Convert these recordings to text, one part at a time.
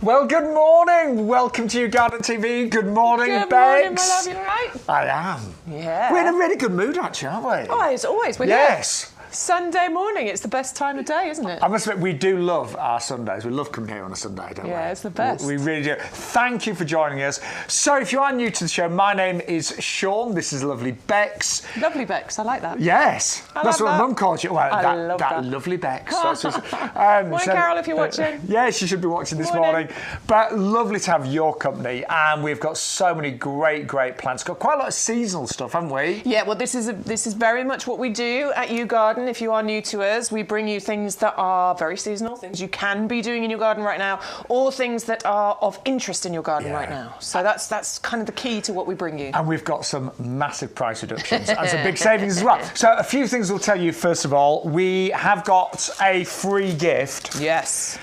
Well, good morning. Welcome to YouGarden TV. Good morning, Good Bex. morning, my love. You all right? I am. Yeah. We're in a really good mood, actually, aren't we? Always. We're Yes. here. Sunday morning. It's the best time of day, isn't it? I must admit, we do love our Sundays. We love coming here on a Sunday, don't we? Yeah, it's the best. We really do. Thank you for joining us. So, if you are new to the show, my name is Shaun. This is lovely Bex. Lovely Bex. I like that. Yes. That's what love that. Mum calls you. Well, I love that. lovely Bex. Morning, Carol, if you're watching. Yeah, she should be watching this morning. But lovely to have your company. And we've got so many great plants. Got quite a lot of seasonal stuff, haven't we? Yeah, well, this is very much what we do at YouGarden. If you are new to us, we bring you things that are very seasonal, things you can be doing in your garden right now, or things that are of interest in your garden right now. So that's kind of the key to what we bring you. And we've got some massive price reductions and some big savings as well. So a few things we'll tell you. First of all, we have got a free gift. Yes.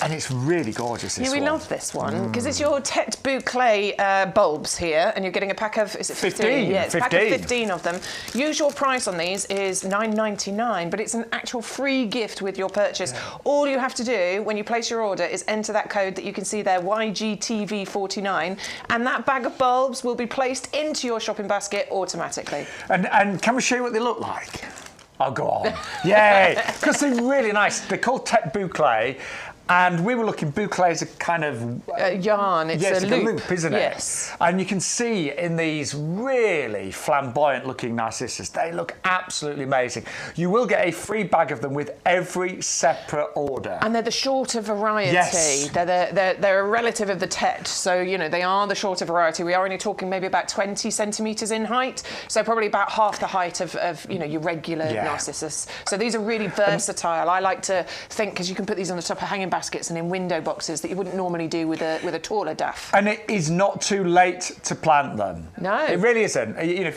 And it's really gorgeous, this one. We love this one because it's your Tete Boucle bulbs here, and you're getting a pack of, is it 15? Yeah, it's a pack of 15 of them. Usual price on these is $9.99, but it's an actual free gift with your purchase. Yeah. All you have to do when you place your order is enter that code that you can see there, YGTV49, and that bag of bulbs will be placed into your shopping basket automatically. And can we show you what they look like? Oh, go on. Yay! Because they're really nice. They're called Tete Boucle. And we were looking, boucle is a kind of... yarn, it's a loop, isn't it? Yes. And you can see in these really flamboyant looking narcissus, they look absolutely amazing. You will get a free bag of them with every separate order. And they're the shorter variety. Yes. They're a relative of the Tete, so, you know, they are the shorter variety. We are only talking maybe about 20 centimetres in height, so probably about half the height of you know, your regular narcissus. So these are really versatile. I like to think, because you can put these on the top of hanging baskets and in window boxes that you wouldn't normally do with a taller daff. And it is not too late to plant them. No. It really isn't. You know,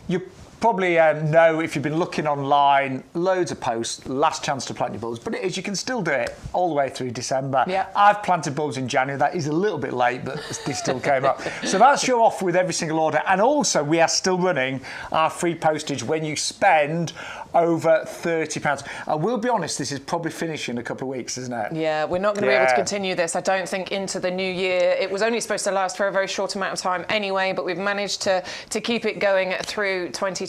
you probably know if you've been looking online, loads of posts, last chance to plant your bulbs, but it is, you can still do it all the way through December. Yeah. I've planted bulbs in January. That is a little bit late, but they still came up. So that's your offer with every single order. And also, we are still running our free postage when you spend over £30. I will be honest, this is probably finishing in a couple of weeks, isn't it? Yeah, we're not going to be able to continue this, I don't think, into the new year. It was only supposed to last for a very short amount of time anyway, but we've managed to keep it going through 2023.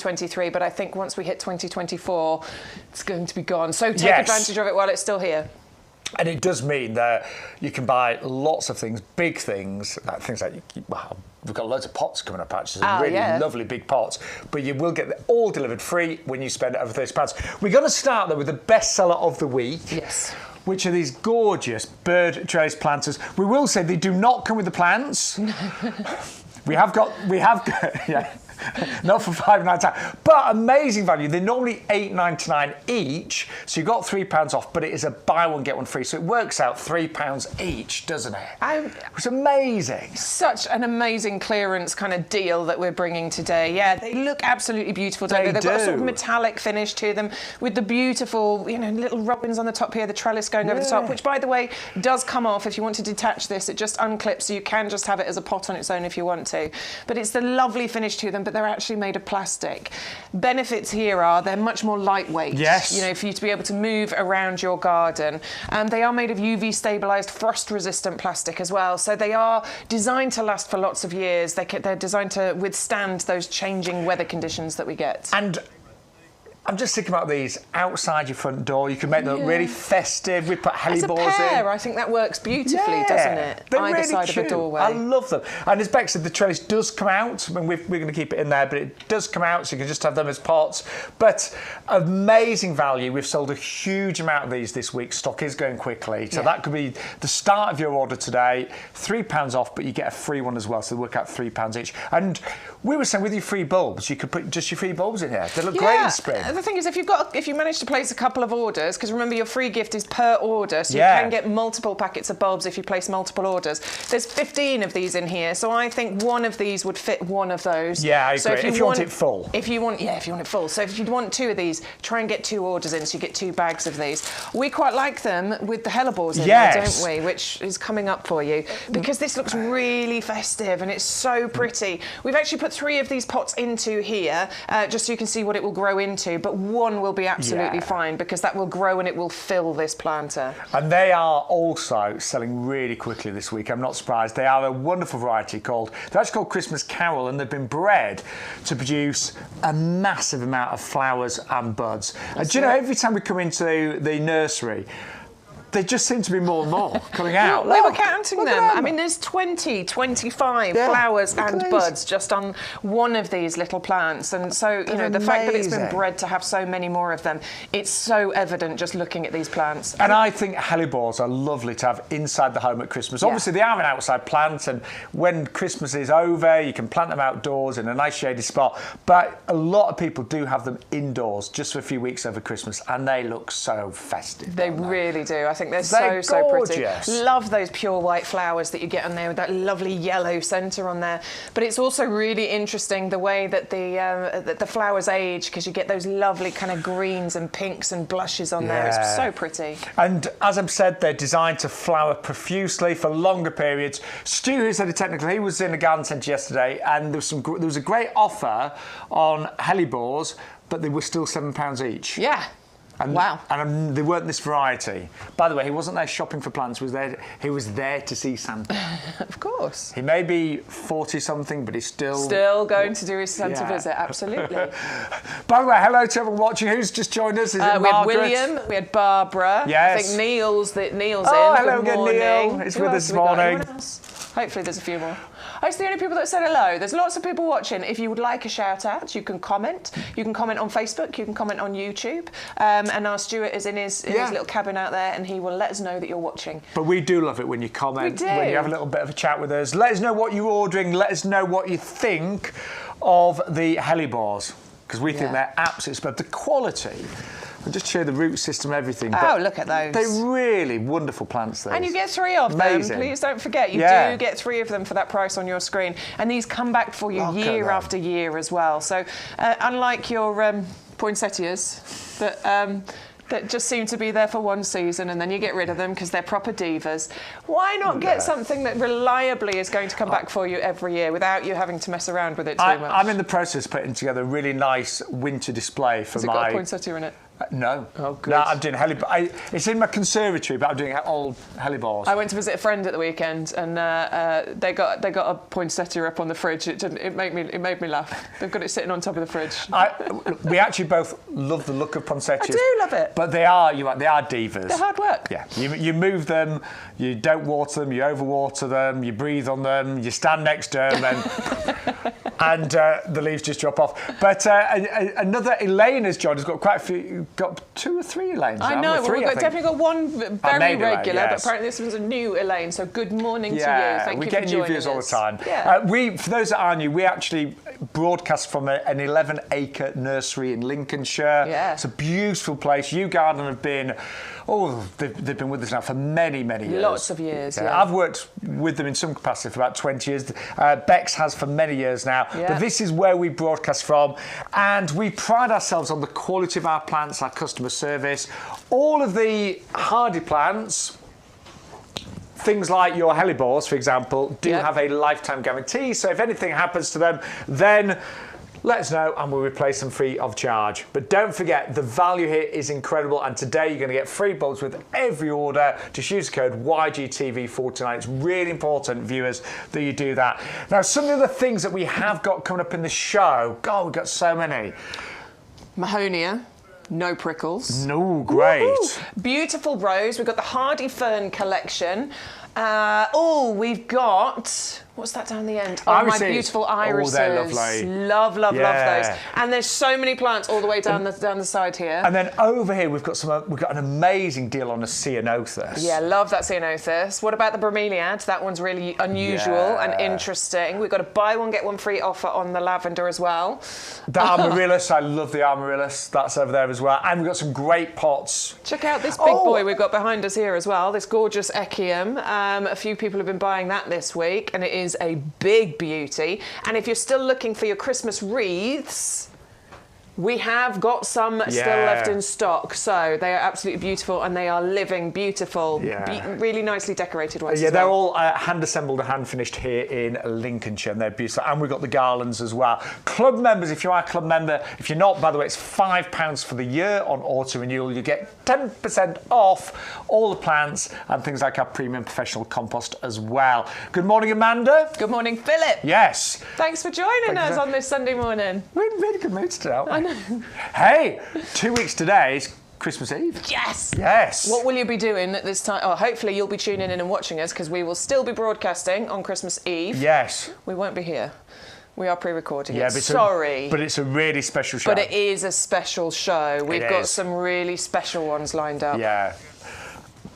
But I think once we hit 2024, it's going to be gone. So take advantage of it while it's still here. And it does mean that you can buy lots of things, big things, things like, well, we've got loads of pots coming up, actually, some really lovely big pots, but you will get them all delivered free when you spend over £30. We're going to start, though, with the bestseller of the week. Yes. Which are these gorgeous bird trays planters. We will say they do not come with the plants. we have got, yeah. Not for £5.99, but amazing value. They're normally $8.99 each, so you got £3 off, but it is a buy one get one free, so it works out £3 each, doesn't it? It's amazing. Such an amazing clearance kind of deal that we're bringing today. Yeah, they look absolutely beautiful, don't they? They've got a sort of metallic finish to them with the beautiful, you know, little robins on the top here, the trellis going over the top, which, by the way, does come off. If you want to detach this, it just unclips, so you can just have it as a pot on its own if you want to. But it's the lovely finish to them, but they're actually made of plastic. Benefits here are they're much more lightweight. Yes. You know, for you to be able to move around your garden. And they are made of UV stabilized, frost resistant plastic as well. So they are designed to last for lots of years. They're designed to withstand those changing weather conditions that we get. And I'm just thinking about these outside your front door. You can make them look really festive. We put hellebores in. As a pair, I think that works beautifully, doesn't it? They're Either really side cute. of a doorway. I love them. And as Bex said, the trellis does come out. I mean, we're going to keep it in there, but it does come out, so you can just have them as pots. But amazing value. We've sold a huge amount of these this week. Stock is going quickly. So that could be the start of your order today. £3 off, but you get a free one as well. So they work out £3 each. And we were saying with your free bulbs, you could put just your free bulbs in here. They look great in spring. The thing is, if you manage to place a couple of orders, because remember your free gift is per order, so you can get multiple packets of bulbs if you place multiple orders. There's 15 of these in here, so I think one of these would fit one of those. Yeah, I agree. So if you want it full. If you want it full. So if you want two of these, try and get 2 orders in, so you get 2 bags of these. We quite like them with the hellebores in there, don't we? Which is coming up for you, because this looks really festive and it's so pretty. We've actually put 3 of these pots into here, just so you can see what it will grow into. you, but one will be absolutely fine because that will grow and it will fill this planter. And they are also selling really quickly this week. I'm not surprised. They are a wonderful variety they're actually called Christmas Carol, and they've been bred to produce a massive amount of flowers and buds. And do you know, every time we come into the nursery, they just seem to be more and more coming out. We were counting them. I mean, there's 20, 25 flowers and buds just on one of these little plants. And so, you know, the fact that it's been bred to have so many more of them, it's so evident just looking at these plants. And I think hellebores are lovely to have inside the home at Christmas. Obviously, they are an outside plant, and when Christmas is over, you can plant them outdoors in a nice shady spot. But a lot of people do have them indoors just for a few weeks over Christmas, and they look so festive. They really do. I think they're so pretty. Love those pure white flowers that you get on there with that lovely yellow centre on there. But it's also really interesting the way that the flowers age, because you get those lovely kind of greens and pinks and blushes on there. It's so pretty. And as I've said, they're designed to flower profusely for longer periods. Stu, who's head of technical, he was in a garden centre yesterday, and there was a great offer on hellebores, but they were still £7 each. Yeah. And, wow. And they weren't this variety. By the way, he wasn't there shopping for plants. He was there to see Santa. Of course. He may be 40-something, but he's still going to do his Santa visit, absolutely. By the way, hello to everyone watching. Who's just joined us? Is it we had William, we had Barbara. Yes. I think Neil's in. Hello again, Neil. He's with us this morning. Hopefully there's a few more. It's the only people that said hello. There's lots of people watching. If you would like a shout out, you can comment. You can comment on Facebook. You can comment on YouTube. And our Stuart is in his little cabin out there, and he will let us know that you're watching. But we do love it when you comment. We do. When you have a little bit of a chat with us. Let us know what you're ordering. Let us know what you think of the hellebores, because we think they're absolutely superb. The quality. I'll just show the root system and everything. But look at those. They're really wonderful plants, these. And you get 3 of them. Please don't forget, you do get 3 of them for that price on your screen. And these come back for you year after year as well. So unlike your poinsettias that just seem to be there for one season and then you get rid of them because they're proper divas, why not get something that reliably is going to come back for you every year without you having to mess around with it too much? I'm in the process of putting together a really nice winter display for Has it got a poinsettia in it? No. Oh, good. No, I'm doing it's in my conservatory, but I'm doing old hellebores. I went to visit a friend at the weekend, and they got a poinsettia up on the fridge. It made me laugh. They've got it sitting on top of the fridge. We actually both love the look of poinsettias. I do love it. But they are divas. They're hard work. Yeah. You move them, you don't water them, you overwater them, you breathe on them, you stand next to them, and the leaves just drop off. But another Elaine has joined. Has got quite a few. Got 2 or 3 Elaines. I know. We've definitely got one very regular, but apparently this one's a new Elaine. So good morning to you. Thank you for joining us. We get new viewers all the time. Yeah. For those that are new, we actually broadcast from an 11-acre nursery in Lincolnshire. Yeah. It's a beautiful place. YouGarden have been. They've been with us now for many, many years. Lots of years, I've worked with them in some capacity for about 20 years. Bex has for many years now. Yeah. But this is where we broadcast from. And we pride ourselves on the quality of our plants, our customer service. All of the hardy plants, things like your hellebores, for example, do have a lifetime guarantee. So if anything happens to them, then let us know and we'll replace them free of charge. But don't forget, the value here is incredible, and today you're going to get free bulbs with every order. Just use the code YGTV49. It's really important, viewers, that you do that. Now, some of the things that we have got coming up in the show, God, we've got so many. Mahonia. No prickles. No, great. Woo-hoo. Beautiful rose. We've got the Hardy Fern collection. We've got... What's that down the end? Oh, my beautiful irises. Oh, they're lovely. Love those. And there's so many plants all the way down the side here. And then over here we've got an amazing deal on a ceanothus. Yeah, love that ceanothus. What about the bromeliad? That one's really unusual and interesting. We've got a buy one get one free offer on the lavender as well. The amaryllis, I love the amaryllis. That's over there as well. And we've got some great pots. Check out this big boy we've got behind us here as well. This gorgeous echium. A few people have been buying that this week, and it is a big beauty. And if you're still looking for your Christmas wreaths, We have got some still left in stock, so they are absolutely beautiful and they are living beautiful, really nicely decorated ones. Yeah, they're all hand assembled and hand finished here in Lincolnshire, and they're beautiful. And we've got the garlands as well. Club members, if you are a club member, if you're not, by the way, it's £5 for the year on auto renewal. You get 10% off all the plants and things like our premium professional compost as well. Good morning, Amanda. Good morning, Philip. Yes. Thanks for joining us on this Sunday morning. We're in really good mood today, aren't we? I know. Hey, 2 weeks today is Christmas Eve. Yes. Yes. What will you be doing at this time? Oh, hopefully you'll be tuning in and watching us because we will still be broadcasting on Christmas Eve. Yes. We won't be here. We are pre-recording it. But Sorry. But it's a really special show. But it is a special show. We've got some really special ones lined up. Yeah.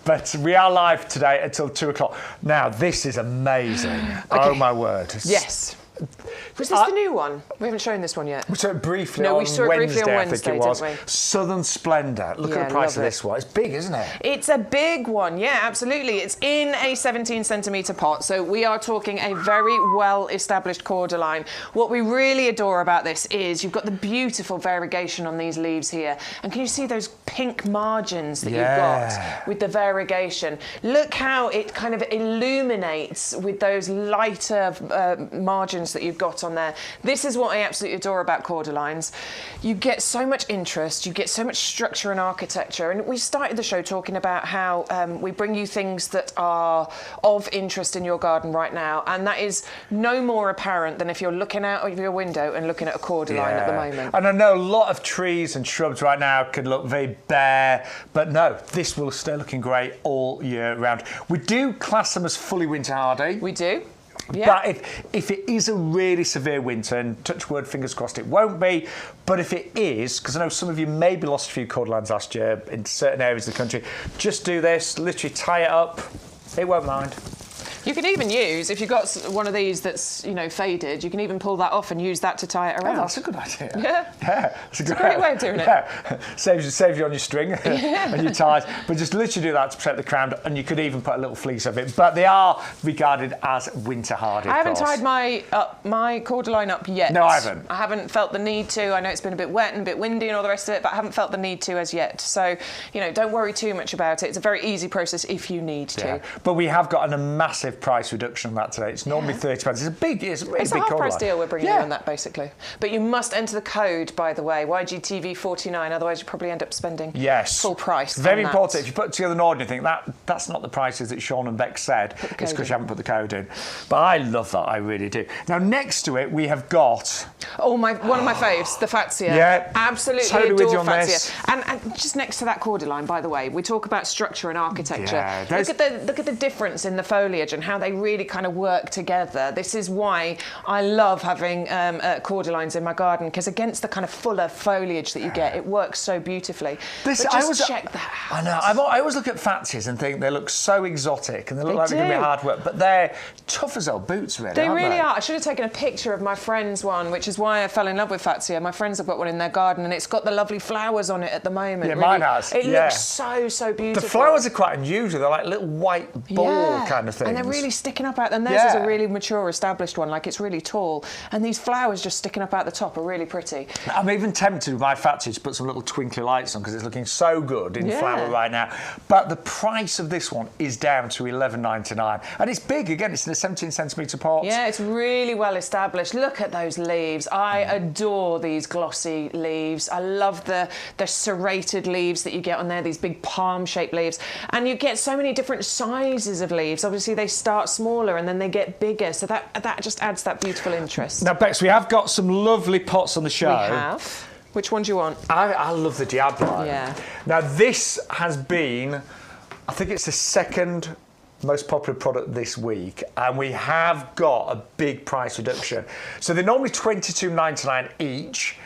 But we are live today until 2 o'clock. Now, this is amazing. Okay. Oh, my word. Yes. Was this the new one? We haven't shown this one yet. We saw it briefly on Wednesday, I think it was. Didn't we? Southern Splendour. Look at the price of this one. It's big, isn't it? It's a big one, yeah, absolutely. It's in a 17-centimetre pot, so we are talking a very well-established cordyline. What we really adore about this is you've got the beautiful variegation on these leaves here. And can you see those pink margins that you've got with the variegation? Look how it kind of illuminates with those lighter margins that you've got on there. This is what I absolutely adore about cordylines. You get so much interest, you get so much structure and architecture, and we started the show talking about how we bring you things that are of interest in your garden right now, and that is no more apparent than if you're looking out of your window and looking at a cordyline at the moment. And I know a lot of trees and shrubs right now can look very bare, but no, this will stay looking great all year round. We do class them as fully winter hardy. We do. Yeah. But if it is a really severe winter, and touch wood, fingers crossed it won't be, but if it is, because I know some of you maybe lost a few cordylines last year in certain areas of the country, just do this, literally tie it up, it won't mind. You can even use, if you've got one of these that's, you know, faded, you can even pull that off and use that to tie it around. Oh, that's a good idea. Yeah. Yeah. It's a great way of doing it. Saves you on your string and your ties. But just literally do that to protect the crown, and you could even put a little fleece of it. But they are regarded as winter hardy. I haven't tied my cordyline up yet. No, I haven't. I haven't felt the need to. I know it's been a bit wet and a bit windy and all the rest of it, but I haven't felt the need to as yet. So, you know, don't worry too much about it. It's a very easy process if you need to. Yeah. But we have got a massive price reduction on that today. It's normally £30. It's a really big It's a half-price deal we're bringing you on that, basically. But you must enter the code, by the way, YGTV49, otherwise you probably end up spending full price. Very important. If you put together an order and you think that's not the prices that Shaun and Bex said, it's because you haven't put the code in. But I love that, I really do. Now, next to it, we have got... Oh, one of my faves, the Fatsia. Yeah. Absolutely totally adore Fatsia. And just next to that cordyline, by the way, we talk about structure and architecture. Yeah, look at the difference in the foliage and how they really kind of work together. This is why I love having cordylines in my garden, because against the kind of fuller foliage that you get, it works so beautifully. Check that out. I know. I always look at Fatsias and think they look so exotic and they look like they're going to be hard work, but they're tough as old boots, really. They really are. I should have taken a picture of my friend's one, which is why I fell in love with Fatsia. My friends have got one in their garden and it's got the lovely flowers on it at the moment. Yeah, mine has. It looks so beautiful. The flowers are quite unusual. They're like little white ball kind of things. And they're really sticking up out. And theirs is a really mature, established one, like it's really tall. And these flowers just sticking up out the top are really pretty. I'm even tempted with my Fatsia to put some little twinkly lights on because it's looking so good in flower right now. But the price of this one is down to $11.99. And it's big, again, it's in a 17-centimetre pot. Yeah, it's really well established. Look at those leaves. I adore these glossy leaves. I love the serrated leaves that you get on there, these big palm-shaped leaves. And you get so many different sizes of leaves. Obviously, they start smaller and then they get bigger, so that just adds that beautiful interest. Now, Bex, we have got some lovely pots on the show. We have. Which one do you want? I love the Diablo. Yeah. Now, this has been, I think it's the second most popular product this week, and we have got a big price reduction. So they're normally $22.99 each.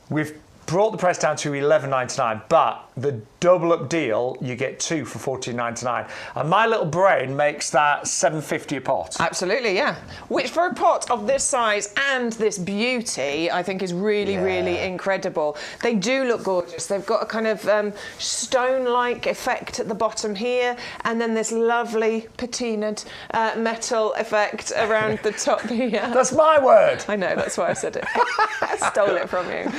We've brought the price down to $11.99, but the double up deal, you get 2 for $14.99. And my little brain makes that $7.50 a pot. Absolutely, yeah. Which for a pot of this size and this beauty, I think is really, really incredible. They do look gorgeous. They've got a kind of stone-like effect at the bottom here, and then this lovely patinaed metal effect around the top here. That's my word. I know, that's why I said it. I stole it from you.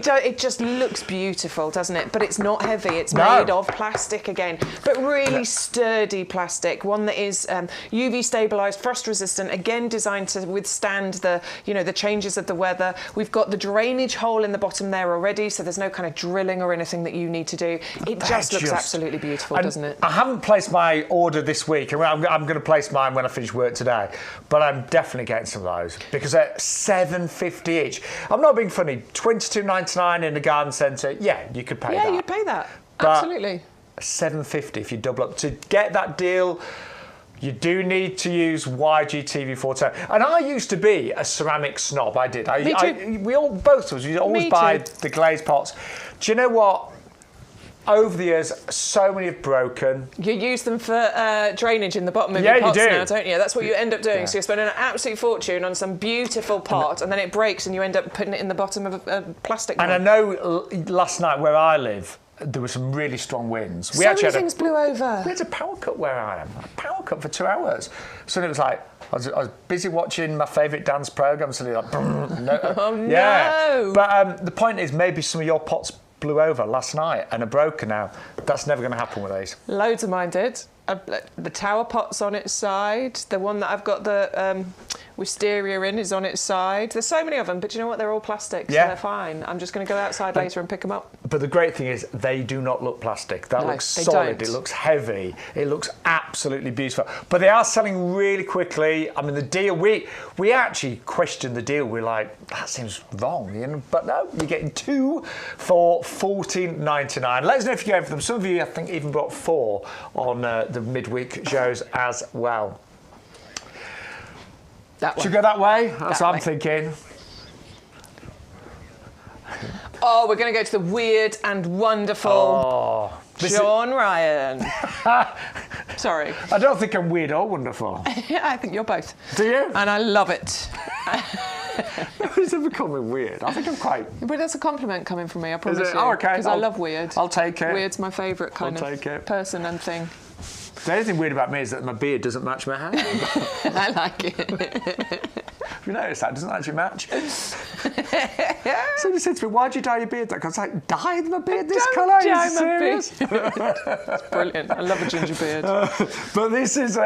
It just looks beautiful, doesn't it? But it's not heavy. It's made of plastic again, but really sturdy plastic. One that is UV stabilised, frost resistant. Again, designed to withstand the changes of the weather. We've got the drainage hole in the bottom there already, so there's no kind of drilling or anything that you need to do. It just looks absolutely beautiful, doesn't it? I haven't placed my order this week. I'm going to place mine when I finish work today, but I'm definitely getting some of those because they're $7.50 each. I'm not being funny. $22.99 in the garden centre. Yeah, you could pay that. Yeah, you'd pay that. But absolutely. $7.50 if you double up. To get that deal, you do need to use YGTV 410. And I used to be a ceramic snob. I did. Me too. We all, both of us, we always buy the glazed pots. Do you know what? Over the years, so many have broken. You use them for drainage in the bottom of your pots now, don't you? That's what you end up doing. So you're spending an absolute fortune on some beautiful pot, and then it breaks, and you end up putting it in the bottom of a plastic one. And I know last night where I live, there were some really strong winds. So many things blew over. We had a power cut where I am. A power cut for 2 hours. So it was like, I was busy watching my favourite dance programme, suddenly like, no. Oh, no. Yeah. But the point is, maybe some of your pots blew over last night and are broken now. That's never going to happen with these. Loads of mine did. The tower pot's on its side. The one that I've got the wisteria in is on its side. There's so many of them, but you know what? They're all plastic, so they're fine. I'm just going to go outside later and pick them up. But the great thing is they do not look plastic. That looks solid. It looks heavy. It looks absolutely beautiful. But they are selling really quickly. I mean, the deal, we actually questioned the deal. We're like, that seems wrong. But no, you're getting 2 for $14.99. Let us know if you go for them. Some of you, I think, even bought 4 on the midweek shows as well. Should we go that way? That's what I'm thinking. Oh, we're going to go to the weird and wonderful Shaun Ryan. Sorry. I don't think I'm weird or wonderful. I think you're both. Do you? And I love it. Nobody's ever called me weird. I think I'm quite... But that's a compliment coming from me, I promise you. Oh, OK. Because I love weird. I'll take it. Weird's my favourite kind of person and thing. The only thing weird about me is that my beard doesn't match my hair. I like it. Have you noticed that? It doesn't actually match. Somebody said to me, why'd you dye your beard? I was like, dyed my beard this colour? Are you serious? It's brilliant. I love a ginger beard. But this is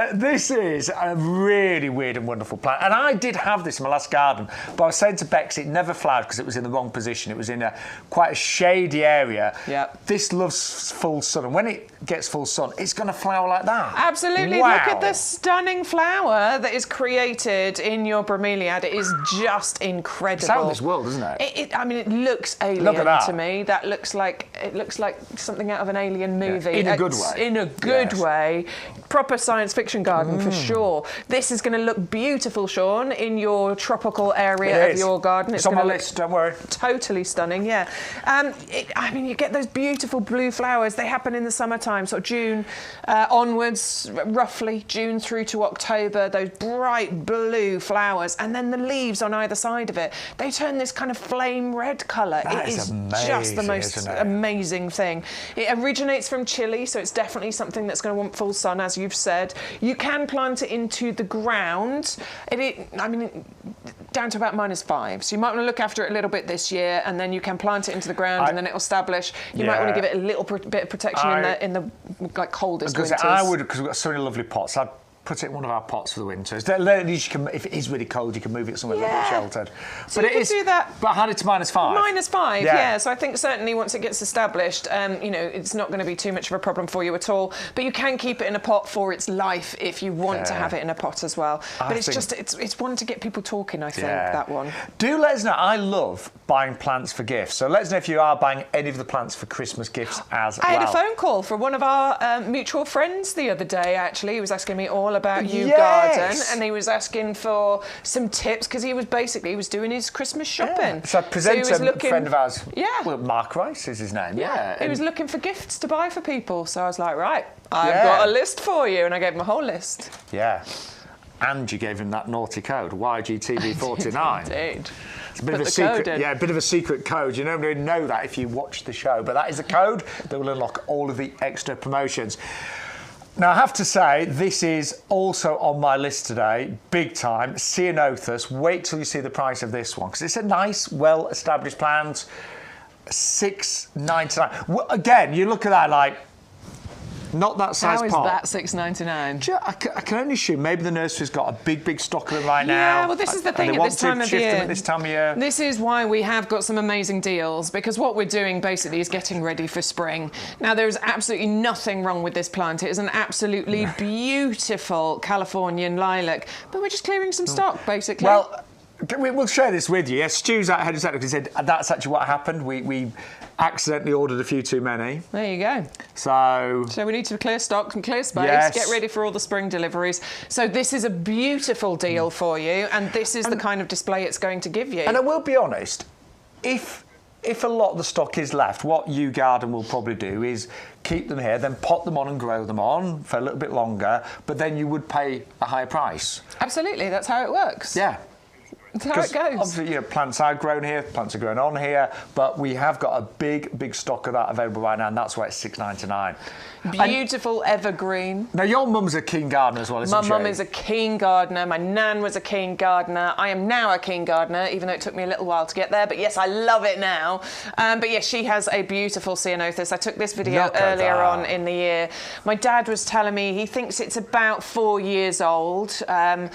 a really weird and wonderful plant. And I did have this in my last garden, but I was saying to Bex, it never flowered because it was in the wrong position. It was in quite a shady area. Yep. This loves full sun. And when it gets full sun, it's going to flower like that. Absolutely. Wow. Look at the stunning flower that is created in your bromeliad. It is just incredible. It's out of this world, isn't it? I mean, it looks alien to me. That looks like something out of an alien movie. In a good way. In a good way. Proper science fiction garden for sure. This is going to look beautiful, Shaun, in your tropical area of your garden. It's on my list. Don't worry. Totally stunning. Yeah. I mean, you get those beautiful blue flowers. They happen in the summertime, sort of June onwards, roughly June through to October. Those bright blue flowers, and then the leaves on either side of it, they turn this kind of flame red colour. It is amazing, just the most amazing thing. It originates from Chile, so it's definitely something that's going to want full sun, as you've said. You can plant it into the ground. I mean, down to about -5. So you might want to look after it a little bit this year, and then you can plant it into the ground, and then it'll establish. You might want to give it a little bit of protection in the like coldest winters. I would, because we've got so many lovely pots. I'd put it in one of our pots for the winters. At least you can, if it is really cold, you can move it somewhere a little bit sheltered. So but you could do that. But I had it to -5. -5, yeah. So I think certainly once it gets established, it's not going to be too much of a problem for you at all. But you can keep it in a pot for its life if you want to have it in a pot as well. But it's one to get people talking, I think, that one. Do let us know. I love buying plants for gifts. So let us know if you are buying any of the plants for Christmas gifts as well. I had a phone call from one of our mutual friends the other day, actually. He was asking me all about YouGarden, and he was asking for some tips because he was doing his Christmas shopping. Yeah. So I present a friend of ours. Yeah. Well, Mark Rice is his name. Yeah. He was looking for gifts to buy for people. So I was like, right, I've got a list for you, and I gave him a whole list. Yeah. And you gave him that naughty code, YGTV49. Indeed. It's a bit of a secret, a bit of a secret code. You don't really know that if you watch the show, but that is the code that will unlock all of the extra promotions. Now, I have to say, this is also on my list today, big time. Ceanothus. Wait till you see the price of this one, because it's a nice, well-established plant. $6.99. Again, you look at that like, not that size pot. How is that $6.99? I can only assume maybe the nursery's got a big stock of them right now. Yeah, well, this is the thing at this time of year. At this time of year. This is why we have got some amazing deals, because what we're doing basically is getting ready for spring. Now, there is absolutely nothing wrong with this plant. It is an absolutely beautiful Californian lilac, but we're just clearing some stock, basically. Well, we'll share this with you. Yes, Stu's out ahead of technical. He said that's actually what happened. We accidentally ordered a few too many. There you go. So we need to clear stock and clear space, get ready for all the spring deliveries. So this is a beautiful deal for you, and this is the kind of display it's going to give you. And I will be honest, if a lot of the stock is left, what YouGarden will probably do is keep them here, then pot them on and grow them on for a little bit longer, but then you would pay a higher price. Absolutely, that's how it works. Yeah. That's how it goes. Obviously, plants are grown here, plants are grown on here, but we have got a big stock of that available right now, and that's why it's $6.99. Beautiful evergreen. Now, your mum's a keen gardener as well, isn't she? My mum is a keen gardener. My nan was a keen gardener. I am now a keen gardener, even though it took me a little while to get there. But yes, I love it now. But yes, she has a beautiful Ceanothus. I took this video earlier on in the year. My dad was telling me he thinks it's about 4 years old. And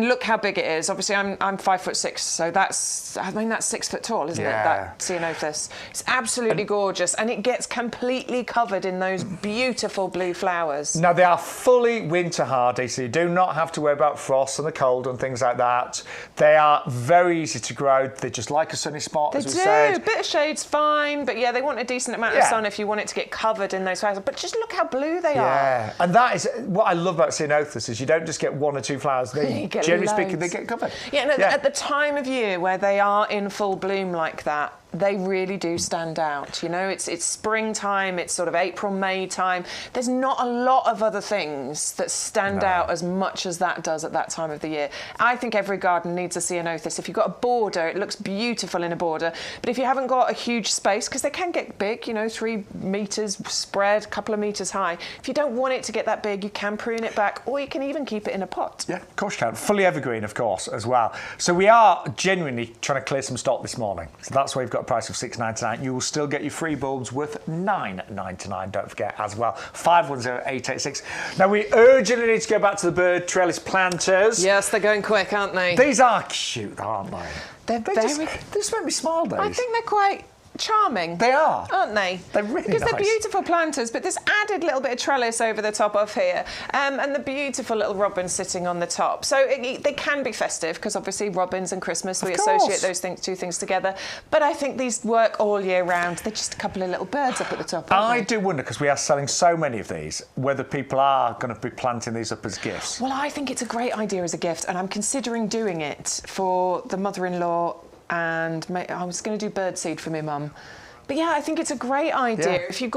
look how big it is. Obviously, I'm 5'6", so that's 6 foot tall, isn't it? That Ceanothus. It's absolutely gorgeous, and it gets completely covered in those beautiful blue flowers. Now, they are fully winter hardy, so you do not have to worry about frost and the cold and things like that. They are very easy to grow. They just like a sunny spot, as we said. A bit of shade's fine, but yeah, they want a decent amount of sun if you want it to get covered in those flowers. But just look how blue they are. Yeah, and that is what I love about Ceanothus, is you don't just get 1 or 2 flowers. They, generally speaking, they get covered. Yeah, at the time of year where they are in full bloom like that, they really do stand out. You know, it's springtime, it's sort of April, May time. There's not a lot of other things that stand out as much as that does at that time of the year. I think every garden needs a Ceanothus. If you've got a border, it looks beautiful in a border. But if you haven't got a huge space, because they can get big, 3 metres spread, a couple of metres high. If you don't want it to get that big, you can prune it back, or you can even keep it in a pot. Yeah, of course you can. Fully evergreen, of course, as well. So we are genuinely trying to clear some stock this morning. So that's why we've got a price of $6.99. You will still get your free bulbs worth $9.99, don't forget, as well. 510-886. Now, we urgently need to go back to the bird trellis planters. Yes, they're going quick, aren't they? These are cute, aren't they? They just make me smile, these. I think they're quite charming. They are. Aren't they? They're really Because nice. they're beautiful planters, but this added little bit of trellis over the top of here, and the beautiful little robins sitting on the top. So they can be festive, because obviously robins and Christmas, we associate those two things together. But I think these work all year round. They're just a couple of little birds up at the top, aren't they? I do wonder, because we are selling so many of these, whether people are going to be planting these up as gifts. Well, I think it's a great idea as a gift, and I'm considering doing it for the mother-in-law, and I was going to do birdseed for my mum. But yeah, I think it's a great idea. Yeah. If you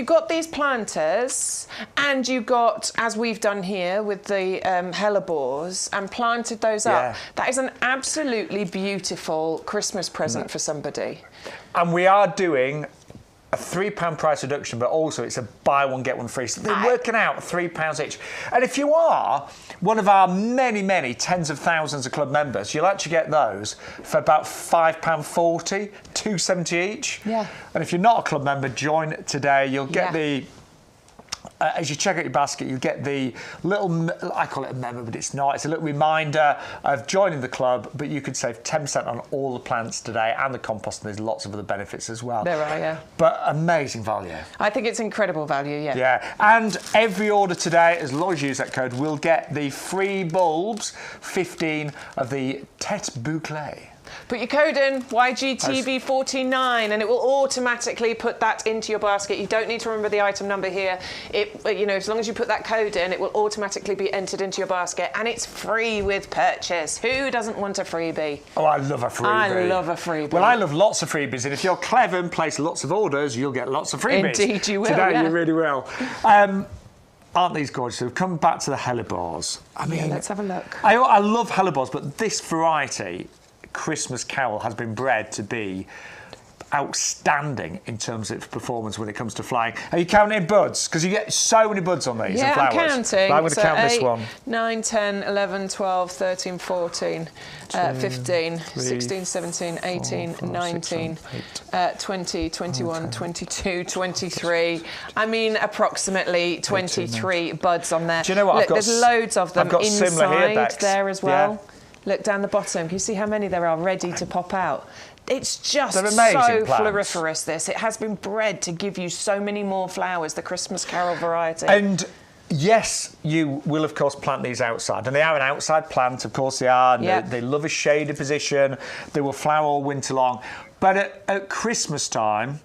got these planters, and you got, as we've done here with the hellebores, and planted those up, that is an absolutely beautiful Christmas present for somebody. And we are doing a £3 price reduction, but also it's a buy one get one free. So they're working out £3 each. And if you are one of our many tens of thousands of club members, you'll actually get those for about £5.40, £2.70 each. Yeah. And if you're not a club member, join today. You'll get the. As you check out your basket, you get the little, I call it a memo, but it's not. It's a little reminder of joining the club, but you could save 10% on all the plants today and the compost, and there's lots of other benefits as well. There are, yeah. But amazing value. I think it's incredible value, yeah. Yeah, and every order today, as long as you use that code, will get the free bulbs, 15 of the Tête Bouclée. Put your code in, YGTV49, and it will automatically put that into your basket. You don't need to remember the item number here. As long as you put that code in, it will automatically be entered into your basket, and it's free with purchase. Who doesn't want a freebie? Oh, I love a freebie. I love a freebie. Well, I love lots of freebies, and if you're clever and place lots of orders, you'll get lots of freebies. Indeed you will, Today, you really will. Aren't these gorgeous? We've come back to the hellebores. I mean, let's have a look. I love hellebores, but this variety, Christmas Carol, has been bred to be outstanding in terms of its performance when it comes to flying. Are you counting buds? Because you get so many buds on these and flowers. Yeah, I'm counting. But I'm going to count 8, this one. 9, 10, 11, 12, 13, 14, 15, 16, 17, 18, 19, 20, 21, 22, 23. I mean, approximately 23 buds on there. Do you know what? Look, there's loads of them inside there as well. Yeah. Look down the bottom. Can you see how many there are ready to pop out? It's just so plants. floriferous, this. It has been bred to give you so many more flowers, the Christmas Carol variety. And yes, you will, of course, plant these outside. And they are an outside plant, of course they are. Yep. They love a shaded position. They will flower all winter long. But at Christmas time,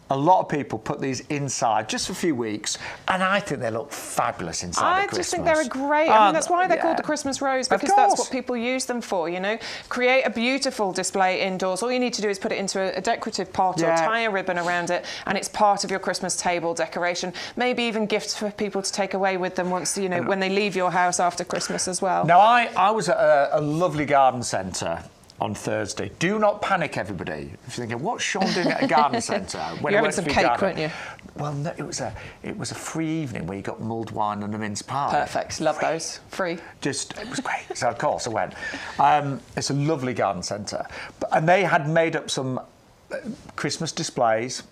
a lot of people put these inside just for a few weeks, and I think they look fabulous inside at Christmas. I just think they're great. I mean, that's why they're called the Christmas rose, because that's what people use them for, you know. Create a beautiful display indoors. All you need to do is put it into a decorative pot or tie a ribbon around it, and it's part of your Christmas table decoration. Maybe even gifts for people to take away with them once, you know, when they leave your house after Christmas as well. Now, I was at a lovely garden centre on Thursday. Do not panic, everybody. If you're thinking, what's Shaun doing at a garden centre? You're having some cake, weren't you? Well, no, it was a free evening where you got mulled wine and a mince pie. Perfect. Love those. Free. It was great. So, of course, I went. It's a lovely garden centre. And they had made up some Christmas displays.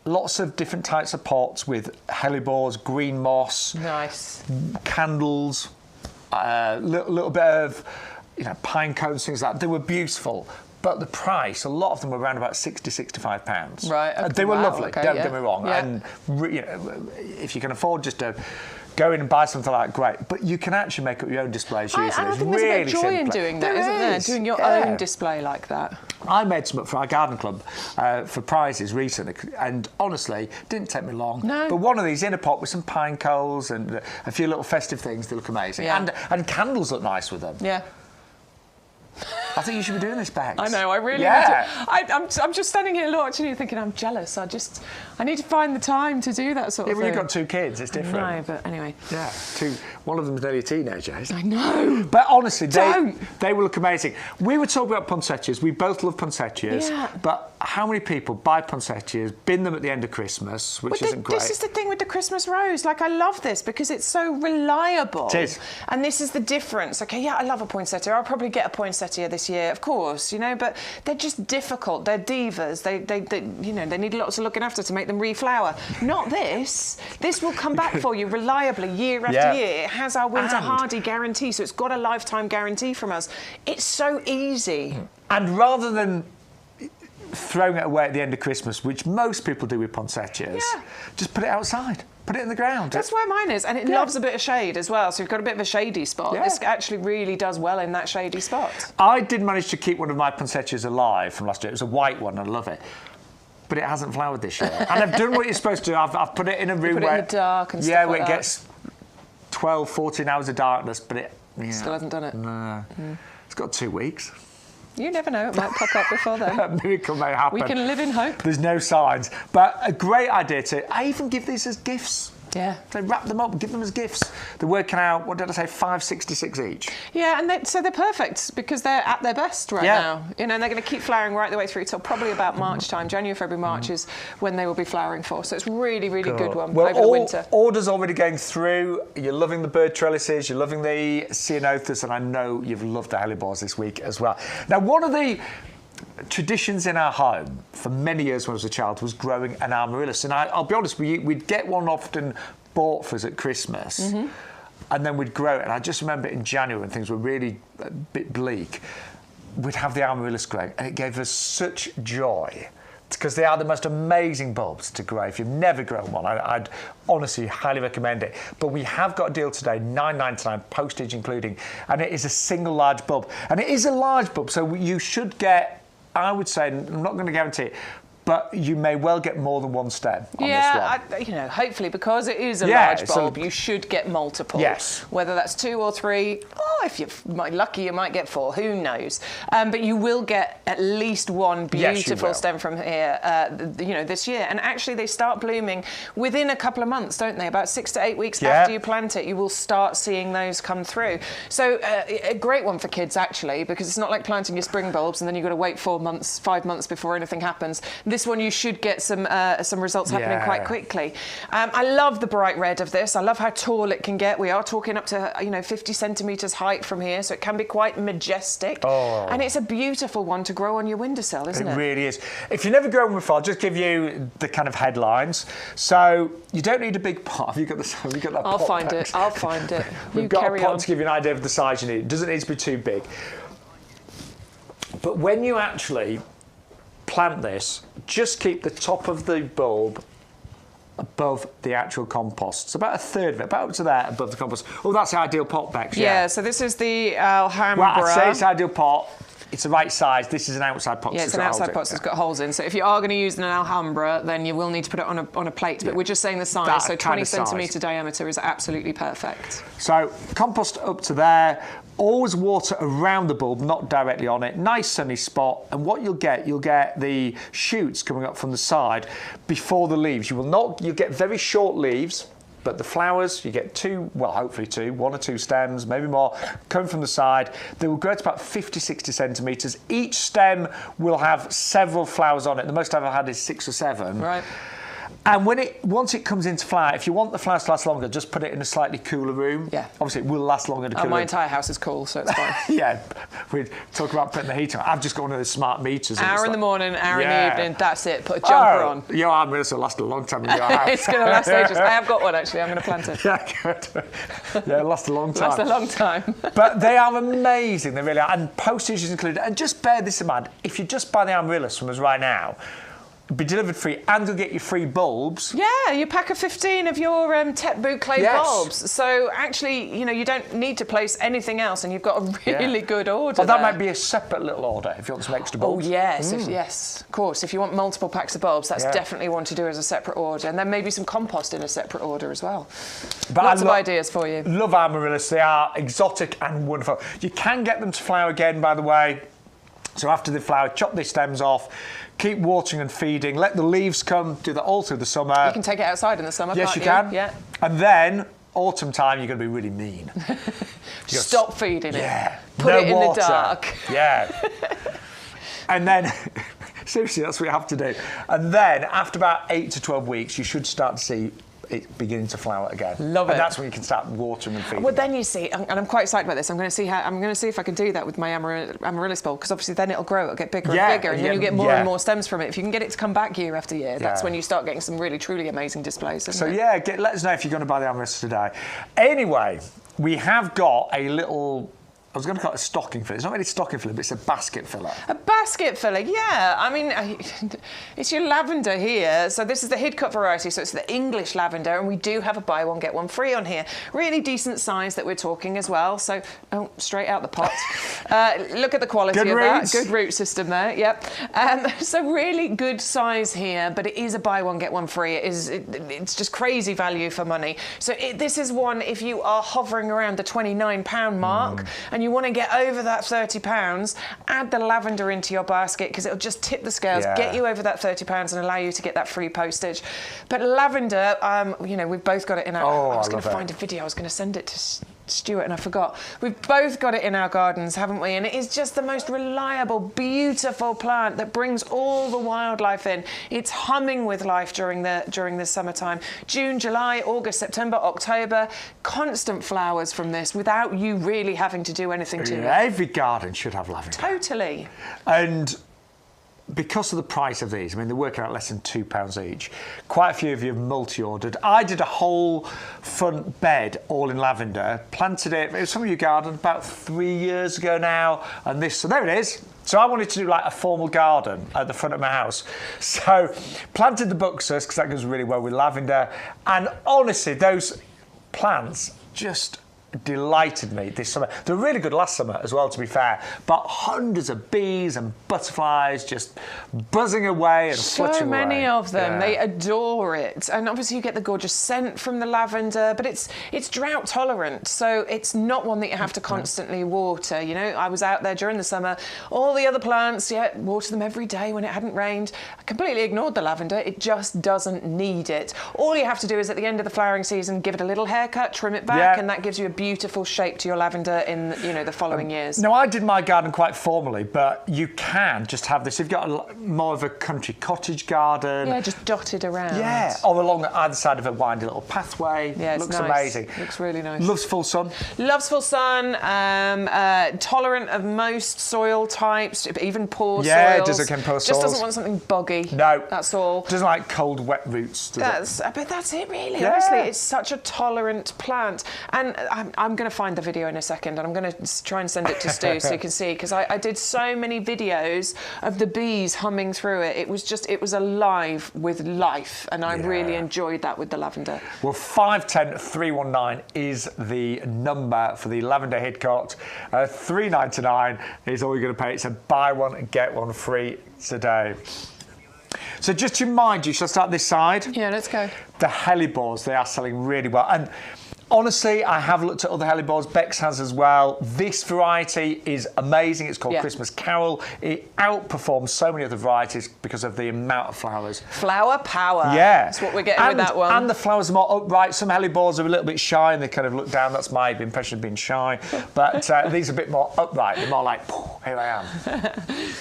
Lots of different types of pots with hellebores, green moss. Nice. Candles. Little bit of pine cones, things like that. They were beautiful, but the price, a lot of them were around about £60–65. Right. Okay. They were lovely, okay, don't get me wrong. Yeah. And if you can afford just to go in and buy something like that, great. But you can actually make up your own displays using it. I think there's a bit of joy in doing that, isn't there? Doing your own display like that. I made some up for our garden club for prizes recently, and honestly, didn't take me long. No. But one of these in a pot with some pine cones and a few little festive things, they look amazing. Yeah. And candles look nice with them. Yeah. I think you should be doing this, Bex. I know, I really need to. I'm just standing here watching you thinking, I'm jealous. I need to find the time to do that sort of thing. Yeah, well, you've got 2 kids, it's different. No, but anyway. Yeah, 2. One of them's nearly a teenager. I know. But honestly, they will look amazing. We were talking about poinsettias. We both love poinsettias. Yeah. But how many people buy poinsettias, bin them at the end of Christmas, which isn't great? This is the thing with the Christmas rose. Like, I love this because it's so reliable. It is. And this is the difference. Okay, yeah, I love a poinsettia. I'll probably get a poinsettia this year, of course, but they're just difficult. They're divas. They need lots of looking after to make them reflower. Not this. This will come back for you reliably year after year. It has our winter hardy guarantee, so it's got a lifetime guarantee from us. It's so easy. And rather than throwing it away at the end of Christmas, which most people do with poinsettias, just put it outside. Put it in the ground. That's where mine is, and it loves a bit of shade as well, so you've got a bit of a shady spot. Yeah. This actually really does well in that shady spot. I did manage to keep one of my poinsettias alive from last year. It was a white one, I love it. But it hasn't flowered this year. And I've done what you're supposed to do. I've put it in a room where... in the dark and stuff like where it gets 12, 14 hours of darkness, but it... Still hasn't done it. No. It's got 2 weeks. You never know, it might pop up before then. A miracle may happen. We can live in hope. There's no signs. But a great idea I even give these as gifts. Yeah. So wrap them up, give them as gifts. They're working out, what did I say, $5.66 each. Yeah, and so they're perfect because they're at their best right now. And they're going to keep flowering right the way through till probably about March time. January, February, March is when they will be flowering for. So it's really, really good one over the winter. Orders already going through. You're loving the bird trellises, you're loving the ceanothus, and I know you've loved the hellebores this week as well. Now, one of the traditions in our home for many years when I was a child was growing an amaryllis, and I'll be honest, we'd get one often bought for us at Christmas, and then we'd grow it. And I just remember in January when things were really a bit bleak, we'd have the amaryllis growing, and it gave us such joy because they are the most amazing bulbs to grow. If you've never grown one, I'd honestly highly recommend it. But we have got a deal today, $9.99, postage including, and it is a single large bulb. And it is a large bulb, so you should get, I would say, I'm not going to guarantee it, but you may well get more than one stem on this one. Hopefully, because it is a large bulb, you should get multiple. Yes. Whether that's 2 or 3, if you're lucky, you might get 4. Who knows? But you will get at least one beautiful stem from here, this year. And actually, they start blooming within a couple of months, don't they? About 6 to 8 weeks after you plant it, you will start seeing those come through. So a great one for kids, actually, because it's not like planting your spring bulbs and then you've got to wait 4 months, 5 months before anything happens. This one you should get some results happening quite quickly. I love the bright red of this. I love how tall it can get. We are talking up to 50 centimetres height from here, so it can be quite majestic. And it's a beautiful one to grow on your windowsill, isn't it? It really is. If you've never grown one before, I'll just give you the kind of headlines. So you don't need a big pot. Have you got that? I'll find it. I'll find it. We've got a pot to give you an idea of the size you need. It doesn't need to be too big. But when you actually plant this, just keep the top of the bulb above the actual compost. It's about a third of it, about up to there above the compost. Oh, that's the ideal pot, Bex. Yeah, so this is the Alhambra. Well, I'd say it's ideal pot. It's the right size. This is an outside pot. Yeah, it's an outside pot, so it's got holes in. So if you are going to use an Alhambra, then you will need to put it on a plate. But we're just saying the size. That so 20 centimetre diameter is absolutely perfect. So compost up to there. Always water around the bulb, not directly on it. Nice sunny spot. And what you'll get the shoots coming up from the side before the leaves. You'll get very short leaves. But the flowers, you get hopefully 1 or 2 stems, maybe more, coming from the side. They will grow to about 50, 60 centimetres. Each stem will have several flowers on it. The most I've ever had is 6 or 7. Right. And once it comes into flower, if you want the flowers to last longer, just put it in a slightly cooler room. Yeah. Obviously, it will last longer in a cooler room. My entire house is cool, so it's fine. Yeah. We talk about putting the heat on. I've just got one of those smart meters. Hour in the morning, hour in the evening, that's it. Put a jumper on. Your armrest will last a long time in your house. It's going to last ages. I have got one, actually. I'm going to plant it. Yeah, good. Yeah, it'll last a long time. Last a long time. But they are amazing. They really are. And postage is included. And just bear this in mind. If you just buy the amaryllis from us right now, be delivered free, and you'll get your free bulbs. Yeah, you pack of 15 of your Tete Boucle bulbs. So actually, you don't need to place anything else, and you've got a really good order. That might be a separate little order if you want some extra bulbs. Oh yes, yes, of course. If you want multiple packs of bulbs, that's definitely one to do as a separate order, and then maybe some compost in a separate order as well. But lots of ideas for you. Love amaryllis. They are exotic and wonderful. You can get them to flower again, by the way. So after the flower, chop the stems off. Keep watering and feeding. Let the leaves come. Do that all through the summer. You can take it outside in the summer, yes, can't you? Yes, you can. Yeah. And then, autumn time, you're going to be really mean. Stop feeding it. Yeah. Put it in the dark. Yeah. And then, seriously, that's what you have to do. And then, after about 8 to 12 weeks, you should start to see it beginning to flower again. Love it. And that's when you can start watering and feeding. Well, then you see, and I'm quite excited about this. I'm going to see if I can do that with my amaryllis bulb, because obviously then it'll grow, it'll get bigger and bigger, and then you get more and more stems from it. If you can get it to come back year after year, that's when you start getting some really truly amazing displays. So let us know if you're going to buy the amaryllis today. Anyway, we have got a little. I was going to call it a stocking filler. It's not really a stocking filler, but it's a basket filler. A basket filler, yeah. I mean, it's your lavender here. So this is the Hidcote variety, so it's the English lavender, and we do have a buy one, get one free on here. Really decent size that we're talking as well. So, straight out the pot. Look at the quality of that. Good root system there, yep. So really good size here, but it is a buy one, get one free. It's just crazy value for money. So this is one, if you are hovering around the £29 mark, and you want to get over that £30, add the lavender into your basket, because it'll just tip the scales, get you over that £30 and allow you to get that free postage. But lavender, we've both got it in our... I was going to find a video. I was going to send it to Stuart and I forgot. We've both got it in our gardens, haven't we? And it is just the most reliable, beautiful plant that brings all the wildlife in. It's humming with life during the summertime. June, July, August, September, October, constant flowers from this without you really having to do anything to it. Every garden should have lavender. Totally. And because of the price of these, I mean, they're working out less than £2 each. Quite a few of you have multi-ordered. I did a whole front bed all in lavender, planted it. It was from YouGarden about 3 years ago now, and so there it is. So I wanted to do like a formal garden at the front of my house. So planted the buxus because that goes really well with lavender. And honestly, those plants just delighted me this summer. They were really good last summer as well, to be fair, but hundreds of bees and butterflies just buzzing away and fluttering away. So many of them. They adore it. And obviously you get the gorgeous scent from the lavender, but it's drought tolerant, so it's not one that you have to constantly water. You know, I was out there during the summer, all the other plants, water them every day when it hadn't rained. I completely ignored the lavender. It just doesn't need it. All you have to do is at the end of the flowering season, give it a little haircut, trim it back, and that gives you a beautiful shape to your lavender in, you know, the following years. Now, I did my garden quite formally, but you can just have this. You've got more of a country cottage garden. Yeah, just dotted around. Yeah, or along either side of a windy little pathway. Yeah, it's looks nice. amazing. Looks really nice. Loves full sun. Loves full sun. Tolerant of most soil types, even poor soils. Yeah, it doesn't like poor soils. Just doesn't want something boggy. No, that's all. Doesn't like cold, wet roots. But that's it, really. Yeah. Honestly, it's such a tolerant plant. And I'm going to find the video in a second, and I'm going to try and send it to Stu so you can see, because I did so many videos of the bees humming through it. It was alive with life, and I really enjoyed that with the lavender. Well, 510 319 is the number for the lavender Hidcote. $3.99 is all you're going to pay. It's a buy one and get one free today. So just to remind you, shall I start this side? Yeah, let's go. The hellebores, they are selling really well. And honestly, I have looked at other hellebores. Bex has as well. This variety is amazing. It's called Christmas Carol. It outperforms so many other varieties because of the amount of flowers. Flower power. Yeah. That's what we're getting with that one. And the flowers are more upright. Some hellebores are a little bit shy and they kind of look down. That's my impression of being shy. But these are a bit more upright. They're more like, here I am.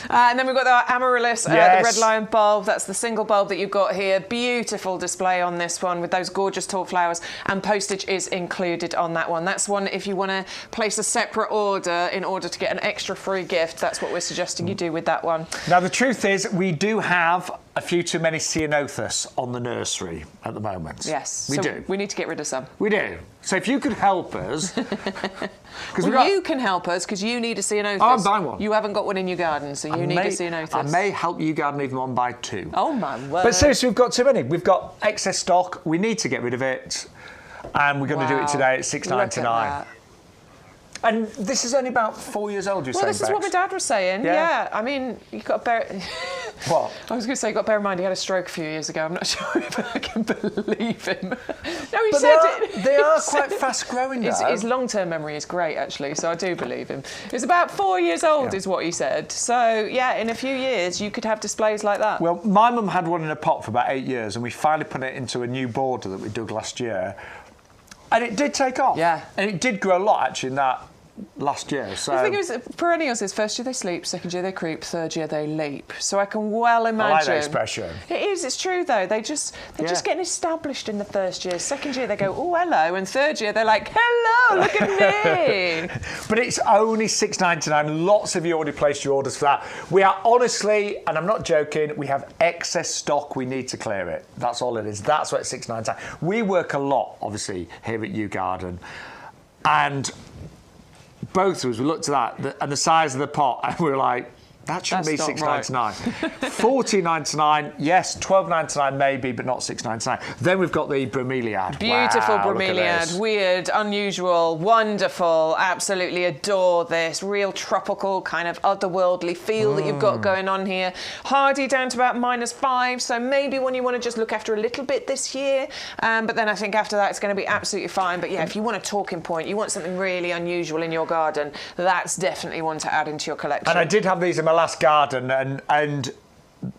And then we've got the amaryllis, the red lion bulb. That's the single bulb that you've got here. Beautiful display on this one with those gorgeous tall flowers. And postage is included on that one. That's one if you want to place a separate order in order to get an extra free gift. That's what we're suggesting you do with that one. Now, the truth is we do have a few too many ceanothus on the nursery at the moment. Yes. We do. We need to get rid of some. We do. So if you could help us... you can help us because you need a ceanothus. Oh, I'm buying one. You haven't got one in your garden, so you need a ceanothus. I may help you garden even one by two. Oh, my word. But seriously, we've got too many. We've got excess stock. We need to get rid of it. And we're going to do it today at $6.99. And this is only about 4 years old, you're saying, this is what my dad was saying. Yeah. I mean, you've got to bear... What? I was going to say, you've got to bear in mind he had a stroke a few years ago. I'm not sure if I can believe him. No, he said it. They are quite fast-growing, though. His long-term memory is great, actually, so I do believe him. It's about 4 years old is what he said. So, yeah, in a few years, you could have displays like that. Well, my mum had one in a pot for about 8 years, and we finally put it into a new border that we dug last year. And it did take off. Yeah. And it did grow a lot, actually, in that last year. So the thing is, perennials is first year they sleep, second year they creep, third year they leap. So I can well imagine. I like that expression. It is. It's true though. They're just getting established in the first year. Second year they go, oh hello, and third year they're like, hello, look at me. But it's only $6.99. Lots of you already placed your orders for that. We are honestly, and I'm not joking, we have excess stock. We need to clear it. That's all it is. That's what it's $6.99. We work a lot, obviously, here at YouGarden, and both of us, we looked at that and the size of the pot, and we were like, that shouldn't be $6.99. Right. $14.99, yes. $12.99 maybe, but not $6.99. Then we've got the bromeliad. Beautiful bromeliad, weird, unusual, wonderful. Absolutely adore this. Real tropical kind of otherworldly feel that you've got going on here. Hardy down to about -5, so maybe when you want to just look after a little bit this year, but then I think after that it's going to be absolutely fine. But yeah, if you want a talking point, you want something really unusual in your garden, that's definitely one to add into your collection. And I did have these in my last garden, and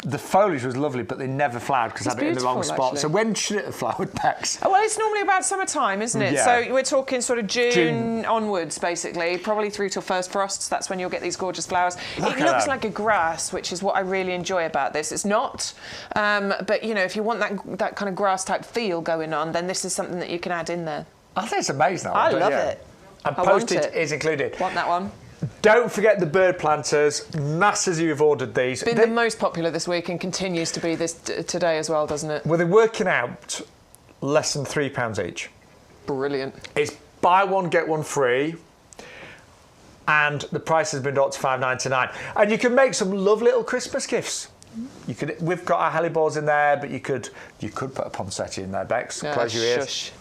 the foliage was lovely, but they never flowered because I had it in the wrong spot. Actually. So when should it have flowered, Bex? Oh, well, it's normally about summertime, isn't it? Yeah. So we're talking sort of June onwards, basically, probably through till first frosts. That's when you'll get these gorgeous flowers. It looks like a grass, which is what I really enjoy about this. It's not, but you know, if you want that kind of grass type feel going on, then this is something that you can add in there. I think it's amazing. I love it. And postage is included. Want that one? Don't forget the bird planters. Masses of you have ordered these. Been the most popular this week and continues to be this today as well, doesn't it? Well, they're working out less than £3 each. Brilliant. It's buy one, get one free. And the price has been brought to $5.99. And you can make some lovely little Christmas gifts. We've got our hellebores in there, but you could put a poinsettia in there, Bex. Close your ears. Shush.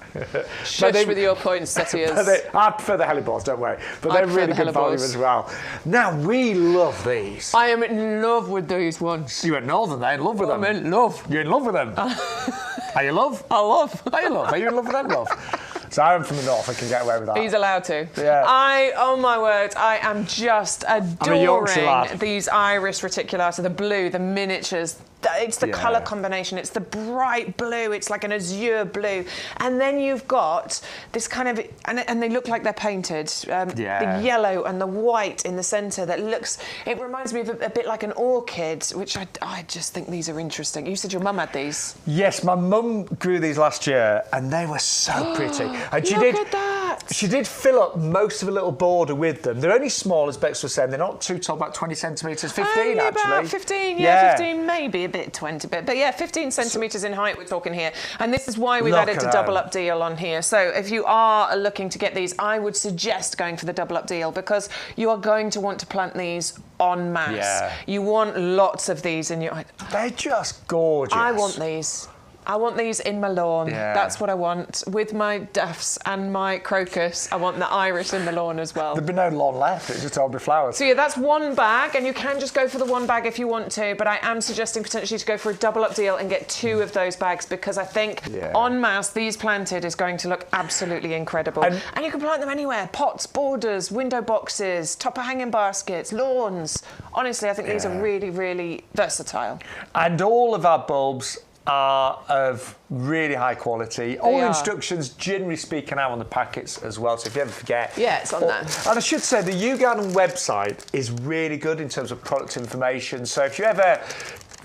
Shush with your poinsettias. I prefer the hellebores, don't worry. But they're really good value as well. Now, we love these. I am in love with these ones. You went northern, they're in love with them. I'm in love. You're in love with them. Are you in love? I love. Are you in love? Are you in love with them, love? So I'm from the north, I can get away with that. He's allowed to. Yeah. Oh my word, I am just adoring these iris reticulata, the blue, the miniatures. It's the colour combination. It's the bright blue. It's like an azure blue. And then you've got this kind of, and they look like they're painted. The yellow and the white in the centre that looks, it reminds me of a bit like an orchid, which I just think these are interesting. You said your mum had these. Yes, my mum grew these last year and they were so pretty. And Look at that. She did fill up most of a little border with them. They're only small, as Bex was saying. They're not too tall, about 20 centimetres, 15 only actually. About 15, 15 maybe, a bit 20, but yeah, 15 centimetres in height we're talking here. And this is why we've added the double up deal on here. So if you are looking to get these, I would suggest going for the double up deal because you are going to want to plant these en masse. Yeah. You want lots of these in your... They're just gorgeous. I want these. I want these in my lawn. Yeah. That's what I want. With my daffs and my crocus, I want the iris in the lawn as well. There'd be no lawn left, it's just all be flowers. So yeah, that's one bag, and you can just go for the one bag if you want to, but I am suggesting potentially to go for a double up deal and get 2 of those bags because I think en masse, these planted is going to look absolutely incredible. And you can plant them anywhere. Pots, borders, window boxes, top of hanging baskets, lawns. Honestly, I think these are really, really versatile. And all of our bulbs are of really high quality. All the instructions, generally speaking, are on the packets as well, so if you ever forget... Yeah, it's on there. And I should say, the YouGarden website is really good in terms of product information, so if you ever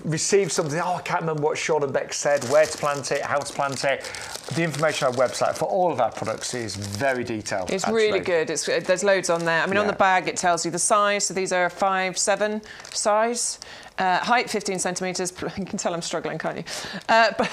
receive something, I can't remember what Shaun and Bex said, where to plant it, how to plant it, the information on our website for all of our products is very detailed. It's really good. There's loads on there. I mean, on the bag, it tells you the size, so these are 5'7" size. Height 15 centimetres. You can tell I'm struggling, can't you? But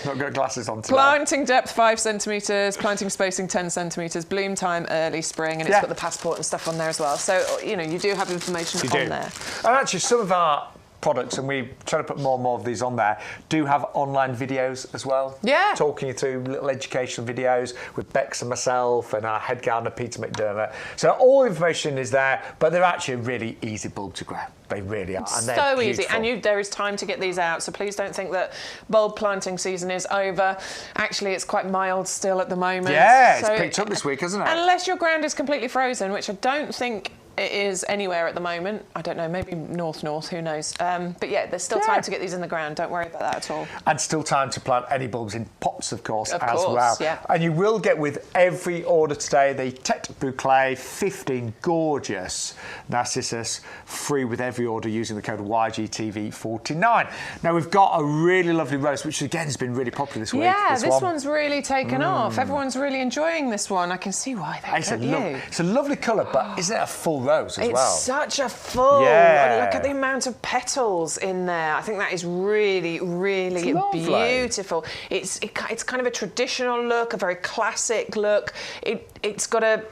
not got glasses on today. Planting depth 5 centimetres, planting spacing 10 centimetres, bloom time early spring, and it's got the passport and stuff on there as well. So, you know, you do have information on there. And actually, some of our products, and we try to put more and more of these on there, do have online videos as well. Yeah. Talking you through little educational videos with Bex and myself and our head gardener, Peter McDermott. So all the information is there, but they're actually a really easy bulb to grow. They really are. And they're so beautiful. easy. And there is time to get these out, so please don't think that bulb planting season is over. Actually, it's quite mild still at the moment. Yeah, it's picked up this week, hasn't it? Unless your ground is completely frozen, which I don't think it is anywhere at the moment. I don't know, maybe north, who knows. But yeah, there's still time to get these in the ground. Don't worry about that at all. And still time to plant any bulbs in pots, of course, as well. Yeah. And you will get with every order today the Tete Boucle 15 gorgeous Narcissus free with every order using the code YGTV49. Now we've got a really lovely rose, which again has been really popular this week. Yeah, this one's really taken off. Everyone's really enjoying this one. I can see why though, it's a lovely colour, but isn't it a full rose as well? It's such a full. Yeah. Look at the amount of petals in there. I think that is really, really beautiful. It's kind of a traditional look, a very classic look. It's got a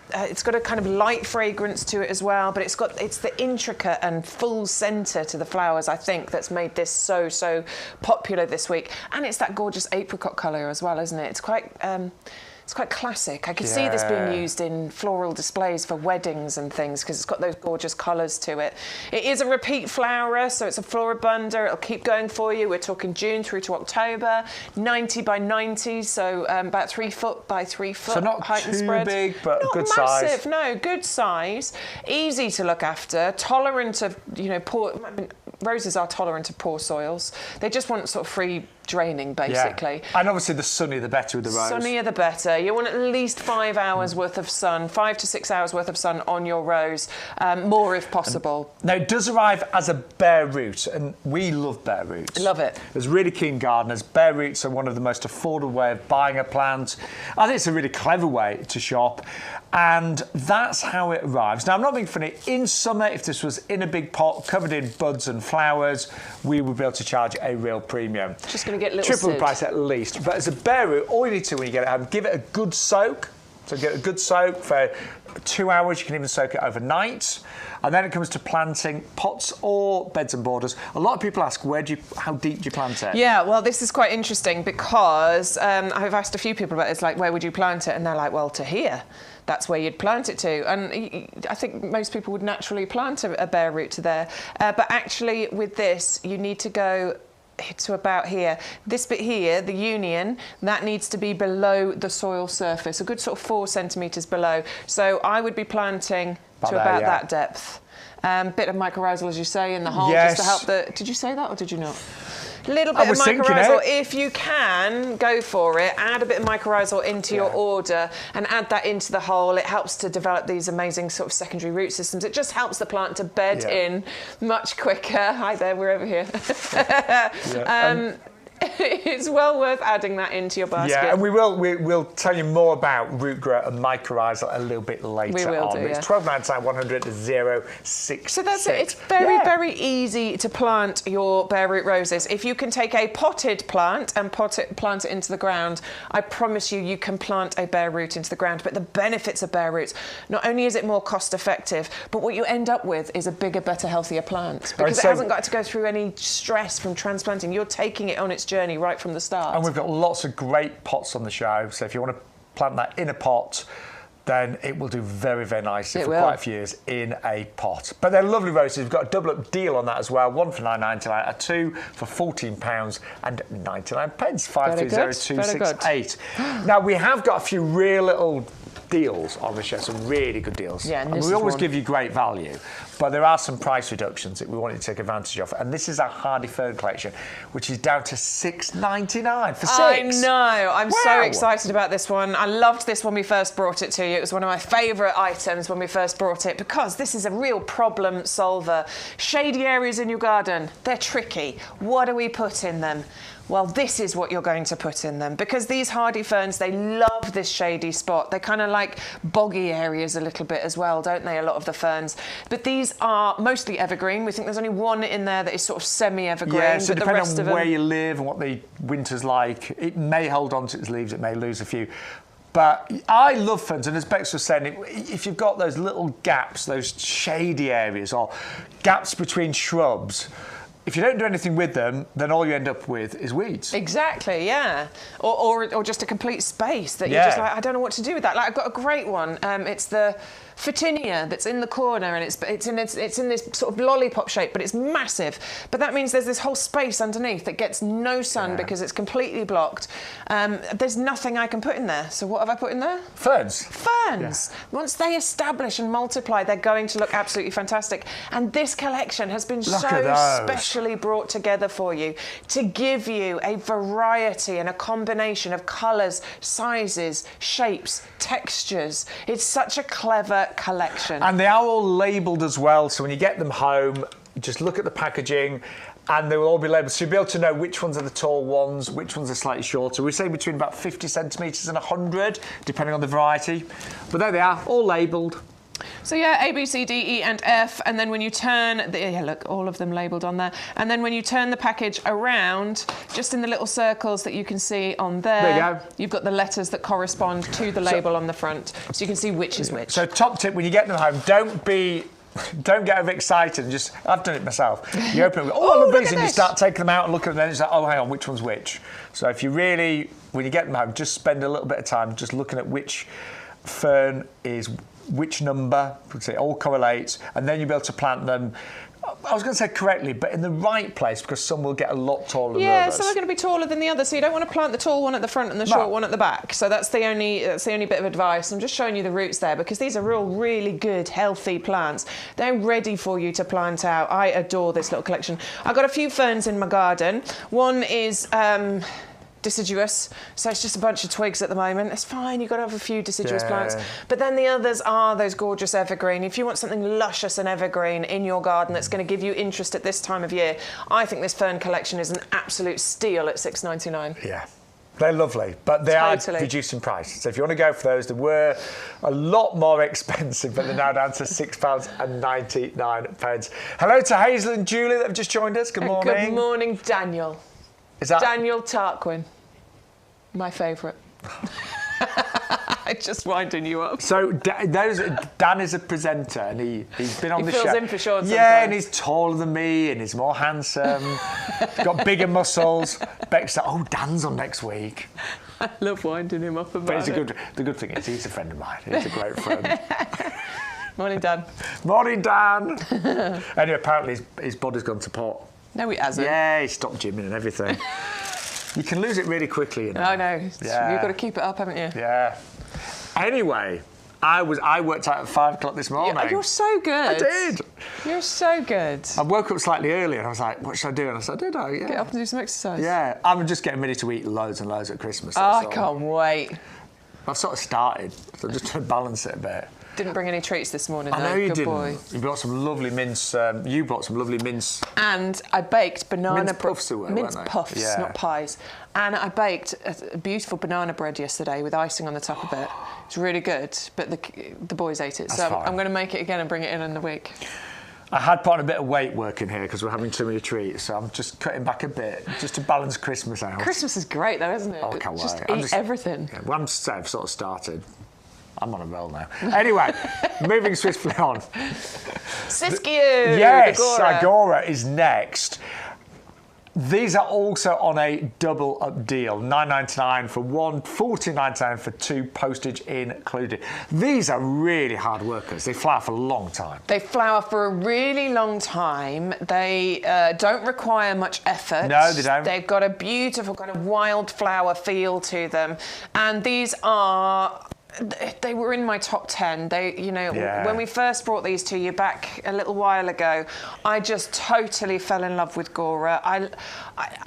kind of light fragrance to it as well, but it's the intricate and full centre to the flowers, I think, that's made this so popular this week. And it's that gorgeous apricot colour as well, isn't it? It's quite classic. I could see this being used in floral displays for weddings and things because it's got those gorgeous colours to it. It is a repeat flowerer, so it's a floribunda. It'll keep going for you. We're talking June through to October. 90 by 90, so about 3 foot by 3 foot. So not height too and spread. big, but not good massive, size. No, good size. Easy to look after. Tolerant of, poor. I mean, roses are tolerant of poor soils. They just want sort of free draining, basically. Yeah. And obviously the sunnier the better with the rose. Sunnier the better. You want at least 5 hours worth of sun, 5 to 6 hours worth of sun on your rose, more if possible. Now it does arrive as a bare root, and we love bare roots. Love it. As really keen gardeners, bare roots are one of the most affordable way of buying a plant. I think it's a really clever way to shop, and that's how it arrives. Now I'm not being funny. In summer, if this was in a big pot covered in buds and flowers, we would be able to charge a real premium. Just going to get little triple the price at least. But as a bare root, all you need to when you get it home, give it a good soak. So get a good soak for 2 hours. You can even soak it overnight. And then it comes to planting pots or beds and borders. A lot of people ask, how deep do you plant it? Yeah, well, this is quite interesting because I've asked a few people about it. It's like, where would you plant it? And they're like, well, to here. That's where you'd plant it to. And I think most people would naturally plant a bare root to there. But actually, with this, you need to go to about here. This bit here, the union, that needs to be below the soil surface, a good sort of 4 centimetres below. So I would be planting to about that depth. Bit of mycorrhizal, as you say, in the hole, just to help the... Did you say that or did you not? Little bit of mycorrhizal. If you can, go for it. Add a bit of mycorrhizal into your order and add that into the hole. It helps to develop these amazing sort of secondary root systems. It just helps the plant to bed in much quicker. Hi there, we're over here. It's well worth adding that into your basket. Yeah, and we'll tell you more about root growth and mycorrhizal a little bit later we will on. It's 1299 100 066. So that's it. It's very, very easy to plant your bare root roses. If you can take a potted plant and plant it into the ground, I promise you can plant a bare root into the ground. But the benefits of bare roots, not only is it more cost effective, but what you end up with is a bigger, better, healthier plant because it hasn't got to go through any stress from transplanting. You're taking it on its journey right from the start. And we've got lots of great pots on the show, so if you want to plant that in a pot, then it will do very, very nicely for quite a few years in a pot. But they're lovely roses. We've got a double up deal on that as well. 1 for £9.99, a 2 for £14 and 99 pence. 530268. Now we have got a few real little deals on the show, some really good deals. Yeah, and we always give you great value, but there are some price reductions that we want you to take advantage of. And this is our hardy fern collection, which is down to $6.99 for 6. I know. I'm so excited about this one. I loved this when we first brought it to you. It was one of my favourite items when we first brought it because this is a real problem solver. Shady areas in your garden, they're tricky. What do we put in them? Well, this is what you're going to put in them because these hardy ferns, they love this shady spot. They kind of like boggy areas a little bit as well, don't they, a lot of the ferns? But these are mostly evergreen. We think there's only one in there that is sort of semi-evergreen. Yeah, so depending on where you live and what the winter's like, it may hold on to its leaves, it may lose a few. But I love ferns, and as Bex was saying, if you've got those little gaps, those shady areas or gaps between shrubs, if you don't do anything with them, then all you end up with is weeds. Exactly, yeah. Or just a complete space that you're just like, I don't know what to do with that. Like, I've got a great one. It's the Photinia that's in the corner, and it's in this sort of lollipop shape, but it's massive. But that means there's this whole space underneath that gets no sun because it's completely blocked. There's nothing I can put in there. So what have I put in there? Ferns. Ferns. Yeah. Once they establish and multiply, they're going to look absolutely fantastic. And this collection has been so specially brought together for you to give you a variety and a combination of colours, sizes, shapes, textures. It's such a clever collection. And they are all labelled as well, so when you get them home, just look at the packaging and they will all be labelled, so you'll be able to know which ones are the tall ones, which ones are slightly shorter. We say between about 50 centimetres and 100, depending on the variety. But there they are, all labelled. So yeah, A, B, C, D, E and F, and then when you turn, look, all of them labelled on there, and then when you turn the package around, just in the little circles that you can see on there, you've got the letters that correspond to the label on the front, so you can see which is which. So top tip, when you get them home, don't get overexcited and just, I've done it myself. You open it, I love these, and you start taking them out and looking at them, and it's like, oh, hang on, which one's which? So if you really, when you get them home, just spend a little bit of time just looking at which fern is which number, it all correlates, and then you'll be able to plant them. I was going to say correctly, but in the right place, because some will get a lot taller than others. Yeah, some are going to be taller than the others, so you don't want to plant the tall one at the front and the short one at the back. So that's the only bit of advice. I'm just showing you the roots there, because these are really good, healthy plants. They're ready for you to plant out. I adore this little collection. I've got a few ferns in my garden. One is deciduous, so it's just a bunch of twigs at the moment. It's fine, you've got to have a few deciduous plants. But then the others are those gorgeous evergreen. If you want something luscious and evergreen in your garden that's going to give you interest at this time of year, I think this fern collection is an absolute steal at £6.99. Yeah. They're lovely, but they are reduced in price. So if you want to go for those, they were a lot more expensive, but they're now down to £6.99. Hello to Hazel and Julie that have just joined us. Good morning. Good morning, Daniel. Is that Daniel Tarquin? My favourite. I'm just winding you up. So Dan is a presenter, and he's been on the show. He fills in for Shaun sometimes. Yeah, and he's taller than me, and he's more handsome. He's got bigger muscles. Bex said, "Oh, Dan's on next week." I love winding him up about but the good thing is he's a friend of mine. He's a great friend. Morning, Dan. Morning, Dan. Anyway, apparently his body's gone to pot. No, he hasn't. Yeah, he stopped gymming and everything. You can lose it really quickly, you know. I know. Yeah. You've got to keep it up, haven't you? Yeah. Anyway, I worked out at 5 o'clock this morning. You're so good. I did. You're so good. I woke up slightly early and I was like, what should I do? And I said, did I? Yeah. Get up and do some exercise. Yeah. I'm just getting ready to eat loads and loads at Christmas. I can't wait. I've sort of started, so I'm just trying to balance it a bit. Didn't bring any treats this morning, though. I know you Good didn't. Boy. You brought some lovely mince. You brought some lovely mince. And I baked banana mince puffs, mince puffs, not pies. And I baked a beautiful banana bread yesterday with icing on the top of it. It's really good, but the boys ate it. So I'm going to make it again and bring it in the week. I had put on a bit of weight working here because we're having too many treats, so I'm just cutting back a bit just to balance Christmas out. Christmas is great, though, isn't it? Oh, I can't just wait. Eat everything. Yeah, well, I've sort of started. I'm on a roll now. Anyway, moving swiftly on. Siskiyou! Yes, Agora is next. These are also on a double up deal. $9.99 for one, $14.99 for two, postage included. These are really hard workers. They flower for a long time. They flower for a really long time. They don't require much effort. No, they don't. They've got a beautiful kind of wildflower feel to them. And these are... They were in my top 10. When we first brought these to you back a little while ago, I just totally fell in love with Gora. I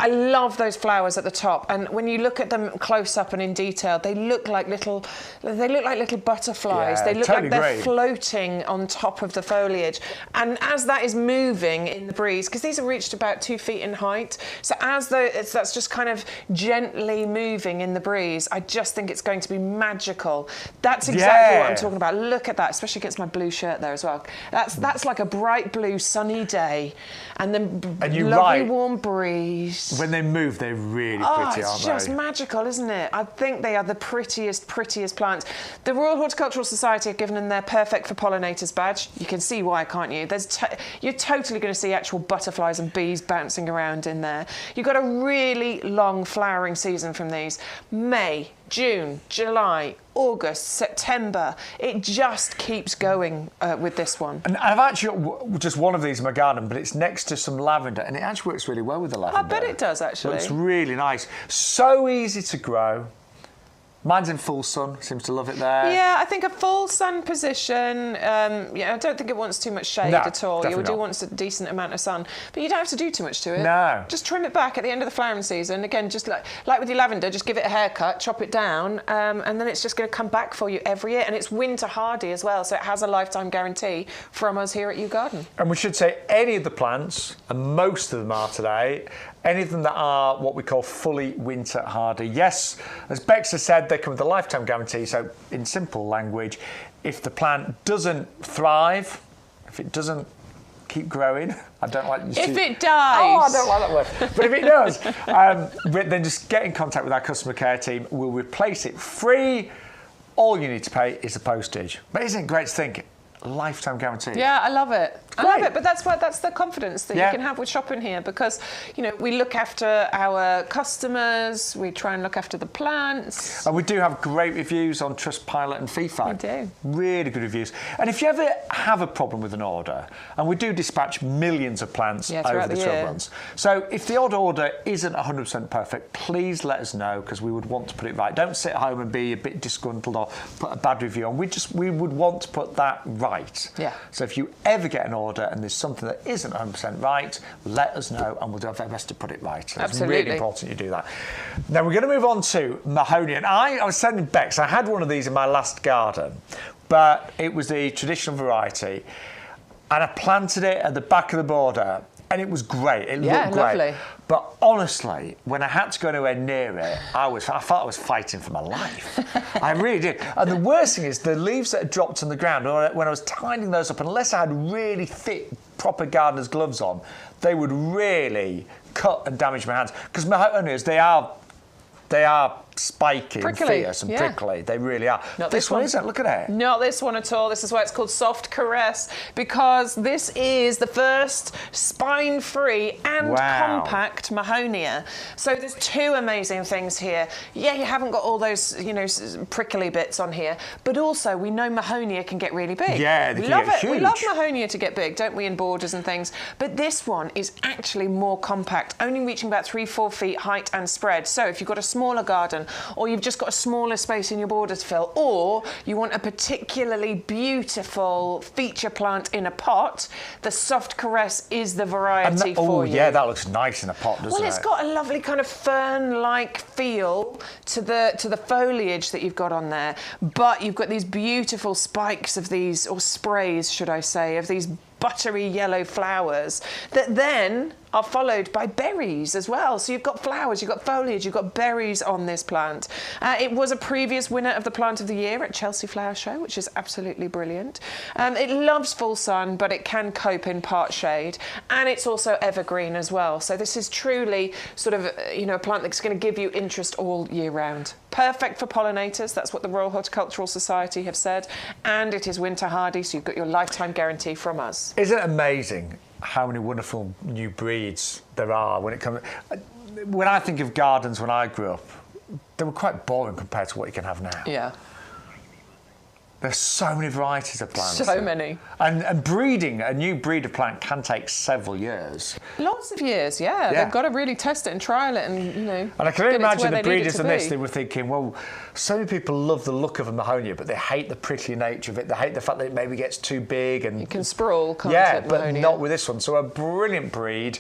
love those flowers at the top, and when you look at them close up and in detail, they look like little butterflies. Yeah, they look totally like they're floating on top of the foliage. And as that is moving in the breeze, because these have reached about 2 feet in height, so that's just kind of gently moving in the breeze, I just think it's going to be magical. That's exactly what I'm talking about. Look at that, especially against my blue shirt there as well. That's like a bright blue sunny day, and then lovely warm breeze. When they move, they're really pretty, aren't they? It's just magical, isn't it? I think they are the prettiest plants. The Royal Horticultural Society have given them their Perfect for Pollinators badge. You can see why, can't you? You're totally going to see actual butterflies and bees bouncing around in there. You've got a really long flowering season from these. May, June, July, August, September. It just keeps going with this one. And I've actually got just one of these in my garden, but it's next to some lavender, and it actually works really well with the lavender. I bet it does, actually. Looks really nice. So easy to grow. Mine's in full sun, seems to love it there. Yeah, I think a full sun position, I don't think it wants too much shade at all. You do want a decent amount of sun, but you don't have to do too much to it. No. Just trim it back at the end of the flowering season. Again, just like with your lavender, just give it a haircut, chop it down, and then it's just going to come back for you every year. And it's winter hardy as well, so it has a lifetime guarantee from us here at YouGarden. And we should say any of the plants, and most of them are today, any of them that are what we call fully winter hardy. Yes, as Bex has said, they come with a lifetime guarantee. So in simple language, if the plant doesn't thrive, if it doesn't keep growing, I don't like... If it dies! Oh, I don't like that word. But if it does, then just get in contact with our customer care team. We'll replace it free. All you need to pay is the postage. But isn't it great to think? Lifetime guarantee. Yeah, I love it. I love it, but that's the confidence that you can have with shopping here, because we look after our customers, we try and look after the plants, and we do have great reviews on Trustpilot and Feefag. We do. Really good reviews. And if you ever have a problem with an order, and we do dispatch millions of plants over the 12 months, so if the odd order isn't 100% perfect, please let us know, because we would want to put it right. Don't sit at home and be a bit disgruntled or put a bad review on. We would want to put that right. Yeah. So if you ever get an order and there's something that isn't 100% right, let us know and we'll do our very best to put it right. So Absolutely. It's really important you do that. Now we're going to move on to Mahonia. And I was sending Bex, I had one of these in my last garden, but it was the traditional variety. And I planted it at the back of the border, and it was great. It looked great. Lovely. But honestly, when I had to go anywhere near it, I felt I was fighting for my life. I really did. And the worst thing is, the leaves that had dropped on the ground, when I was tidying those up, unless I had really thick, proper gardener's gloves on, they would really cut and damage my hands. Because mahognias, they are spiky prickly. And fierce and prickly. They really are. Not this one isn't. Look at it. Not this one at all. This is why it's called Soft Caress, because this is the first spine-free and compact Mahonia. So there's two amazing things here. Yeah, you haven't got all those, prickly bits on here, but also we know Mahonia can get really big. Yeah, they we can love get it. huge. We love Mahonia to get big, don't we, in borders and things? But this one is actually more compact, only reaching about 3-4 feet height and spread. So if you've got a smaller garden, or you've just got a smaller space in your border to fill, or you want a particularly beautiful feature plant in a pot, the Soft Caress is the variety for you. Oh yeah, that looks nice in a pot, doesn't it? Well, it's got a lovely kind of fern-like feel to the foliage that you've got on there, but you've got these beautiful spikes of these, or sprays, should I say, of these buttery yellow flowers that then are followed by berries as well. So you've got flowers, you've got foliage, you've got berries on this plant. It was a previous winner of the Plant of the Year at Chelsea Flower Show, which is absolutely brilliant. It loves full sun, but it can cope in part shade, and it's also evergreen as well. So this is truly sort of, a plant that's going to give you interest all year round. Perfect for pollinators, that's what the Royal Horticultural Society have said, and it is winter hardy, so you've got your lifetime guarantee from us. Isn't it amazing how many wonderful new breeds there are when it comes... When I think of gardens when I grew up, they were quite boring compared to what you can have now. Yeah. There's so many varieties of plants. So many. And breeding, a new breed of plant can take several years. Lots of years, yeah. They've got to really test it and trial it and, And I can only imagine the breeders in this, they were thinking, well, so many people love the look of a Mahonia, but they hate the prickly nature of it. They hate the fact that it maybe gets too big. And it can sprawl, can't it, Yeah, but Mahonia? not with this one. So a brilliant breed.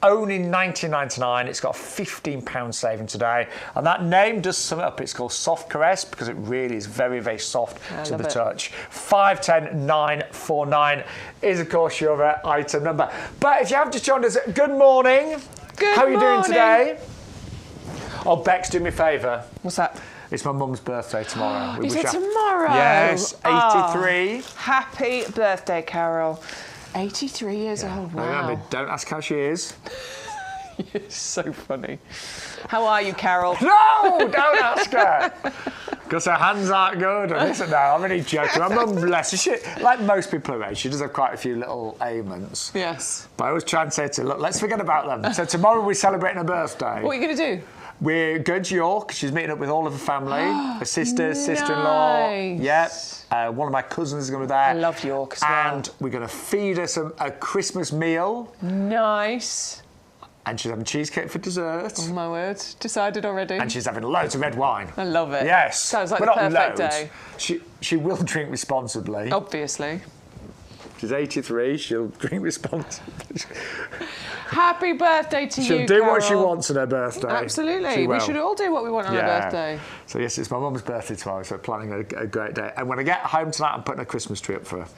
Only $19.99. It's got a £15 saving today. And that name does sum it up. It's called Soft Caress because it really is very, very soft to the touch. 510949 is, of course, your item number. But if you have just joined us, good morning. Good How are you morning. doing today? Oh, Bex, do me a favour. What's that? It's my mum's birthday tomorrow. Is it tomorrow? Yes, 83. Happy birthday, Carol. 83 years old, wow. Remember, don't ask how she is. You're so funny. How are you, Carol? No, don't ask her. Because her hands aren't good. And listen now, I'm only joking. My mum, bless her, she, like most people her age, she does have quite a few little ailments. Yes. But I always try and say to her, look, let's forget about them. So tomorrow we're celebrating her birthday. What are you going to do? We're going to York. She's meeting up with all of her family. Her sister, sister-in-law. Yep. One of my cousins is going to be there. I love York as well. And we're going to feed her a Christmas meal. Nice. And she's having cheesecake for dessert. Oh, my word. Decided already. And she's having loads of red wine. I love it. Yes. Sounds like but the not perfect loads. day. She will drink responsibly. Obviously. She's 83. She'll drink responsibly. Happy birthday to you, She'll do Carol. what she wants on her birthday. Absolutely. We should all do what we want on our birthday. So, yes, it's my mum's birthday tomorrow, so planning a great day. And when I get home tonight, I'm putting a Christmas tree up for her.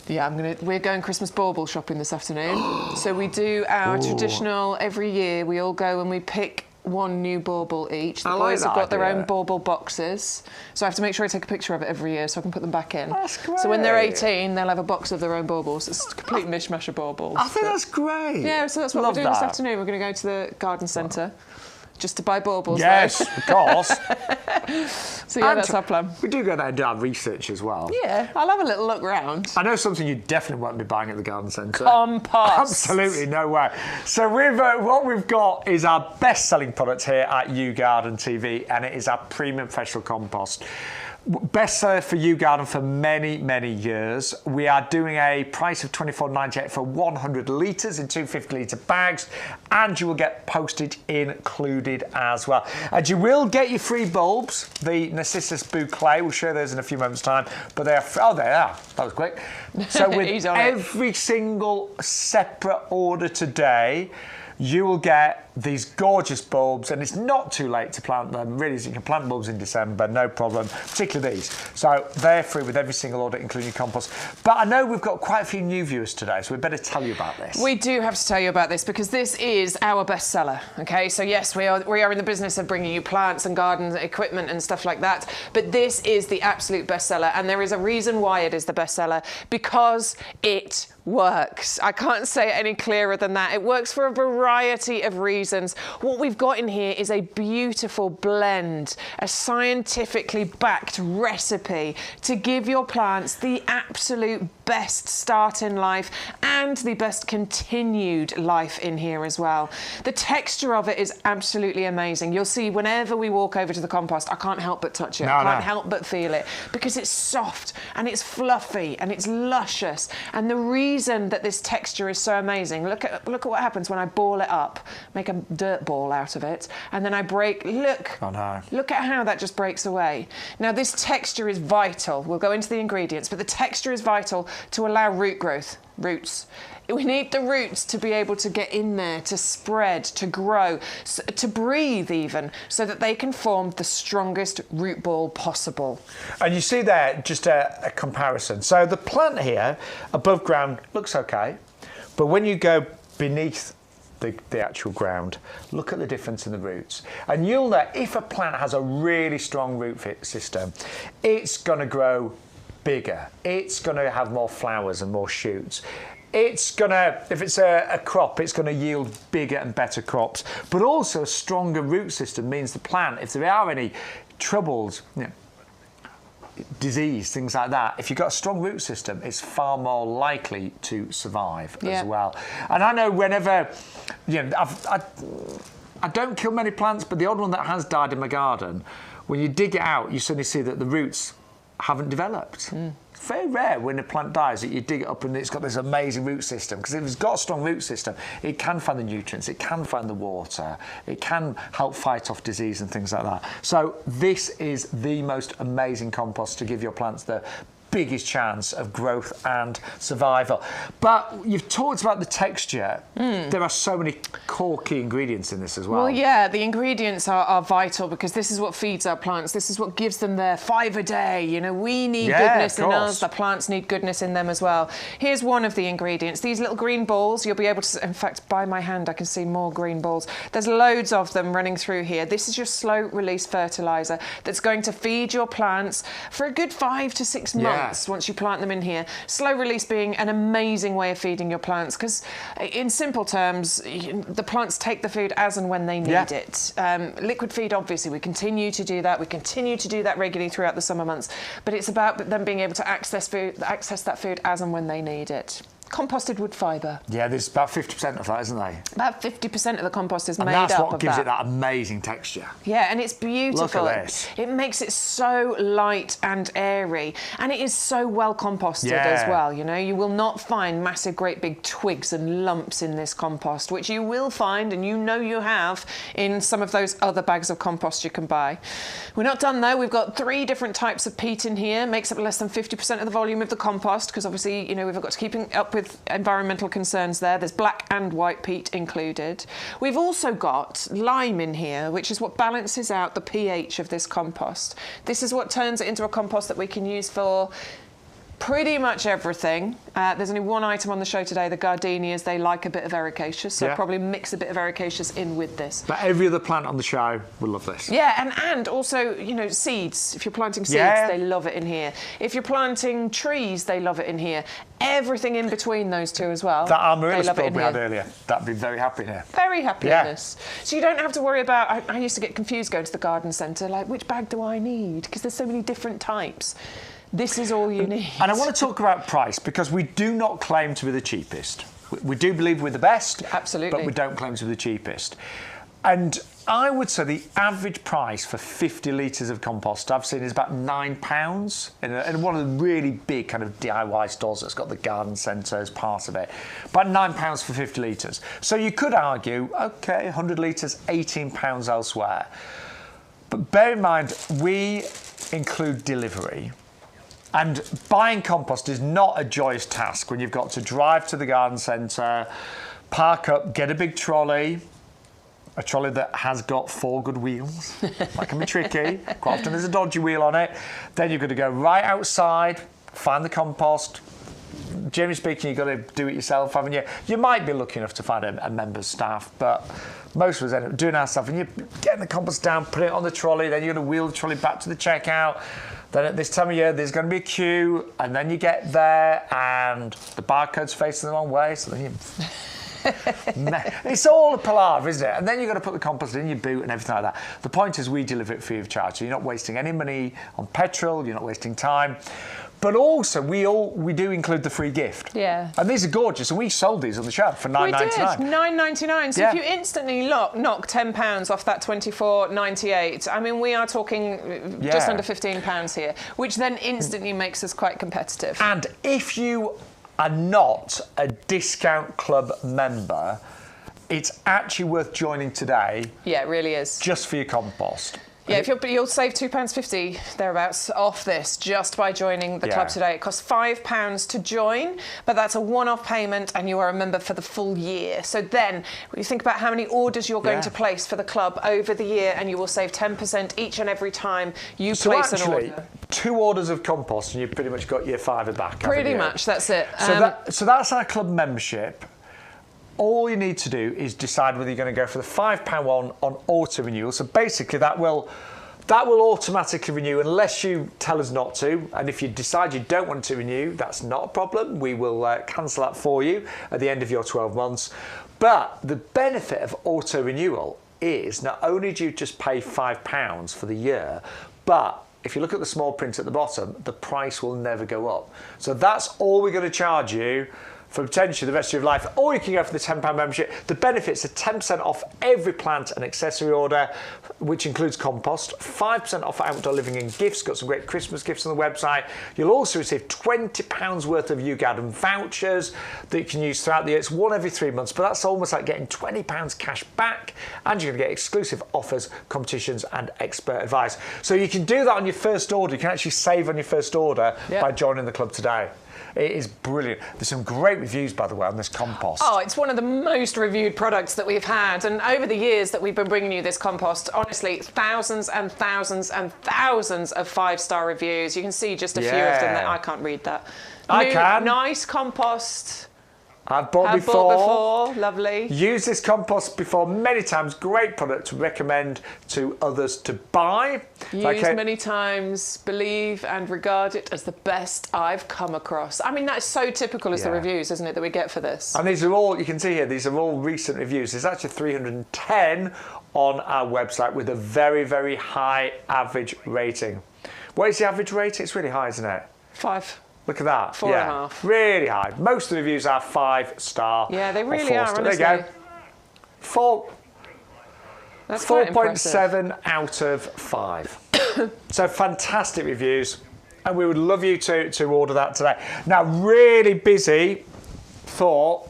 Yeah, we're going Christmas bauble shopping this afternoon. So we do our traditional, every year, we all go and we pick one new bauble each. The boys have got their own bauble boxes. So I have to make sure I take a picture of it every year so I can put them back in. That's great. So when they're 18, they'll have a box of their own baubles. It's a complete mishmash of baubles. I think that's great. Yeah, so that's what we're doing this afternoon. We're going to go to the garden centre, just to buy baubles. Yes, of course. So yeah, that's our plan. We do go there and do our research as well. Yeah, I'll have a little look round. I know something you definitely won't be buying at the garden centre. Compost. Absolutely, no way. So what we've got is our best-selling product here at YouGarden TV, and it is our premium professional compost. Bestseller for YouGarden for many, many years. We are doing a price of $24.98 for 100 litres in 250-litre bags, and you will get postage included as well. And you will get your free bulbs, the Narcissus Boucle. We'll show those in a few moments' time. But they are, oh, they are. That was quick. So with every single separate order today, you will get these gorgeous bulbs, and it's not too late to plant them. Really, you can plant bulbs in December, no problem, particularly these. So they're free with every single order, including compost. But I know we've got quite a few new viewers today, so we better tell you about this. We do have to tell you about this because this is our bestseller, okay? So yes, we are in the business of bringing you plants and garden equipment and stuff like that, but this is the absolute bestseller, and there is a reason why it is the bestseller, because it works. I can't say it any clearer than that. It works for a variety of reasons. What we've got in here is a beautiful blend, a scientifically backed recipe to give your plants the absolute best start in life and the best continued life in here as well. The texture of it is absolutely amazing. You'll see whenever we walk over to the compost, I can't help but touch it. I can't help but feel it because it's soft and it's fluffy and it's luscious. And the reason that this texture is so amazing, look at what happens when I ball it up, make a dirt ball out of it, and then I break, look at how that just breaks away. Now this texture is vital. We'll go into the ingredients, but the texture is vital to allow root growth. Roots. We need the roots to be able to get in there, to spread, to grow, to breathe even, so that they can form the strongest root ball possible. And you see there just a comparison. So the plant here above ground looks okay, but when you go beneath the actual ground, look at the difference in the roots. And you'll know if a plant has a really strong root system, it's going to grow bigger. It's going to have more flowers and more shoots. It's going to, if it's a crop, it's going to yield bigger and better crops. But also a stronger root system means the plant, if there are any troubles, disease, things like that, if you've got a strong root system, it's far more likely to survive as well. And I know whenever, I don't kill many plants, but the odd one that has died in my garden, when you dig it out, you suddenly see that the roots haven't developed. It's very rare when a plant dies that you dig it up and it's got this amazing root system, because if it's got a strong root system, it can find the nutrients, it can find the water, it can help fight off disease and things like that. So this is the most amazing compost to give your plants the biggest chance of growth and survival. But you've talked about the texture. There are so many core key ingredients in this as well. Well, yeah, the ingredients are vital because this is what feeds our plants. This is what gives them their 5 a day. We need goodness in us. The plants need goodness in them as well. Here's one of the ingredients. These little green balls, you'll be able to, in fact, by my hand, I can see more green balls. There's loads of them running through here. This is your slow release fertilizer that's going to feed your plants for a good 5 to 6 months. Once you plant them in here. Slow release being an amazing way of feeding your plants because in simple terms, the plants take the food as and when they need it. Liquid feed, obviously, we continue to do that. We continue to do that regularly throughout the summer months, but it's about them being able to access that food as and when they need it. Composted wood fibre. Yeah, there's about 50% of that, isn't there? About 50% of the compost is made up of that. And that's what gives it that amazing texture. Yeah, and it's beautiful. Look at this. It makes it so light and airy, and it is so well composted as well. You will not find massive, great big twigs and lumps in this compost, which you will find, and you have, in some of those other bags of compost you can buy. We're not done though. We've got 3 different types of peat in here. Makes up less than 50% of the volume of the compost, because obviously, we've got to keep up with environmental concerns there. There's black and white peat included. We've also got lime in here, which is what balances out the pH of this compost. This is what turns it into a compost that we can use for pretty much everything. There's only one item on the show today, the gardenias. They like a bit of ericaceous, so probably mix a bit of ericaceous in with this. But every other plant on the show will love this. Yeah, and also, you know, seeds. If you're planting seeds, they love it in here. If you're planting trees, they love it in here. Everything in between those two as well. That amaryllis bulb we had earlier, that'd be very happy in here. Very happy in this. So you don't have to worry about, I used to get confused going to the garden centre, like, which bag do I need? Because there's so many different types. This is all you need. And I want to talk about price, because we do not claim to be the cheapest. We do believe we're the best. Absolutely. But we don't claim to be the cheapest. And I would say the average price for 50 litres of compost I've seen is about £9 in one of the really big kind of DIY stores that's got the garden centre as part of it. About £9 for 50 litres. So you could argue, OK, 100 litres, £18 elsewhere. But bear in mind, we include delivery. And buying compost is not a joyous task when you've got to drive to the garden centre, park up, get a big trolley, a trolley that has got 4 good wheels. That can be tricky. Quite often there's a dodgy wheel on it. Then you've got to go right outside, find the compost. Generally speaking, you've got to do it yourself, haven't you? You might be lucky enough to find a member's staff, but most of us end up doing our stuff. And you're getting the compost down, putting it on the trolley, then you're going to wheel the trolley back to the checkout. Then at this time of year, there's going to be a queue, and then you get there, and the barcode's facing the wrong way, so then you... It's all a palaver, isn't it? And then you've got to put the compost in your boot and everything like that. The point is we deliver it free of charge, so you're not wasting any money on petrol, you're not wasting time. But also, we do include the free gift. Yeah. And these are gorgeous, and we sold these on the show for £9.99. We did, £9.99. So if you instantly knock £10 off that £24.98, I mean, we are talking just under £15 here, which then instantly makes us quite competitive. And if you are not a discount club member, it's actually worth joining today. Yeah, it really is. Just for your compost. Yeah, you'll save £2.50 thereabouts off this just by joining the club today. It costs £5 to join, but that's a one-off payment, and you are a member for the full year. So then, when you think about how many orders you're going to place for the club over the year, and you will save 10% each and every time you place an order. 2 orders of compost, and you've pretty much got your £5 back. Pretty much, that's it. So that's our club membership. All you need to do is decide whether you're going to go for the £5 one on auto renewal. So basically, that will automatically renew unless you tell us not to. And if you decide you don't want to renew, that's not a problem. We will cancel that for you at the end of your 12 months. But the benefit of auto renewal is not only do you just pay £5 for the year, but if you look at the small print at the bottom, the price will never go up. So that's all we're going to charge you for potentially the rest of your life, or you can go for the £10 membership. The benefits are 10% off every plant and accessory order, which includes compost, 5% off outdoor living and gifts, got some great Christmas gifts on the website. You'll also receive £20 worth of YouGarden vouchers that you can use throughout the year. It's one every 3 months, but that's almost like getting £20 cash back, and you're gonna get exclusive offers, competitions, and expert advice. So you can do that on your first order. You can actually save on your first order by joining the club today. It is brilliant. There's some great reviews, by the way, on this compost. Oh, it's one of the most reviewed products that we've had. And over the years that we've been bringing you this compost, honestly, thousands and thousands and thousands of 5-star reviews. You can see just a few of them. I can't read that. I can. Nice compost. I've bought before. Lovely. Used this compost before many times. Great product to recommend to others to buy. Used many times. Believe and regard it as the best I've come across. I mean, that's so typical as the reviews, isn't it, that we get for this? And these are all, you can see here, these are all recent reviews. There's actually 310 on our website with a very, very high average rating. What is the average rating? It's really high, isn't it? 5. Look at that. 4.5. Really high. Most of the reviews are 5-star. Yeah, they really are, honestly. There you go. 4.7 out of 5. So fantastic reviews. And we would love you to order that today. Now, really busy for...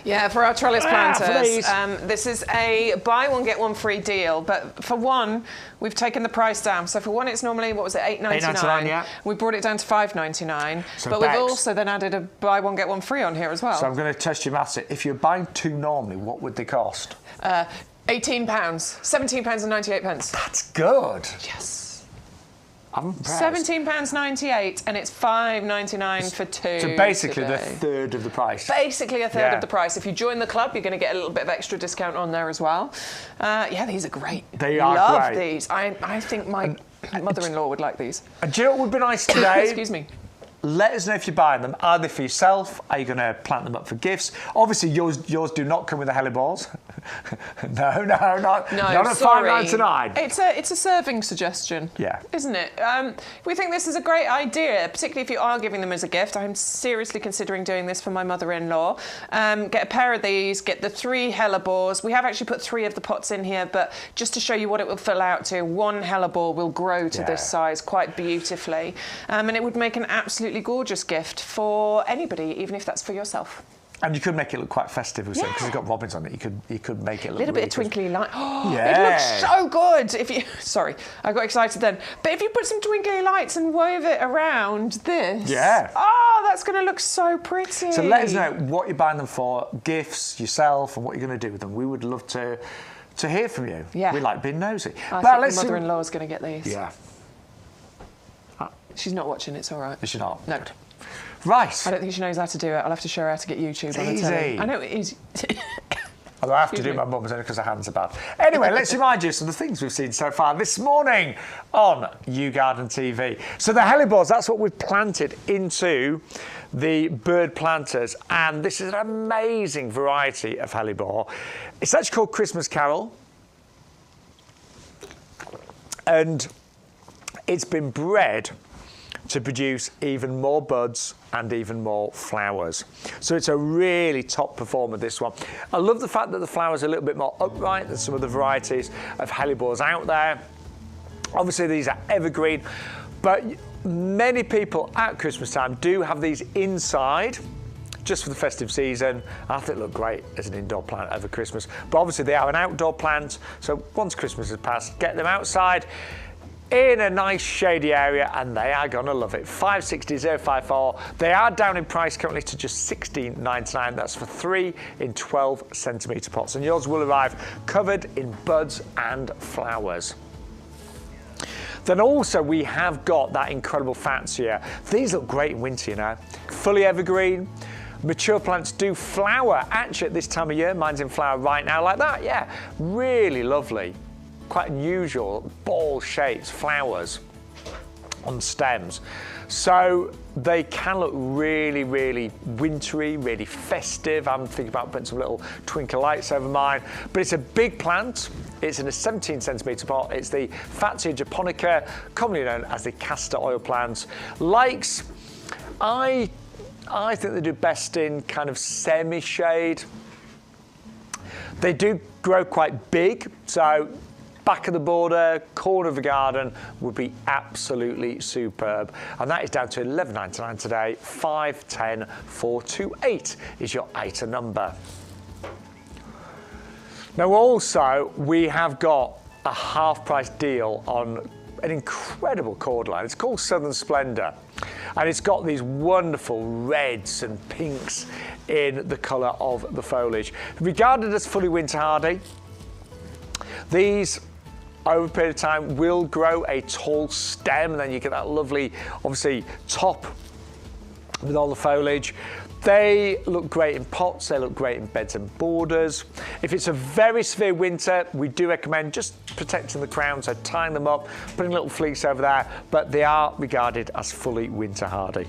Yeah, for our trellis planters. This is a buy one, get one free deal. But for one, we've taken the price down. So for one, it's normally, what was it, $8.99? Yeah. We brought it down to $5.99. So but we've also then added a buy one, get one free on here as well. So I'm going to test your maths. If you're buying 2 normally, what would they cost? £18, £17.98. That's good. Yes. I'm impressed. £17.98, and it's £5.99 for two. So basically today. the third of the price. Basically a third of the price. If you join the club, you're going to get a little bit of extra discount on there as well. Yeah, these are great. They are Love great. These. I think my mother-in-law would like these. And do you know what would be nice today? Excuse me. Let us know if you're buying them, either for yourself, are you going to plant them up for gifts? Obviously, yours do not come with the hellebores. no, not at £5.99. It's a serving suggestion, isn't it? We think this is a great idea, particularly if you are giving them as a gift. I'm seriously considering doing this for my mother-in-law. Get a pair of these, get the 3 hellebores. We have actually put 3 of the pots in here, but just to show you what it will fill out to, 1 hellebore will grow to this size quite beautifully, and it would make an absolutely gorgeous gift for anybody, even if that's for yourself. And you could make it look quite festive, because it's got robins on it. You could make it look a little really bit of twinkly light. Oh, yeah. It looks so good. If you, sorry, I got excited then. But if you put some twinkly lights and wove it around this, that's going to look so pretty. So let us know what you're buying them for, gifts, yourself, and what you're going to do with them. We would love to hear from you. Yeah, we like being nosy. I think my mother-in-law is going to get these. Yeah. She's not watching. It's all right. Is she not? No. Right. I don't think she knows how to do it. I'll have to show her how to get YouTube on the telly. I know, it's easy. Although I have to do my mum's only because her hands are bad. Anyway, let's remind you of some of the things we've seen so far this morning on YouGarden TV. So the hellebores, that's what we've planted into the bird planters. And this is an amazing variety of hellebore. It's actually called Christmas Carol. And it's been bred to produce even more buds and even more flowers. So it's a really top performer, this one. I love the fact that the flowers are a little bit more upright than some of the varieties of hellebores out there. Obviously these are evergreen, but many people at Christmas time do have these inside just for the festive season. I think they look great as an indoor plant over Christmas, but obviously they are an outdoor plant. So once Christmas has passed, get them outside in a nice shady area, and they are going to love it. 560,054. They are down in price currently to just $16.99. That's for 3 in 12 centimetre pots, and yours will arrive covered in buds and flowers. Then also we have got that incredible Fatsia. These look great in winter, you know. Fully evergreen. Mature plants do flower actually at this time of year. Mine's in flower right now like that. Yeah, really lovely. Quite unusual ball shaped flowers on stems. So they can look really, really wintry, really festive. I'm thinking about putting some little twinkle lights over mine. But it's a big plant. It's in a 17 centimetre pot. It's the Fatsia japonica, commonly known as the castor oil plant. Likes, I think they do best in kind of semi-shade. They do grow quite big, so back of the border, corner of the garden would be absolutely superb. And that is down to $11.99 today. 510,428 is your item number. Now also, we have got a half-price deal on an incredible cordline. It's called Southern Splendor, and it's got these wonderful reds and pinks in the colour of the foliage. Regarded as fully winter hardy, these over a period of time will grow a tall stem, and then you get that lovely, obviously, top with all the foliage. They look great in pots, they look great in beds and borders. If it's a very severe winter, we do recommend just protecting the crown, so tying them up, putting a little fleece over there, but they are regarded as fully winter hardy.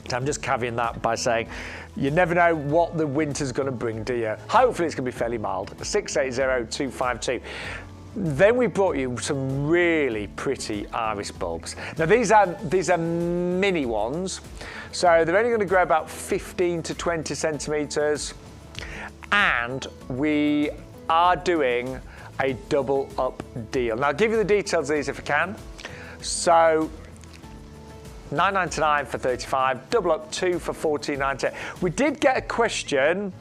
So I'm just caveating that by saying, you never know what the winter's going to bring, do you? Hopefully it's going to be fairly mild. 680-252. Then we brought you some really pretty iris bulbs. Now these are mini ones, so they're only going to grow about 15 to 20 centimetres, and we are doing a double up deal. Now I'll give you the details of these if I can. So $9.99 for 35, double up 2 for $14.98. We did get a question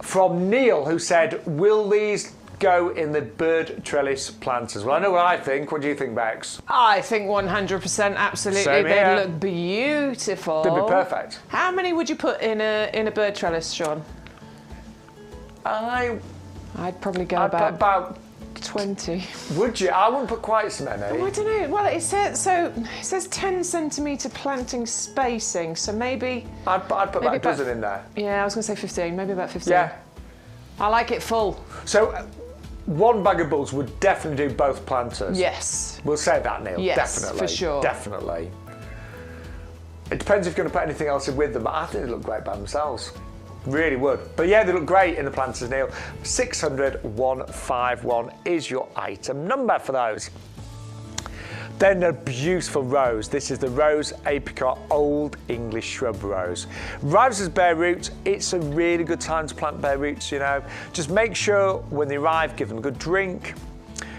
from Neil who said, will these go in the bird trellis plants as well? I know what I think. What do you think, Bex? I think 100% absolutely. Same here. They look beautiful. They'd be perfect. How many would you put in a bird trellis, Shaun? I'd probably go put about 20. Would you? I wouldn't put quite so many. Oh, I don't know. Well, it says 10 centimetre planting spacing, so maybe... I'd put about a dozen in there. Yeah, I was going to say 15, maybe about 15. Yeah. I like it full. So, one bag of bulbs would definitely do both planters. Yes. We'll say that, Neil. Yes, definitely. for sure. Definitely. It depends if you're going to put anything else in with them, but I think they look great by themselves. Really would. But yeah, they look great in the planters, Neil. 600-151 is your item number for those. Then a beautiful rose. This is the Rose Apricot Old English Shrub Rose. Arrives as bare roots. It's a really good time to plant bare roots, you know. Just make sure when they arrive, give them a good drink.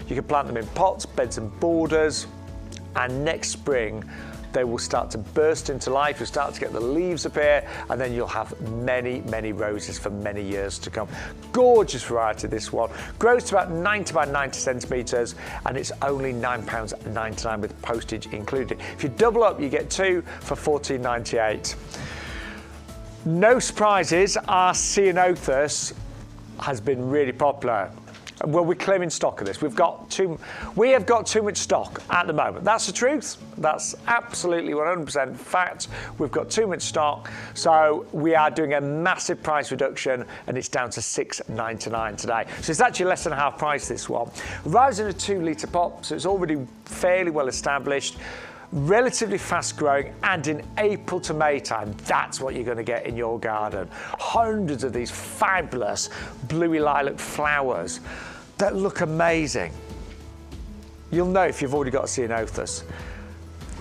You can plant them in pots, beds and borders. And next spring, they will start to burst into life. You'll start to get the leaves appear, and then you'll have many, many roses for many years to come. Gorgeous variety, this one. Grows to about 90 by 90 centimetres, and it's only £9.99 with postage included. If you double up, you get 2 for £14.98. No surprises, our Ceanothus has been really popular. Well, we're clearing stock of this. We have got too much stock at the moment. That's the truth. That's absolutely 100% fact. We've got too much stock, so we are doing a massive price reduction, and it's down to £6.99 today. So it's actually less than half price, this one. Arrives in a 2-litre pot, so it's already fairly well established. Relatively fast growing, and in April to May time, that's what you're going to get in your garden. Hundreds of these fabulous bluey lilac flowers that look amazing. You'll know if you've already got a Ceanothus.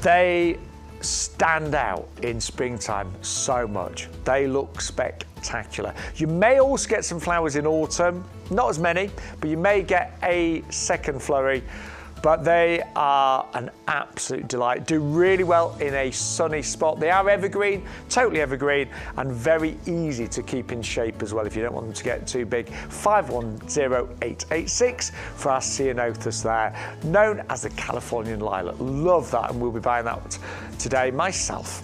They stand out in springtime so much. They look spectacular. You may also get some flowers in autumn, not as many, but you may get a second flurry. But they are an absolute delight. Do really well in a sunny spot. They are evergreen, totally evergreen, and very easy to keep in shape as well if you don't want them to get too big. 510886 for our Ceanothus there, known as the Californian lilac. Love that, and we'll be buying that today myself.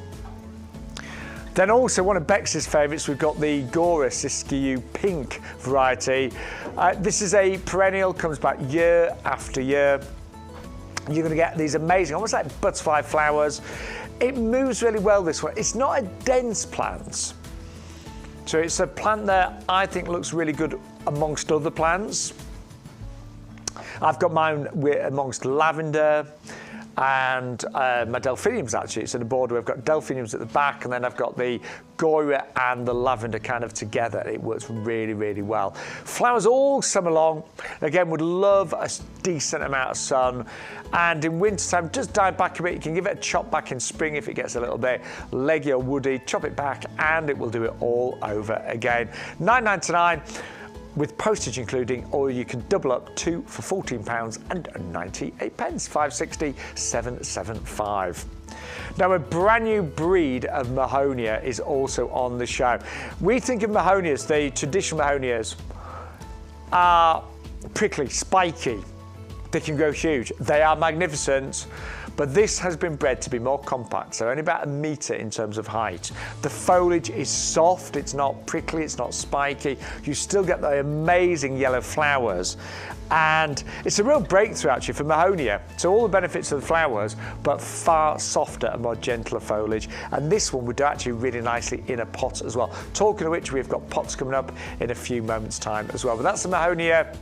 Then also one of Bex's favourites, we've got the Gora Siskiyou Pink variety. This is a perennial, comes back year after year. You're going to get these amazing, almost like butterfly flowers. It moves really well, this one. It's not a dense plant. So it's a plant that I think looks really good amongst other plants. I've got mine amongst lavender and my delphiniums, actually. It's in a border. I've got delphiniums at the back, and then I've got the Goya and the lavender kind of together. It works really, really well. Flowers all summer long. Again, would love a decent amount of sun. And in wintertime, just die back a bit. You can give it a chop back in spring if it gets a little bit leggy or woody. Chop it back, and it will do it all over again. £9.99. with postage including, or you can double up 2 for £14.98, 560,775. Now, a brand new breed of Mahonia is also on the show. We think of Mahonias, the traditional Mahonias, are prickly, spiky. They can grow huge. They are magnificent, but this has been bred to be more compact, so only about 1 metre in terms of height. The foliage is soft, it's not prickly, it's not spiky. You still get the amazing yellow flowers, and it's a real breakthrough actually for Mahonia. So all the benefits of the flowers, but far softer and more gentler foliage. And this one would do actually really nicely in a pot as well. Talking of which, we've got pots coming up in a few moments' time as well. But that's the Mahonia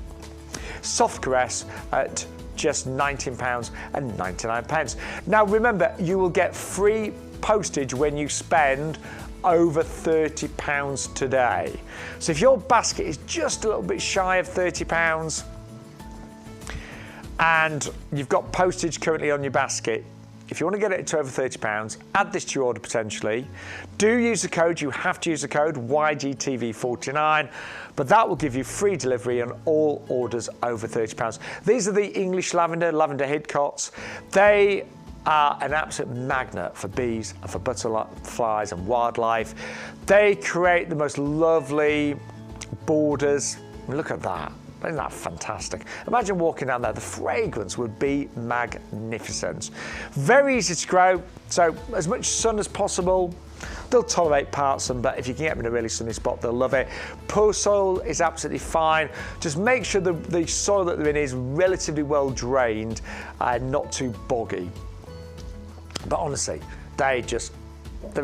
Soft Caress at just £19.99. Now remember, you will get free postage when you spend over £30 today. So if your basket is just a little bit shy of £30 and you've got postage currently on your basket, if you want to get it to over £30, add this to your order potentially. Do use the code, you have to use the code YGTV49, but that will give you free delivery on all orders over £30. These are the English lavender hidcots. They are an absolute magnet for bees and for butterflies and wildlife. They create the most lovely borders. Look at that. Isn't that fantastic? Imagine walking down there. The fragrance would be magnificent. Very easy to grow, so as much sun as possible. still tolerate parts of them, but if you can get them in a really sunny spot, they'll love it. Poor soil is absolutely fine. Just make sure the soil that they're in is relatively well drained and not too boggy. But honestly, they're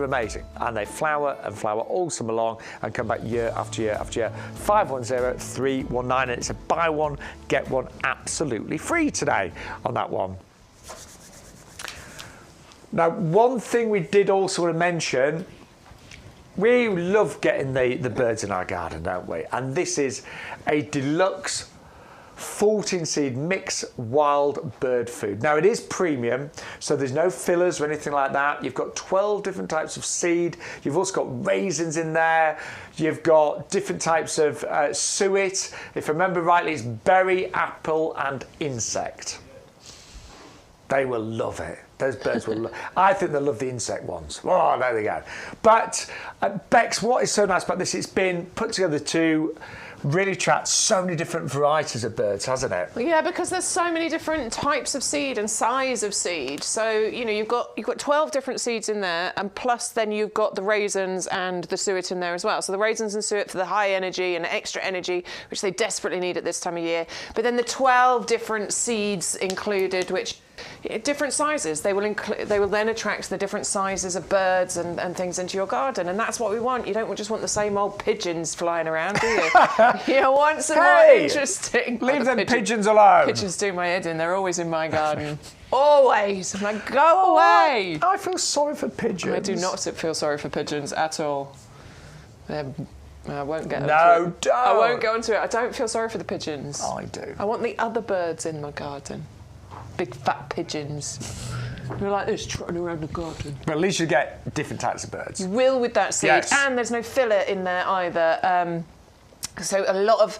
amazing, and they flower and flower all summer long and come back year after year after year. 510319, and it's a buy one, get one absolutely free today on that one. Now, one thing we did also want to mention, we love getting the birds in our garden, don't we? And this is a deluxe 14 seed mix wild bird food. Now it is premium, so there's no fillers or anything like that. You've got 12 different types of seed. You've also got raisins in there. You've got different types of suet. If I remember rightly, it's berry, apple and insect. They will love it. Those birds will love. I think they'll love the insect ones. Oh, there they go. But Bex, what is so nice about this, it's been put together to really attract so many different varieties of birds, hasn't it? Yeah, because there's so many different types of seed and size of seed. So, you know, you've got 12 different seeds in there, and plus then you've got the raisins and the suet in there as well. So the raisins and suet for the high energy and extra energy, which they desperately need at this time of year. But then the 12 different seeds included, which different sizes. They will then attract the different sizes of birds and things into your garden, and that's what we want. You don't just want the same old pigeons flying around, do you? You want some more interesting. Leave them pigeons alone. Pigeons do my head in. They're always in my garden. Always. I'm like, go away. I feel sorry for pigeons. I do not feel sorry for pigeons at all. I won't get into it. Don't. I won't go into it. I don't feel sorry for the pigeons. I do. I want the other birds in my garden. Big fat pigeons. They're like this trotting around the garden. But at least you get different types of birds. You will with that seed. Yes. And there's no filler in there either. So a lot of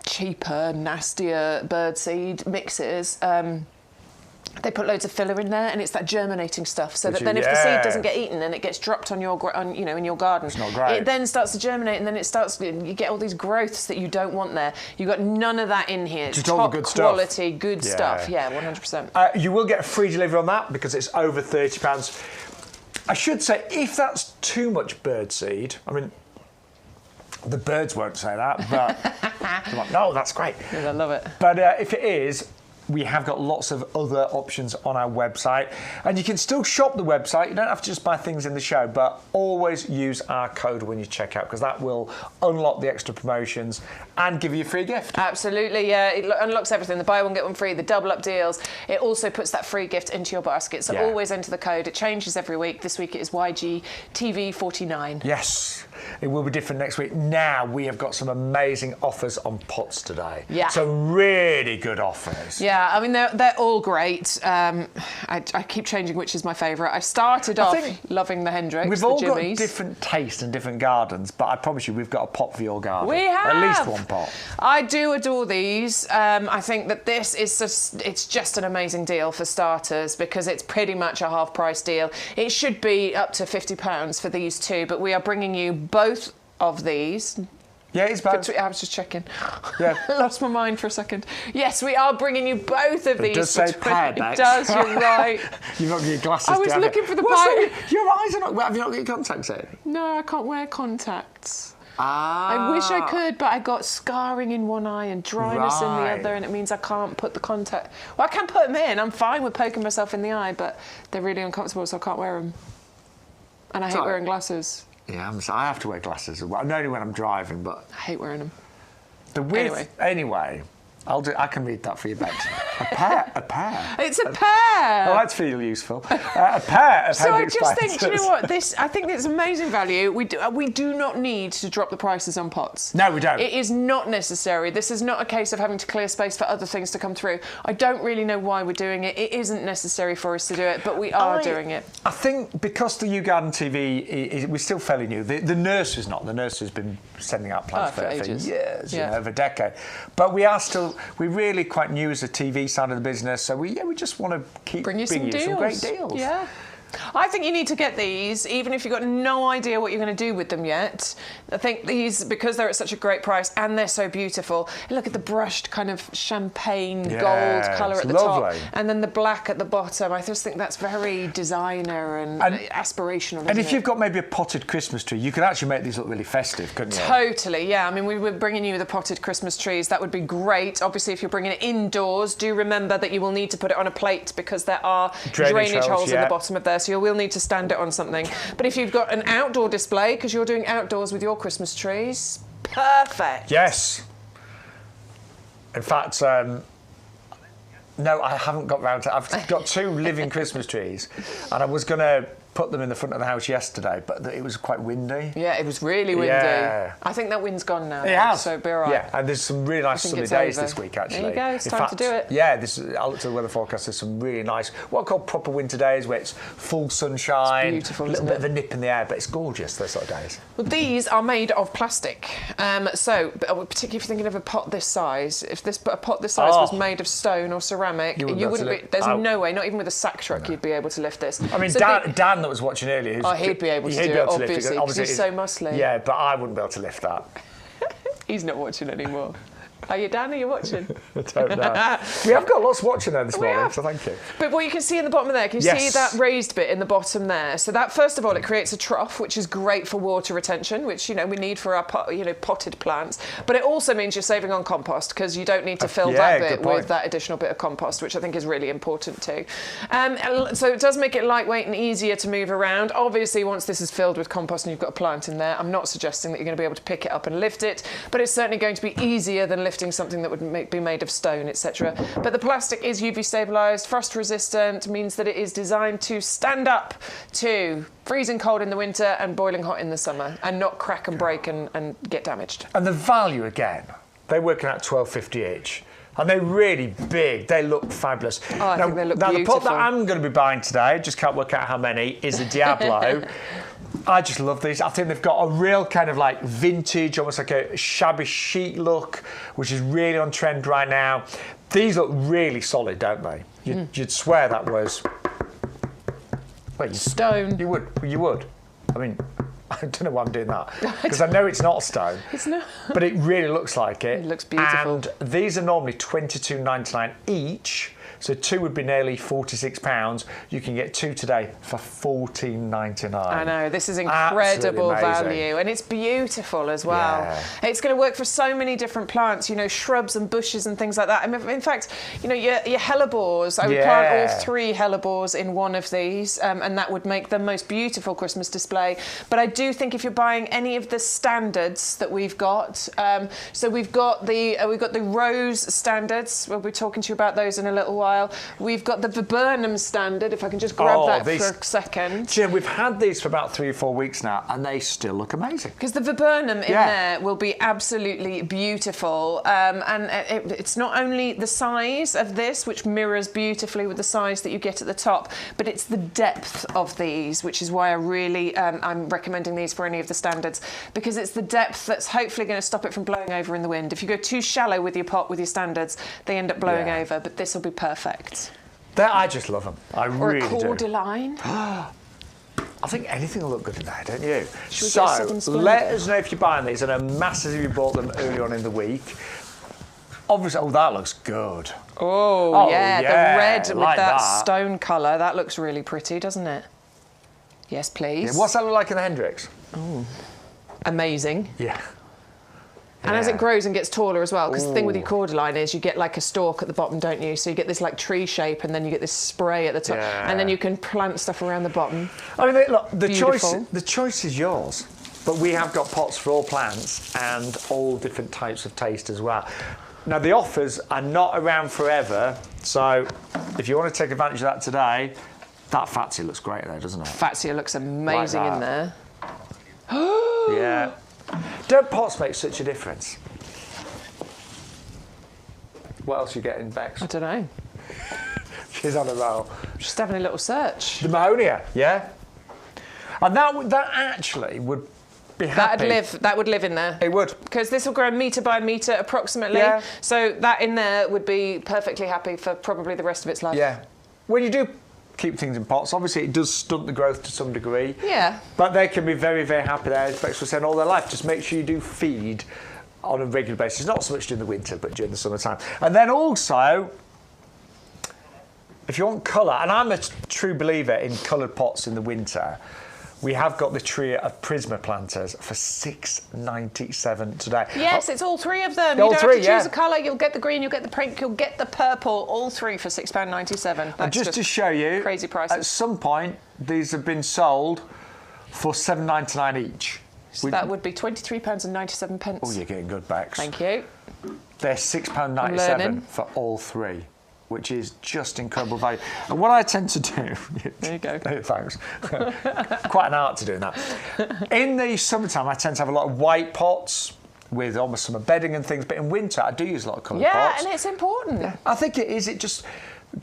cheaper, nastier bird seed mixes, they put loads of filler in there, and it's that germinating stuff. So that then if the seed doesn't get eaten and it gets dropped on your, in your garden, it's not great. It then starts to germinate, and then you get all these growths that you don't want there. You've got none of that in here. Just all the good stuff. Quality, good stuff. Yeah, 100%. You will get a free delivery on that because it's over £30. I should say, if that's too much bird seed, I mean, the birds won't say that, but they're like, no, that's great. Yeah, I love it. But if it is, we have got lots of other options on our website, and you can still shop the website. You don't have to just buy things in the show, but always use our code when you check out, because that will unlock the extra promotions and give you a free gift. Absolutely, yeah. It unlocks everything. The buy one, get one free, the double up deals. It also puts that free gift into your basket. So always enter the code. It changes every week. This week it is YGTV49. Yes. It will be different next week. Now we have got some amazing offers on pots today. Yeah. Some really good offers. Yeah, I mean, they're all great. I keep changing which is my favourite. I started off loving the Hendrix, We've all got different tastes and different gardens, but I promise you we've got a pot for your garden. We have. At least one pot. I do adore these. I think that this is it's just an amazing deal for starters, because it's pretty much a half price deal. It should be up to £50 for these two, but we are bringing you both of these. Yeah, it's both. I was just checking. Yeah. Lost my mind for a second. Yes, we are bringing you both of these. It does say pair, It does, you're right. You've not got your glasses. I was looking for the pair. Your eyes are not... Have you not got your contacts in? No, I can't wear contacts. Ah. I wish I could, but I got scarring in one eye and dryness in the other, and it means I can't put the contact... Well, I can put them in. I'm fine with poking myself in the eye, but they're really uncomfortable, so I can't wear them. And I hate wearing glasses. Yeah, I have to wear glasses. Only when I'm driving, but... I hate wearing them. Anyway, I can read that for you, Bex. A pair. It's a pair. Oh, that's feel useful. A pair of So I Hendrix just think, do you know planters. what? I think it's amazing value. We do not need to drop the prices on pots. No, we don't. It is not necessary. This is not a case of having to clear space for other things to come through. I don't really know why we're doing it. It isn't necessary for us to do it, but we are doing it. I think because the YouGarden TV we're still fairly new. The nursery's not. The nursery's been sending out plants for years, over a decade. But we're really quite new as a TV side of the business, so we just want to keep bringing you some great deals. Yeah. I think you need to get these, even if you've got no idea what you're going to do with them yet. I think these, because they're at such a great price and they're so beautiful. Look at the brushed kind of champagne gold colour at the top, and then the black at the bottom. I just think that's very designer and aspirational. And if you've got maybe a potted Christmas tree, you could actually make these look really festive, couldn't you? Totally, yeah. I mean, we were bringing you the potted Christmas trees. That would be great. Obviously, if you're bringing it indoors, do remember that you will need to put it on a plate because there are drainage holes in the bottom of there. So you will need to stand it on something. But if you've got an outdoor display, because you're doing outdoors with your Christmas trees, perfect. Yes. In fact, no, I haven't got round to. I've got 2 living Christmas trees, and I was going to put them in the front of the house yesterday, but it was quite windy. Yeah, it was really windy. Yeah. I think that wind's gone now. It has. So it'll be all right. Yeah, and there's some really nice sunny days this week, actually. There you go, it's time to do it. Yeah, I looked at the weather forecast, there's some really nice, what I call proper winter days, where it's full sunshine, it's beautiful, a little bit of a nip in the air, but it's gorgeous, those sort of days. Well, these are made of plastic. So, particularly if you're thinking of a pot this size, if a pot this size was made of stone or ceramic, you wouldn't be, there's no way, not even with a sack truck, you'd be able to lift this. I mean, so Dan that was watching earlier, he'd be able to do it, obviously, because he's so muscly. Yeah, but I wouldn't be able to lift that. He's not watching anymore. Are you, Dan? Are you watching? I don't know. We have got lots watching there this morning, so thank you. But what you can see in the bottom of there, can you see that raised bit in the bottom there? So that, first of all, it creates a trough, which is great for water retention, which, we need for our potted plants. But it also means you're saving on compost, because you don't need to fill that bit with that additional bit of compost, which I think is really important too. So it does make it lightweight and easier to move around. Obviously, once this is filled with compost and you've got a plant in there, I'm not suggesting that you're going to be able to pick it up and lift it, but it's certainly going to be easier than lifting something that would be made of stone, etc. But the plastic is UV stabilised, frost resistant, means that it is designed to stand up to freezing cold in the winter and boiling hot in the summer, and not crack and break and get damaged. And the value, again, they're working at $12.50 each. And they're really big. They look fabulous. Oh, I think they look beautiful. The pot that I'm going to be buying today, just can't work out how many, is a Diablo. I just love these. I think they've got a real kind of like vintage, almost like a shabby chic look, which is really on trend right now. These look really solid, don't they? You'd swear that was... Wait, stone. You would. I mean... I don't know why I'm doing that, because I know it's not stone. It's not. But it really looks like it. It looks beautiful. And these are normally $22.99 each, so 2 would be nearly £46. You can get 2 today for $14.99. I know, this is incredible value, and it's beautiful as well. Yeah. It's going to work for so many different plants, shrubs and bushes and things like that. I mean, in fact, your hellebores, I would plant all 3 hellebores in one of these, and that would make the most beautiful Christmas display. But I do think if you're buying any of the standards that we've got, so we've got the rose standards. We'll be talking to you about those in a little while. We've got the viburnum standard, if I can just grab that for a second. Jim, we've had these for about 3 or 4 weeks now, and they still look amazing. Because the viburnum in there will be absolutely beautiful. And it's not only the size of this, which mirrors beautifully with the size that you get at the top, but it's the depth of these, which is why I really, I'm recommending these for any of the standards, because it's the depth that's hopefully going to stop it from blowing over in the wind. If you go too shallow with your pot, with your standards, they end up blowing over, but this will be perfect. I just love them. I really do. Or a cordyline. I think anything will look good in there, don't you? So, let us know if you're buying these, and I'm massive if you bought them earlier on in the week. Obviously, that looks good. Oh yeah, the red with that stone colour. That looks really pretty, doesn't it? Yes, please. Yeah, what's that look like in the Hendrix? Oh, amazing. Yeah. And as it grows and gets taller as well, because the thing with your cordyline is you get like a stalk at the bottom, don't you? So you get this like tree shape, and then you get this spray at the top, and then you can plant stuff around the bottom. I mean, look, the choice is yours, but we have got pots for all plants and all different types of taste as well. Now, the offers are not around forever, so if you want to take advantage of that today, that Fatsia looks great there, doesn't it? Fatsia looks amazing in there. Yeah. Don't pots make such a difference? What else are you getting, Bex? I don't know. She's on a roll. Just having a little search. The Mahonia, yeah. And that actually would be happy. That would live in there. It would. Because this will grow metre by metre approximately. Yeah. So that in there would be perfectly happy for probably the rest of its life. Yeah. When you do keep things in pots. Obviously, it does stunt the growth to some degree. Yeah. But they can be very, very happy there, as Bex was saying, all their life. Just make sure you do feed on a regular basis. Not so much during the winter, but during the summertime. And then also, if you want colour, and I'm a true believer in coloured pots in the winter, we have got the trio of Prisma planters for $6.97 today. Yes, it's all three of them. You don't have to choose a colour. You'll get the green, you'll get the pink, you'll get the purple. All three for £6.97. And just to show you, crazy prices. At some point, these have been sold for $7.99 each. So that would be £23.97. Oh, you're getting good, Bex. Thank you. They're £6.97 for all three, which is just incredible value. And what I tend to do... There you go. Thanks. Quite an art to doing that. In the summertime, I tend to have a lot of white pots with almost some bedding and things, but in winter, I do use a lot of coloured pots. Yeah, and it's important. Yeah, I think it is. It just...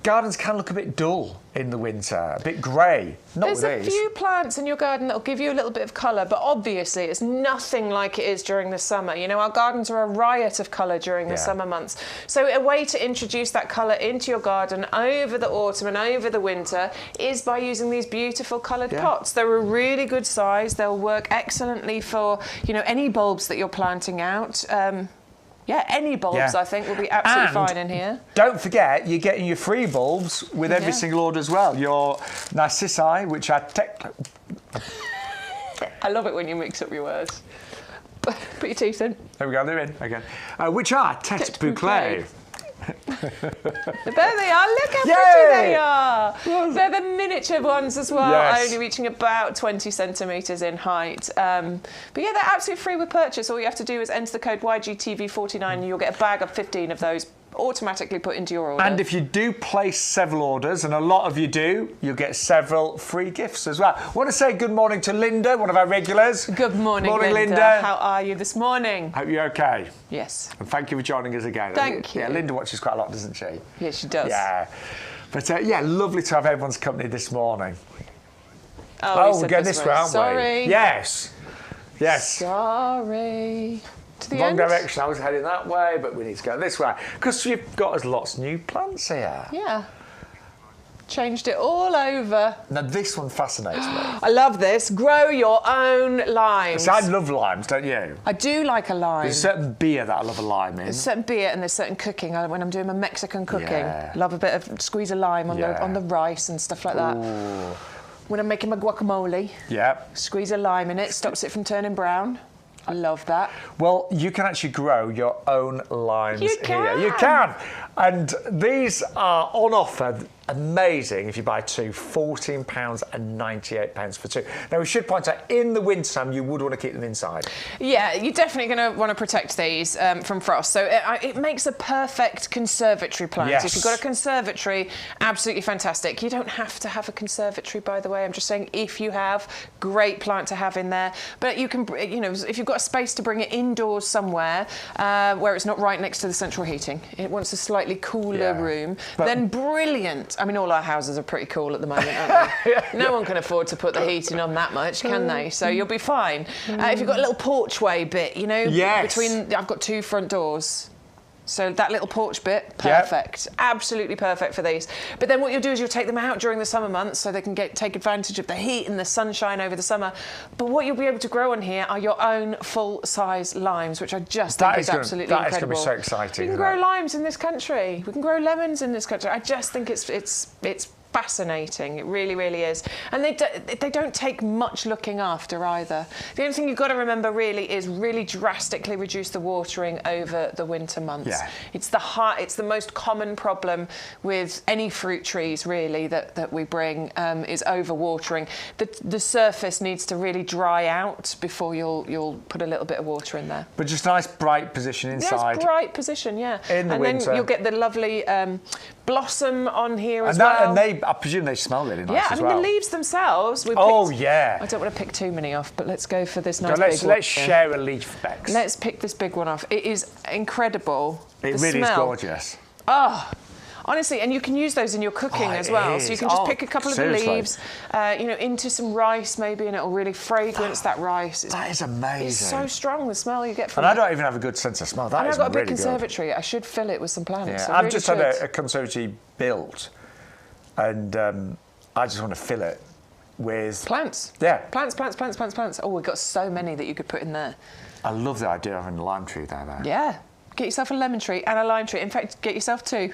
Gardens can look a bit dull in the winter, a bit grey. There's a few plants in your garden that'll give you a little bit of colour, but obviously it's nothing like it is during the summer. You know, our gardens are a riot of colour during the summer months. So a way to introduce that colour into your garden over the autumn and over the winter is by using these beautiful coloured pots. They're a really good size. They'll work excellently for, you know, any bulbs that you're planting out. Any bulbs, I think, will be absolutely fine in here. Don't forget, you're getting your free bulbs with every single order as well. Your Narcissi, which are I love it when you mix up your words. Put your teeth in. There we go, they're in again. Which are Tete Bouclé. There they are, look how pretty they are. They're the miniature ones as well, only reaching about 20 centimetres in height. But yeah, they're absolutely free with purchase. All you have to do is enter the code YGTV49 and you'll get a bag of 15 of those automatically put into your order. And if you do place several orders, and a lot of you do, you'll get several free gifts as well. I want to say good morning to Linda, one of our regulars. Good morning, Linda. How are you this morning? Hope you're okay. Yes. And thank you for joining us again. Thank you. Yeah, Linda watches quite a lot, doesn't she? Yes, she does. Yeah. But yeah, lovely to have everyone's company this morning. Oh, we're going this way, aren't we? Sorry. Yes. Sorry. To the Wrong end. direction. I was heading that way, but we need to go this way because you've got us lots of new plants here. Yeah. Changed it all over. Now this one fascinates me. I love this. Grow your own limes. So I love limes, don't you? I do like a lime. There's a certain beer that I love a lime in. There's certain beer and there's certain cooking. When I'm doing my Mexican cooking, love a bit of squeeze a lime on the rice and stuff like that. Ooh. When I'm making my guacamole, squeeze a lime in it, stops it from turning brown. I love that. Well, you can actually grow your own limes here. You can. And these are on offer. Amazing if you buy two, £14.98 for two. Now, we should point out, in the wintertime, you would want to keep them inside. Yeah, you're definitely going to want to protect these from frost. So it makes a perfect conservatory plant. Yes. If you've got a conservatory, absolutely fantastic. You don't have to have a conservatory, by the way. I'm just saying, if you have, great plant to have in there. But you can, you know, if you've got a space to bring it indoors somewhere where it's not right next to the central heating, it wants a slightly cooler room, then brilliant. I mean, all our houses are pretty cool at the moment, aren't they? No one can afford to put the heating on that much, can they? So you'll be fine. If you've got a little porchway bit, you know, between, I've got two front doors. So that little porch bit, perfect. Absolutely perfect for these. But then what you'll do is you'll take them out during the summer months so they can take advantage of the heat and the sunshine over the summer. But what you'll be able to grow on here are your own full-size limes, which I just think is absolutely incredible. That is going to be so exciting. We can grow limes in this country. We can grow lemons in this country. I just think it's fascinating. It really, really is. And they don't take much looking after either. The only thing you've got to remember really is really drastically reduce the watering over the winter months. Yeah. It's the most common problem with any fruit trees really that we bring is overwatering. The surface needs to really dry out before you'll put a little bit of water in there. But just a nice bright position inside. Nice bright position, yeah. In the winter. And then you'll get the lovely blossom on here as well. And I presume they smell really nice as well. Yeah, I mean, the leaves themselves... I don't want to pick too many off, but let's go for this nice big one. Let's share a leaf, Bex. Let's pick this big one off. It is incredible. It really is gorgeous. Oh, honestly, and you can use those in your cooking as well. So you can just pick a couple of the leaves, you know, into some rice maybe, and it'll really fragrance that rice. That is amazing. It's so strong, the smell you get from it. And I don't even have a good sense of smell. That is really good. I've got a big conservatory. I should fill it with some plants. Yeah. I've just had a conservatory built, and I just want to fill it with... Plants. Yeah. Plants. Oh, we've got so many that you could put in there. I love the idea of having a lime tree there, though. Yeah. Get yourself a lemon tree and a lime tree. In fact, get yourself 2.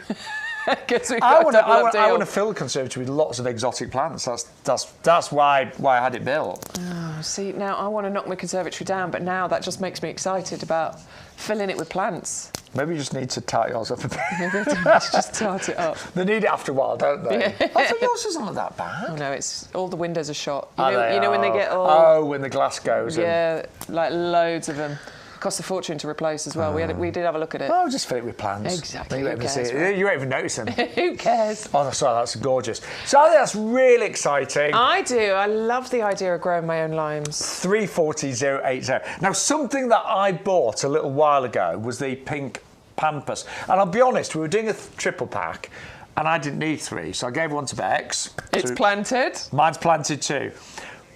I want to fill the conservatory with lots of exotic plants. That's why I had it built. Oh, see, now I want to knock my conservatory down, but now that just makes me excited about filling it with plants. Maybe you just need to tart yours up a bit. Maybe I do need to just tart it up. They need it after a while, don't they? Yeah. I thought yours isn't that bad. Oh no, it's all the windows are shot. You know when they get all... Oh, when the glass goes. Yeah, like loads of them. Cost a fortune to replace as well. We did have a look at it. Oh, just fill it with plants. Exactly. You won't even notice them. Who cares? Oh, sorry, that's gorgeous. So I think that's really exciting. I do. I love the idea of growing my own limes. 340080. Now, something that I bought a little while ago was the pink pampas. And I'll be honest, we were doing a triple pack and I didn't need 3, so I gave one to Bex. It's planted. Mine's planted too.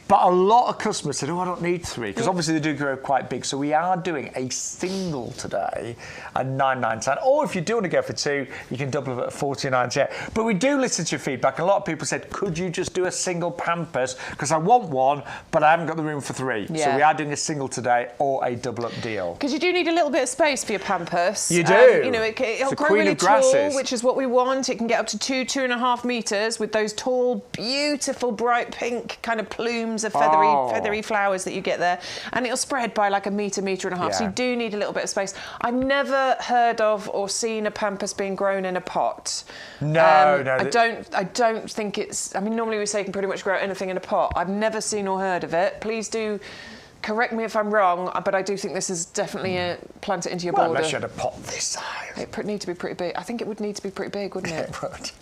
But a lot of customers said, oh, I don't need 3, because obviously they do grow quite big. So we are doing a single today at $9.99. Or if you do want to go for 2, you can double it at $14.98. But we do listen to your feedback. A lot of people said, could you just do a single pampas? Because I want one, but I haven't got the room for 3. Yeah. So we are doing a single today or a double-up deal. Because you do need a little bit of space for your pampas. You do. It'll grow really tall, which is what we want. It can get up to 2.5 metres with those tall, beautiful, bright pink kind of plumes of feathery flowers that you get there, and it'll spread by like a metre and a half. So you do need a little bit of space. I've never heard of or seen a pampas being grown in a pot. No. I don't think it's. I mean, normally we say you can pretty much grow anything in a pot. I've never seen or heard of it. Please do correct me if I'm wrong, but I do think this is definitely a plant it into your border. Unless you had a pot this size. It would need to be pretty big. I think it would need to be pretty big, wouldn't it? It would.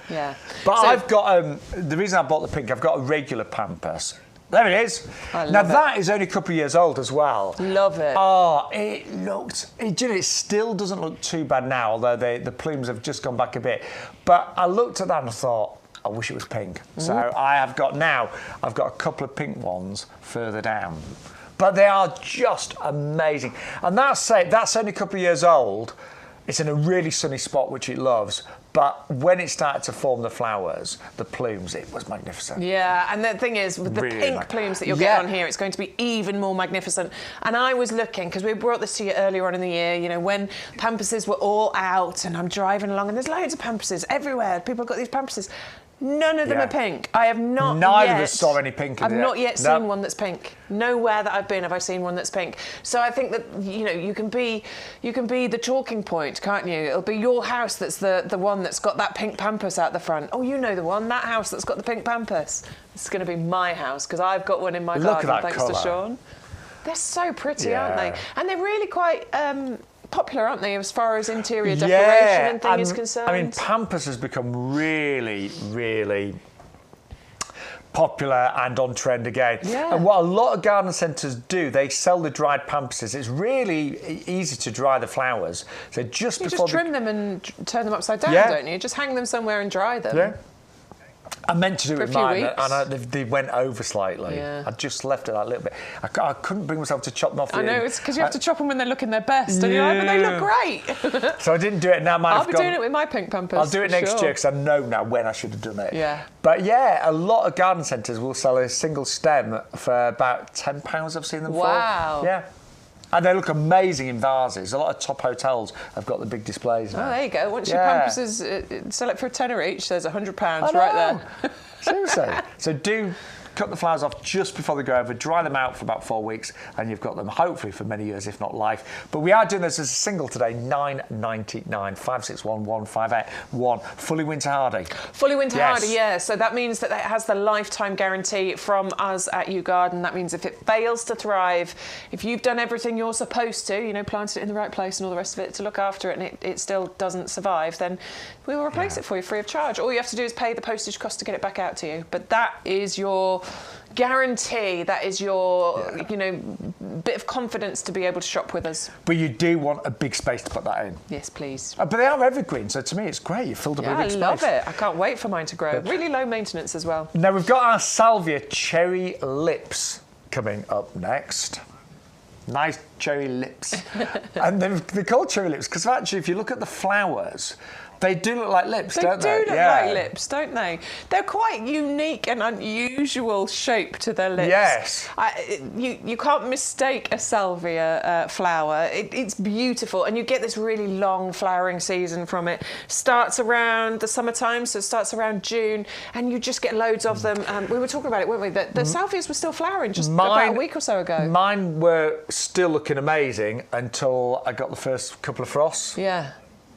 Yeah. But I've got the reason I bought the pink. I've got a regular pampas. There it is. Now that is only a couple of years old as well. Love it. Oh, it still doesn't look too bad now, although the plumes have just gone back a bit. But I looked at that and I thought, I wish it was pink. So I've got a couple of pink ones further down. But they are just amazing. And that's only a couple of years old. It's in a really sunny spot, which it loves. But when it started to form the flowers, the plumes, it was magnificent. Yeah, and the thing is, with the pink plumes that you'll get on here, it's going to be even more magnificent. And I was looking, because we brought this to you earlier on in the year, you know, when pampases were all out, and I'm driving along, and there's loads of pampases everywhere. People have got these pampases. None of them are pink. I have not Neither of us saw any pink in I've not yet seen one that's pink. Nowhere that I've been have I seen one that's pink. So I think that, you know, you can be the talking point, can't you? It'll be your house that's the one that's got that pink pampas out the front. Oh, you know the one, that house that's got the pink pampas. It's going to be my house, because I've got one in my garden, thanks to Shaun. They're so pretty, aren't they? And they're really quite... popular, aren't they, as far as interior decoration and thing is concerned? I mean, pampas has become really, really popular and on trend again. Yeah. And what a lot of garden centres do, they sell the dried pampases. It's really easy to dry the flowers. So just before just trim them and turn them upside down, don't you? Just hang them somewhere and dry them. Yeah. I meant to do it with mine, and they went over slightly. Yeah. I just left it that little bit. I couldn't bring myself to chop them off. I know, it's because you have to chop them when they're looking their best, and you're like, but they look great. So I didn't do it. Now I'll be doing it with my pink pampas. I'll do it next year, because I know now when I should have done it. Yeah. But yeah, a lot of garden centres will sell a single stem for about £10. I've seen them for. Wow. Yeah. And they look amazing in vases. A lot of top hotels have got the big displays now. Oh, there you go. Once your pampases sell it for £10 each, there's £100 right there. Seriously. So do cut the flowers off just before they go over, dry them out for about 4 weeks, and you've got them hopefully for many years, if not life. But we are doing this as a single today, $9.99, 5611581, fully winter hardy. Fully winter hardy, yeah. So that means that it has the lifetime guarantee from us at YouGarden. That means if it fails to thrive, if you've done everything you're supposed to, you know, planted it in the right place and all the rest of it to look after it, and it still doesn't survive, then we will replace it for you free of charge. All you have to do is pay the postage cost to get it back out to you. But that is your guarantee, that is your you know, bit of confidence to be able to shop with us. But you do want a big space to put that in. Yes, please. But they are evergreen, so to me it's great. You filled up a big space. I love it. I can't wait for mine to grow. Really low maintenance as well. Now we've got our salvia cherry lips coming up next. Nice cherry lips. And they're called cherry lips because actually if you look at the flowers, They do look like lips, don't they? They do look like lips, don't they? They're quite unique and unusual shape to their lips. Yes. You can't mistake a salvia flower. It's beautiful, and you get this really long flowering season from it. Starts around the summertime, so it starts around June, and you just get loads of them. We were talking about it, weren't we? The salvias were still flowering just about a week or so ago. Mine were still looking amazing until I got the first couple of frosts. Yeah.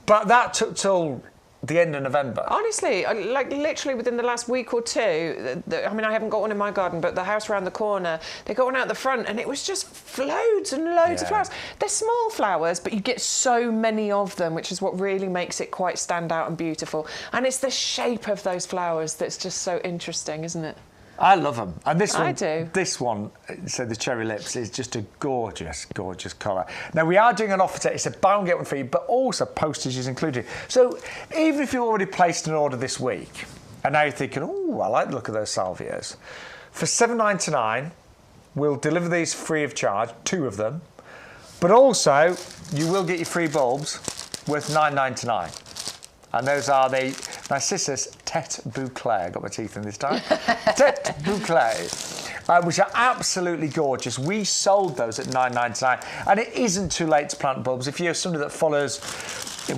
But that took till the end of November. Honestly, like literally within the last week or two, I mean, I haven't got one in my garden, but the house around the corner, they got one out the front, and it was just loads and loads of flowers. They're small flowers, but you get so many of them, which is what really makes it quite stand out and beautiful. And it's the shape of those flowers that's just so interesting, isn't it? I love them. And this one, I do. This one, so the cherry lips, is just a gorgeous, gorgeous colour. Now, we are doing an offer today. It's a buy one, get one free, but also postage is included. So even if you've already placed an order this week, and now you're thinking, oh, I like the look of those salvias, for $7.99, we'll deliver these free of charge, 2 of them, but also you will get your free bulbs worth $9.99. And those are the Narcissus Tête Bouclée. I got my teeth in this time. Tête Bouclée, which are absolutely gorgeous. We sold those at $9.99, and it isn't too late to plant bulbs. If you're somebody that follows,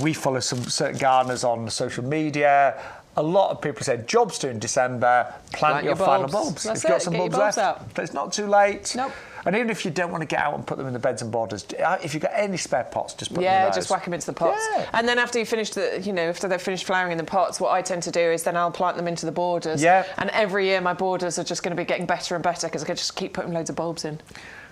we follow some certain gardeners on social media. A lot of people said, job's due in December, plant your final bulbs. That's You've got some bulbs left. Out. But it's not too late. Nope. And even if you don't want to get out and put them in the beds and borders, if you've got any spare pots, just put them in those. Just whack them into the pots. Yeah. And then after you finish after they've finished flowering in the pots, what I tend to do is then I'll plant them into the borders. Yeah. And every year my borders are just going to be getting better and better because I can just keep putting loads of bulbs in.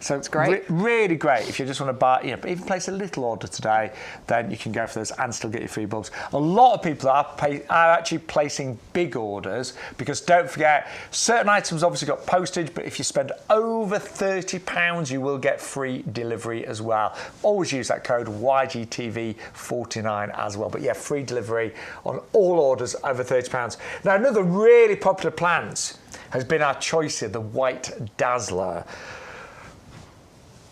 So it's great. Really great. If you just want to buy, even place a little order today, then you can go for those and still get your free bulbs. A lot of people are actually placing big orders because don't forget, certain items obviously got postage, but if you spend over £30, you will get free delivery as well. Always use that code YGTV49 as well. But yeah, free delivery on all orders over £30. Now, another really popular plant has been our choice here, the White Dazzler.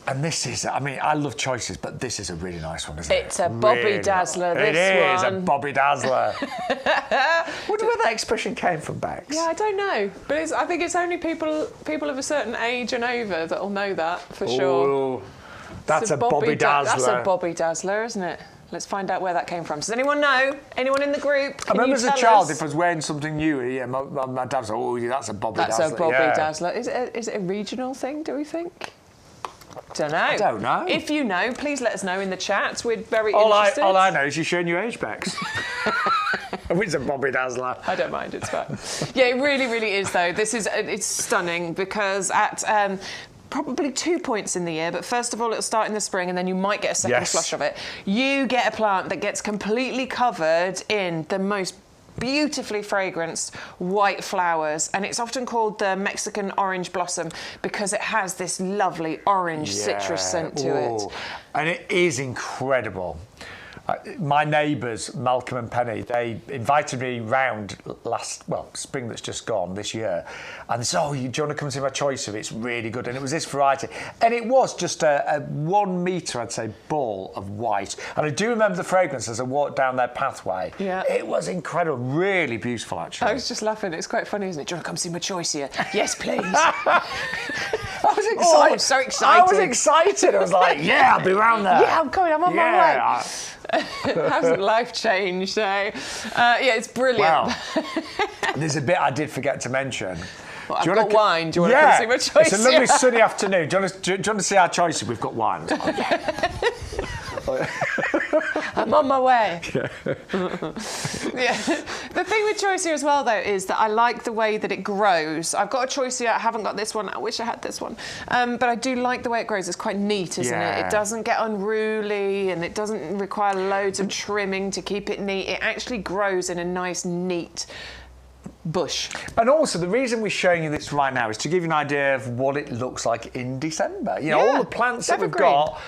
And this is, I mean, I love choices, but this is a really nice one, isn't it? It's a Bobby Dazzler, this one. It is a Bobby Dazzler. Wonder where that expression came from, Bex. Yeah, I don't know. But I think it's only people of a certain age and over that'll know that, for sure. That's a Bobby Dazzler. That's a Bobby Dazzler, isn't it? Let's find out where that came from. Does anyone know? Anyone in the group? I remember as a child, if I was wearing something new, my dad was like, oh, that's a Bobby Dazzler. That's a Bobby Dazzler. Is it a regional thing, do we think? Don't know. I don't know. If you know, please let us know in the chat. We're very interested. All I know is you're showing your age, Bex. It's a Bobby Dazzler. I don't mind, it's fine. Yeah, it really, really is, though. It's stunning because at probably 2 points in the year, but first of all, it'll start in the spring and then you might get a second flush of it. You get a plant that gets completely covered in the most beautifully fragranced white flowers, and it's often called the Mexican orange blossom because it has this lovely orange citrus scent to it. And it is incredible. My neighbours, Malcolm and Penny, they invited me round spring that's just gone this year, and they said, oh, do you want to come see my choice of it? It's really good. And it was this variety. And it was just a 1 metre, I'd say, ball of white. And I do remember the fragrance as I walked down their pathway. Yeah. It was incredible. Really beautiful, actually. I was just laughing. It's quite funny, isn't it? Do you want to come see my choice here? Yes, please. I was excited. Oh, I'm so excited. I was excited. I was like, yeah, I'll be round there. Yeah, I'm coming. I'm on my way. Hasn't life changed, eh? Yeah, it's brilliant. Well, there's a bit I did forget to mention. Well, I've got wine. Do you want to come see my choice? It's a lovely sunny afternoon. Do you want to see our choices? We've got wine. I'm on my way. The thing with choice here as well, though, is that I like the way that it grows. I've got a choice here. I haven't got this one. I wish I had this one. But I do like the way it grows. It's quite neat, isn't it? It doesn't get unruly and it doesn't require loads of trimming to keep it neat. It actually grows in a nice, neat bush. And also, the reason we're showing you this right now is to give you an idea of what it looks like in December. You know, all the plants that we've got,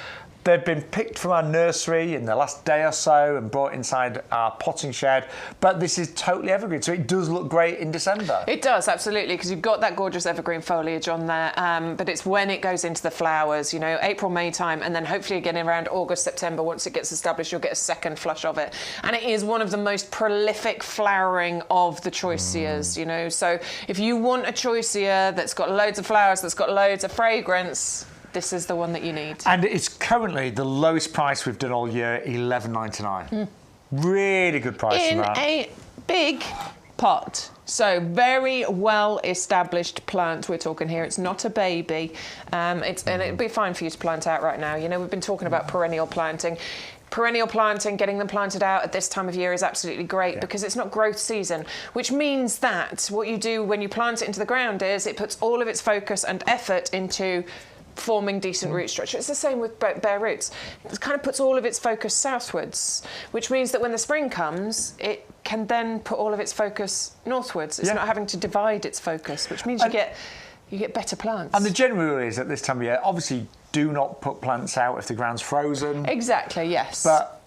They've been picked from our nursery in the last day or so and brought inside our potting shed. But this is totally evergreen, so it does look great in December. It does, absolutely, because you've got that gorgeous evergreen foliage on there. But it's when it goes into the flowers, you know, April, May time, and then hopefully again around August, September, once it gets established, you'll get a second flush of it. And it is one of the most prolific flowering of the choiceas, you know. So if you want a choicea that's got loads of flowers, that's got loads of fragrance, this is the one that you need. And it's currently the lowest price we've done all year, $11.99. Really good price in for that. A big pot. So very well established plant we're talking here. It's not a baby. And it'd be fine for you to plant out right now. You know, we've been talking about perennial planting. Perennial planting, getting them planted out at this time of year is absolutely great because it's not growth season, which means that what you do when you plant it into the ground is it puts all of its focus and effort into forming decent root structure. It's the same with bare roots. It kind of puts all of its focus southwards, which means that when the spring comes, it can then put all of its focus northwards. It's not having to divide its focus, which means you get better plants. And the general rule is at this time of year, obviously, do not put plants out if the ground's frozen. Exactly, yes. But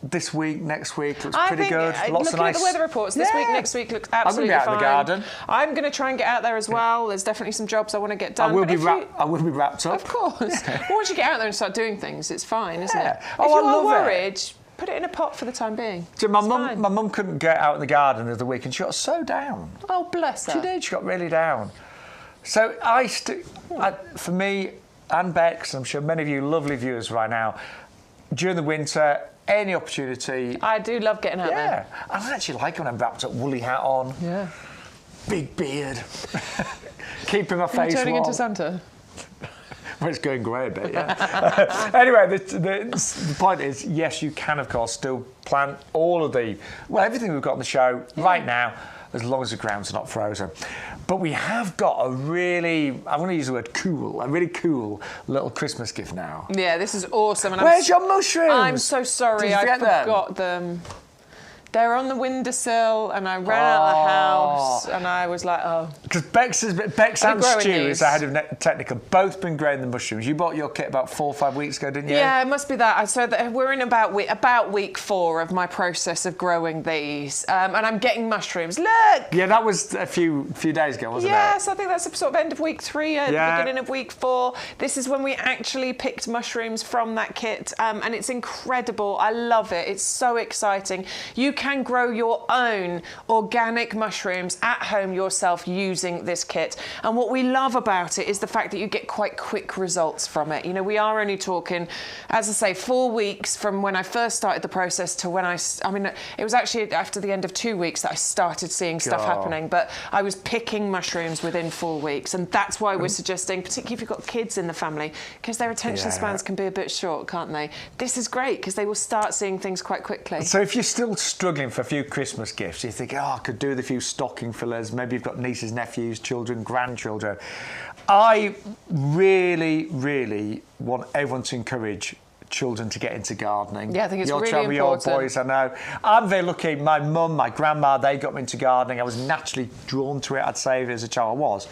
this week, next week looks pretty good. Lots of nice. Looking at the weather reports, this week, next week looks absolutely fine. I'm going to be out in the garden. I'm going to try and get out there as well. There's definitely some jobs I want to get done. I will be wrapped up. Of course. Well, once you get out there and start doing things, it's fine, isn't it? Oh, if you I love are worried, put it in a pot for the time being. So my mum couldn't get out in the garden the other week, and she got so down. Oh, bless her. She did. She got really down. So for me and Bex, I'm sure many of you lovely viewers right now, during the winter, any opportunity. I do love getting out there. Yeah, I actually like when I'm wrapped up, woolly hat on. Yeah. Big beard. Keeping my face turning warm. into Santa. Well, it's going grey a bit, yeah. Anyway, the point is, yes, you can, of course, still plant all of everything we've got on the show right now, as long as the ground's not frozen. But we have got I'm going to use the word a really cool little Christmas gift now. Yeah, this is awesome. And Where's your mushrooms? I'm so sorry, I forgot them. They're on the windowsill, and I ran out of the house, and I was like, oh. Because Bex and Stu, as the head of technical, both been growing the mushrooms. You bought your kit about 4 or 5 weeks ago, didn't you? Yeah, it must be that. So we're in about week 4 of my process of growing these, and I'm getting mushrooms. Look! Yeah, that was a few days ago, wasn't it? Yes, I think that's the sort of end of week 3, beginning of week 4. This is when we actually picked mushrooms from that kit, and it's incredible. I love it. It's so exciting. You can grow your own organic mushrooms at home yourself using this kit. And what we love about it is the fact that you get quite quick results from it. You know, we are only talking, as I say, 4 weeks from when I first started the process to when it was actually after the end of 2 weeks that I started seeing stuff happening. But I was picking mushrooms within 4 weeks. And that's why we're suggesting, particularly if you've got kids in the family, because their attention spans can be a bit short, can't they? This is great because they will start seeing things quite quickly. So if you're still struggling for a few Christmas gifts, you think, I could do with a few stocking fillers, maybe you've got nieces, nephews, children, grandchildren. I really, really want everyone to encourage children to get into gardening. Yeah, I think it's really important. Your boys, I know. I'm very lucky. My mum, my grandma, they got me into gardening. I was naturally drawn to it, I'd say, as a child I was.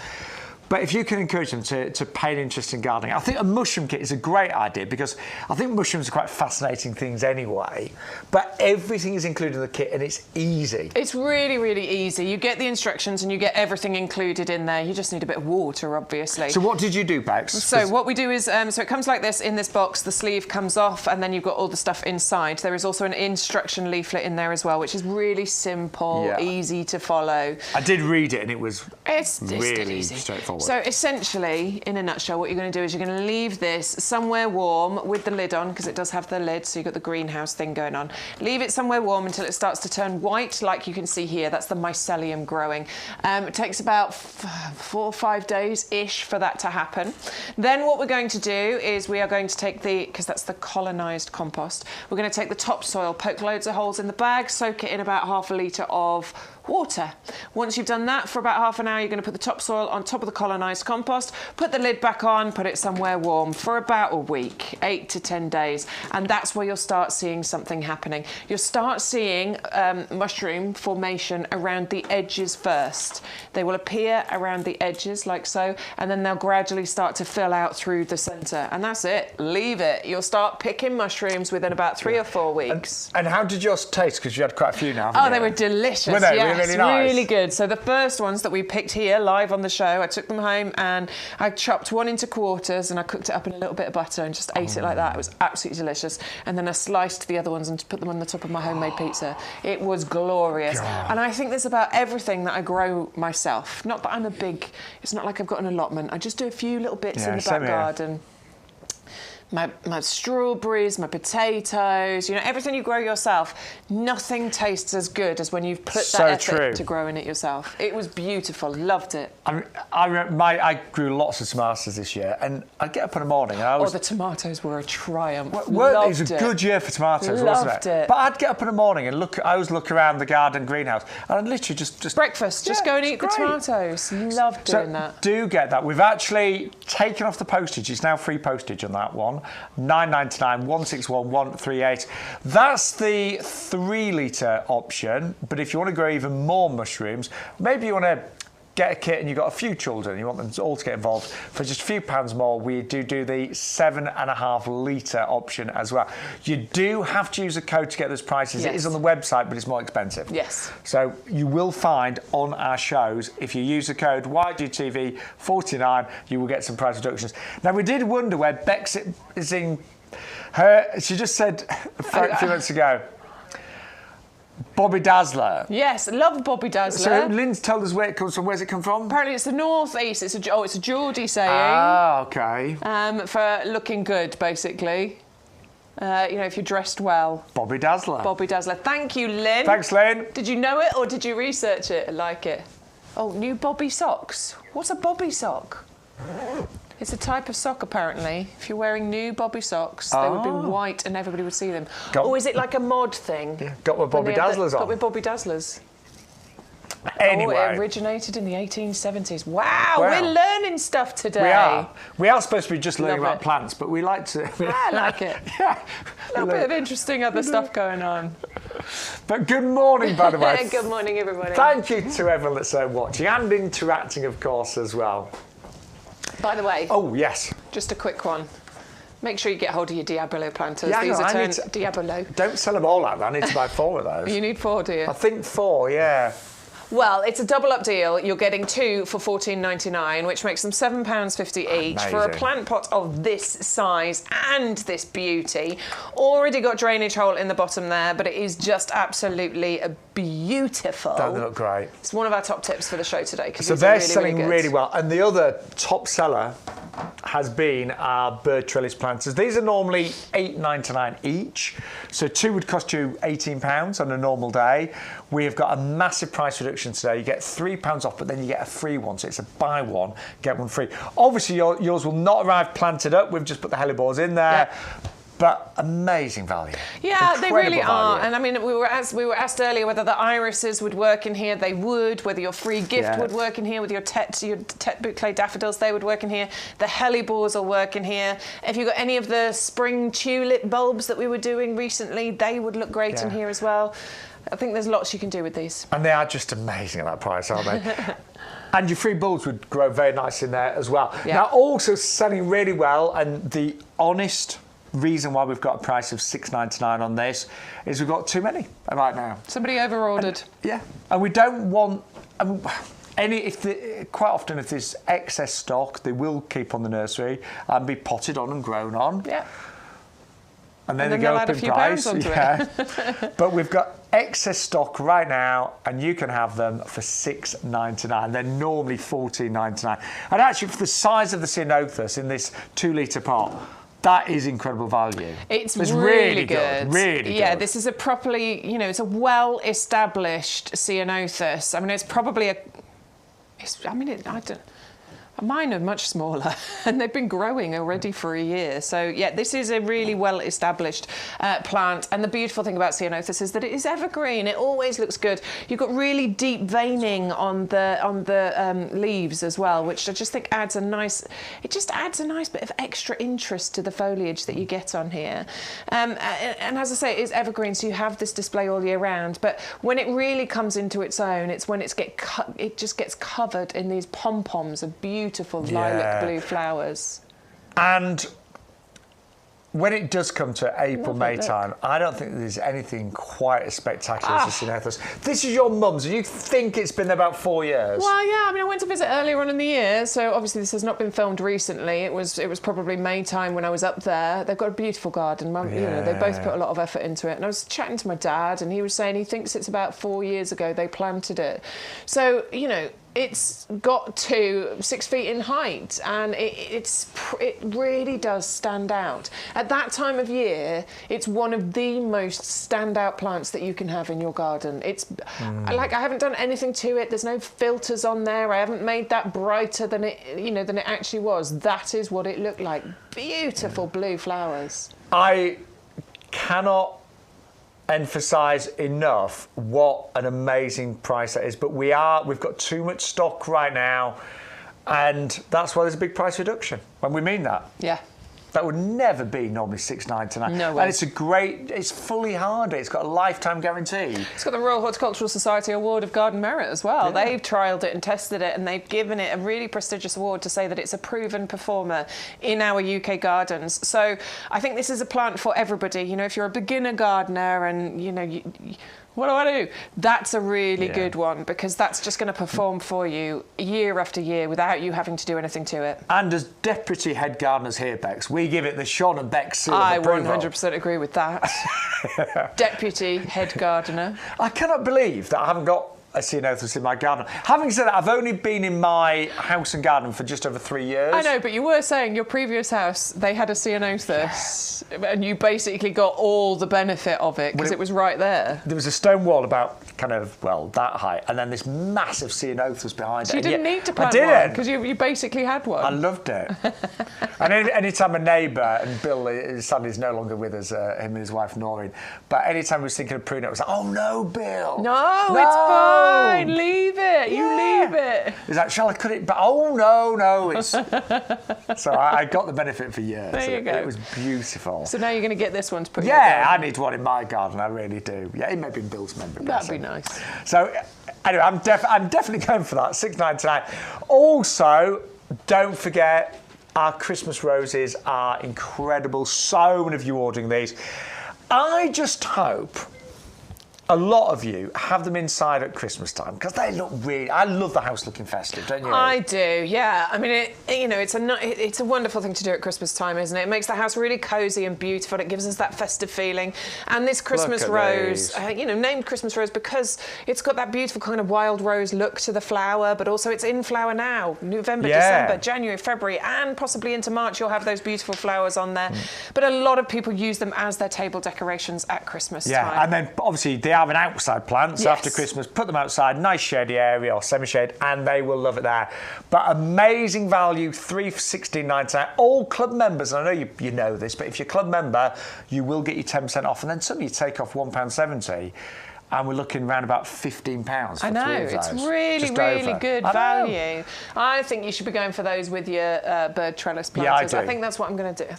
But if you can encourage them to pay an interest in gardening, I think a mushroom kit is a great idea because I think mushrooms are quite fascinating things anyway. But everything is included in the kit and it's easy. It's really, really easy. You get the instructions and you get everything included in there. You just need a bit of water, obviously. So what did you do, Bex? So what we do is, so it comes like this in this box. The sleeve comes off and then you've got all the stuff inside. There is also an instruction leaflet in there as well, which is really simple, easy to follow. I did read it and it's really easy. Straightforward. So essentially, in a nutshell, what you're going to do is you're going to leave this somewhere warm with the lid on, because it does have the lid, so you've got the greenhouse thing going on. Leave it somewhere warm until it starts to turn white, like you can see here. That's the mycelium growing. It takes about 4 or 5 days-ish for that to happen. Then what we're going to do is we are going to take because that's the colonised compost, we're going to take the topsoil, poke loads of holes in the bag, soak it in about 1/2 litre of water. Once you've done that for about half an hour, you're going to put the topsoil on top of the colonised compost, put the lid back on, put it somewhere warm for about a week, 8 to 10 days, and that's where you'll start seeing something happening. You'll start seeing mushroom formation around the edges first. They will appear around the edges like so, and then they'll gradually start to fill out through the centre, and that's it. Leave it. You'll start picking mushrooms within about 3 or 4 weeks. And how did yours taste? Because you had quite a few now. Oh, they were delicious. Were they? Yes, really nice? Really good. So the first ones that we picked here live on the show, I took them home and I chopped one into quarters and I cooked it up in a little bit of butter and just ate it like that. It was absolutely delicious. And then I sliced the other ones and put them on the top of my homemade pizza. It was glorious. God. And I think there's about everything that I grow myself. Not that I'm it's not like I've got an allotment. I just do a few little bits in the back garden. My strawberries, my potatoes, everything you grow yourself, nothing tastes as good as when you've put that effort to growing it yourself. It was beautiful, loved it. I grew lots of tomatoes this year, and I'd get up in the morning and the tomatoes were a triumph. It was a good year for tomatoes, wasn't it? But I'd get up in the morning and I always look around the garden greenhouse, and I'd literally just breakfast, just go and eat the tomatoes. Loved doing that. Do get that. We've actually taken off the postage. It's now free postage on that one. £9.99 161 138. That's the 3 litre option. But if you want to grow even more mushrooms, maybe you want to get a kit and you've got a few children, you want them all to get involved, for just a few pounds more, we do the 7.5 litre option as well. You do have to use a code to get those prices. Yes. It is on the website, but it's more expensive. Yes. So you will find on our shows, if you use the code YGTV49, you will get some price reductions. Now, we did wonder where Bex is in she just said a few minutes ago, Bobby Dazzler. Yes, love Bobby Dazzler. So Lynn's told us where it comes from. Where's it come from? Apparently it's the northeast. It's a Geordie saying. Ah, okay. For looking good, basically. If you're dressed well. Bobby Dazzler. Bobby Dazzler. Thank you, Lynn. Thanks, Lynn. Did you know it or did you research it and like it? Oh, new Bobby socks. What's a Bobby sock? It's a type of sock, apparently. If you're wearing new Bobby socks, they would be white and everybody would see them. Or is it like a mod thing? Yeah, got with Bobby Dazzlers on. Got with Bobby Dazzlers. Anyway. It originated in the 1870s. Wow, we're learning stuff today. We are. We are supposed to be just learning about plants, but we like to... I like it. Yeah. A little bit of interesting other stuff going on. But good morning, by the way. Good morning, everybody. Thank you to everyone that's watching and interacting, of course, as well. By the way. Oh, yes. Just a quick one. Make sure you get hold of your Diabolo planters. Yeah, these are Diabolo. Don't sell them all out there. I need to buy 4 of those. You need 4, do you? I think 4, yeah. Well, it's a double up deal. You're getting 2 for £14.99, which makes them £7.50 each. Amazing. For a plant pot of this size and this beauty. Already got drainage hole in the bottom there, but it is just absolutely beautiful. Don't they look great? It's one of our top tips for the show today. So they're selling really well. And the other top seller has been our bird trellis planters. These are normally £8.99 each. So 2 would cost you £18 on a normal day. We have got a massive price reduction today. You get £3 off, but then you get a free one. So it's a buy one, get one free. Obviously, yours will not arrive planted up. We've just put the hellebores in there. Yeah. But amazing value. Yeah, they really are. And I mean, we were asked earlier whether the irises would work in here. They would. Whether your free gift would work in here with your Tet boucle daffodils, they would work in here. The hellebores will work in here. If you've got any of the spring tulip bulbs that we were doing recently, they would look great in here as well. I think there's lots you can do with these. And they are just amazing at that price, aren't they? And your free bulbs would grow very nice in there as well. Yeah. Now, also selling really well, and the honest reason why we've got a price of £6.99 on this is we've got too many right now. Somebody over-ordered. And we don't want... quite often, if there's excess stock, they will keep on the nursery and be potted on and grown on. Yeah. And then they go up in price. But we've got excess stock right now, and you can have them for £6.99. They're normally £14.99. And actually, for the size of the ceanothus in this 2 litre pot, that is incredible value. It's really good. Really good. Yeah, this is a properly, it's a well-established ceanothus. I mean, it's probably I Mine are much smaller, and they've been growing already for a year. So, yeah, this is a really well-established plant. And the beautiful thing about Ceanothus is that it is evergreen. It always looks good. You've got really deep veining on the leaves as well, which I just think adds a nice... It just adds a nice bit of extra interest to the foliage that you get on here. And as I say, it is evergreen, so you have this display all year round. But when it really comes into its own, it's when it just gets covered in these pom-poms of beautiful lilac blue flowers. And when it does come to April, May time, I don't think there's anything quite as spectacular as the Ceanothus. This is your mum's. You think it's been there about 4 years? Well, yeah. I mean, I went to visit earlier on in the year, so obviously this has not been filmed recently. It was probably May time when I was up there. They've got a beautiful garden. Mum, you know, they both put a lot of effort into it. And I was chatting to my dad, and he was saying he thinks it's about 4 years ago they planted it. So, you know, it's got to 6 feet in height, and it really does stand out. At that time of year, it's one of the most standout plants that you can have in your garden. It's like, I haven't done anything to it. There's no filters on there. I haven't made that brighter than it actually was. That is what it looked like. Beautiful blue flowers. I cannot emphasize enough what an amazing price that is, but we've got too much stock right now, and that's why there's a big price reduction when we mean that. Yeah. That would never be normally $6.99. No way. And it's fully hardy. It's got a lifetime guarantee. It's got the Royal Horticultural Society Award of Garden Merit as well. Yeah. They've trialled it and tested it, and they've given it a really prestigious award to say that it's a proven performer in our UK gardens. So I think this is a plant for everybody. You know, if you're a beginner gardener and, you know, what do I do? That's a really good one, because that's just going to perform for you year after year without you having to do anything to it. And as deputy head gardeners here, Bex, we give it the Shaun and Bex seal of approval. I 100% agree with that. Deputy head gardener. I cannot believe that I haven't got a Ceanothus in my garden. Having said that, I've only been in my house and garden for just over 3 years. I know, but you were saying your previous house, they had a Ceanothus, and you basically got all the benefit of it because it was right there. There was a stone wall about that height, and then this massive Ceanothus behind it. So you didn't need to plant one because you basically had one. I loved it. And any time a neighbour, and Bill, his son, is no longer with us, him and his wife Noreen, but any time we was thinking of pruning it, I was like, oh no, Bill. No, it's fine. Leave it. You leave it. He's like, shall I cut it? But oh no, it's. So I got the benefit for years. There you go. It was beautiful. So now you're going to get this one to put in your garden. I need one in my garden. I really do. Yeah, it may be Bill's memory. That'd be nice. So anyway, I'm definitely going for that. $6.99. Also, don't forget, our Christmas roses are incredible. So many of you ordering these. I just hope a lot of you have them inside at Christmas time, because they look really... I love the house looking festive, don't you? I do, yeah. I mean, it's a wonderful thing to do at Christmas time, isn't it? It makes the house really cosy and beautiful. It gives us that festive feeling. And this Christmas rose, named Christmas rose because it's got that beautiful kind of wild rose look to the flower, but also it's in flower now. November, December, January, February, and possibly into March, you'll have those beautiful flowers on there. But a lot of people use them as their table decorations at Christmas time. Yeah, and then obviously they have an outside plant, so after Christmas, put them outside, nice shady area or semi-shade, and they will love it there. But amazing value, 3 for $16.99. All club members, and I know you know this, but if you're a club member, you will get your 10% off, and then some of you take off £1.70. And we're looking around about £15 for I know, three of those. It's really good value. I think you should be going for those with your bird trellis planters. Yeah, I do. I think that's what I'm going to do.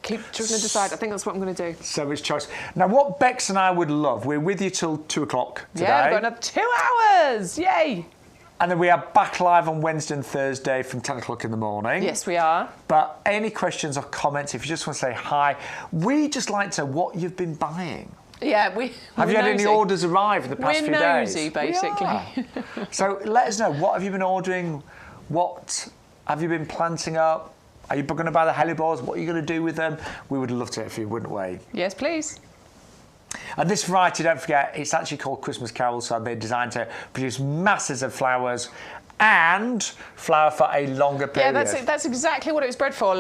Keep trying to decide. I think that's what I'm going to do. So it's choice. Now, what Bex and I would love, we're with you till 2 o'clock today. Yeah, we've got another 2 hours. Yay. And then we are back live on Wednesday and Thursday from 10 o'clock in the morning. Yes, we are. But any questions or comments, if you just want to say hi, we just like to know what you've been buying. Yeah, have you had any orders arrive in the past few days? We're nosy, basically. So let us know, what have you been ordering? What have you been planting up? Are you going to buy the hellebores? What are you going to do with them? We would love to if you wouldn't we? Yes, please. And this variety, don't forget, it's actually called Christmas Carol, so they're designed to produce masses of flowers and flower for a longer period. Yeah, that's exactly what it was bred for.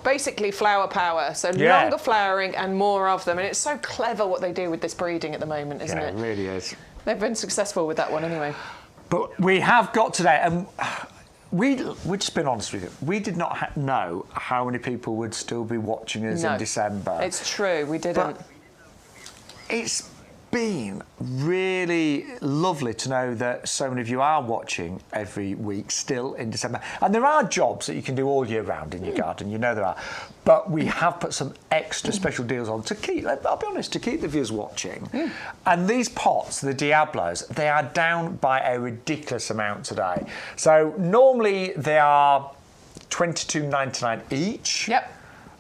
Basically flower power. So longer flowering and more of them. And it's so clever what they do with this breeding at the moment, isn't it? Yeah, it really is. They've been successful with that one anyway. But we have got today, and we're just being honest with you. We did not know how many people would still be watching us in December. It's true, we didn't. But it's been really lovely to know that so many of you are watching every week still in December. And there are jobs that you can do all year round in your garden, you know there are. But we have put some extra special deals on to keep, I'll be honest, to keep the viewers watching. And these pots, the Diablos, they are down by a ridiculous amount today. So normally they are $22.99 each. Yep.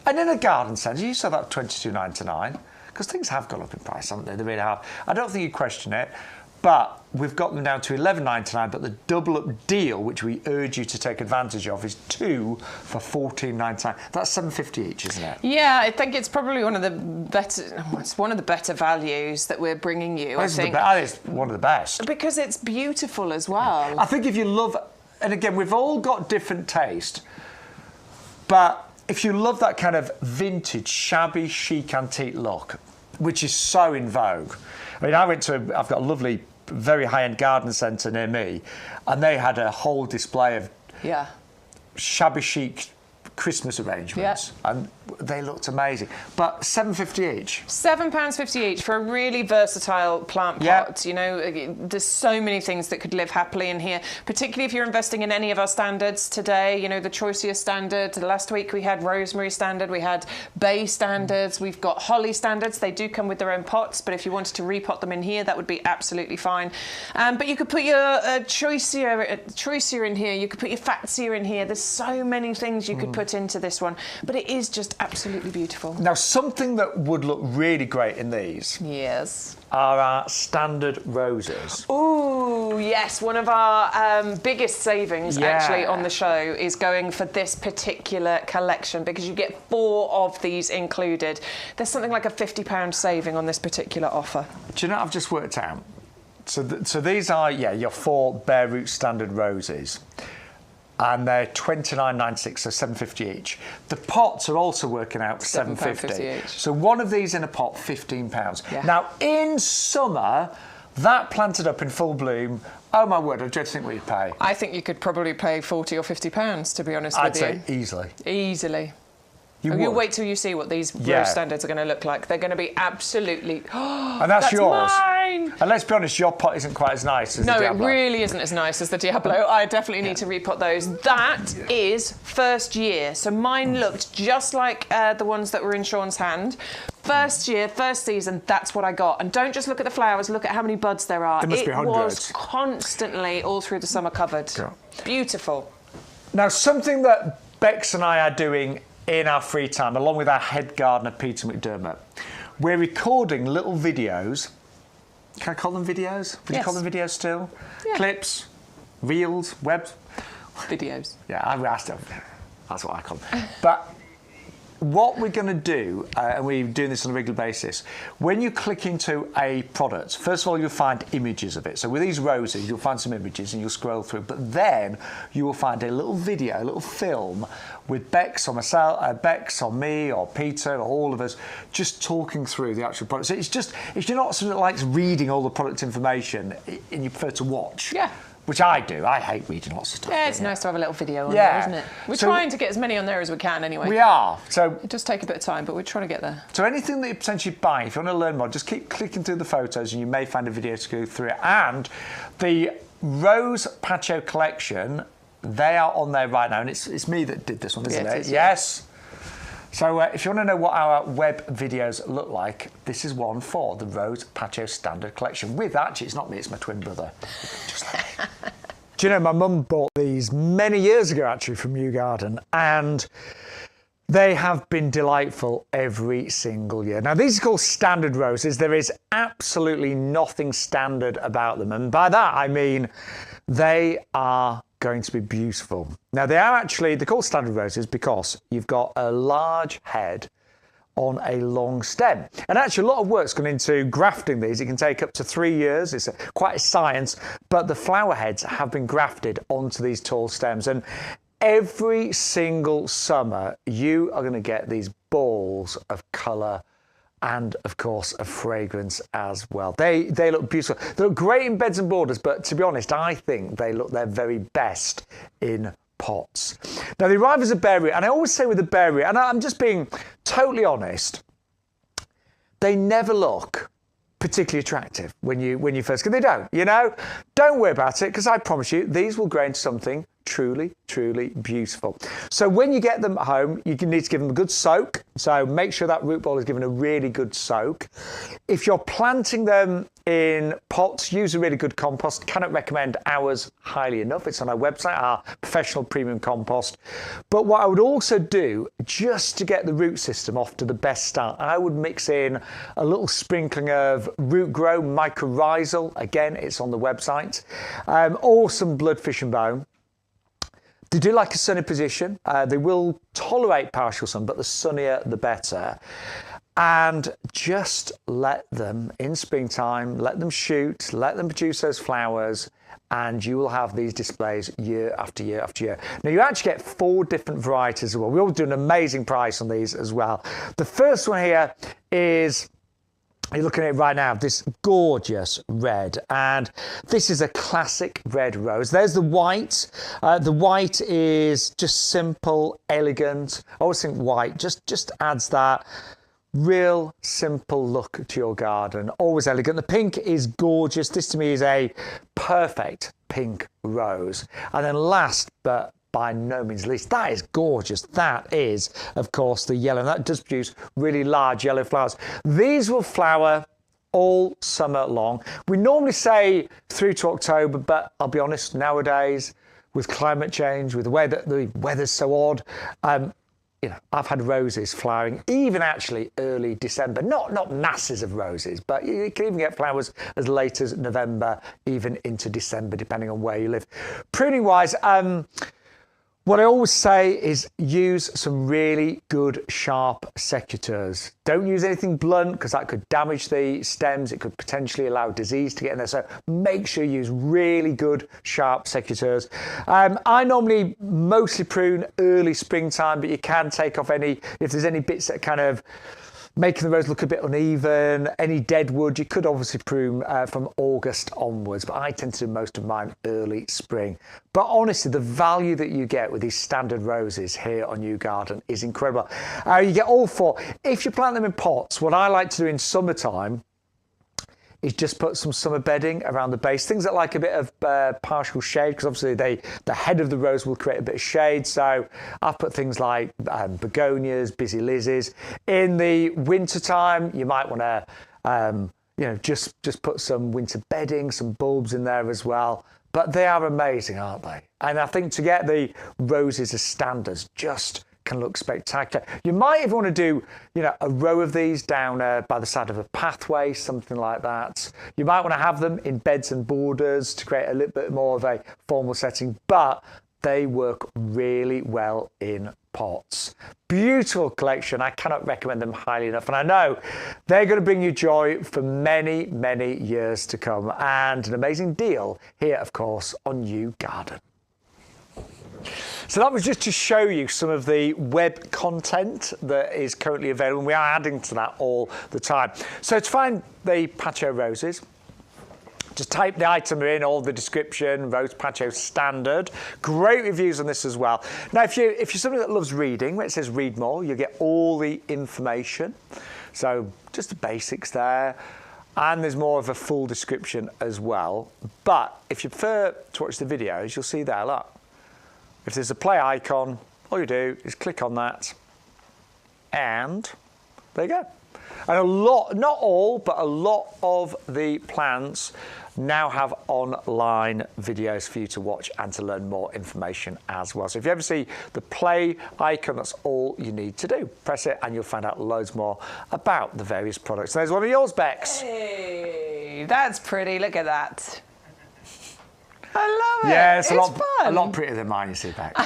And in a garden centre, you saw that $22.99. Because things have gone up in price, haven't they? They really have. I don't think you question it, but we've got them down to $11.99. But the double-up deal, which we urge you to take advantage of, is 2 for $14.99. That's $7.50 each, isn't it? Yeah, I think it's probably one of the better. It's one of the better values that we're bringing you. I think it's one of the best because it's beautiful as well. I think if you love, and again, we've all got different taste, but if you love that kind of vintage, shabby, chic, antique look, which is so in vogue. I mean, I've got a lovely, very high-end garden centre near me, and they had a whole display of shabby, chic Christmas arrangements, and they looked amazing. But $7.50 each. £7.50 each for a really versatile plant pot. You know, there's so many things that could live happily in here, particularly if you're investing in any of our standards today. You know, the Choicea standard. Last week we had rosemary standard, we had bay standards, we've got holly standards. They do come with their own pots, but if you wanted to repot them in here, that would be absolutely fine. But you could put your Choicea in here, you could put your Fatsia in here. There's so many things you could put into this one, but it is just absolutely beautiful. Now, something that would look really great in these are our standard roses. Ooh, yes, one of our biggest savings actually on the show is going for this particular collection because you get 4 of these included. There's something like a £50 saving on this particular offer. Do you know what I've just worked out? So these are, your 4 bare root standard roses. And they're $29.96, so $7.50 each. The pots are also working out $7.50 each. So one of these in a pot, £15. Yeah. Now, in summer, that planted up in full bloom, oh my word, I don't think we'd pay. I think you could probably pay £40 or £50, to be honest with you. I'd say easily. Easily. You'll wait till you see what these rose standards are going to look like. They're going to be absolutely... and that's yours. Mine! And let's be honest, your pot isn't quite as nice as the Diablo. No, it really isn't as nice as the Diablo. I definitely need to repot those. That is first year. So mine looked just like the ones that were in Shaun's hand. First year, first season, that's what I got. And don't just look at the flowers, look at how many buds there are. There must be hundreds. It was constantly, all through the summer, covered. Yeah. Beautiful. Now, something that Bex and I are doing in our free time, along with our head gardener, Peter McDermott, we're recording little videos. Can I call them videos? Would you call them videos still? Yeah. Clips, reels, webs? Videos. Yeah, I still, that's what I call them. But what we're going to do, and we're doing this on a regular basis, when you click into a product, first of all, you'll find images of it. So with these roses, you'll find some images and you'll scroll through. But then you will find a little video, a little film with Bex or myself, Bex or me or Peter or all of us just talking through the actual product. So it's just, if you're not someone that likes reading all the product information and you prefer to watch, which I do. I hate reading lots of stuff. Yeah, it's nice to have a little video on there, isn't it? We're trying to get as many on there as we can anyway. We are. So it does take a bit of time, but we're trying to get there. So anything that you potentially buy, if you want to learn more, just keep clicking through the photos and you may find a video to go through it. And the Rose Patio collection, they are on there right now. And it's me that did this one, isn't it? Yes. So if you want to know what our web videos look like, this is one for the Rose Patio Standard Collection. With, actually, it's not me, it's my twin brother. Just like me. Do you know, my mum bought these many years ago, actually, from YouGarden, and they have been delightful every single year. Now, these are called standard roses. There is absolutely nothing standard about them. And by that, I mean they are going to be beautiful. Now, they're called standard roses because you've got a large head on a long stem. And actually, a lot of work's gone into grafting these. It can take up to 3 years. It's quite a science, but the flower heads have been grafted onto these tall stems. And every single summer, you are going to get these balls of colour and, of course, of fragrance as well. They look beautiful. They look great in beds and borders, but to be honest, I think they look their very best in pots. Now, they arrive as a bare root, and I always say with a bare root, and I'm just being totally honest, they never look particularly attractive when you first get. They don't, you know. Don't worry about it, because I promise you, these will grow into something truly, truly beautiful. So when you get them at home, you need to give them a good soak. So make sure that root ball is given a really good soak. If you're planting them in pots, use a really good compost. Cannot recommend ours highly enough. It's on our website, our professional premium compost. But what I would also do, just to get the root system off to the best start, I would mix in a little sprinkling of Root Grow mycorrhizal. Again, it's on the website. Or some blood, fish and bone. They do like a sunny position. They will tolerate partial sun, but the sunnier, the better. And just let them, in springtime, let them shoot, let them produce those flowers, and you will have these displays year after year after year. Now, you actually get 4 different varieties as well. We all do an amazing price on these as well. The first one here is, you're looking at it right now, this gorgeous red, and this is a classic red rose. There's the white. The white is just simple, elegant. I always think white just adds that real simple look to your garden. Always elegant. The pink is gorgeous. This to me is a perfect pink rose. And then last but by no means least, that is gorgeous. That is, of course, the yellow. And that does produce really large yellow flowers. These will flower all summer long. We normally say through to October, but I'll be honest, nowadays, with climate change, with the weather's so odd, you know, I've had roses flowering even actually early December. Not masses of roses, but you can even get flowers as late as November, even into December, depending on where you live. Pruning wise, what I always say is use some really good sharp secateurs. Don't use anything blunt, because that could damage the stems. It could potentially allow disease to get in there. So make sure you use really good sharp secateurs. I normally mostly prune early springtime, but you can take off if there's any bits that kind of making the rose look a bit uneven, any dead wood, you could obviously prune from August onwards, but I tend to do most of mine early spring. But honestly, the value that you get with these standard roses here on YouGarden is incredible. You get all 4. If you plant them in pots, what I like to do in summertime is just put some summer bedding around the base. Things that like a bit of partial shade, because obviously the head of the rose will create a bit of shade. So I've put things like begonias, busy lizzies. In the winter time, you might want to, you know, just put some winter bedding, some bulbs in there as well. But they are amazing, aren't they? And I think to get the roses as standards, just can look spectacular. You might even want to do, you know, a row of these down by the side of a pathway, something like that. You might want to have them in beds and borders to create a little bit more of a formal setting, but they work really well in pots. Beautiful collection. I cannot recommend them highly enough. And I know they're going to bring you joy for many, many years to come. And an amazing deal here, of course, on YouGarden. So that was just to show you some of the web content that is currently available. And we are adding to that all the time. So to find the Patio Roses, just type the item in, all the description, Rose Patio Standard. Great reviews on this as well. Now, if you're somebody that loves reading, where it says read more, you get all the information. So just the basics there. And there's more of a full description as well. But if you prefer to watch the videos, you'll see there, look. If there's a play icon, all you do is click on that, and there you go. And a lot, not all, but a lot of the plants now have online videos for you to watch and to learn more information as well. So if you ever see the play icon, that's all you need to do. Press it and you'll find out loads more about the various products. There's one of yours, Bex. Hey, that's pretty. Look at that. I love it. Yeah, it's fun. A lot prettier than mine, you see, Bex.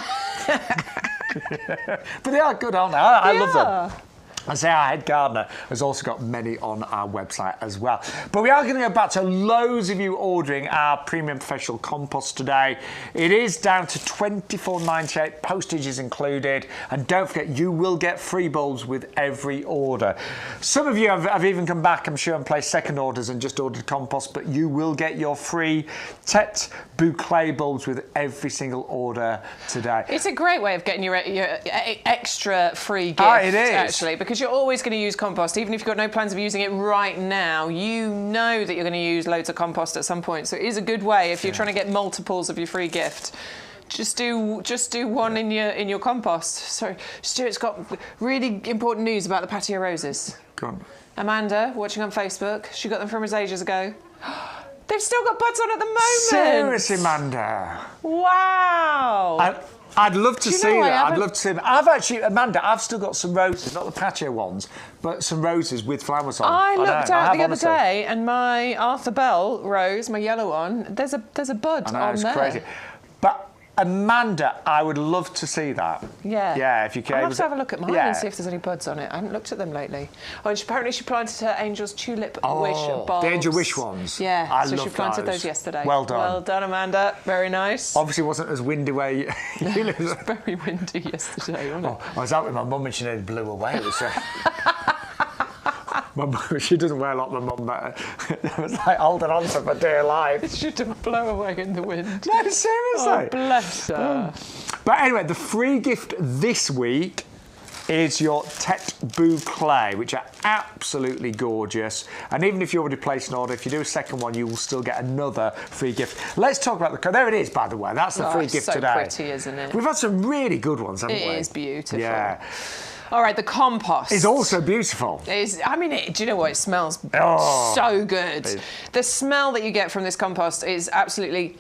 But they are good, aren't they? I love them. I say our head gardener has also got many on our website as well. But we are going to go back to loads of you ordering our premium professional compost today. It is down to $24.98, postage is included, and don't forget you will get free bulbs with every order. Some of you have even come back, I'm sure, and placed second orders and just ordered compost, but you will get your free Tete Boucle bulbs with every single order today. It's a great way of getting your extra free gift, it is. Actually, because you're always going to use compost. Even if you've got no plans of using it right now, you know that you're going to use loads of compost at some point. So it is a good way if you're trying to get multiples of your free gift. Just do one in your compost. So Stuart's got really important news about the patio roses. Go on. Amanda, watching on Facebook, she got them from us ages ago. They've still got buds on at the moment. Seriously, Amanda. Wow. I'd love to see that. I'd love to see them. Amanda, I've still got some roses, not the patio ones, but some roses with flowers on. I looked out the other day, and my Arthur Bell rose, my yellow one, there's a bud on it's there. Crazy. But Amanda, I would love to see that. Yeah. Yeah, if you can. I'll have to have a look at mine and see if there's any buds on it. I haven't looked at them lately. Oh, and apparently she planted her Angel's Tulip Wish bulbs. The Angel Wish ones. Yeah, so she planted those yesterday. Well done. Well done, Amanda. Very nice. Obviously it wasn't as windy where you live. It was very windy yesterday, wasn't it? I was out with my mum and she nearly blew away. It was my mum, she doesn't wear a lot, my mum, but I was like holding on to her for dear life. It shouldn't blow away in the wind. No, seriously. Oh, bless her. But anyway, the free gift this week is your Tete Boucle, which are absolutely gorgeous. And even if you already placed an order, if you do a second one, you will still get another free gift. Let's talk about the... There it is, by the way. That's the free gift today. It's so pretty, isn't it? We've had some really good ones, haven't we? It is beautiful. Yeah. All right, the compost. It's also beautiful. Do you know what? It smells so good. The smell that you get from this compost is absolutely...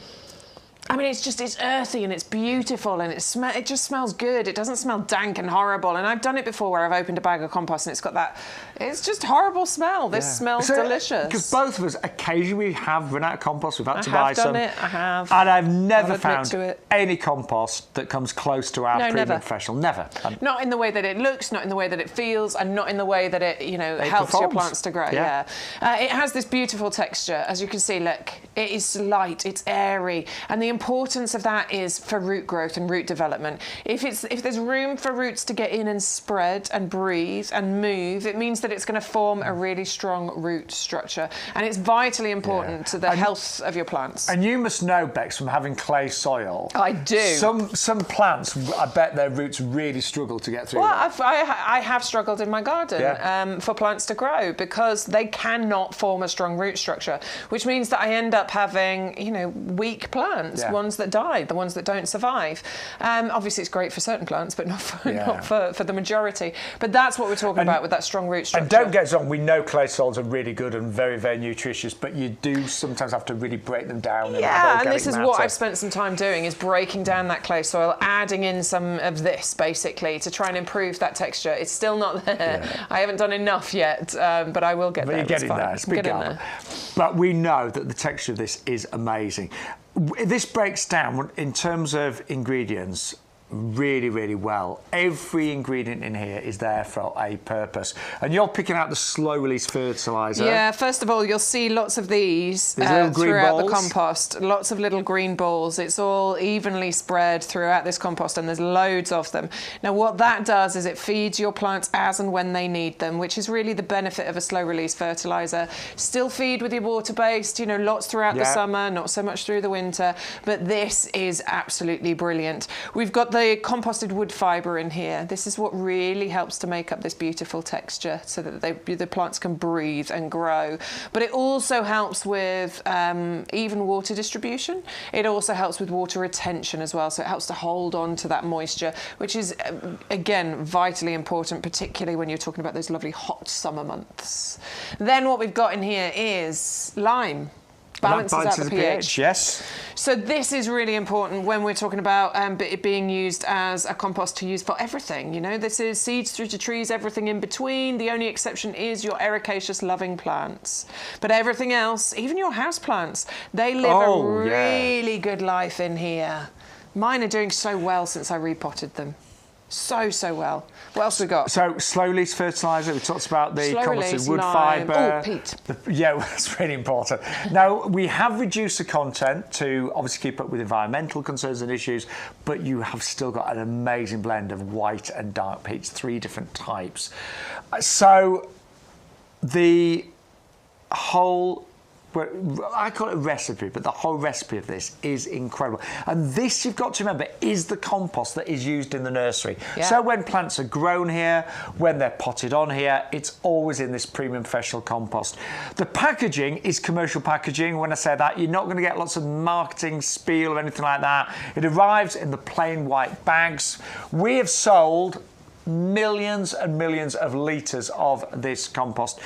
it's earthy and it's beautiful and it just smells good. It doesn't smell dank and horrible. And I've done it before where I've opened a bag of compost and it's got that, it's just horrible smell. This smells delicious. Because both of us occasionally have run out of compost. We've had to buy some. I have. And I've never found any compost that comes close to our premium professional. Never. Not in the way that it looks, not in the way that it feels, and not in the way that it helps your plants to grow. Yeah. It has this beautiful texture. As you can see, look, it is light, it's airy, and the importance of that is for root growth and root development. If there's room for roots to get in and spread and breathe and move, it means that it's going to form a really strong root structure, and it's vitally important to the health of your plants. And you must know, Bex, from having clay soil. I do. Some plants, I bet their roots really struggle to get through. Well, I have struggled in my garden for plants to grow because they cannot form a strong root structure, which means that I end up having weak plants. Ones that die, the ones that don't survive. Obviously, it's great for certain plants, but not for the majority. But that's what we're talking about with that strong root structure. And don't get us wrong, we know clay soils are really good and very, very nutritious, but you do sometimes have to really break them down. And this is what I've spent some time doing, is breaking down that clay soil, adding in some of this, basically, to try and improve that texture. It's still not there. Yeah. I haven't done enough yet, but I will get there. But you're getting there. It's a big garden. But we know that the texture of this is amazing. This breaks down in terms of ingredients really, really well. Every ingredient in here is there for a purpose. And you're picking out the slow release fertiliser. Yeah, first of all, you'll see lots of these throughout the compost. Lots of little green balls. It's all evenly spread throughout this compost, and there's loads of them. Now, what that does is it feeds your plants as and when they need them, which is really the benefit of a slow release fertiliser. Still feed with your water-based, lots throughout the summer, not so much through the winter, but this is absolutely brilliant. We've got the composted wood fibre in here. This is what really helps to make up this beautiful texture so that the plants can breathe and grow. But it also helps with even water distribution. It also helps with water retention as well. So it helps to hold on to that moisture, which is, again, vitally important, particularly when you're talking about those lovely hot summer months. Then what we've got in here is lime. Balances out the pH. Yes. So this is really important when we're talking about it being used as a compost to use for everything. This is seeds through to trees, everything in between. The only exception is your ericaceous loving plants. But everything else, even your house plants, they live a really good life in here. Mine are doing so well since I repotted them. So well. What else we got? So slow release fertiliser. We talked about the composted wood lime. fibre. Oh, peat. Yeah, that's really important. Now we have reduced the content to obviously keep up with environmental concerns and issues, but you have still got an amazing blend of white and dark peats, 3 different types. So the whole, I call it a recipe, but the whole recipe of this is incredible. And this, you've got to remember, is the compost that is used in the nursery. Yeah. So when plants are grown here, when they're potted on here, it's always in this premium professional compost. The packaging is commercial packaging. When I say that, you're not going to get lots of marketing spiel or anything like that. It arrives in the plain white bags. We have sold millions and millions of litres of this compost.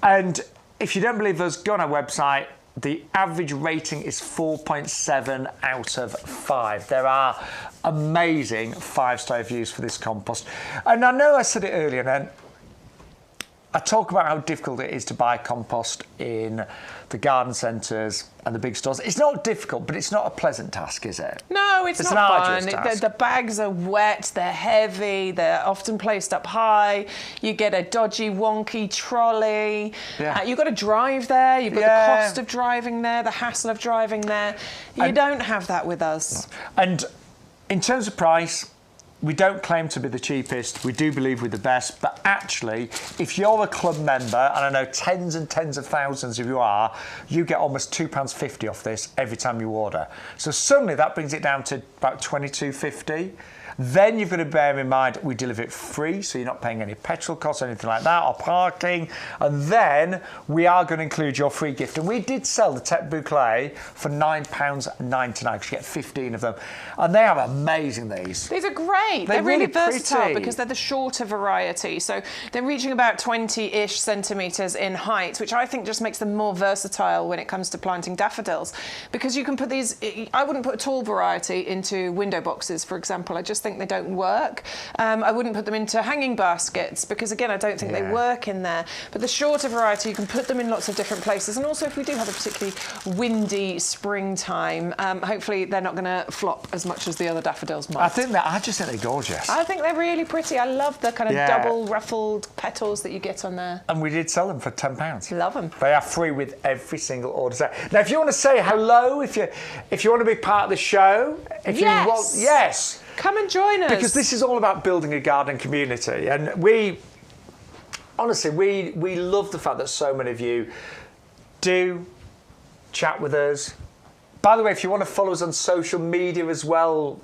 And if you don't believe us, go on our website. The average rating is 4.7 out of 5. There are amazing 5-star reviews for this compost. And I know I said it earlier, and I talk about how difficult it is to buy compost in the garden centres and the big stores. It's not difficult, but it's not a pleasant task, is it? No, it's not fun. The bags are wet, they're heavy, they're often placed up high. You get a dodgy, wonky trolley. Yeah. You've got to drive there. You've got the cost of driving there, the hassle of driving there. You don't have that with us. And in terms of price, we don't claim to be the cheapest. We do believe we're the best. But actually, if you're a club member, and I know tens and tens of thousands of you are, you get almost £2.50 off this every time you order. So suddenly that brings it down to about £22.50. Then you've got to bear in mind we deliver it free, so you're not paying any petrol costs or anything like that, or parking. And then we are going to include your free gift. And we did sell the Tech Boucle for £9.99 because you get 15 of them. And they are amazing, these. These are great. They're really versatile because they're the shorter variety. So they're reaching about 20-ish centimetres in height, which I think just makes them more versatile when it comes to planting daffodils. Because you can put these, I wouldn't put a tall variety into window boxes, for example. I just think they don't work. I wouldn't put them into hanging baskets because, again, I don't think they work in there. But the shorter variety, you can put them in lots of different places. And also, if we do have a particularly windy springtime, hopefully they're not going to flop as much as the other daffodils might. I just think they're gorgeous. I think they're really pretty. I love the kind of double ruffled petals that you get on there. And we did sell them for £10. Love them. They are free with every single order. Now, if you want to say hello, if you want to be part of the show, you want, come and join us. Because this is all about building a garden community. And we love the fact that so many of you do chat with us. By the way, if you want to follow us on social media as well,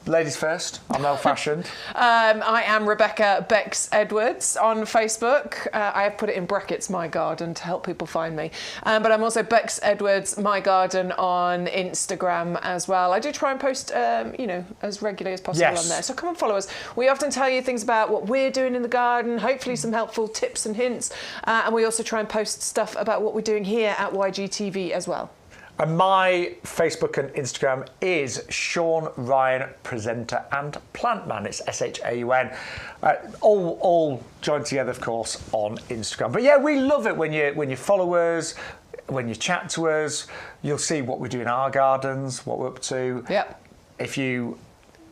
ladies first, I'm old-fashioned. I am Rebecca Bex Edwards on Facebook. I have put it in brackets, My Garden, to help people find me. But I'm also Bex Edwards, My Garden on Instagram as well. I do try and post, as regularly as possible on there. So come and follow us. We often tell you things about what we're doing in the garden, hopefully some helpful tips and hints. And we also try and post stuff about what we're doing here at YGTV as well. And my Facebook and Instagram is Shaun Ryan Presenter and Plant Man. It's SHAUN. All joined together, of course, on Instagram. But yeah, we love it when you follow us, when you chat to us. You'll see what we do in our gardens, what we're up to. Yep. If you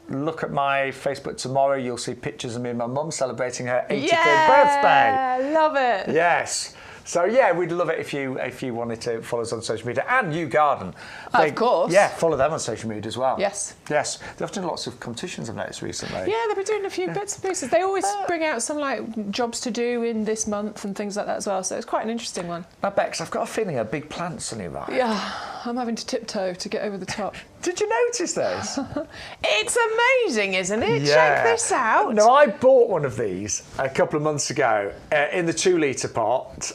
look at my Facebook tomorrow, you'll see pictures of me and my mum celebrating her 83rd birthday. Love it. Yes. So yeah, we'd love it if you wanted to follow us on social media, and YouGarden. Of course. Yeah, follow them on social media as well. Yes. Yes. They've done lots of competitions, I've noticed recently. Yeah, they've been doing a few bits and pieces. They always bring out some like jobs to do in this month and things like that as well. So it's quite an interesting one. Now, Bex, I've got a feeling a big plant's suddenly arrived. Yeah, I'm having to tiptoe to get over the top. Did you notice this? It's amazing, isn't it? Yeah. Check this out. No, I bought one of these a couple of months ago in the 2-litre pot.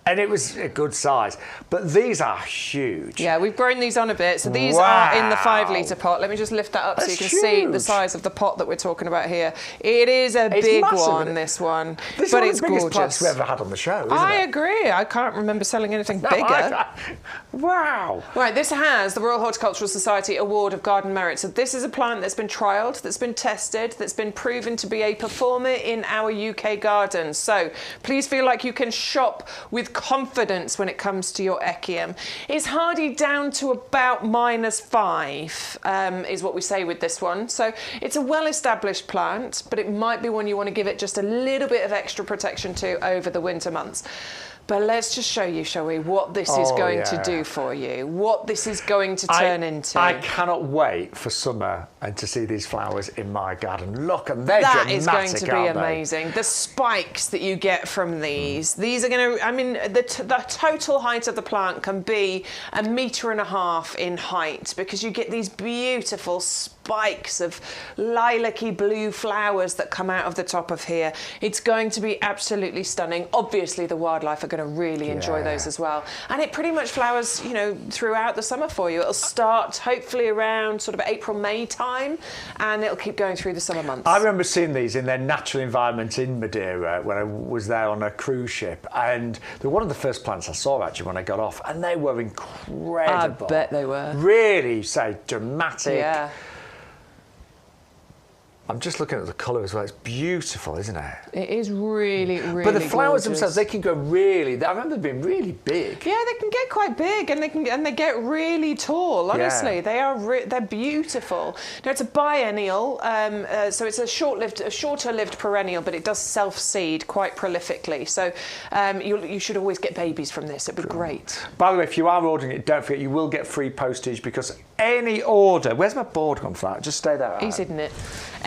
And it was a good size, but these are huge. Yeah, we've grown these on a bit. So these are in the 5-litre pot. Let me just lift that up so you can see the size of the pot that we're talking about here. It is a big one, this one. This is one of the biggest plants we've ever had on the show, isn't it? I agree. I can't remember selling anything bigger. Wow. Right, this has the Royal Horticultural Society Award of Garden Merit. So this is a plant that's been trialled, that's been tested, that's been proven to be a performer in our UK gardens. So please feel like you can shop with confidence when it comes to your echium. It's hardy down to about -5, is what we say with this one. So it's a well-established plant, but it might be one you want to give it just a little bit of extra protection to over the winter months. But let's just show you, shall we, what this is going to do for you, what this is going to turn into. I cannot wait for summer and to see these flowers in my garden. Look, and they're dramatic, that is going to be amazing. The spikes that you get from these are going to, I mean, the total height of the plant can be 1.5 meters in height, because you get these beautiful spikes of lilac-y blue flowers that come out of the top of here. It's going to be absolutely stunning. Obviously, the wildlife are going to really enjoy those as well. And it pretty much flowers, you know, throughout the summer for you. It'll start hopefully around sort of April, May time, and it'll keep going through the summer months. I remember seeing these in their natural environment in Madeira when I was there on a cruise ship, and they're one of the first plants I saw actually when I got off, and they were incredible. I bet they were. Really, say, dramatic. Yeah. I'm just looking at the colour as well. It's beautiful, isn't it? It is really, really But the flowers gorgeous. themselves, they can go really... I remember them being really big. Yeah, they can get quite big, and they get really tall. Honestly, they're beautiful. Now it's a biennial, so it's a shorter-lived perennial, but it does self-seed quite prolifically. So you should always get babies from this. It'd be great. By the way, if you are ordering it, don't forget you will get free postage, because any order... Where's my board gone for that? Just stay there. He's hidden it.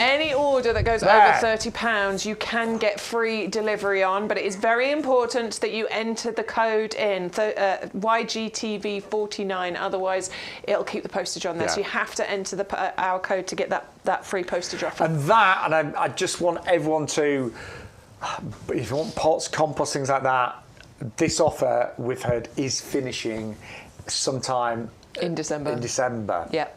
Any order that goes over £30, you can get free delivery on, but it is very important that you enter the code in, YGTV49, otherwise it'll keep the postage on there. So you have to enter our code to get that free postage offer. And I just want everyone to, if you want pots, compost, things like that, this offer we've heard is finishing sometime in December. Yeah.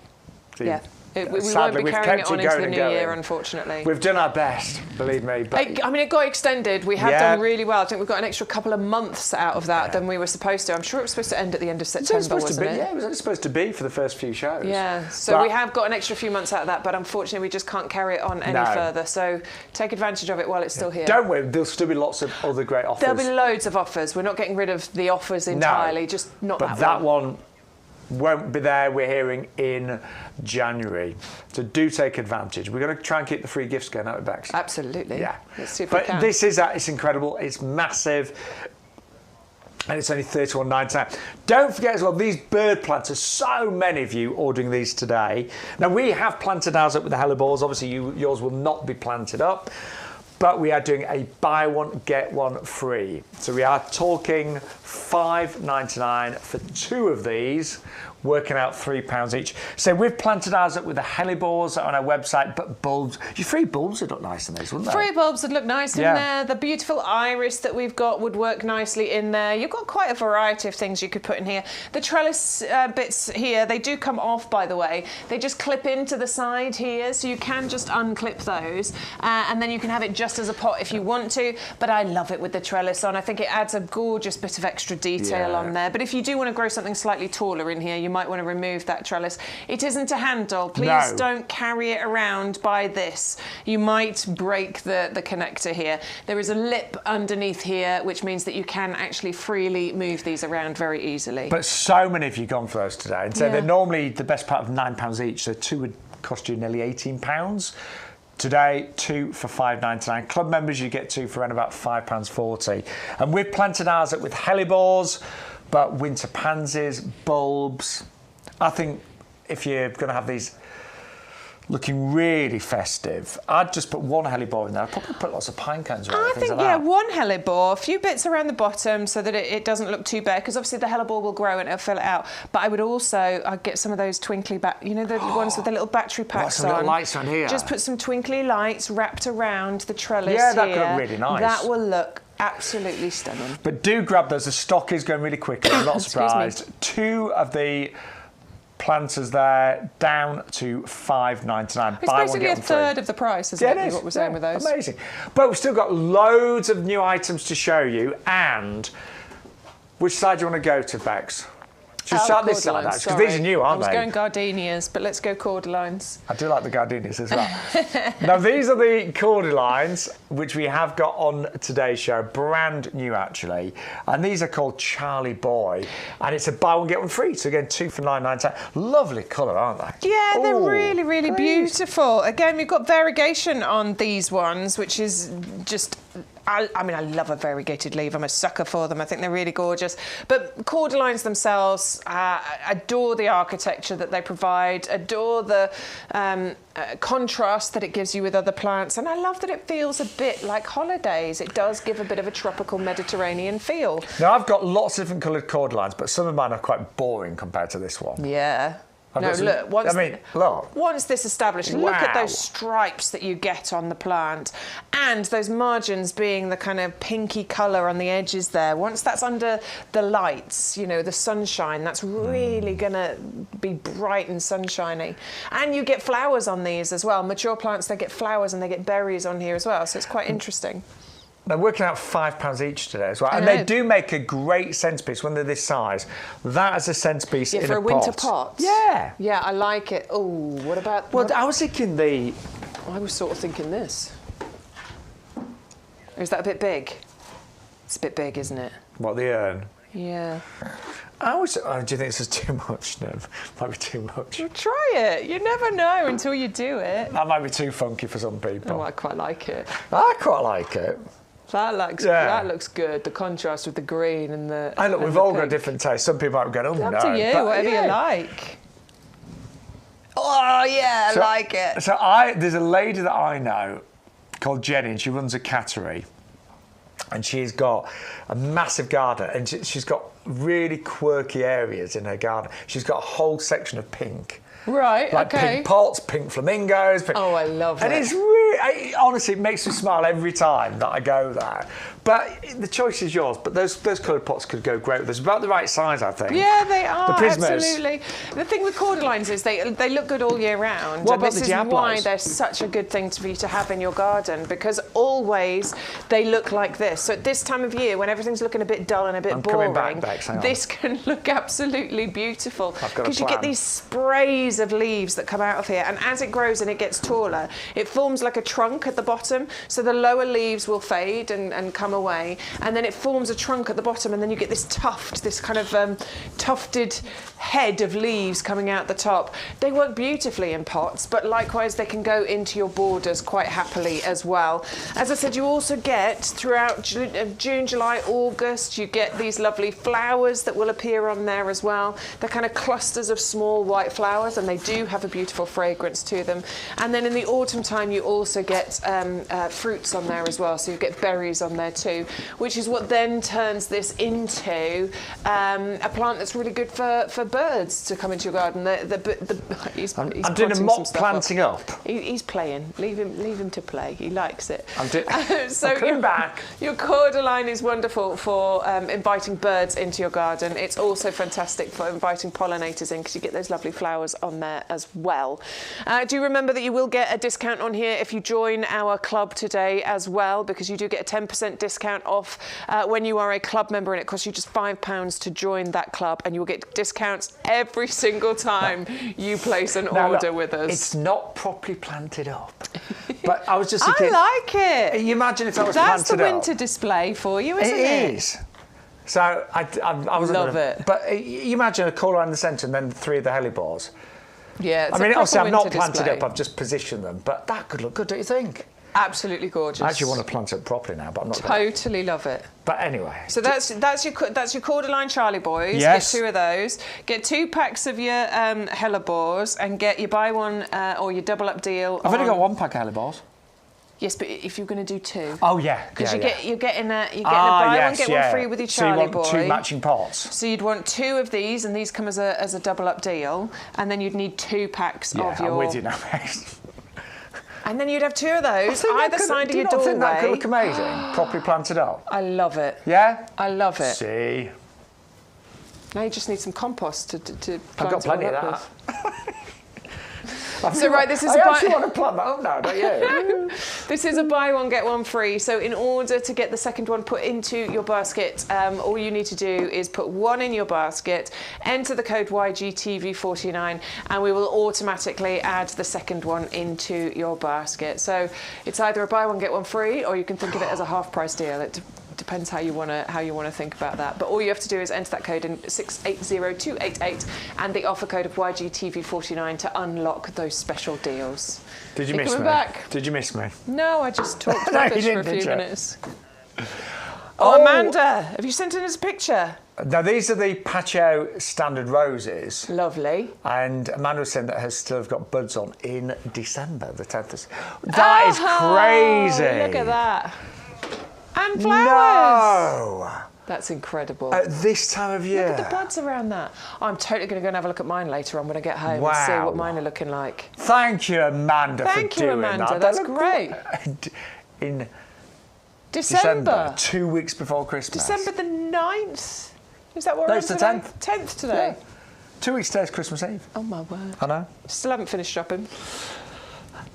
Yeah. We won't be carrying it on into the new year, unfortunately. We've done our best, believe me. But I mean, it got extended. We have done really well. I think we've got an extra couple of months out of that than we were supposed to. I'm sure it was supposed to end at the end of September, wasn't it? Yeah, it was only supposed to be for the first few shows. Yeah, so we have got an extra few months out of that, but unfortunately we just can't carry it on any further. So take advantage of it while it's still here. Don't worry, there'll still be lots of other great offers. There'll be loads of offers. We're not getting rid of the offers entirely, just not that one. But that one won't be there, we're hearing, in January. So do take advantage. We're going to try and keep the free gifts going, aren't we, Bex? Absolutely. Yeah. Let's see if we can. But this is it's incredible. It's massive. And it's only $31.99. Don't forget as well, these bird planters, so many of you ordering these today. Now, we have planted ours up with the hellebores. Obviously, yours will not be planted up. But we are doing a buy one, get one free. So we are talking $5.99 for 2 of these, working out £3 each. So we've planted ours up with the hellebores on our website, but bulbs, your free bulbs would look nice in these, wouldn't they? Free bulbs would look nice in there. The beautiful iris that we've got would work nicely in there. You've got quite a variety of things you could put in here. The trellis bits here, they do come off, by the way. They just clip into the side here, so you can just unclip those, and then you can have it just as a pot if you want to, but I love it with the trellis on. I think it adds a gorgeous bit of extra detail on there. But if you do want to grow something slightly taller in here, you might want to remove that trellis. It isn't a handle. Please don't carry it around by this. You might break the connector here. There is a lip underneath here, which means that you can actually freely move these around very easily. But so many of you gone for those today. And so they're normally the best part of £9 each, so 2 would cost you nearly £18. Today, 2 for $5.99. Club members, you get 2 for around about £5.40. And we've planted ours up with hellebores, but winter pansies, bulbs. I think if you're going to have these looking really festive, I'd just put 1 hellebore in there. I'd probably put lots of pine cones around. I think, like 1 hellebore, a few bits around the bottom so that it doesn't look too bare, because obviously the hellebore will grow and it'll fill it out. But I would also, I'd get some of those twinkly, the ones with the little battery packs some little lights on here. Just put some twinkly lights wrapped around the trellis that could look really nice. That will look absolutely stunning. But do grab those. The stock is going really quickly. I'm not surprised. 2 of the planters there down to $5.99. It's basically a third of the price, isn't it? What we're saying with those. Amazing. But we've still got loads of new items to show you. And which side do you want to go to, Bex? Should we start this side, actually? Because these are new, aren't they? I was going gardenias, but let's go cordylines. I do like the gardenias as well. Now, these are the cordylines. which we have got on today's show, brand new actually, and these are called Charlie Boy, and it's a buy one get one free. So again, 2 for $9.99. Lovely colour, aren't they? Yeah, they're really, really beautiful. Again, we've got variegation on these ones, which is just. I mean, I love a variegated leaf. I'm a sucker for them. I think they're really gorgeous. But cordylines themselves, adore the architecture that they provide, adore the contrast that it gives you with other plants. And I love that it feels a bit like holidays. It does give a bit of a tropical Mediterranean feel. Now, I've got lots of different coloured cordylines, but some of mine are quite boring compared to this one. Yeah. Look. Once this established, look at those stripes that you get on the plant, and those margins being the kind of pinky colour on the edges there. Once that's under the lights, you know, the sunshine, that's really going to be bright and sunshiny. And you get flowers on these as well. Mature plants, they get flowers and they get berries on here as well, so it's quite interesting. They're working out £5 each today as well. And they do make a great centrepiece when they're this size. That is a centrepiece in a pot. For a winter pot. Yeah. Yeah, I like it. Oh, what about... Well, I was thinking I was sort of thinking this. Or is that a bit big? It's a bit big, isn't it? What, the urn? Yeah. Do you think this is too much? No, might be too much. Well, try it. You never know until you do it. That might be too funky for some people. Oh, I quite like it. I quite like it. That looks good. The contrast with the green and the. Hey, look, we've all got different tastes. Some people might go, oh, no. Up to you, but, whatever you like. Oh, yeah, I like it. So there's a lady that I know called Jenny, and she runs a cattery. And she's got a massive garden, and she's got really quirky areas in her garden. She's got a whole section of pink. Right, like pink pots, pink flamingos. Oh, I love that. And it's really, honestly, it makes me smile every time that I go there. But the choice is yours. But those coloured pots could go great with us. About the right size, I think. Yeah, they are. The prismas. Absolutely. The thing with cordylines is they look good all year round. What and about this the is why they're such a good thing for you to have in your garden, because always they look like this. So at this time of year, when everything's looking a bit dull and a bit boring, Bex, this can look absolutely beautiful. Because you get these sprays of leaves that come out of here, and as it grows and it gets taller, it forms like a trunk at the bottom. So the lower leaves will fade and come away, and then it forms a trunk at the bottom, and then you get this tuft, this kind of tufted head of leaves coming out the top. They work beautifully in pots, but likewise they can go into your borders quite happily as well. As I said, you also get throughout June, July, August, you get these lovely flowers that will appear on there as well. They're kind of clusters of small white flowers, and they do have a beautiful fragrance to them. And then in the autumn time, you also get fruits on there as well. So you get berries on there too, which is what then turns this into a plant that's really good for birds to come into your garden. I'm doing a mock planting up. He's playing. Leave him to play. He likes it. So come back. Your cordyline is wonderful for inviting birds into your garden. It's also fantastic for inviting pollinators in, because you get those lovely flowers on there as well. Do remember that you will get a discount on here if you join our club today as well, because you do get a 10% discount off when you are a club member, and it costs you just £5 to join that club, and you will get discounts every single time you place an order with us. It's not properly planted up. But I was just thinking... I like it. You imagine if that was planted up. That's the winter display for you, isn't it? It is. So I was love it. But you imagine a colour in the centre and then 3 of the hellebores. Yeah, it's obviously I've not planted up, I've just positioned them. But that could look good, don't you think? Absolutely gorgeous. I actually want to plant it properly now, but I'm not. Totally love it. But anyway. So that's your cordyline Charlie Boys. Yes. Get 2 of those. Get 2 packs of your hellebores, and get your buy one or your double up deal. I've only got 1 pack of hellebores. Yes, but if you're going to do 2. Oh yeah. Because you're getting a buy one get one free with your Charlie Boy. So you want 2 matching pots. So you'd want 2 of these, and these come as a double up deal, and then you'd need 2 packs of your. I'm with you now, Bex. And then you'd have 2 of those either side of your doorway. Do you not think that could look amazing? Properly planted up. I love it. Yeah? I love it. See? Now you just need some compost to plant. I've got plenty of that. This is I actually want to plant that up now, don't you? This is a buy one, get one free. So in order to get the second one put into your basket, all you need to do is put one in your basket, enter the code YGTV49, and we will automatically add the second one into your basket. So it's either a buy one, get one free, or you can think of it as a half price deal. It depends how you want to think about that. But all you have to do is enter that code in 680288 and the offer code of YGTV49 to unlock those special deals. Did you miss me? Back? Did you miss me? No, I just talked rubbish for a few minutes. Oh, Amanda, have you sent in us a picture? Now, these are the Patio Standard Roses. Lovely. And Amanda was saying that hers still have got buds on in December, the 10th. That is crazy. Look at that. And flowers. No. That's incredible. At this time of year. Look at the buds around that. I'm totally going to go and have a look at mine later on when I get home and see what mine are looking like. Thank you, Amanda, for doing that. Thank you, Amanda. That's great. In December. 2 weeks before Christmas. December the 9th. Is that what we're on today? No, it's the 10th. 10th today. Yeah. 2 weeks today is Christmas Eve. Oh, my word. I know. Still haven't finished shopping.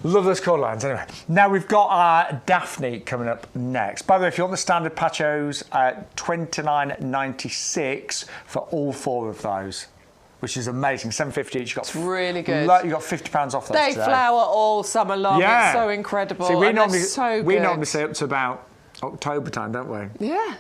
Love those colour lines. Anyway, now we've got our Daphne coming up next. By the way, if you want the standard Patios, $29.96 for all 4 of those, which is amazing. $7.50 each. It's really good. You got £50 off those. They today. flower all summer long. Yeah. It's so incredible. See, we normally say up to about October time, don't we? Yeah.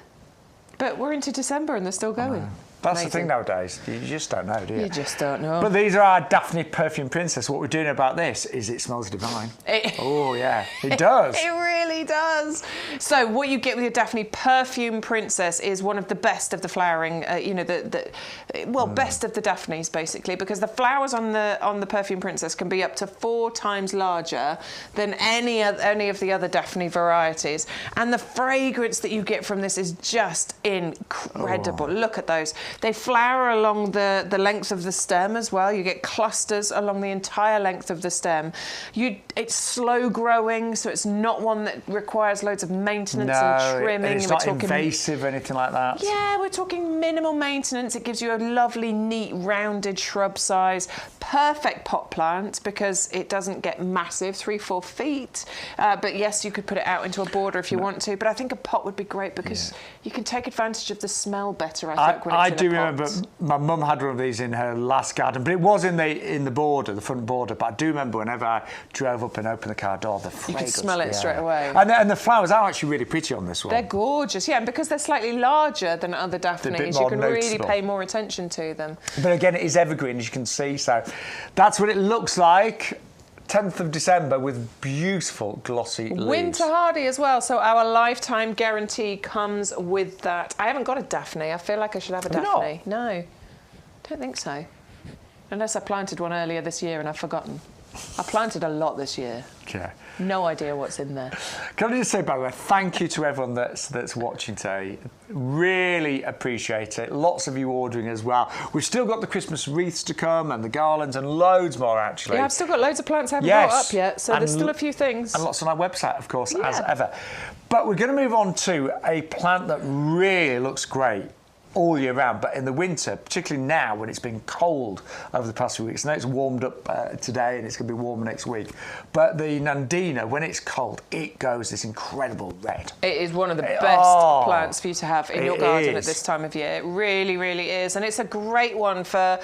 But we're into December and they're still going. That's the thing nowadays. You just don't know, do you? You just don't know. But these are our Daphne Perfume Princess. What we're doing about this is it smells divine. Oh, yeah. It does. It really does. So what you get with your Daphne Perfume Princess is one of the best of the flowering, best of the Daphnes, basically, because the flowers on the Perfume Princess can be up to 4 times larger than any of the other Daphne varieties. And the fragrance that you get from this is just incredible. Look at those. They flower along the length of the stem as well. You get clusters along the entire length of the stem. It's slow growing, so it's not one that requires loads of maintenance and trimming. And it's not invasive or anything like that. Yeah, we're talking minimal maintenance. It gives you a lovely, neat, rounded shrub size. Perfect pot plant because it doesn't get massive, 3-4 feet. But yes, you could put it out into a border if you want to. But I think a pot would be great because you can take advantage of the smell better, I think, when it's in a pot. I do remember my mum had one of these in her last garden, but it was in the border, the front border. But I do remember whenever I drove up and opened the car door, the fragrance. You could smell it straight away. And the flowers are actually really pretty on this one. They're gorgeous, yeah, and because they're slightly larger than other Daphnes, you can really pay more attention to them. But again, it is evergreen, as you can see, so that's what it looks like. 10th of December with beautiful glossy leaves. Winter hardy as well, so our lifetime guarantee comes with that. I haven't got a Daphne. I feel like I should have a Daphne. No, don't think so. Unless I planted one earlier this year and I've forgotten. I planted a lot this year. Yeah. No idea what's in there. Can I just say, by the way, thank you to everyone that's watching today. Really appreciate it. Lots of you ordering as well. We've still got the Christmas wreaths to come and the garlands and loads more, actually. Yeah, I've still got loads of plants I haven't brought up yet, so there's still a few things. And lots on our website, of course, as ever. But we're going to move on to a plant that really looks great all year round, but in the winter, particularly now when it's been cold over the past few weeks. Now it's warmed up today and it's going to be warmer next week. But the Nandina, when it's cold, it goes this incredible red. It is one of the best plants for you to have in your garden at this time of year. It really, really is. And it's a great one for,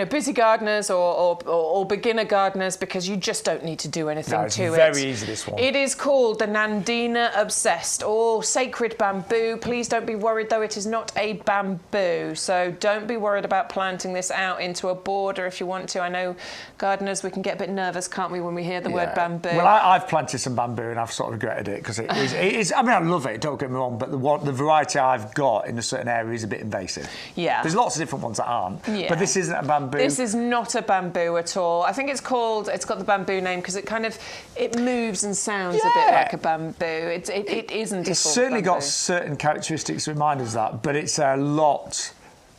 busy gardeners or beginner gardeners because you just don't need to do anything to it. It's very easy, this one. It is called the Nandina Obsessed or Sacred Bamboo. Please don't be worried, though. It is not a bamboo, so don't be worried about planting this out into a border if you want to. I know gardeners, we can get a bit nervous, can't we, when we hear the word bamboo? Well, I've planted some bamboo and I've sort of regretted it because it is, I mean, I love it, don't get me wrong, but the variety I've got in a certain area is a bit invasive. Yeah. There's lots of different ones that aren't, but this isn't a bamboo. This is not a bamboo at all. I think it's got the bamboo name because it moves and sounds a bit like a bamboo. It isn't. It's certainly got certain characteristics that remind us of that, but it's a lot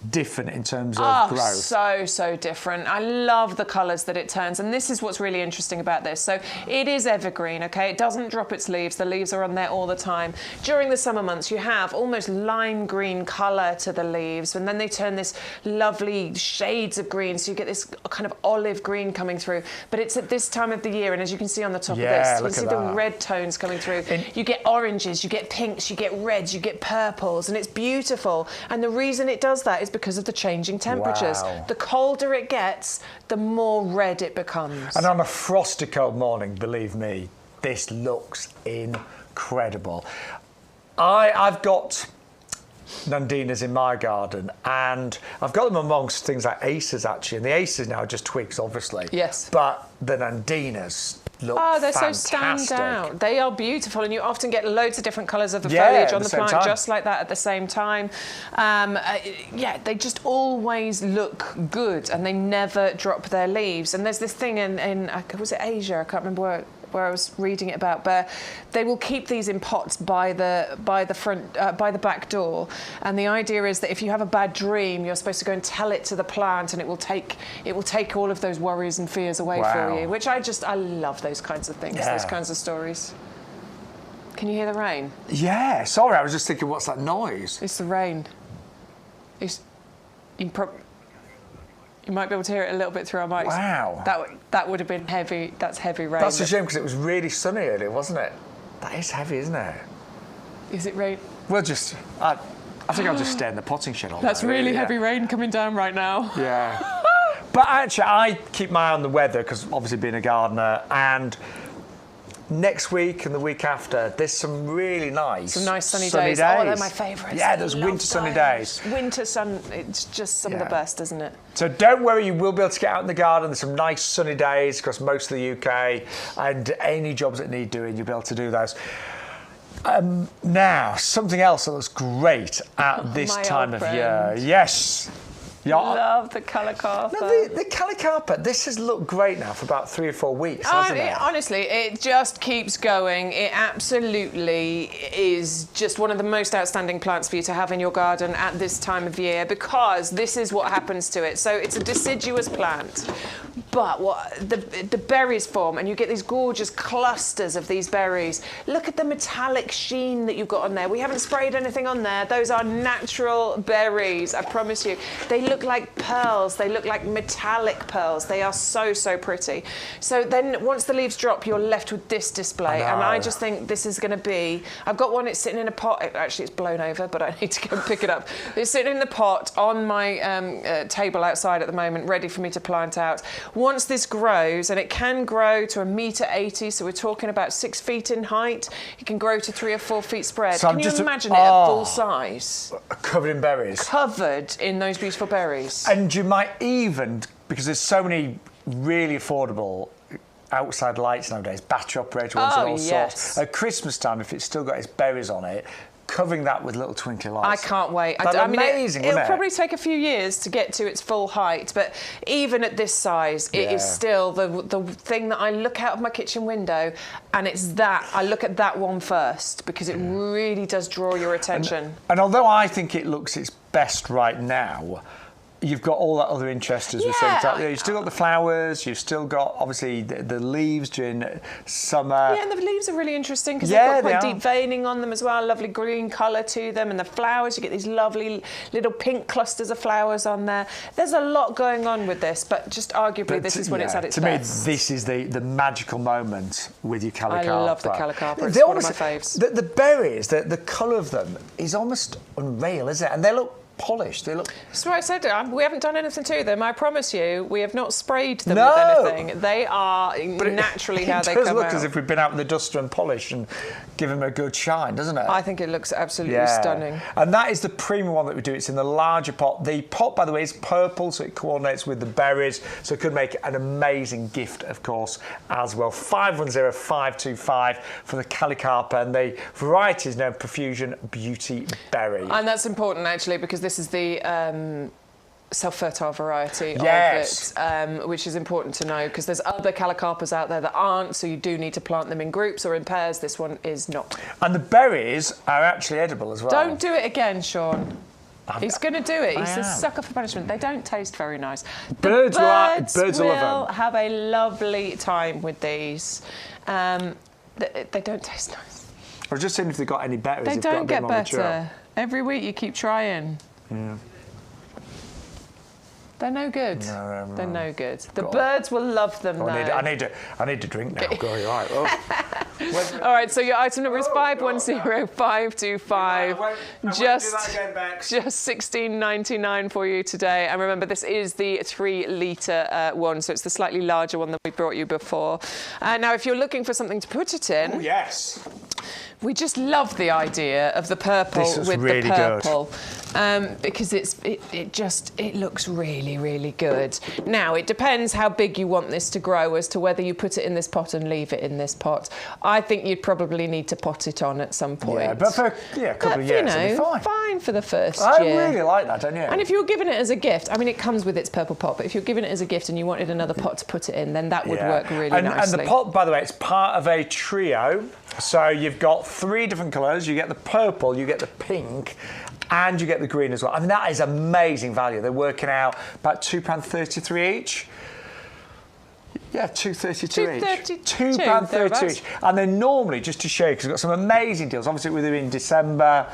different in terms of growth? So different. I love the colours that it turns, and this is what's really interesting about this. So it is evergreen, okay? It doesn't drop its leaves. The leaves are on there all the time. During the summer months, you have almost lime green colour to the leaves, and then they turn this lovely shades of green, so you get this kind of olive green coming through. But it's at this time of the year, and as you can see on the top of this, you can see the red tones coming through. You get oranges, you get pinks, you get reds, you get purples, and it's beautiful. And the reason it does that is because of the changing temperatures. Wow. The colder it gets, the more red it becomes. And on a frosty cold morning, believe me, this looks incredible. I've got Nandinas in my garden, and I've got them amongst things like Acers actually, and the Acers now are just twigs, obviously. Yes. But the Nandinas look they're fantastic. so stand out. They are beautiful, and you often get loads of different colours of the foliage on the plant just like that at the same time. They just always look good, and they never drop their leaves. And there's this thing in was it Asia? I can't remember where I was reading it about, but they will keep these in pots by the back door, and the idea is that if you have a bad dream, you're supposed to go and tell it to the plant, and it will take all of those worries and fears away for you. Which I love those kinds of things, those kinds of stories. Can you hear the rain? Yeah. Sorry, I was just thinking, what's that noise? It's the rain. You might be able to hear it a little bit through our mics. Wow. That would have been heavy. That's heavy rain. That's a shame because it was really sunny earlier, wasn't it? That is heavy, isn't it? Is it rain? Well, I think I'll just stay in the potting shed all day. That's really heavy rain coming down right now. Yeah. But actually, I keep my eye on the weather because obviously being a gardener, and next week and the week after, there's some really nice sunny days. Oh, they're my favourites. Yeah, there's winter sunny days. Winter sun, it's just some of the best, isn't it? So don't worry, you will be able to get out in the garden. There's some nice sunny days across most of the UK, and any jobs that need doing, you'll be able to do those. Now, something else that looks great at this time of year. Yes. I love the Calicarpa. No, the Calicarpa, this has looked great now for about 3 or 4 weeks, hasn't it? Honestly, it just keeps going. It absolutely is just one of the most outstanding plants for you to have in your garden at this time of year, because this is what happens to it. So it's a deciduous plant, but the berries form, and you get these gorgeous clusters of these berries. Look at the metallic sheen that you've got on there. We haven't sprayed anything on there. Those are natural berries, I promise you. They look like pearls. They look like metallic pearls. They are so pretty. So then once the leaves drop, you're left with this display, and I just think this is going to be... I've got one, it's sitting in a pot. Actually, it's blown over, but I need to go and pick it up. It's sitting in the pot on my table outside at the moment, ready for me to plant out. Once this grows, and it can grow to 1.80 m, so we're talking about 6 feet in height, it can grow to 3 or 4 feet spread. So can you imagine it at full size? Covered in berries. Covered in those beautiful berries. And you might even, because there's so many really affordable outside lights nowadays, battery operated ones and all sorts. At Christmas time, if it's still got its berries on it, covering that with little twinkly lights. I can't wait. That's amazing, it'll probably take a few years to get to its full height, but even at this size, it is still the thing that I look out of my kitchen window, and it's that. I look at that one first because it really does draw your attention. And although I think it looks its best right now, you've got all that other interest, as we said. You've still got the flowers, you've still got, obviously, the leaves during summer. Yeah, and the leaves are really interesting because they've got quite deep veining on them as well, lovely green colour to them. And the flowers, you get these lovely little pink clusters of flowers on there. There's a lot going on with this, but just arguably this is when it's at its best. To me, this is the magical moment with your Calicarpa. I love the Calicarpa. It's one of my faves. The berries, the colour of them is almost unreal, isn't it? And they look polished. They look... That's what I said. We haven't done anything to them. I promise you, we have not sprayed them with anything. They are naturally how they come out. It does look as if we've been out with the duster and polished and given them a good shine, doesn't it? I think it looks absolutely stunning. And that is the premium one that we do. It's in the larger pot. The pot, by the way, is purple, so it coordinates with the berries, so it could make an amazing gift, of course, as well. 510-525 for the Calicarpa, and the variety is known Profusion Beauty Berry. And that's important, actually, because this is the self-fertile variety of it, which is important to know because there's other Calicarpas out there that aren't, so you do need to plant them in groups or in pairs. This one is not. And the berries are actually edible as well. Don't do it again, Shaun. He's going to do it. He's a sucker for punishment. They don't taste very nice. Birds will love them. Have a lovely time with these. They don't taste nice. I was just seeing if they got any better. They don't get better. Every week you keep trying. Yeah. They're no good. No, they're no good. The birds will love them, though. I need a drink now. Go, you're right. Oh. All right, so your item number is 510525. Just $16.99 for you today. And remember, this is the 3-litre one, so it's the slightly larger one that we brought you before. Now, if you're looking for something to put it in... Oh, yes. We just love the idea of the purple with really the purple because it looks really, really good. Now, it depends how big you want this to grow as to whether you put it in this pot and leave it in this pot. I think you'd probably need to pot it on at some point. Yeah, but for a couple of years, it'll be fine. Fine for the first year. I really like that, don't you? And if you're giving it as a gift, I mean, it comes with its purple pot, but if you're giving it as a gift and you wanted another pot to put it in, then that would work really nicely. And the pot, by the way, it's part of a trio. So you've got 3 different colours. You get the purple, you get the pink, and you get the green as well. I mean, that is amazing value. They're working out about £2.33 each. Yeah, £2.32 each. £2.32 each. And they're normally, just to show you, because we've got some amazing deals. Obviously, we're in December.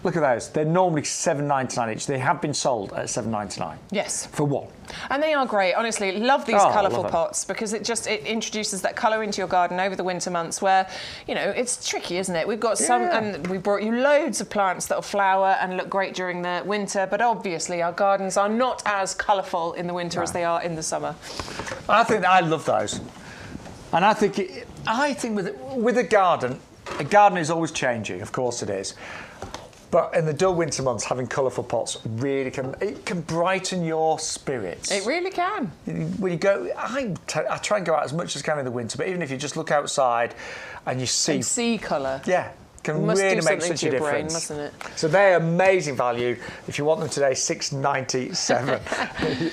Look at those. They're normally £7.99 each. They have been sold at £7.99. Yes. For one. And they are great. Honestly, love these colourful pots because it introduces that colour into your garden over the winter months where, you know, it's tricky, isn't it? We've got some, and we brought you loads of plants that'll flower and look great during the winter, but obviously our gardens are not as colourful in the winter as they are in the summer. I love those. And I think with a garden is always changing, of course it is. But in the dull winter months, having colourful pots really can brighten your spirits. It really can. When you go, I try and go out as much as I can in the winter, but even if you just look outside and you see colour. Yeah. Can really make such a difference, brain, mustn't it? So they're amazing value. If you want them today, $6.97.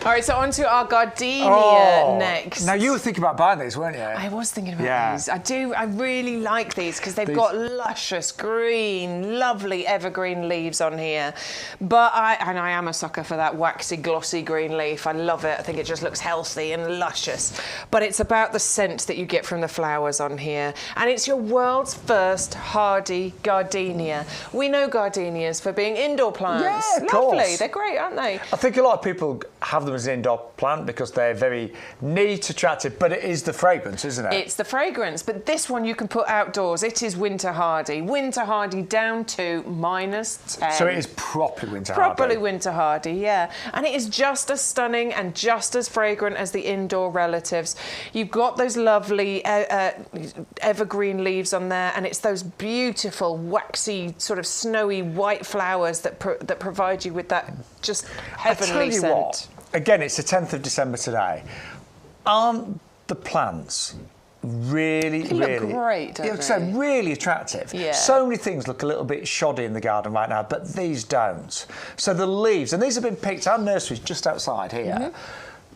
All right, so on to our gardenia next. Now you were thinking about buying these, weren't you? I was thinking about these. I really like these because they've got luscious green, lovely evergreen leaves on here. But I am a sucker for that waxy, glossy green leaf. I love it. I think it just looks healthy and luscious. But it's about the scent that you get from the flowers on here, and it's your world's first hardy gardenia. We know gardenias for being indoor plants. Yeah, of Lovely. course. They're great, aren't they? I think a lot of people have them as an indoor plant because they're very neat, attractive, but it is the fragrance, isn't it? It's the fragrance, but this one you can put outdoors. It is winter hardy. Winter hardy down to -10. So it is properly winter hardy. Properly winter hardy, yeah. And it is just as stunning and just as fragrant as the indoor relatives. You've got those lovely evergreen leaves on there, and it's those beautiful, waxy, sort of snowy white flowers that provide you with that just heavenly scent. What, again, it's the 10th of December today. Aren't the plants really look great, don't they? Really attractive. Yeah. So many things look a little bit shoddy in the garden right now, but these don't. So the leaves, and these have been picked, our nursery's just outside here.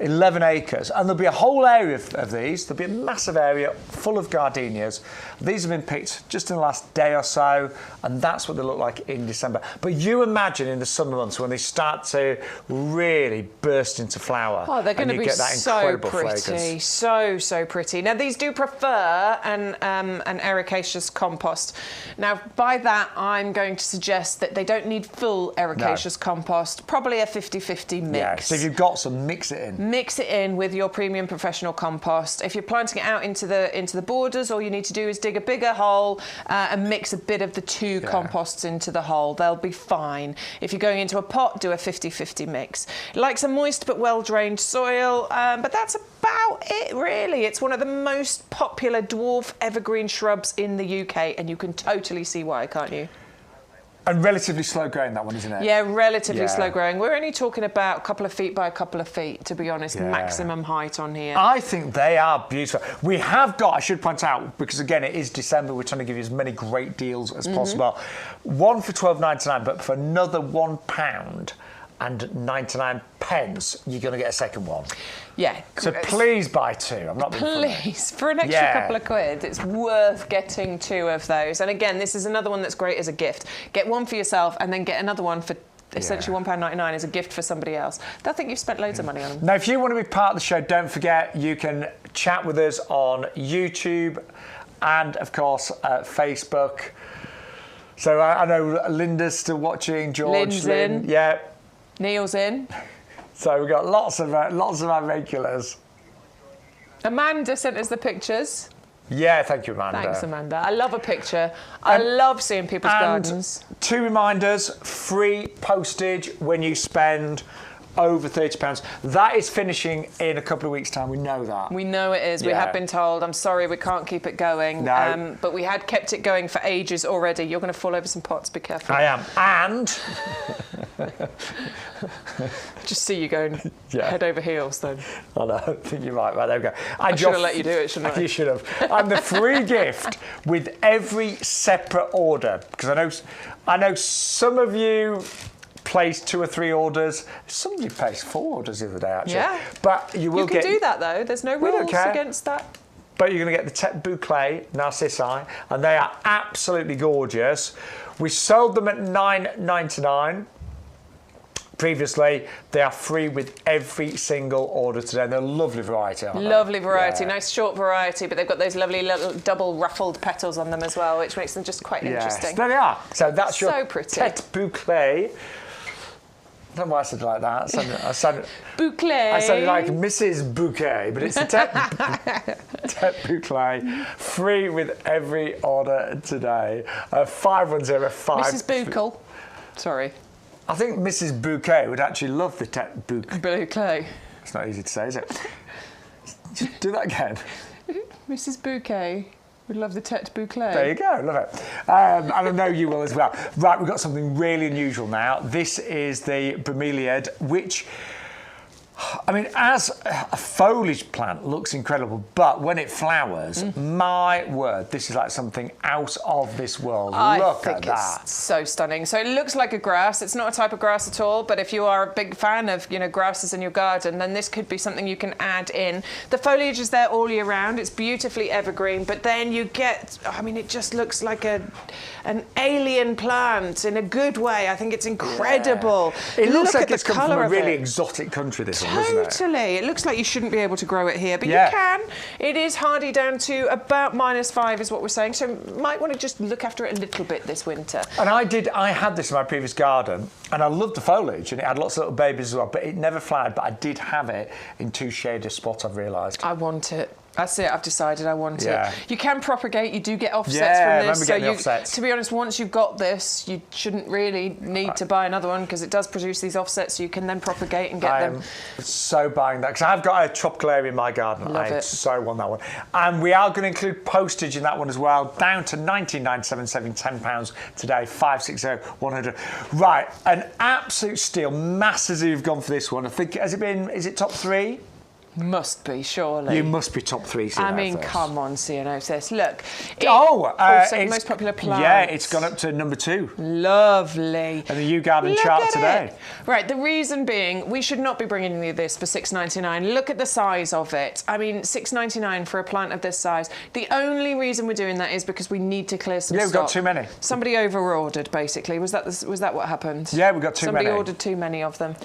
11 acres, and there'll be a whole area of these. There'll be a massive area full of gardenias. These have been picked just in the last day or so, and that's what they look like in December. But you imagine in the summer months when they start to really burst into flower. Oh, they're going to be so pretty, so pretty. Now, these do prefer an ericaceous compost. Now, by that, I'm going to suggest that they don't need full ericaceous compost, probably a 50-50 mix. Yeah, so if you've got some, mix it in. Mix it in with your premium professional compost. If you're planting it out into the borders, all you need to do is dig a bigger hole and mix a bit of the two composts into the hole. They'll be fine. If you're going into a pot, do a 50-50 mix. It likes a moist but well-drained soil, but that's about it, really. It's one of the most popular dwarf evergreen shrubs in the UK, and you can totally see why, can't you? And relatively slow growing, that one, isn't it? Yeah, relatively slow growing. We're only talking about a couple of feet by a couple of feet, to be honest, maximum height on here. I think they are beautiful. We have got, I should point out, because again, it is December, we're trying to give you as many great deals as possible. One for £12.99, but for another £1.99, you're going to get a second one. Yeah. So please buy two. I'm not being funny. Please, for an extra couple of quid, it's worth getting two of those. And again, this is another one that's great as a gift. Get one for yourself and then get another one for essentially £1.99 as a gift for somebody else. They'll think you've spent loads of money on them. Now, if you want to be part of the show, don't forget you can chat with us on YouTube and, of course, Facebook. So I know Linda's still watching. Lynn's in. Yeah. Neil's in. So we've got lots of our regulars. Amanda sent us the pictures. Yeah, thank you, Amanda. Thanks, Amanda. I love a picture. I love seeing people's gardens. 2 reminders, free postage when you spend over £30. That is finishing in a couple of weeks' time. We know that. We know it is. Yeah. We have been told. I'm sorry, we can't keep it going. No. But we had kept it going for ages already. You're going to fall over some pots. Be careful. I am. And... Just see you going head over heels then. I know. I think you're right. Right, there we go. I should have let you do it, shouldn't I? You should have. And the free gift with every separate order. Because I know some of you placed 2 or 3 orders. Somebody placed 4 orders the other day, actually. Yeah. But you will get... You can do that, though. There's no rules against that. But you're going to get the Tête Bouclé Narcissi, and they are absolutely gorgeous. We sold them at $9.99 previously. They are free with every single order today. They're a lovely variety, aren't they? Lovely variety, nice short variety, but they've got those lovely little double ruffled petals on them as well, which makes them just quite interesting. There they are. So that's your Tête Bouclé. I don't know why I said it like that. Bouclé. I sounded like Mrs. Bouquet, but it's a Tête Bouclé, free with every order today. 5105. Mrs. Buckle. Sorry. I think Mrs. Bouquet would actually love the Tête Bouclé. It's not easy to say, is it? Just do that again. Mrs. Bouquet would love the Tête Bouclé. There you go, love it. And I know you will as well. Right, we've got something really unusual now. This is the bromeliad, which, I mean, as a foliage plant looks incredible, but when it flowers, my word, this is like something out of this world. Look at that. It's so stunning. So it looks like a grass. It's not a type of grass at all, but if you are a big fan of, grasses in your garden, then this could be something you can add in. The foliage is there all year round. It's beautifully evergreen, but then you get, it just looks like an alien plant in a good way. I think it's incredible. Yeah. It looks like it's come from a really exotic country, this one, doesn't it? Totally. It looks like you shouldn't be able to grow it here, but you can. It is hardy down to about -5 is what we're saying, so might want to just look after it a little bit this winter. And I had this in my previous garden, and I loved the foliage, and it had lots of little babies as well, but it never flowered, but I did have it in 2 shaded spots, I've realised. I want it. That's it. I've decided I want it. You can propagate. You do get offsets from this. So offsets. To be honest, once you've got this, you shouldn't really need to buy another one because it does produce these offsets. So you can then propagate and get them. I'm so buying that because I've got a tropical area in my garden. I so want that one. And we are going to include postage in that one as well, down to £19.97, saving £10 today. 560-100. Right, an absolute steal. Masses who've gone for this one. I think is it top 3? Must be, surely. You must be top 3 Ceanothus. I mean, come on, Ceanothus. Look. It's most popular plant. Yeah, it's gone up to number 2. Lovely. And the YouGarden chart today. Right, the reason being, we should not be bringing you this for $6.99. Look at the size of it. I mean, $6.99 for a plant of this size. The only reason we're doing that is because we need to clear some stock. We've got too many. Somebody over-ordered, basically. Was that what happened? Yeah, we got too many. Somebody ordered too many of them.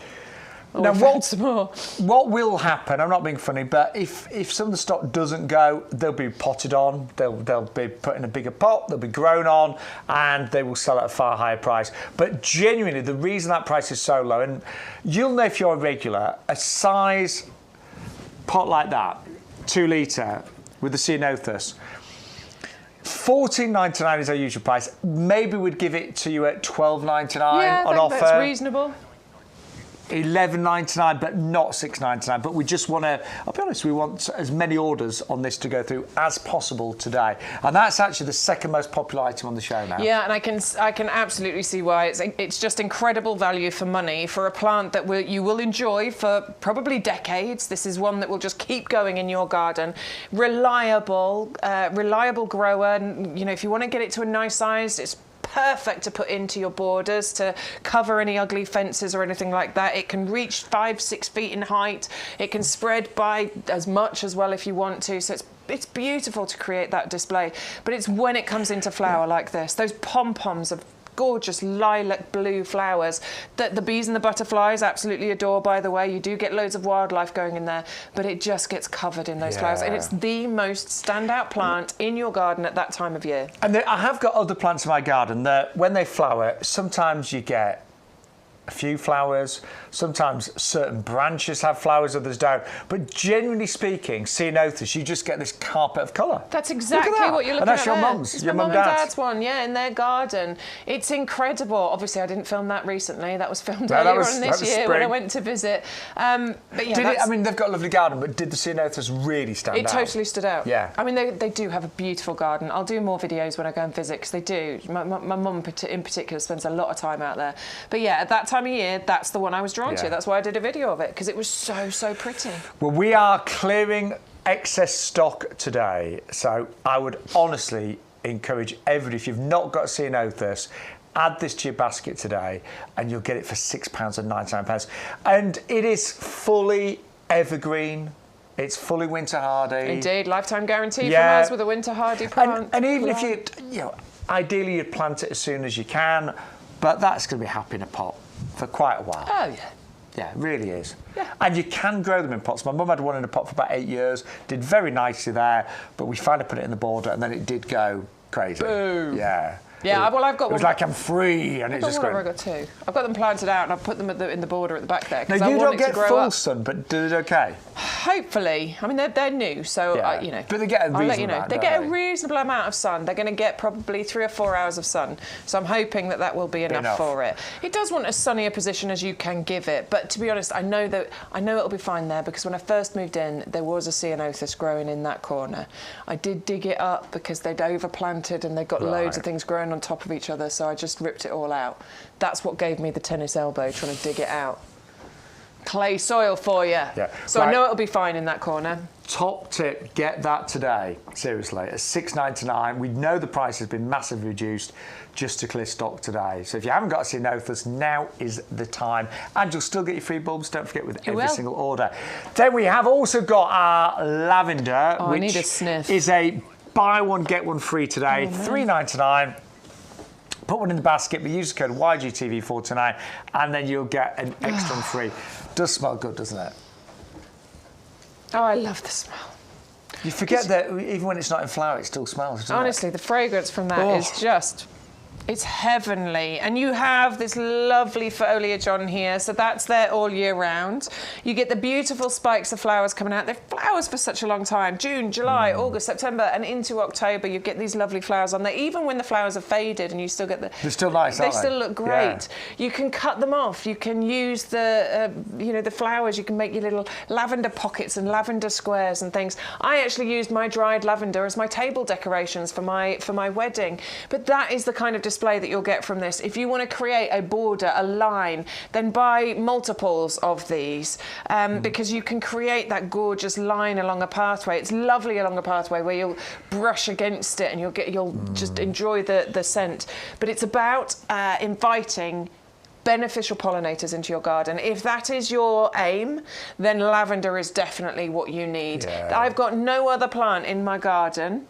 Now, what will happen, I'm not being funny, but if some of the stock doesn't go, they'll be potted on, they'll be put in a bigger pot, they'll be grown on, and they will sell at a far higher price. But genuinely, the reason that price is so low, and you'll know if you're a regular, a size pot like that, 2 litre, with the Ceanothus, $14.99 is our usual price. Maybe we'd give it to you at $12.99 on offer. That's reasonable. $11.99, but not $6.99. But we just want to, I'll be honest, we want as many orders on this to go through as possible today. And that's actually the second most popular item on the show now. Yeah, and I can absolutely see why. It's just incredible value for money for a plant that you will enjoy for probably decades. This is one that will just keep going in your garden. Reliable grower. And, if you want to get it to a nice size, it's perfect to put into your borders to cover any ugly fences or anything like that. It can reach 5-6 feet in height. It can spread by as much as well if you want to. So it's beautiful to create that display. But it's when it comes into flower like this, those pom-poms of gorgeous lilac blue flowers that the bees and the butterflies absolutely adore, by the way. You do get loads of wildlife going in there, but it just gets covered in those flowers. And it's the most standout plant in your garden at that time of year. And I have got other plants in my garden that when they flower, sometimes you get a few flowers, sometimes certain branches have flowers, others don't. But generally speaking, ceanothus, you just get this carpet of colour. That's exactly what you're looking at. And that's your mum's, It's your my mum mum and dad's. dad's one, in their garden. It's incredible. Obviously, I didn't film that recently. That was filmed earlier on this year when I went to visit. But yeah, I mean, they've got a lovely garden, but did the ceanothus really stand out? It totally stood out. Yeah. I mean, they do have a beautiful garden. I'll do more videos when I go and visit, because they do. My mum in particular spends a lot of time out there. But yeah, at that time of year, that's the one I was drawn to. That's why I did a video of it, because it was so pretty. Well, we are clearing excess stock today, so I would honestly encourage everybody, if you've not got ceanothus, add this to your basket today and you'll get it for £6.99. And it is fully evergreen. It's fully winter hardy. Indeed, lifetime guarantee from us with a winter hardy plant. And even if ideally you'd plant it as soon as you can, but that's going to be happy in a pot for quite a while. Oh, yeah. Yeah, it really is. Yeah. And you can grow them in pots. My mum had one in a pot for about 8 years, did very nicely there, but we finally put it in the border and then it did go crazy. Boom. Yeah. Yeah, well, I've got one. It was like I'm free, and it just I've got two. I've got them planted out, and I've put them in the border at the back there. Now, you don't get full sun, but did it okay? Hopefully. I mean, they're new, so, you know. But they get a reasonable I'll let you know. amount, They get a reasonable amount of sun. They're going to get probably 3 or 4 hours of sun. So I'm hoping that will be enough for it. It does want as sunny a position as you can give it. But to be honest, I know it'll be fine there, because when I first moved in, there was a ceanothus growing in that corner. I did dig it up because they'd overplanted and they got loads of things growing on top of each other. So I just ripped it all out. That's what gave me the tennis elbow, trying to dig it out. Clay soil for you. Yeah. So I know it'll be fine in that corner. Top tip, get that today. Seriously, at $6.99. We know the price has been massively reduced just to clear stock today. So if you haven't got a ceanothus, now is the time. And you'll still get your free bulbs, don't forget, with every single order. Then we have also got our lavender, which I need a sniff. is a buy one, get one free today, $3.99. Put one in the basket, but use the code YGTV4 tonight, and then you'll get an extra one free. Does smell good, doesn't it? Oh, I love the smell. You forget that even when it's not in flower, it still smells, doesn't Honestly, the fragrance from that is just... It's heavenly. And you have this lovely foliage on here, so that's there all year round. You get the beautiful spikes of flowers coming out. They're flowers for such a long time. June, July, August, September, and into October, you get these lovely flowers on there. Even when the flowers are faded and you still get the... They're still nice, aren't they? They still look great. Yeah. You can cut them off. You can use the, the flowers. You can make your little lavender pockets and lavender squares and things. I actually used my dried lavender as my table decorations for my wedding. But that is the kind of display that you'll get from this. If you want to create a border, a line, then buy multiples of these, because you can create that gorgeous line along a pathway. It's lovely along a pathway where you'll brush against it and you'll just enjoy the scent. But it's about inviting beneficial pollinators into your garden. If that is your aim, then lavender is definitely what you need. Yeah. I've got no other plant in my garden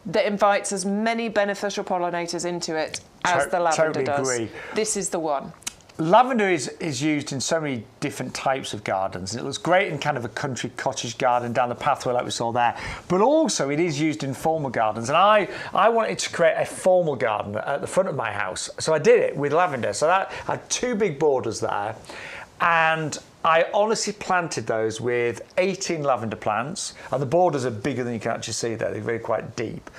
that invites as many beneficial pollinators into it as the lavender does. Agree. This is the one. Lavender is used in so many different types of gardens. It looks great in kind of a country cottage garden down the pathway like we saw there, but also it is used in formal gardens. And I wanted to create a formal garden at the front of my house, so I did it with lavender. So that I had 2 big borders there, and I honestly planted those with 18 lavender plants, and the borders are bigger than you can actually see there. They're very quite deep.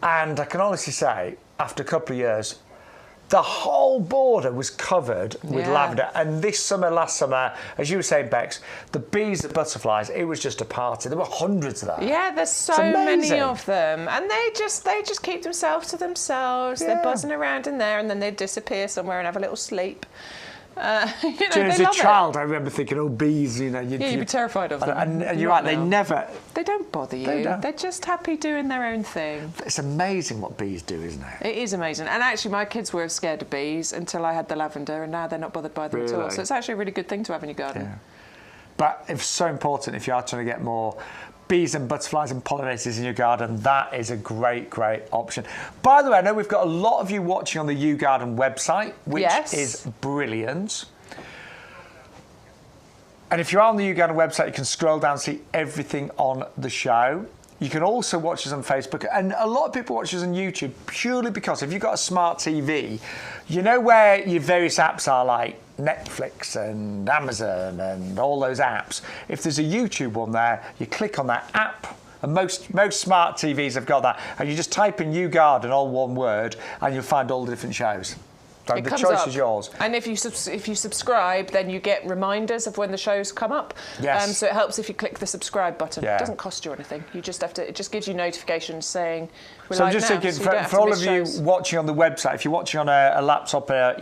And I can honestly say, after a couple of years, the whole border was covered with lavender. And this summer, last summer, as you were saying, Bex, the bees, the butterflies, it was just a party. There were hundreds of them. Yeah, there's so many of them. And they just keep themselves to themselves. Yeah. They're buzzing around in there, and then they disappear somewhere and have a little sleep. As a child, I remember thinking, oh, bees, you'd be terrified of them. And you're right, they don't bother you. They're just happy doing their own thing. It's amazing what bees do, isn't it? It is amazing. And actually, my kids were scared of bees until I had the lavender, and now they're not bothered by them at all. So it's actually a really good thing to have in your garden. Yeah. But it's so important if you are trying to get more bees and butterflies and pollinators in your garden, that is a great, great option. By the way, I know we've got a lot of you watching on the YouGarden website, which is brilliant. And if you're on the YouGarden website, you can scroll down and see everything on the show. You can also watch us on Facebook, and a lot of people watch us on YouTube purely because if you've got a smart TV, you know where your various apps are, like Netflix and Amazon and all those apps. If there's a YouTube one there, you click on that app, and most smart TVs have got that, and you just type in YouGarden, all one word, and you'll find all the different shows. So the choice is yours. And if you subscribe, then you get reminders of when the shows come up. Yes. So it helps if you click the subscribe button. Yeah. It doesn't cost you anything. You just have to. It just gives you notifications saying we're so live just now. thinking, So for all of you watching on the website, if you're watching on a laptop, a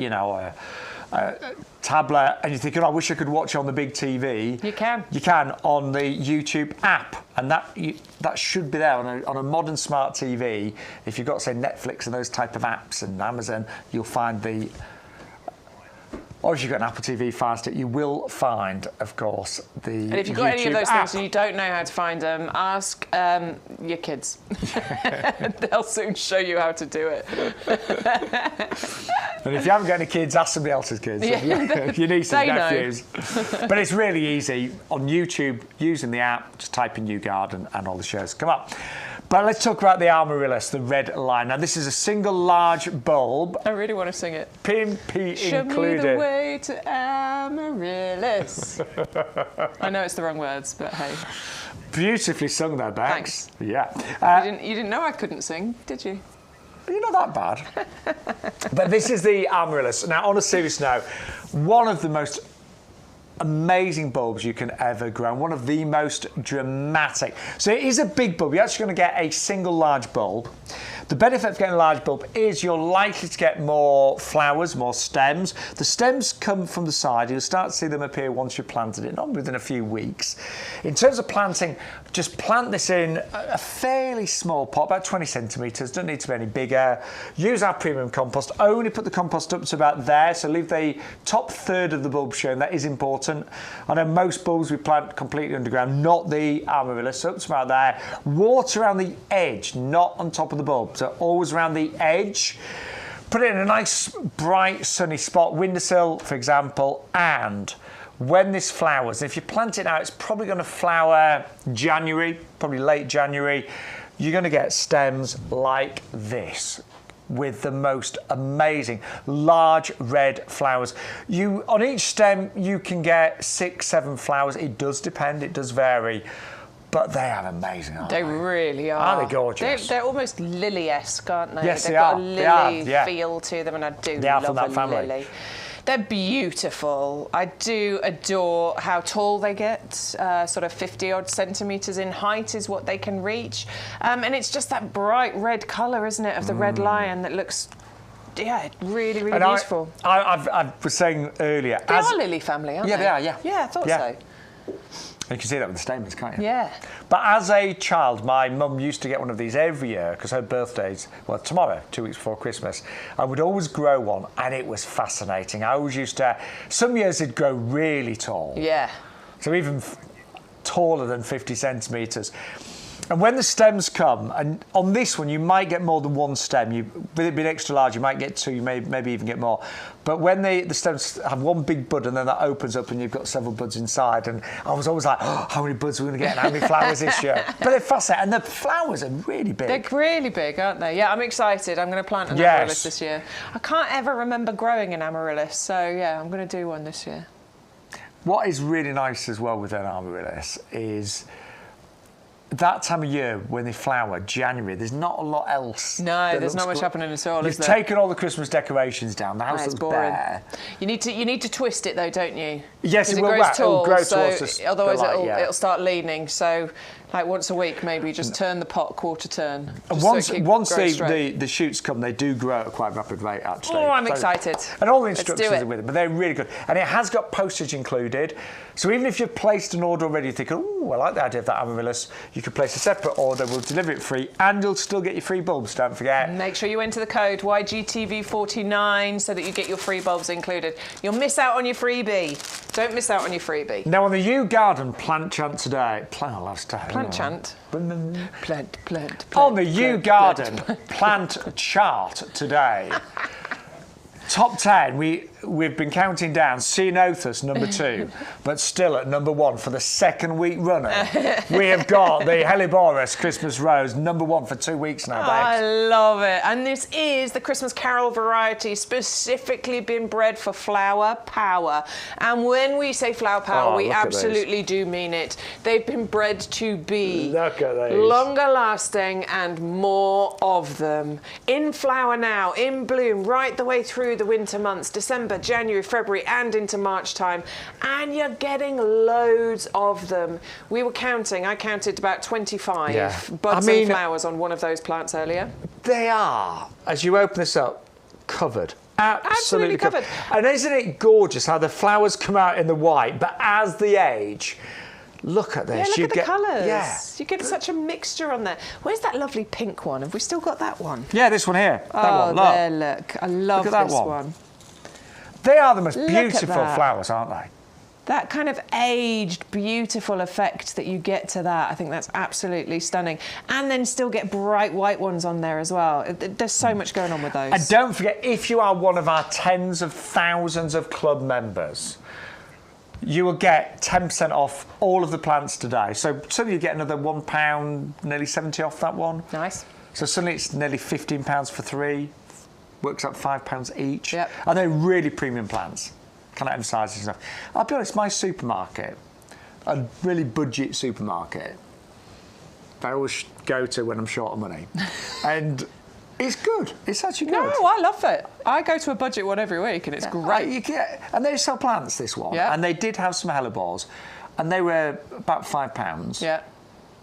tablet, and you're thinking, I wish I could watch on the big TV. You can. You can on the YouTube app, and that should be there on a modern smart TV. If you've got, say, Netflix and those type of apps and Amazon, you'll find the. Or if you've got an Apple TV Fire Stick, you will find, of course, the And if you've got any of those things and you don't know how to find them, ask your kids. They'll soon show you how to do it. And if you haven't got any kids, ask somebody else's kids. Yeah. Your nieces and nephews. But it's really easy. On YouTube, using the app, just type in YouGarden and all the shows come up. But let's talk about the Amaryllis, the red line. Now, this is a single large bulb. I really want to sing it. PMP Show included. me the way to Amaryllis. I know it's the wrong words, but hey. Beautifully sung there, Bex. Thanks. Yeah. You didn't know I couldn't sing, did you? You're not that bad. But this is the Amaryllis. Now, on a serious note, one of the most amazing bulbs you can ever grow, and one of the most dramatic. So it is a big bulb. You're actually going to get a single large bulb. The benefit of getting a large bulb is you're likely to get more flowers, more stems. The stems come from the side. You'll start to see them appear once you've planted it, not within a few weeks. In terms of planting, just plant this in a fairly small pot, about 20 centimetres, doesn't need to be any bigger. Use our premium compost. Only put the compost up to about there, so leave the top third of the bulb shown. That is important. I know most bulbs we plant completely underground, not the Amaryllis, so up to about there. Water around the edge, not on top of the bulb. So always around the edge. Put it in a nice, bright, sunny spot, windowsill, for example, and when this flowers, if you plant it now, it's probably going to flower January, probably late January. You're going to get stems like this with the most amazing large red flowers. On each stem, you can get 6, 7 flowers. It does depend, it does vary. But they are amazing, aren't they? They really are. Aren't they gorgeous? They're almost lily-esque, aren't they? Yes, They've they got are. a lily feel to them, and I do love a lily. They're beautiful. I do adore how tall they get. Sort of 50-odd centimetres in height is what they can reach. And it's just that bright red colour, isn't it, of the red lion that looks... Yeah, really, really beautiful. I was saying earlier... They are lily family, aren't they? Yeah, they are, yeah. Yeah, I thought so. You can see that with the stamens, can't you? Yeah. But as a child, my mum used to get one of these every year because her birthday's, well, tomorrow, 2 weeks before Christmas. I would always grow one, and it was fascinating. I always used to... Some years it'd grow really tall. Yeah. So even taller than 50 centimetres. And when the stems come, and on this one you might get more than one stem. With it being extra large, you might get 2, you maybe even get more. But when the stems have one big bud and then that opens up and you've got several buds inside, and I was always like, oh, how many buds are we going to get and how many flowers this year? But they're fascinating, and the flowers are really big. They're really big, aren't they? Yeah, I'm excited. I'm going to plant an Amaryllis this year. I can't ever remember growing an Amaryllis, so yeah, I'm going to do one this year. What is really nice as well with an Amaryllis is... that time of year when they flower, January, there's not a lot else. No, there's not much happening at all, is there? You've taken all the Christmas decorations down. The house looks bare. You need to twist it though, don't you? Yes, it will. It'll grow so towards the otherwise light, it'll start leaning. So, like once a week, maybe just turn the pot quarter turn. And once the shoots come, they do grow at quite a rapid rate, actually. Oh, I'm excited. And all the instructions are with it, but they're really good. And it has got postage included. So even if you've placed an order already, thinking, oh, I like the idea of that Amaryllis, you could place a separate order, we'll deliver it free, and you'll still get your free bulbs, don't forget. Make sure you enter the code YGTV49 so that you get your free bulbs included. You'll miss out on your freebie. Don't miss out on your freebie. Now, on the YouGarden plant chant today, plant plant chant. Plant, plant. On the YouGarden plant chart today. Top 10, we've been counting down Ceanothus, number 2, but still at number 1 for the second week running. We have got the Helleborus Christmas Rose, number 1 for 2 weeks now, Bex. I love it. And this is the Christmas Carol variety, specifically been bred for flower power. And when we say flower power, we absolutely do mean it. They've been bred to be longer lasting and more of them. In flower now, in bloom, right the way through the winter months, December, January, February, and into March time, and you're getting loads of them. We were counting, I counted about 25 buds and flowers on one of those plants earlier. They are, as you open this up, covered. Absolutely covered. And isn't it gorgeous how the flowers come out in the white, but as they age, look at this. Yeah, look at the colours. Yeah. You get such a mixture on there. Where's that lovely pink one? Have we still got that one? Yeah, this one here. That one. Look. There, look. I love this one. They are the most beautiful flowers, aren't they? That kind of aged, beautiful effect that you get to that, I think that's absolutely stunning. And then still get bright white ones on there as well. There's so much going on with those. And don't forget, if you are one of our tens of thousands of club members, you will get 10% off all of the plants today. So suddenly you get another £1, nearly 70 off that one. Nice. So suddenly it's nearly £15 for 3. Works out £5 each. Yep. And they're really premium plants. Cannot emphasise this enough. I'll be honest, my supermarket, a really budget supermarket, I always go to when I'm short of money. And it's good. It's actually good. No, I love it. I go to a budget one every week and it's great. And they sell plants, this one. Yeah. And they did have some hellebores. And they were about £5. Yeah.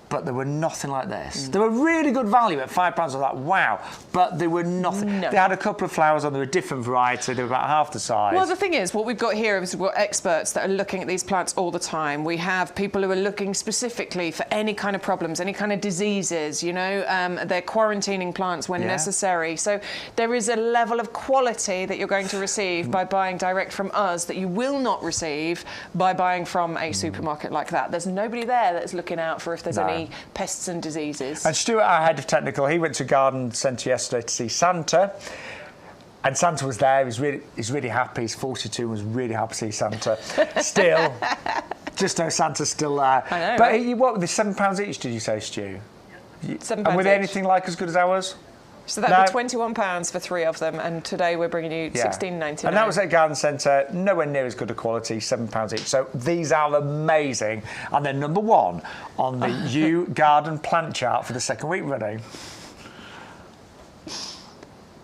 But they were nothing like this. They were really good value at £5. I was like, wow. But they were nothing. No. They had a couple of flowers on. They were a different variety. They were about half the size. Well, the thing is, what we've got here is we've got experts that are looking at these plants all the time. We have people who are looking specifically for any kind of problems, any kind of diseases, you know. They're quarantining plants when necessary. So there is a level of quality that you're going to receive by buying direct from us that you will not receive by buying from a supermarket like that. There's nobody there that's looking out for if there's any pests and diseases. And Stuart, our head of technical, he went to Garden Centre yesterday to see Santa. And Santa was there. He's really happy. He's 42 and was really happy to see Santa. Still, just know Santa's still there. I know. But what were the £7 each, did you say, Stu? £7 And were they each. anything like as good as ours? So that'd be £21 for 3 of them, and today we're bringing you £16.99. And that was at Garden Centre, nowhere near as good a quality, £7 each. So these are amazing, and they're number 1 on the YouGarden plant chart for the second week running.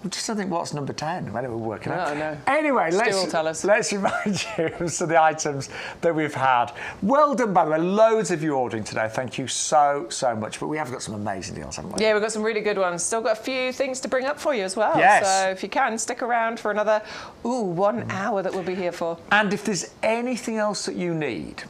I just don't think what's number 10 when we're working out. No. Anyway, tell us. let's remind you of some of the items that we've had. Well done, by the way. Loads of you ordering today. Thank you so much. But we have got some amazing deals, haven't we? Yeah, we've got some really good ones. Still got a few things to bring up for you as well. Yes. So if you can, stick around for another 1 hour that we'll be here for. And if there's anything else that you need,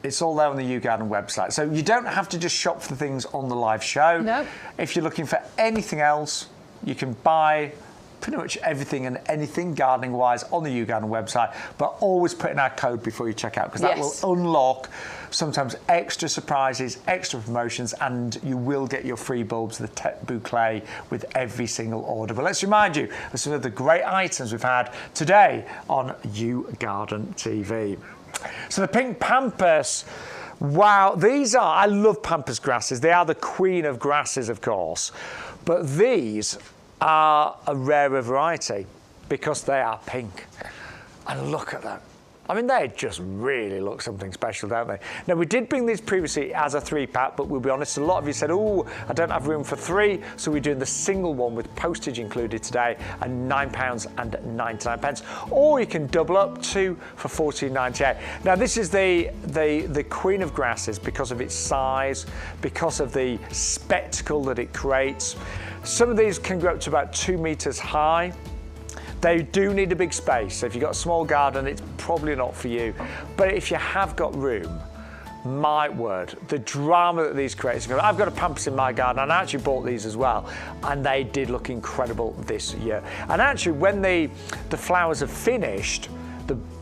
it's all there on the YouGarden website. So you don't have to just shop for things on the live show. No. If you're looking for anything else, you can buy pretty much everything and anything gardening-wise on the YouGarden website, but always put in our code before you check out, because that will unlock sometimes extra surprises, extra promotions, and you will get your free bulbs, the Tech Boucle, with every single order. But let's remind you of some of the great items we've had today on YouGarden TV. So the pink pampas. Wow, I love pampas grasses. They are the queen of grasses, of course. But these are a rarer variety because they are pink. And look at them. I mean, they just really look something special, don't they? Now, we did bring these previously as a 3-pack, but we'll be honest, a lot of you said, oh, I don't have room for 3, so we're doing the single one with postage included today at £9.99. Or you can double up 2 for £14.98. Now, this is the queen of grasses because of its size, because of the spectacle that it creates. Some of these can grow up to about 2 metres high. They do need a big space, so if you've got a small garden, it's probably not for you. But if you have got room, my word, the drama that these create. I've got a pampas in my garden, and I actually bought these as well, and they did look incredible this year. And actually, when the flowers are finished,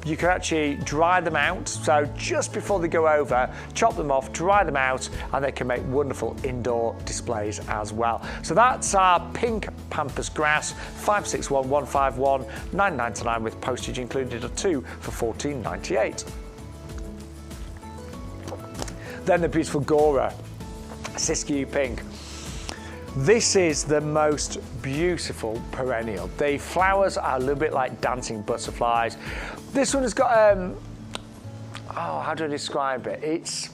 You can actually dry them out. So just before they go over, chop them off, dry them out, and they can make wonderful indoor displays as well. So that's our pink pampas grass, 561151, $9.99 with postage included, or 2 for $14.98. Then the beautiful Gora, Siskiyou Pink. This is the most beautiful perennial. The flowers are a little bit like dancing butterflies. This one has got, how do I describe it? It's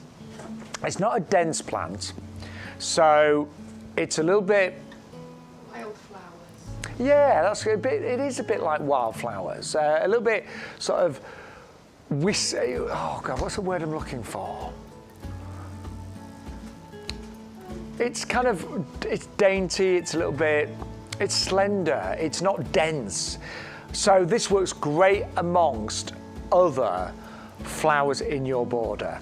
not a dense plant, so it's a little bit... Wildflowers. Yeah, that's a bit, it is a bit like wildflowers. A little bit sort of, oh God, what's the word I'm looking for? It's kind of, it's dainty, it's a little bit, it's slender, it's not dense. So this works great amongst other flowers in your border.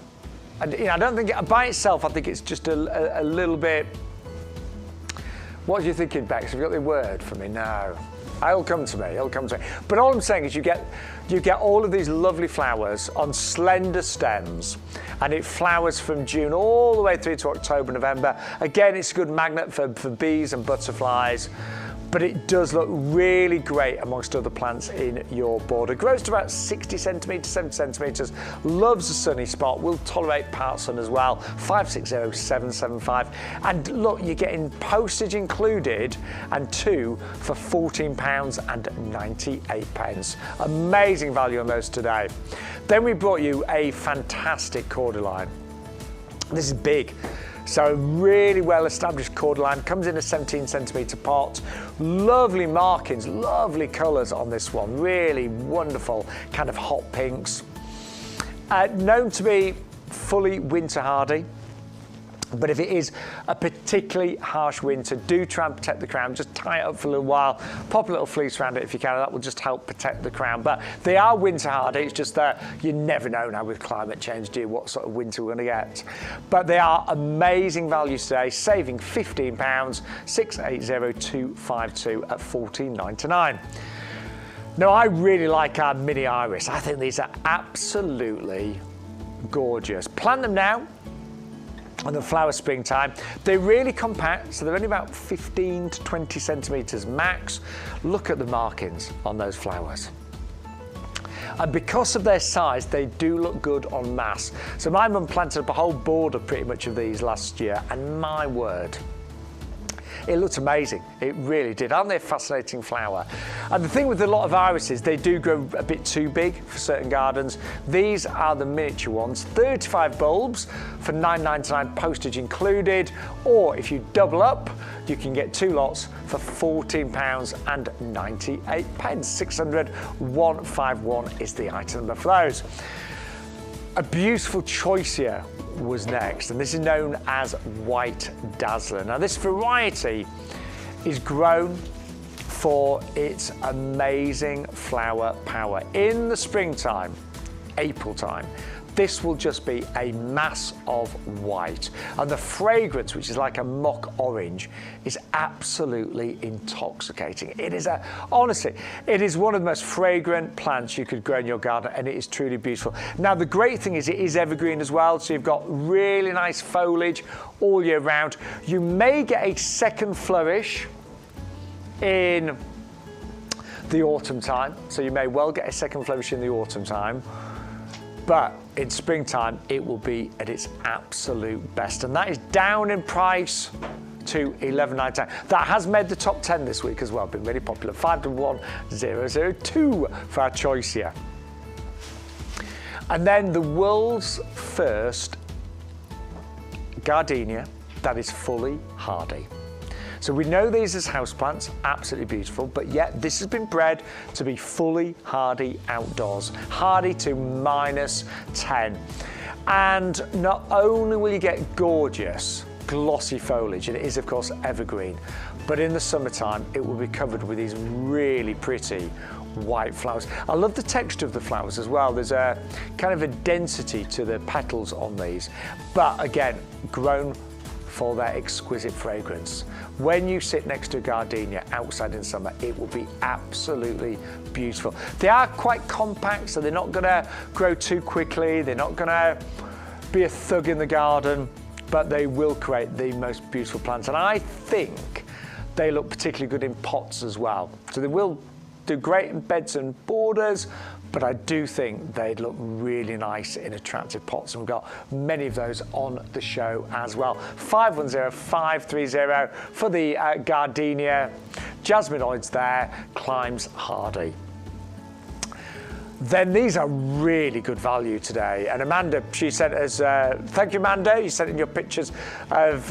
And I don't think, by itself, I think it's just a little bit, what are you thinking, Bex? Have you got the word for me? No. It'll come to me, But all I'm saying is you get all of these lovely flowers on slender stems, and it flowers from June all the way through to October, November. Again, it's a good magnet for bees and butterflies, but it does look really great amongst other plants in your border. Grows to about 60 centimetres, 70 centimetres, loves a sunny spot, will tolerate part sun as well, 560775. And look, you're getting postage included and 2 for £14.98. Amazing value on those today. Then we brought you a fantastic cordyline. This is big. So really well-established cordyline, comes in a 17 centimetre pot. Lovely markings, lovely colours on this one. Really wonderful, kind of hot pinks. Known to be fully winter hardy. But if it is a particularly harsh winter, do try and protect the crown. Just tie it up for a little while, pop a little fleece around it if you can, and that will just help protect the crown. But they are winter hardy, it's just that you never know now with climate change, do you, what sort of winter we're going to get. But they are amazing values today, saving £15, 680252 at $14.99. Now, I really like our mini iris. I think these are absolutely gorgeous. Plant them now. And the flower springtime, they're really compact, so they're only about 15 to 20 centimetres max. Look at the markings on those flowers. And because of their size, they do look good en masse. So my mum planted up a whole border pretty much of these last year, and my word, it looked amazing. It really did. Aren't they a fascinating flower? And the thing with a lot of irises, they do grow a bit too big for certain gardens. These are the miniature ones. 35 bulbs for $9.99, postage included. Or if you double up, you can get 2 lots for £14.98. 600151 is the item number for those. A beautiful choice here was next, and this is known as White Dazzler. Now, this variety is grown for its amazing flower power. In the springtime, April time, this will just be a mass of white. And the fragrance, which is like a mock orange, is absolutely intoxicating. It is honestly, it is one of the most fragrant plants you could grow in your garden, and it is truly beautiful. Now, the great thing is it is evergreen as well, so you've got really nice foliage all year round. You may get a second flourish in the autumn time, so you may well get a second flourish in the autumn time. But in springtime, it will be at its absolute best. And that is down in price to $11.99. That has made the top 10 this week as well, been really popular. 511002 for our choice here. And then the world's first gardenia that is fully hardy. So we know these as houseplants, absolutely beautiful, but yet this has been bred to be fully hardy outdoors, hardy to -10. And not only will you get gorgeous, glossy foliage, and it is of course evergreen, but in the summertime it will be covered with these really pretty white flowers. I love the texture of the flowers as well. There's a kind of a density to the petals on these, but again, grown for their exquisite fragrance. When you sit next to a gardenia outside in summer, it will be absolutely beautiful. They are quite compact, so they're not going to grow too quickly. They're not going to be a thug in the garden, but they will create the most beautiful plants. And I think they look particularly good in pots as well. So they will do great in beds and borders, but I do think they'd look really nice in attractive pots, and we've got many of those on the show as well. 510530 for the gardenia. Jasminoids there, climbs hardy. Then these are really good value today. And Amanda, she sent us, thank you Amanda, you sent in your pictures of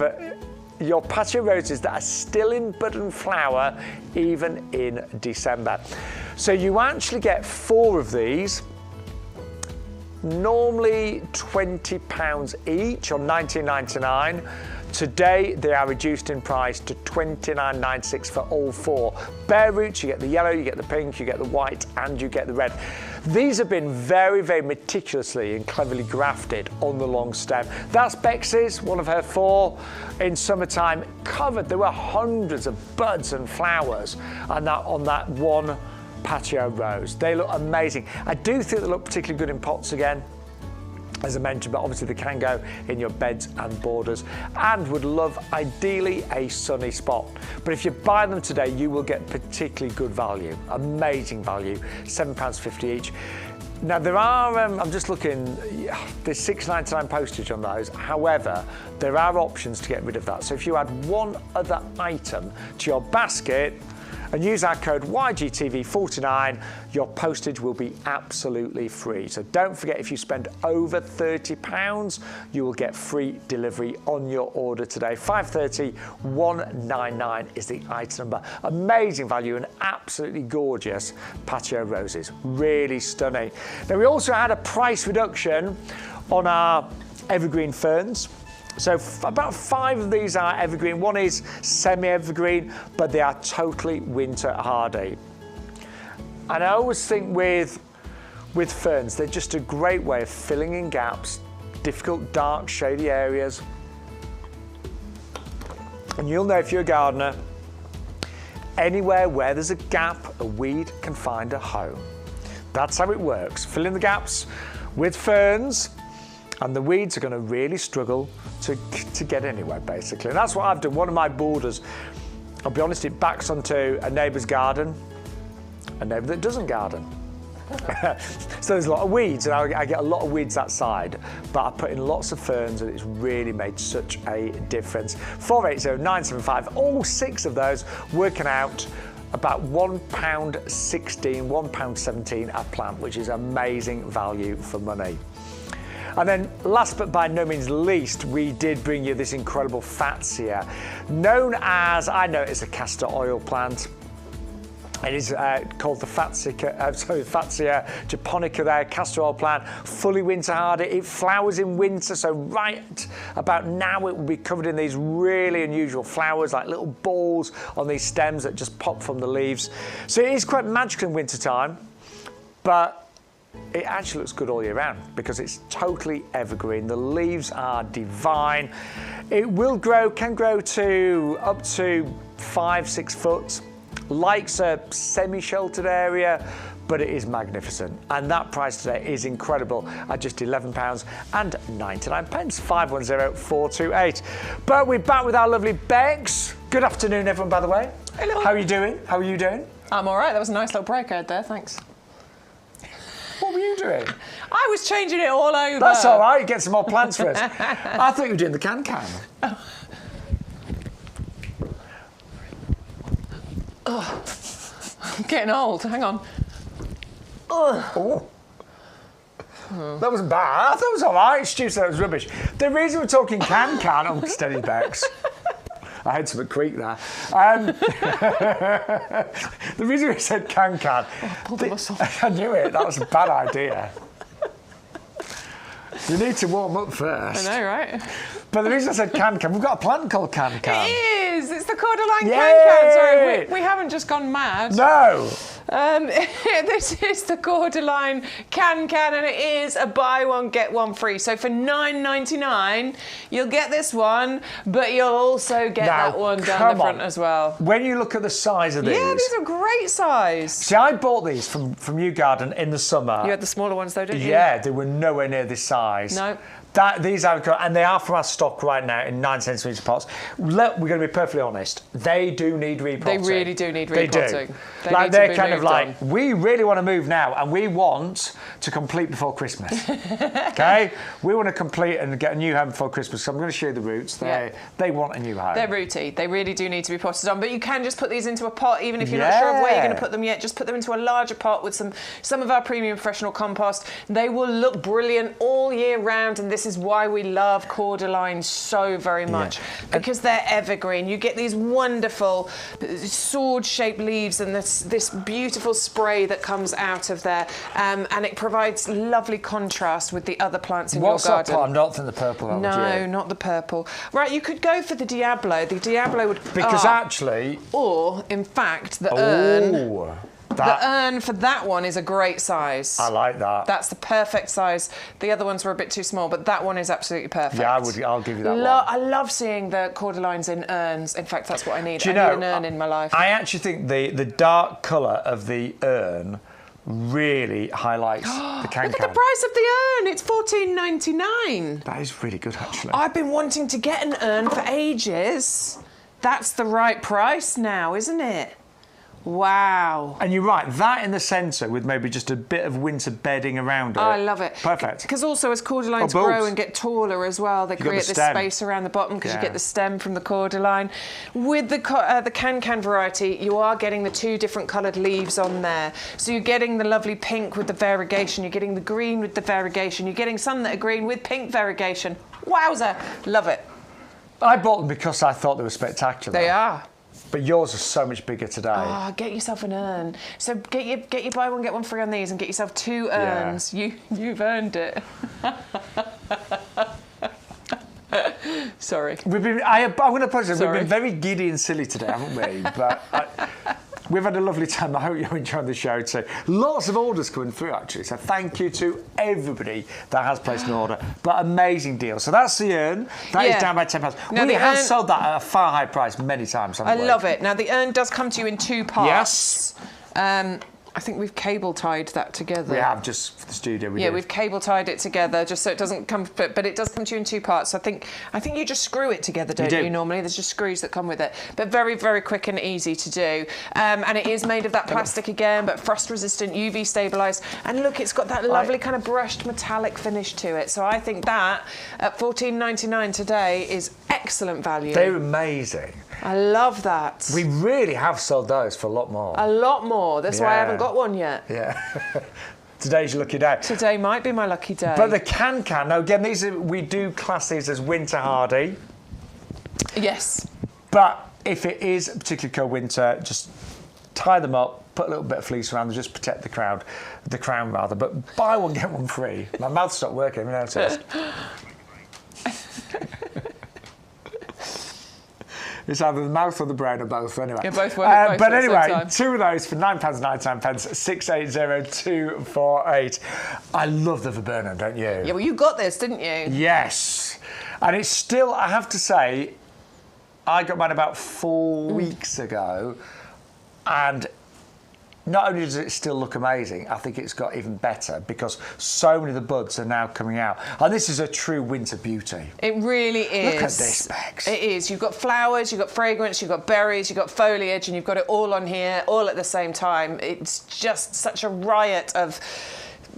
your patio roses that are still in bud and flower even in December. So you actually get 4 of these, normally £20 each or $19.99. Today they are reduced in price to $29.96 for all 4. Bare roots, you get the yellow, you get the pink, you get the white, and you get the red. These have been very, very meticulously and cleverly grafted on the long stem. That's Bex's, one of her 4 in summertime, covered. There were hundreds of buds and flowers and that on that one patio rose. They look amazing. I do think they look particularly good in pots again, as I mentioned, but obviously they can go in your beds and borders, and would love ideally a sunny spot. But if you buy them today, you will get particularly good value, amazing value, £7.50 each. Now there are, I'm just looking, there's $6.99 postage on those. However, there are options to get rid of that. So if you add one other item to your basket and use our code YGTV49, your postage will be absolutely free. So don't forget, if you spend over £30, you will get free delivery on your order today. 530199 is the item number. Amazing value and absolutely gorgeous patio roses. Really stunning. Now we also had a price reduction on our evergreen ferns. So about 5 of these are evergreen. One is semi-evergreen, but they are totally winter hardy. And I always think with ferns, they're just a great way of filling in gaps, difficult, dark, shady areas. And you'll know if you're a gardener, anywhere where there's a gap, a weed can find a home. That's how it works. Fill in the gaps with ferns, and the weeds are going to really struggle to get anywhere, basically. And that's what I've done. One of my borders, I'll be honest, it backs onto a neighbour's garden, a neighbour that doesn't garden. So there's a lot of weeds, and I get a lot of weeds that side, but I put in lots of ferns, and it's really made such a difference. 480975, all 6 of those working out about £1.16, £1.17 a plant, which is amazing value for money. And then last but by no means least, we did bring you this incredible Fatsia, known as, I know it's a castor oil plant. It is called the Fatsia japonica there, castor oil plant, fully winter hardy. It flowers in winter, so right about now it will be covered in these really unusual flowers, like little balls on these stems that just pop from the leaves. So it is quite magical in winter time, but it actually looks good all year round because it's totally evergreen. The leaves are divine. It will grow, can grow to up to 5-6 foot. Likes a semi-sheltered area, but it is magnificent. And that price today is incredible at just £11.99, 510428. But we're back with our lovely Bex. Good afternoon, everyone, by the way. Hello. How are you doing? How are you doing? I'm all right. That was a nice little break I had there, thanks. What were you doing? I was changing it all over. That's all right. Get some more plants for us. I thought you were doing the can-can. Oh. I'm getting old. Hang on. Oh. That wasn't bad. I thought it was all right. Stu said it was rubbish. The reason we're talking can-can, oh, steady Bex. I had some creak there. The reason we said can-can... I pulled the muscle. I knew it. That was a bad idea. You need to warm up first. I know, right? But the reason I said can-can, we've got a plant called can-can. It is! It's the cordyline can-can. Sorry, we haven't just gone mad. No! This is the Cordyline can, and it is a buy one get one free. So for $9.99, you'll get this one, but you'll also get that one down the front as well. When you look at the size of these, these are great size. See, I bought these from YouGarden in the summer. You had the smaller ones though, didn't you? Yeah, they were nowhere near this size. No. These are, and they are from our stock right now in 9 centimetre pots. We're going to be perfectly honest. They do need repotting. They really do need repotting. They're kind of like, we really want to move now, and we want to complete before Christmas. Okay, we want to complete and get a new home before Christmas. So I'm going to show you the roots. They want a new home. They're rooty. They really do need to be potted on, but you can just put these into a pot, even if you're not sure of where you're going to put them yet. Just put them into a larger pot with some of our premium professional compost. They will look brilliant all year round, and this is why we love Cordyline so very much, because they're evergreen. You get these wonderful sword-shaped leaves and this beautiful spray that comes out of there, and it provides lovely contrast with the other plants in your garden. I'm not thinking the purple one. No, not the purple. Right, you could go for the Diablo. The Diablo would... Because actually... Or, in fact, the urn... The urn for that one is a great size. I like that. That's the perfect size. The other ones were a bit too small, but that one is absolutely perfect. Yeah, I'll give you that one. I love seeing the Cordylines in urns. In fact, that's what I need. I need an urn in my life. I actually think the dark colour of the urn really highlights the can. Look at the price of the urn. It's $14.99. That is really good, actually. I've been wanting to get an urn for ages. That's the right price now, isn't it? Wow. And you're right, that in the centre with maybe just a bit of winter bedding around it. I love it. Perfect. Because also as Cordylines grow and get taller as well, they create this space around the bottom because you get the stem from the Cordyline. With the can variety, you are getting the 2 different coloured leaves on there. So you're getting the lovely pink with the variegation, you're getting the green with the variegation, you're getting some that are green with pink variegation. Wowza. Love it. I bought them because I thought they were spectacular. They are. But yours are so much bigger today. Oh, get yourself an urn. So get your buy one get one free on these, and get yourself 2 urns. Yeah. You've earned it. Sorry. I'm going to apologise. We've been very giddy and silly today, haven't we? But we've had a lovely time. I hope you're enjoying the show too. Lots of orders coming through, actually. So thank you to everybody that has placed an order. But amazing deal. So that's the urn. That is down by £10. Now, we have sold that at a far high price many times, haven't we? I love it. Now, the urn does come to you in 2 parts. Yes. I think we've cable tied that together. We have, just for the studio. We've cable tied it together just so it doesn't come, but it does come to you in 2 parts. So I think you just screw it together, don't you? Normally, there's just screws that come with it, but very, very quick and easy to do. And it is made of that plastic again, but frost-resistant, UV stabilised. And look, it's got that lovely kind of brushed metallic finish to it. So I think that at $14.99 today is excellent value. They're amazing. I love that. We really have sold those for a lot more. A lot more. That's why I haven't got one yet. Yeah. Today's your lucky day. Today might be my lucky day. But the can, now again, we do class these as winter hardy. Yes. But if it is a particularly cold winter, just tie them up, put a little bit of fleece around them, just protect the crown rather. But buy one, get one free. My mouth stopped working, have you noticed? It's either the mouth or the brain or both, anyway. Yeah, both work. But anyway, 2 of those for £9.99, 680248. I love the viburnum, don't you? Yeah, well, you got this, didn't you? Yes. And it's still, I have to say, I got mine about 4 weeks ago, and not only does it still look amazing, I think it's got even better because so many of the buds are now coming out. And this is a true winter beauty. It really is. Look at this, Bex. It is. You've got flowers, you've got fragrance, you've got berries, you've got foliage, and you've got it all on here, all at the same time. It's just such a riot of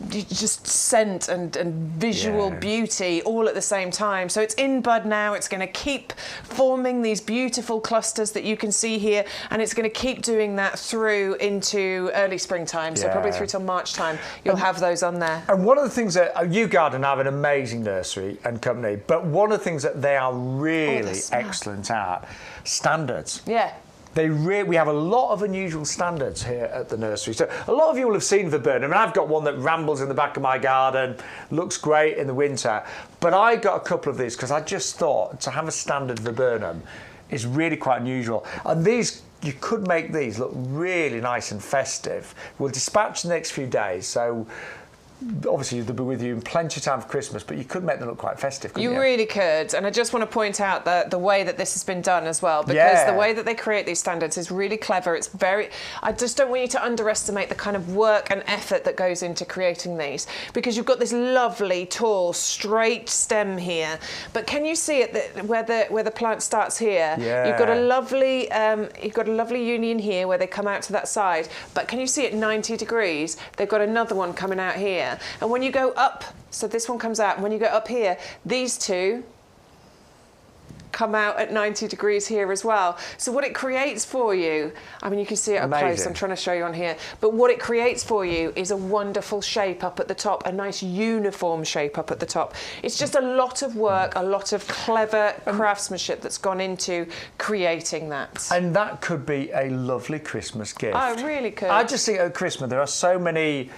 just scent and visual beauty all at the same time. So it's in bud now. It's going to keep forming these beautiful clusters that you can see here, and it's going to keep doing that through into early springtime. So probably through till March time, you'll have those on there. And one of the things that YouGarden have an amazing nursery and company, but one of the things that they are really excellent at, standards. Yeah. We have a lot of unusual standards here at the nursery. So a lot of you will have seen viburnum, and I've got one that rambles in the back of my garden, looks great in the winter. But I got a couple of these because I just thought to have a standard viburnum is really quite unusual. And these you could make these look really nice and festive. We'll dispatch in the next few days, so obviously they'll be with you in plenty of time for Christmas, but you could make them look quite festive, couldn't you? You really could. And I just want to point out that the way that this has been done as well, because the way that they create these standards is really clever. It's very, I just don't want you to underestimate the kind of work and effort that goes into creating these, because you've got this lovely, tall, straight stem here. But can you see it where the plant starts here? Yeah. You've got a lovely union here where they come out to that side. But can you see at 90 degrees, they've got another one coming out here. And when you go up, so this one comes out, and when you go up here, these two come out at 90 degrees here as well. So what it creates for you, I mean, you can see it up close, I'm trying to show you on here, but what it creates for you is a wonderful shape up at the top, a nice uniform shape up at the top. It's just a lot of work, a lot of clever craftsmanship that's gone into creating that. And that could be a lovely Christmas gift. Oh, it really could. I just think at Christmas there are so many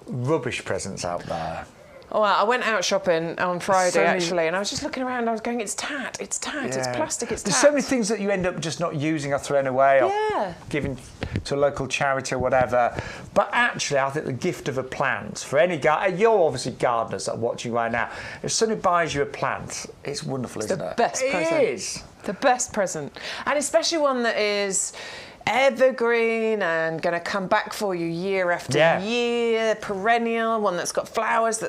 rubbish presents out there. Oh, well, I went out shopping on Friday actually, and I was just looking around and I was going, it's tat, it's plastic, it's tat. There's so many things that you end up just not using or throwing away or giving to a local charity or whatever. But actually, I think the gift of a plant for any guy, you're obviously gardeners that are watching right now, if somebody buys you a plant, it's wonderful, isn't it? It's the best present. It is. The best present. And especially one that is evergreen and going to come back for you year after year, perennial, one that's got flowers,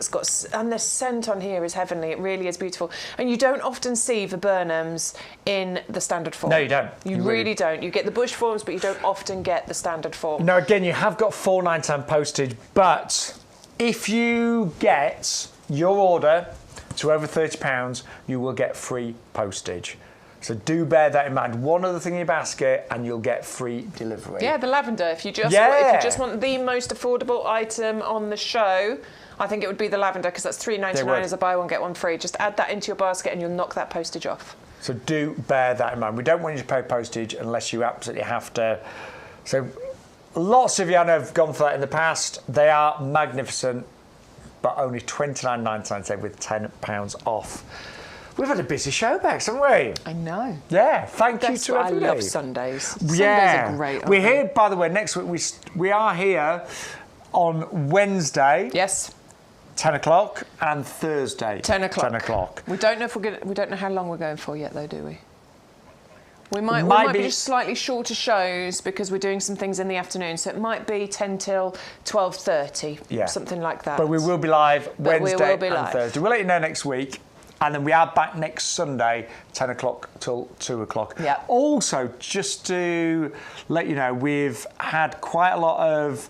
and the scent on here is heavenly. It really is beautiful. And you don't often see viburnums in the standard form. No, you don't. You really don't. You get the bush forms, but you don't often get the standard form. Now, again, you have got £4.99 postage, but if you get your order to over £30, you will get free postage. So do bear that in mind. One other thing in your basket and you'll get free delivery. Yeah, the lavender. If you just want the most affordable item on the show, I think it would be the lavender, because that's $3.99 as a buy one get one free. Just add that into your basket and you'll knock that postage off. So do bear that in mind. We don't want you to pay postage unless you absolutely have to. So lots of you I know have gone for that in the past. They are magnificent, but only $29.99 with £10 off. We've had a busy show, Bex, haven't we? I know. Yeah, thank you to everybody. I love Sundays. Sundays are great. We're here, by the way, next week. We are here on Wednesday. Yes. 10 o'clock, and Thursday. 10 o'clock. 10 o'clock. We don't know if we don't know how long we're going for yet, though, do we? We might be just slightly shorter shows because we're doing some things in the afternoon, so it might be 10 till 12:30, something like that. But we will be live Wednesday and Thursday. We'll let you know next week. And then we are back next Sunday, 10 o'clock till 2 o'clock. Yeah. Also, just to let you know, we've had quite a lot of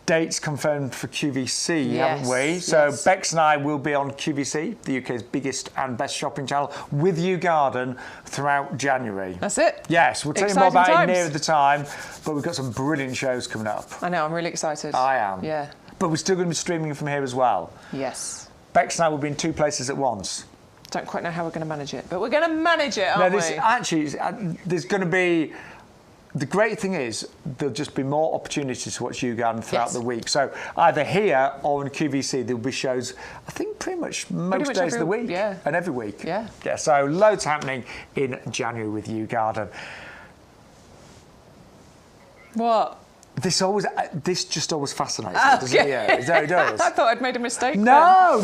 dates confirmed for QVC, haven't we? So Bex and I will be on QVC, the UK's biggest and best shopping channel, with YouGarden throughout January. That's it. Yes, we'll tell you more about it near the time, but we've got some brilliant shows coming up. I know, I'm really excited. I am. Yeah. But we're still going to be streaming from here as well. Yes. Bex and I will be in 2 places at once. Don't quite know how we're going to manage it, but we're going to manage it, aren't we? Actually, there's going to be... The great thing is there'll just be more opportunities to watch YouGarden throughout the week. So either here or on QVC, there'll be shows, I think, pretty much most days of the week. Yeah. And every week. Yeah. Yeah, so loads happening in January with YouGarden. What? This just always fascinates me, doesn't it? Yeah, it does. I thought I'd made a mistake. No,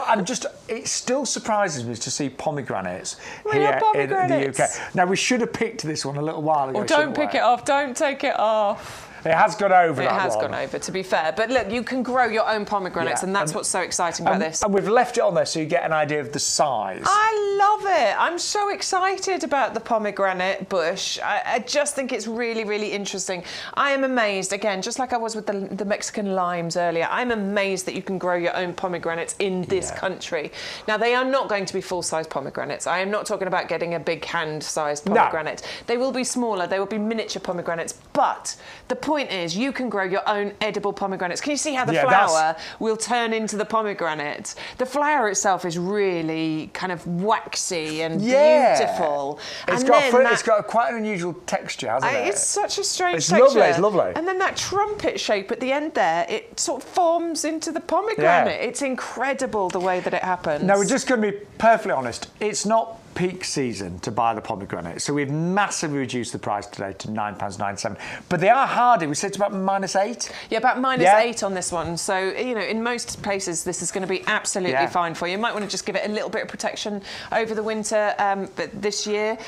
I'm just. It still surprises me to see pomegranates here in the UK. Now we should have picked this one a little while ago. Well, don't pick it off. Don't take it off. It has gone over. It has gone over, to be fair. But look, you can grow your own pomegranates, and that's what's so exciting about this. And we've left it on there so you get an idea of the size. I love it. I'm so excited about the pomegranate bush. I just think it's really, really interesting. I am amazed, again, just like I was with the Mexican limes earlier, I'm amazed that you can grow your own pomegranates in this country. Now, they are not going to be full-size pomegranates. I am not talking about getting a big hand-sized pomegranate. No. They will be smaller. They will be miniature pomegranates. But the point is you can grow your own edible pomegranates. Can you see how the flower will turn into the pomegranate? The flower itself is really kind of waxy and beautiful. It's got quite an unusual texture, hasn't it? It's such a strange texture. Lovely, it's lovely. And then that trumpet shape at the end there, it sort of forms into the pomegranate. It's incredible the way that it happens. Now, we're just going to be perfectly honest. It's not peak season to buy the pomegranate. So we've massively reduced the price today to £9.97. But they are hardy. We said it's about -8. Yeah, about -8 on this one. So, you know, in most places, this is going to be absolutely fine for you. You might want to just give it a little bit of protection over the winter. But this year,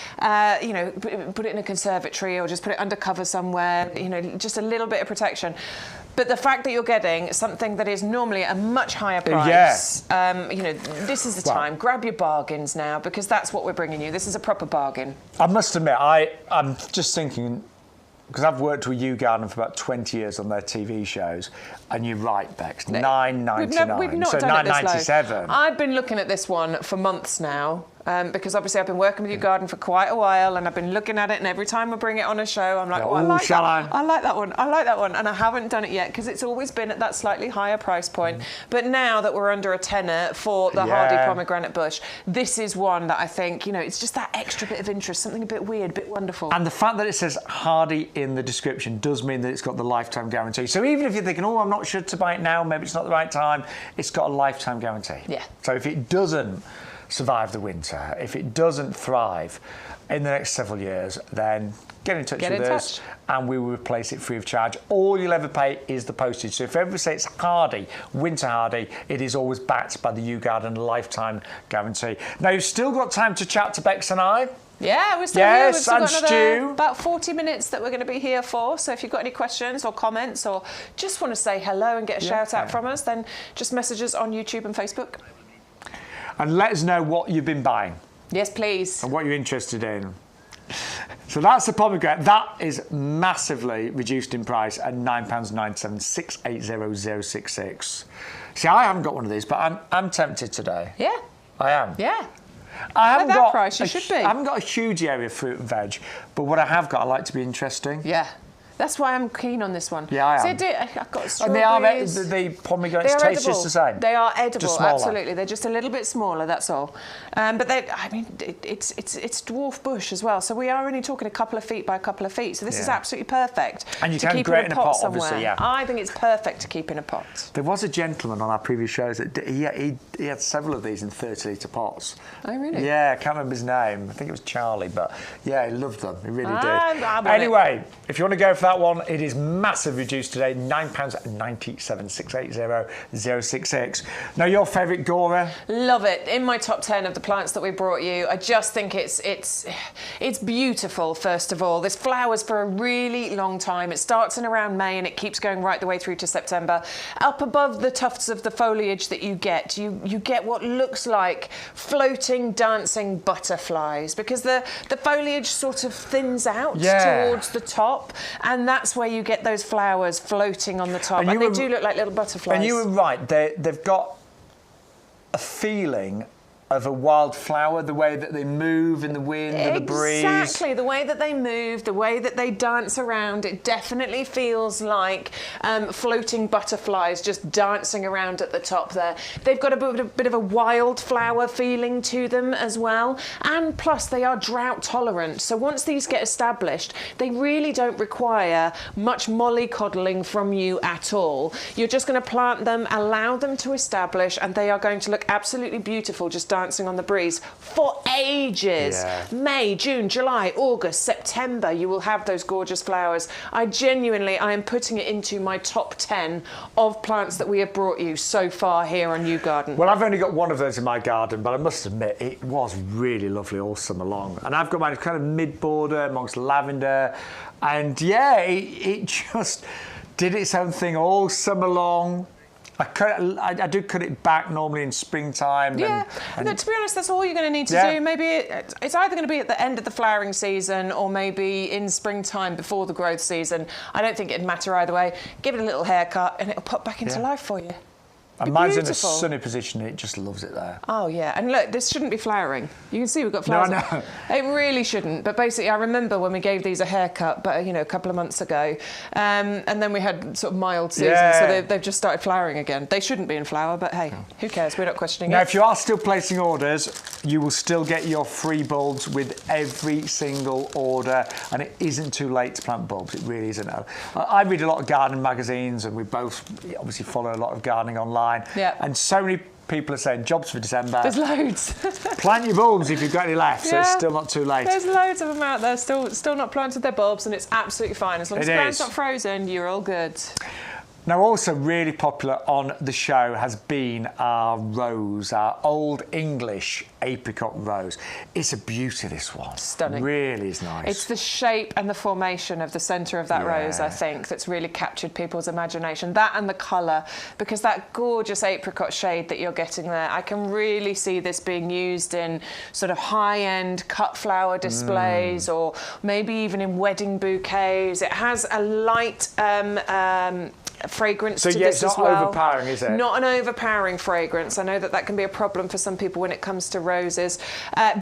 you know, put it in a conservatory or just put it under cover somewhere, you know, just a little bit of protection. But the fact that you're getting something that is normally a much higher price, you know, this is the time. Grab your bargains now, because that's what we're bringing you. This is a proper bargain. I must admit, I'm just thinking, because I've worked with YouGarden for about 20 years on their TV shows, and you're right, Bex, £9.99. We've not so done £9.97. I've been looking at this one for months now. Because obviously I've been working with YouGarden for quite a while, and I've been looking at it, and every time I bring it on a show, I'm like, I like that one, I like that one, and I haven't done it yet because it's always been at that slightly higher price point. But now that we're under a tenner for the hardy pomegranate bush, this is one that I think, you know, it's just that extra bit of interest, something a bit weird, a bit wonderful. And the fact that it says hardy in the description does mean that it's got the lifetime guarantee. So even if you're thinking, oh, I'm not sure to buy it now, maybe it's not the right time, it's got a lifetime guarantee. Yeah. So if it doesn't survive the winter, if it doesn't thrive in the next several years, then get in touch with us and we will replace it free of charge. All you'll ever pay is the postage. So if you ever say it's hardy, winter hardy, it is always backed by the YouGarden lifetime guarantee. Now, you've still got time to chat to Bex and I. Yeah, we're still here. We've still got Stu. about 40 minutes that we're going to be here for. So if you've got any questions or comments or just want to say hello and get a shout out from us, then just message us on YouTube and Facebook. And let us know what you've been buying. Yes, please. And what you're interested in. So that's the pomegranate. That is massively reduced in price at £9.97, 680066. See, I haven't got one of these, but I'm tempted today. Yeah. I am. Yeah. I haven't got that price, you should be. I haven't got a huge area of fruit and veg, but what I have got, I like to be interesting. Yeah. That's why I'm keen on this one. Yeah, I am. See, I've got strawberries. And the pomegranates taste just the same? They are edible, just smaller. Absolutely. They're just a little bit smaller, that's all. But I mean, it's dwarf bush as well, so we are only talking a couple of feet by a couple of feet, so this is absolutely perfect. And you can grow it in a pot, somewhere. obviously, yeah. I think it's perfect to keep in a pot. There was a gentleman on our previous shows that he had several of these in 30-litre pots. Oh, really? Yeah, I can't remember his name. I think it was Charlie, but yeah, he loved them. He really did. Anyway, if you want to go for that one, it is massive reduced today, £9.97, 680066. Now, your favourite Gora? Love it. In my top 10 of the plants that we brought you, I just think it's beautiful, first of all. This flowers for a really long time. It starts in around May and it keeps going right the way through to September. Up above the tufts of the foliage that you get what looks like floating, dancing butterflies, because the foliage sort of thins out towards the top, and that's where you get those flowers floating on the top, and they do look like little butterflies. And you were right, they've got a feeling of a wildflower, the way that they move in the wind and the breeze. Exactly, the way that they move, the way that they dance around, it definitely feels like floating butterflies just dancing around at the top there. They've got a bit of a wildflower feeling to them as well, and plus they are drought tolerant, so once these get established, they really don't require much mollycoddling from you at all. You're just going to plant them, allow them to establish, and they are going to look absolutely beautiful, just dancing on the breeze for ages. Yeah. May, June, July, August, September, you will have those gorgeous flowers. I am putting it into my top 10 of plants that we have brought you so far here on YouGarden. Well, I've only got one of those in my garden, but I must admit it was really lovely all summer long. And I've got mine kind of mid-border amongst lavender, and yeah, it just did its own thing all summer long. I do cut it back normally in springtime. Yeah, no, to be honest, that's all you're going to need to do. Maybe it's either going to be at the end of the flowering season or maybe in springtime before the growth season. I don't think it'd matter either way. Give it a little haircut and it'll pop back into life for you. And mine's in a sunny position, it just loves it there. Oh, yeah. And look, this shouldn't be flowering. You can see we've got flowers. No, I know. It really shouldn't. But basically, I remember when we gave these a haircut, but a couple of months ago, and then we had sort of mild season, so they've just started flowering again. They shouldn't be in flower, but hey, who cares? We're not questioning it. Now, if you are still placing orders, you will still get your free bulbs with every single order, and it isn't too late to plant bulbs. It really isn't. I read a lot of gardening magazines, and we both obviously follow a lot of gardening online. Yeah. And so many people are saying jobs for December. There's loads. Plant your bulbs if you've got any left, so it's still not too late. There's loads of them out there, still not planted their bulbs, and it's absolutely fine. As long as the ground's not frozen, you're all good. Now, also really popular on the show has been our rose, our Old English apricot rose. It's a beauty, this one. Stunning. Really is nice. It's the shape and the formation of the centre of that rose, I think, that's really captured people's imagination. That and the colour, because that gorgeous apricot shade that you're getting there, I can really see this being used in sort of high-end cut flower displays or maybe even in wedding bouquets. It has a light fragrance to this as well. So it's not overpowering, is it? Not an overpowering fragrance. I know that can be a problem for some people when it comes to roses.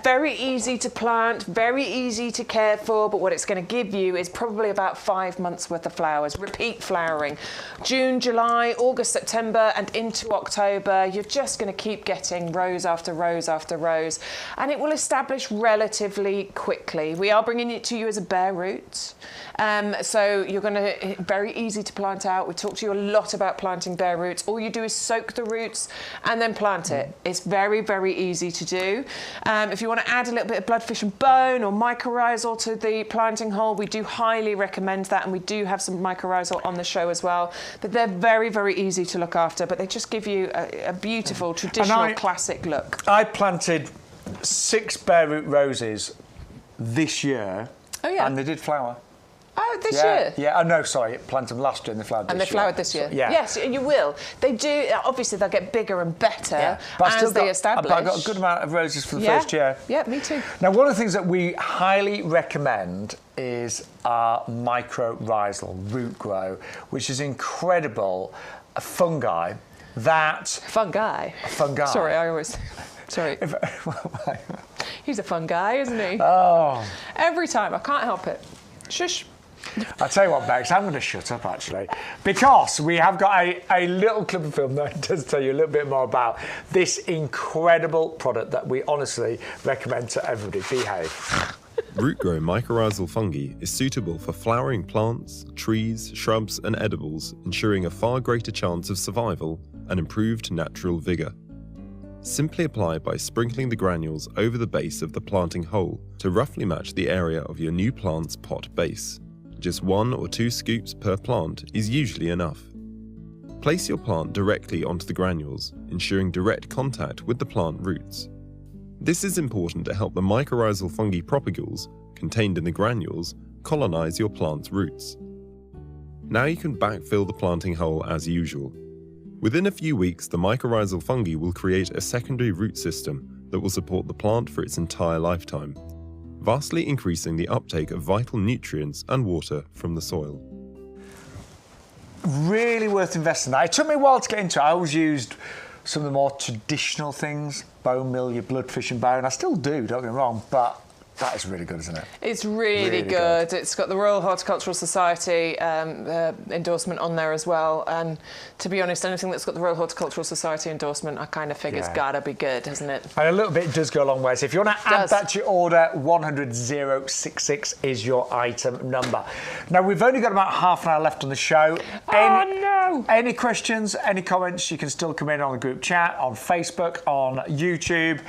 Very easy to plant, very easy to care for, but what it's going to give you is probably about 5 months worth of flowers, repeat flowering. June, July, August, September and into October, you're just going to keep getting rose after rose after rose, and it will establish relatively quickly. We are bringing it to you as a bare root. So you're going to, very easy to plant out. We talk to you a lot about planting bare roots. All you do is soak the roots and then plant it. It's very, very easy to do. If you want to add a little bit of bloodfish and bone or mycorrhizal to the planting hole, we do highly recommend that, and we do have some mycorrhizal on the show as well. But they're very, very easy to look after, but they just give you a beautiful, traditional, classic look. I planted 6 bare root roses this year, and they did flower. Oh, this year? Yeah. Oh, no, sorry. Planted them last year and they flowered this year. And they flowered this year? So, yeah. Yes, you will. They do. Obviously, they'll get bigger and better as they establish. But I got a good amount of roses for the first year. Yeah, me too. Now, one of the things that we highly recommend is our mycorrhizal root grow, which is incredible fungi that... Fungi? Sorry, I always... Sorry. He's a fun guy, isn't he? Oh. Every time. I can't help it. Shush. I'll tell you what, Bex, I'm going to shut up, actually, because we have got a little clip of film that does tell you a little bit more about this incredible product that we honestly recommend to everybody. Behave. Root-grown mycorrhizal fungi is suitable for flowering plants, trees, shrubs and edibles, ensuring a far greater chance of survival and improved natural vigour. Simply apply by sprinkling the granules over the base of the planting hole to roughly match the area of your new plant's pot base. Just 1 or 2 scoops per plant is usually enough. Place your plant directly onto the granules, ensuring direct contact with the plant roots. This is important to help the mycorrhizal fungi propagules, contained in the granules, colonize your plant's roots. Now you can backfill the planting hole as usual. Within a few weeks, the mycorrhizal fungi will create a secondary root system that will support the plant for its entire lifetime, vastly increasing the uptake of vital nutrients and water from the soil. Really worth investing in that. It took me a while to get into it. I always used some of the more traditional things, bone meal, your bloodfish and bone. I still do, don't get me wrong, but that is really good, isn't it? It's really good. It's got the Royal Horticultural Society endorsement on there as well. And to be honest, anything that's got the Royal Horticultural Society endorsement, I kind of figure it's gotta be good, hasn't it? And a little bit does go a long way. So if you want to add that to your order, 100066 is your item number. Now, we've only got about half an hour left on the show. Any questions, any comments, you can still come in on the group chat, on Facebook, on YouTube.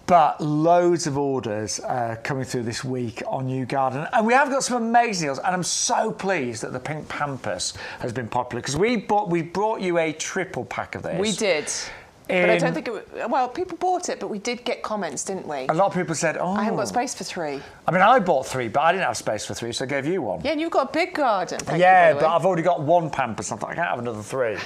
But loads of orders coming through this week on YouGarden. And we have got some amazing deals. And I'm so pleased that the Pink Pampas has been popular, because we brought you a triple pack of this. We did. But I don't think it was... Well, people bought it, but we did get comments, didn't we? A lot of people said, oh... I haven't got space for 3. I mean, I bought 3, but I didn't have space for 3, so I gave you 1. Yeah, and you've got a big garden. Thank you, by the but way. I've already got 1 Pampas. I thought I can't have another 3.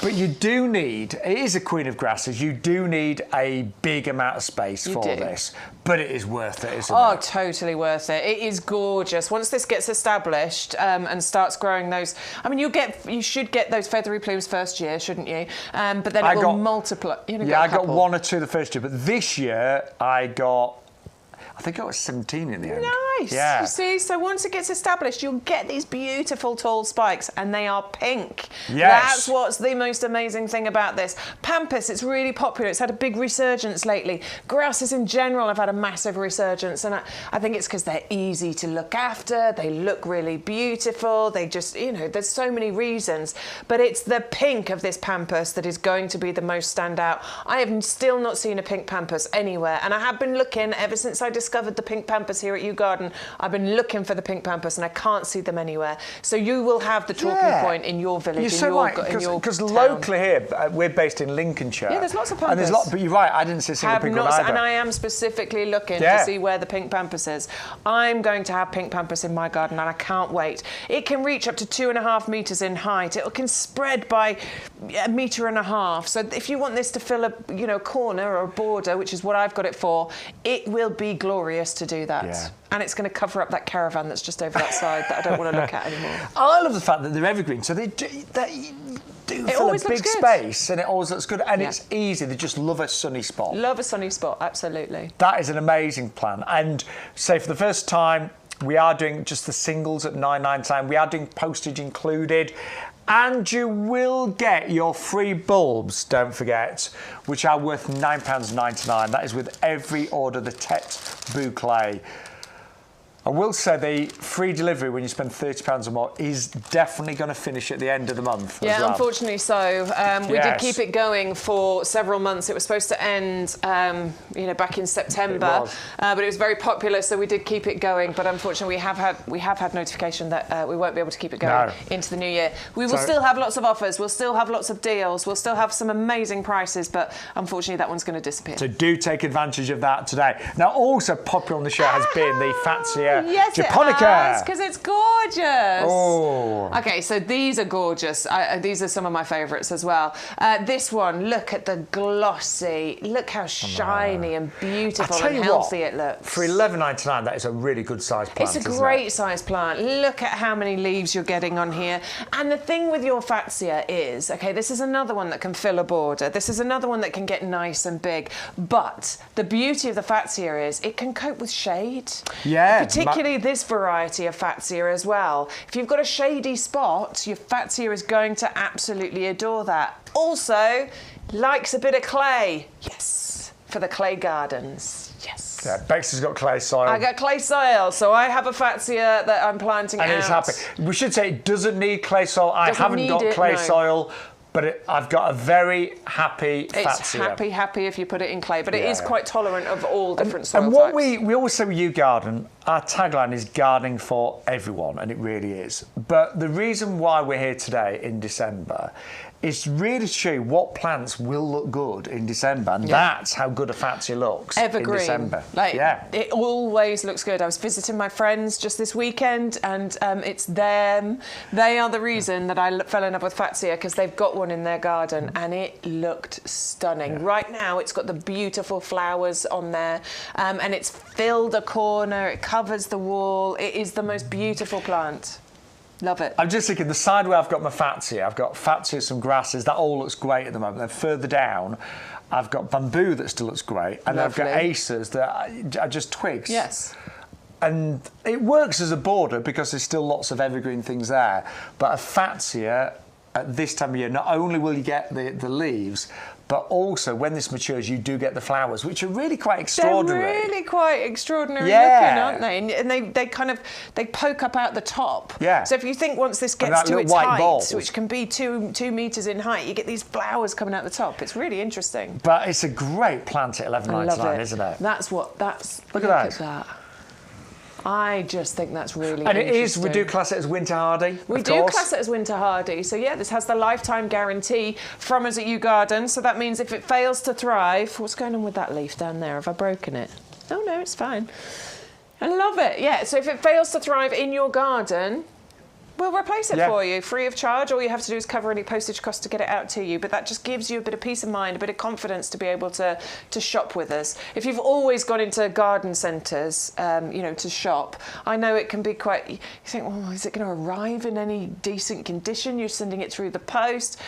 But you do need... It is a queen of grasses. You do need a big amount of space for this. But it is worth it, isn't it? Oh, totally worth it. It is gorgeous. Once this gets established and starts growing those... I mean, you should get those feathery plumes first year, shouldn't you? But then it will multiply. Yeah, I got 1 or 2 the first year, but this year I think I got 17 in the end. nice. Yeah. You see, so once it gets established, you'll get these beautiful tall spikes, and they are pink. Yes. That's what's the most amazing thing about this. Pampas, it's really popular. It's had a big resurgence lately. Grasses in general have had a massive resurgence, and I think it's because they're easy to look after. They look really beautiful. They just, you know, there's so many reasons. But it's the pink of this pampas that is going to be the most standout. I have still not seen a pink pampas anywhere, and I have been looking ever since I discovered the pink pampas here at YouGarden. I've been looking for the pink pampas, and I can't see them anywhere. So you will have the talking point in your village, because locally here, we're based in Lincolnshire. Yeah, there's lots of pampas. And there's lots, but you're right, I didn't see a single pink one either. And I am specifically looking to see where the pink pampas is. I'm going to have pink pampas in my garden, and I can't wait. It can reach up to 2.5 metres in height. It can spread by 1.5 metres. So if you want this to fill a corner or a border, which is what I've got it for, it will be glorious to do that. Yeah. And it's going to cover up that caravan that's just over that side that I don't want to look at anymore. I love the fact that they're evergreen, so they do fill a big space, and it always looks good, and it's easy. They just love a sunny spot. Love a sunny spot, absolutely. That is an amazing plan. And say for the first time, we are doing just the singles at £9.99. We are doing postage included. And you will get your free bulbs, don't forget, which are worth £9.99. That is with every order, the Tete Boucle. I will say the free delivery when you spend £30 or more is definitely going to finish at the end of the month. Yeah, as well. Unfortunately so. We did keep it going for several months. It was supposed to end, back in September, but it was very popular, so we did keep it going. But unfortunately, we have had notification that we won't be able to keep it going into the new year. We will still have lots of offers. We'll still have lots of deals. We'll still have some amazing prices, but unfortunately, that one's going to disappear. So do take advantage of that today. Now, also popular on the show has been the Fatsia. Yes, Japonica. it has, because it's gorgeous. Oh. Okay, so these are gorgeous. These are some of my favourites as well. This one, look at the glossy. Look how shiny and beautiful and healthy it looks. For £11.99, that is a really good size plant. It's a great size plant. Look at how many leaves you're getting on here. And the thing with your Fatsia is, okay, this is another one that can fill a border. This is another one that can get nice and big. But the beauty of the Fatsia is it can cope with shade. Yeah. Particularly this variety of Fatsia as well. If you've got a shady spot, your Fatsia is going to absolutely adore that. Also, likes a bit of clay. Yes, for the clay gardens. Yes. Yeah, Bex has got clay soil. I got clay soil, so I have a Fatsia that I'm planting out. And it's happy. We should say it doesn't need clay soil. I haven't got clay soil. But I've got a very happy Fatsia. It's happy if you put it in clay, but it is quite tolerant of all different soil types. And what we always say with YouGarden, our tagline is gardening for everyone, and it really is. But the reason why we're here today in December is really to show you what plants will look good in December, and that's how good a Fatsia looks in December. It always looks good. I was visiting my friends just this weekend, and it's them. They are the reason that I fell in love with Fatsia, because they've got one in their garden, and it looked stunning. Yeah. Right now, it's got the beautiful flowers on there, and it's filled a corner. It covers the wall. It is the most beautiful plant. Love it. I'm just thinking, the side where I've got my Fatsia, I've got Fatsia, some grasses, that all looks great at the moment. Then further down, I've got bamboo that still looks great, and I've got acers that are just twigs. Yes. And it works as a border because there's still lots of evergreen things there. But a Fatsia, at this time of year, not only will you get the leaves, but also when this matures, you do get the flowers, which are really quite extraordinary. They're really quite extraordinary looking, aren't they? And they poke up out the top. Yeah. So if you think once this gets to its height, which can be 2 metres in height, you get these flowers coming out the top. It's really interesting. But it's a great plant at $11.99, isn't it? Look at that. I just think that's really And interesting. we do class it as winter hardy. We do class it as winter hardy. So yeah, this has the lifetime guarantee from us at YouGarden. So that means if it fails to thrive, what's going on with that leaf down there? Have I broken it? Oh no, it's fine. I love it. Yeah, so if it fails to thrive in your garden, we'll replace it for you, free of charge. All you have to do is cover any postage costs to get it out to you. But that just gives you a bit of peace of mind, a bit of confidence to be able to shop with us. If you've always gone into garden centres, to shop, I know it can be quite... You think, well, is it going to arrive in any decent condition? You're sending it through the post.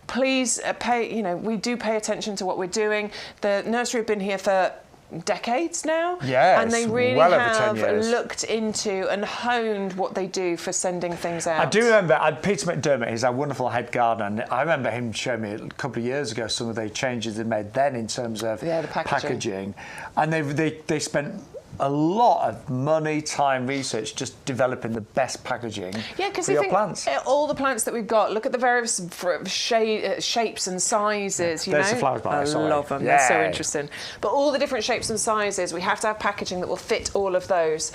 Please we do pay attention to what we're doing. The nursery have been here for decades now. Yeah, and they really well have over 10 years. looked into and honed what they do for sending things out. I do remember Peter McDermott, he's our wonderful head gardener, and I remember him showing me a couple of years ago some of the changes they made then in terms of the packaging. And they spent a lot of money, time, research just developing the best packaging for your plants. All the plants that we've got, look at the various shapes and sizes. There's the flowers by. I love them. They're so interesting. But all the different shapes and sizes, we have to have packaging that will fit all of those.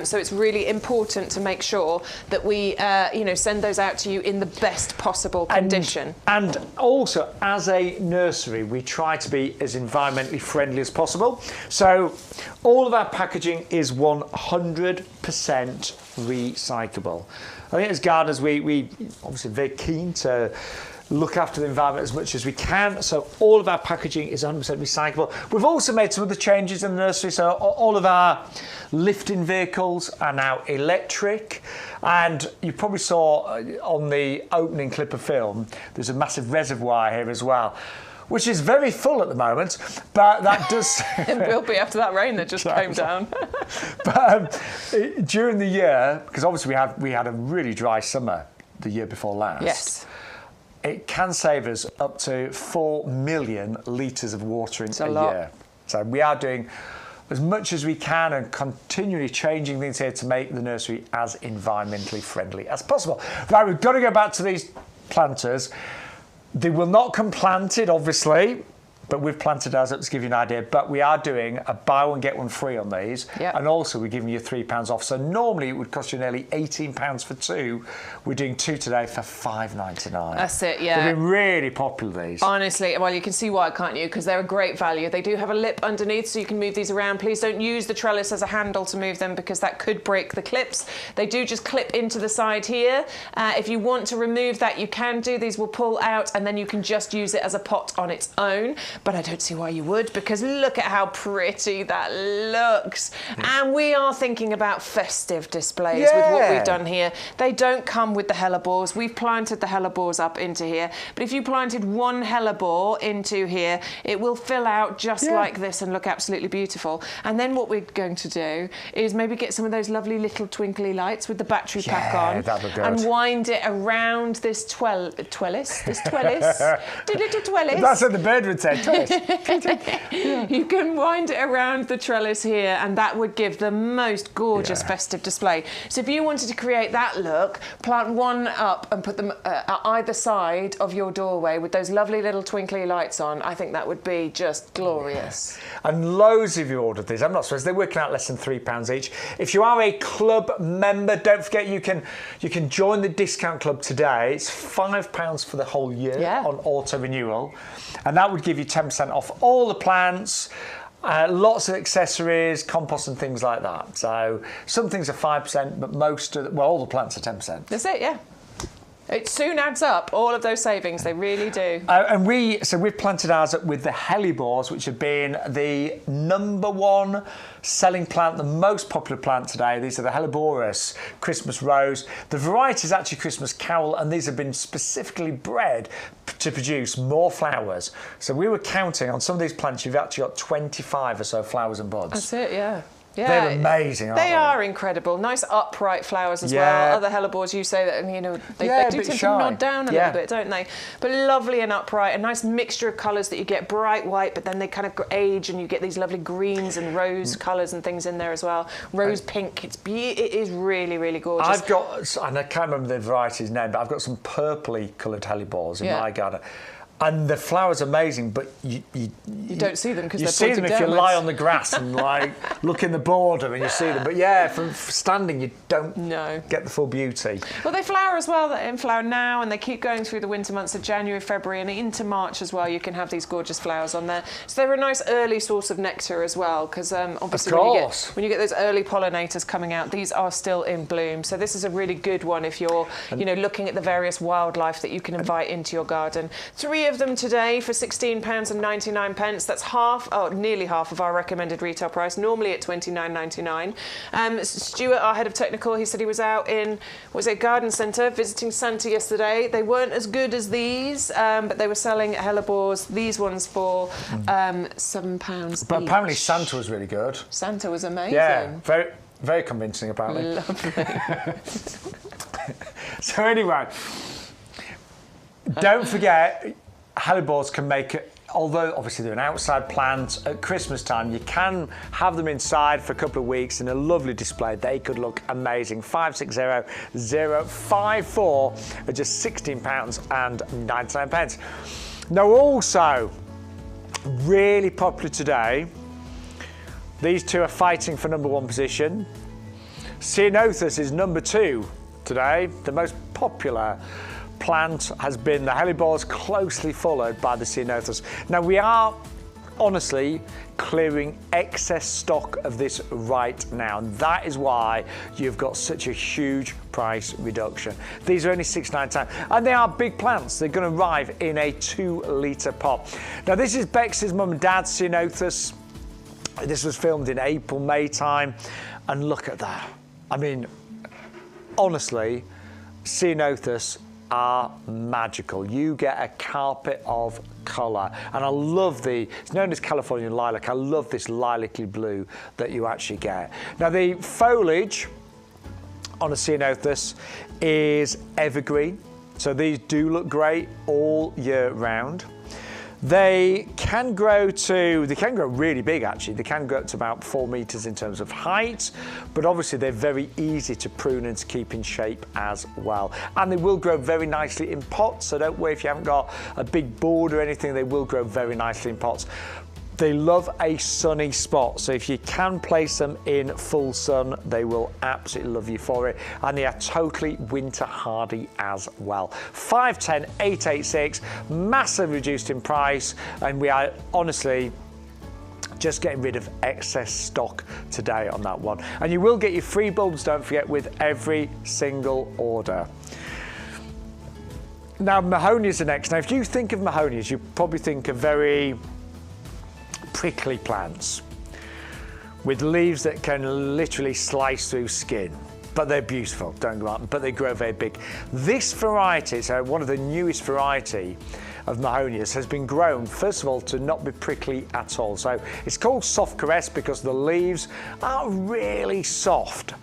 So it's really important to make sure that we, send those out to you in the best possible condition. And also, as a nursery, we try to be as environmentally friendly as possible. So all of our packaging is 100% recyclable. I think as gardeners, we obviously very keen to look after the environment as much as we can. So all of our packaging is 100% recyclable. We've also made some other changes in the nursery. So all of our lifting vehicles are now electric. And you probably saw on the opening clip of film, there's a massive reservoir here as well, which is very full at the moment, but that does... It will be after that rain that just came down. But during the year, because obviously we had a really dry summer the year before last. Yes. It can save us up to 4 million litres of water in a year. So we are doing as much as we can and continually changing things here to make the nursery as environmentally friendly as possible. Right, we've got to go back to these planters. They will not come planted, obviously, but we've planted ours up to give you an idea. But we are doing a buy one, get one free on these. Yep. And also we're giving you £3 off. So normally it would cost you nearly £18 for two. We're doing two today for £5.99. That's it, yeah. They've been really popular, these. Honestly, well, you can see why, can't you? Because they're a great value. They do have a lip underneath, so you can move these around. Please don't use the trellis as a handle to move them because that could break the clips. They do just clip into the side here. If you want to remove that, you can do. These will pull out, and then you can just use it as a pot on its own. But I don't see why you would, because look at how pretty that looks. And we are thinking about festive displays with what we've done here. They don't come with the hellebores. We've planted the hellebores up into here. But if you planted one hellebore into here, it will fill out just like this and look absolutely beautiful. And then what we're going to do is maybe get some of those lovely little twinkly lights with the battery pack on and wind it around this trellis. That's what the bird would say, trellis. You can wind it around the trellis here, and that would give the most gorgeous festive display. So if you wanted to create that look, plant one up and put them at either side of your doorway with those lovely little twinkly lights on. I think that would be just glorious. And loads of you ordered these. I'm not surprised. They're working out less than £3 each. If you are a club member, don't forget you can join the discount club today. It's £5 for the whole year on auto renewal, and that would give you 10% off all the plants. Lots of accessories, compost and things like that. So some things are 5%, but all the plants are 10%. That's it, yeah. It soon adds up, all of those savings, they really do. And we've planted ours up with the hellebores, which have been the #1 selling plant, the most popular plant today. These are the Helleborus Christmas Rose. The variety is actually Christmas Carol, and these have been specifically bred to produce more flowers. So we were counting on some of these plants, you've actually got 25 or so flowers and buds. That's it, yeah. Yeah, they're amazing, aren't they? They are incredible. Nice upright flowers as well. Other hellebores, you say that, they do tend to nod down a little bit, don't they? But lovely and upright. A nice mixture of colours that you get bright white, but then they kind of age and you get these lovely greens and rose colours and things in there as well. Rose pink. It is really, really gorgeous. I've got, and I can't remember the variety's name, but I've got some purpley coloured hellebores in my garden. And the flower's amazing, but you don't see them because they're see them if you lie on the grass and look in the border and you see them. But from standing you don't get the full beauty. Well, they flower as well. They flower now, and they keep going through the winter months of January, February, and into March as well. You can have these gorgeous flowers on there. So they're a nice early source of nectar as well, because obviously when you get those early pollinators coming out, these are still in bloom. So this is a really good one if you're looking at the various wildlife that you can invite into your garden. 3 3 of them today for £16.99. That's nearly half of our recommended retail price, normally at £29.99. Stuart, our head of technical, he said he was out in, Garden Centre visiting Santa yesterday. They weren't as good as these, but they were selling at hellebores these ones for £7 But each. apparently Santa was really good. Santa was amazing. Yeah, very, very convincing apparently. Lovely. So anyway, don't forget, hellebores can make it, although obviously they're an outside plant, at Christmas time you can have them inside for a couple of weeks in a lovely display. They could look amazing. 560054 at just £16.99. Now also, really popular today, these two are fighting for number 1 position. Ceanothus is number 2 today. The most popular plant has been the hellebores, closely followed by the Ceanothus. Now we are honestly clearing excess stock of this right now, and that is why you've got such a huge price reduction. These are only £6.99 and they are big plants. They're going to arrive in a 2-litre pot. Now this is Bex's mum and dad's Ceanothus. This was filmed in April, May time, and look at that. I mean, honestly, Ceanothus are magical. You get a carpet of colour, and I love it's known as Californian lilac. I love this lilac-y blue that you actually get. Now the foliage on a Ceanothus is evergreen, so these do look great all year round. They can grow really big actually. They can grow up to about 4 metres in terms of height, but obviously they're very easy to prune and to keep in shape as well. And they will grow very nicely in pots, so don't worry if you haven't got a big border or anything, they will grow very nicely in pots. They love a sunny spot, so if you can place them in full sun, they will absolutely love you for it. And they are totally winter hardy as well. 510 886, massive reduced in price, and we are honestly just getting rid of excess stock today on that one. And you will get your free bulbs, don't forget, with every single order. Now Mahonias are next. Now if you think of Mahonias, you probably think of very prickly plants with leaves that can literally slice through skin, but they're beautiful, don't go out, but they grow very big. This variety, so one of the newest variety of Mahonias, has been grown first of all to not be prickly at all. So it's called soft caress because the leaves are really soft.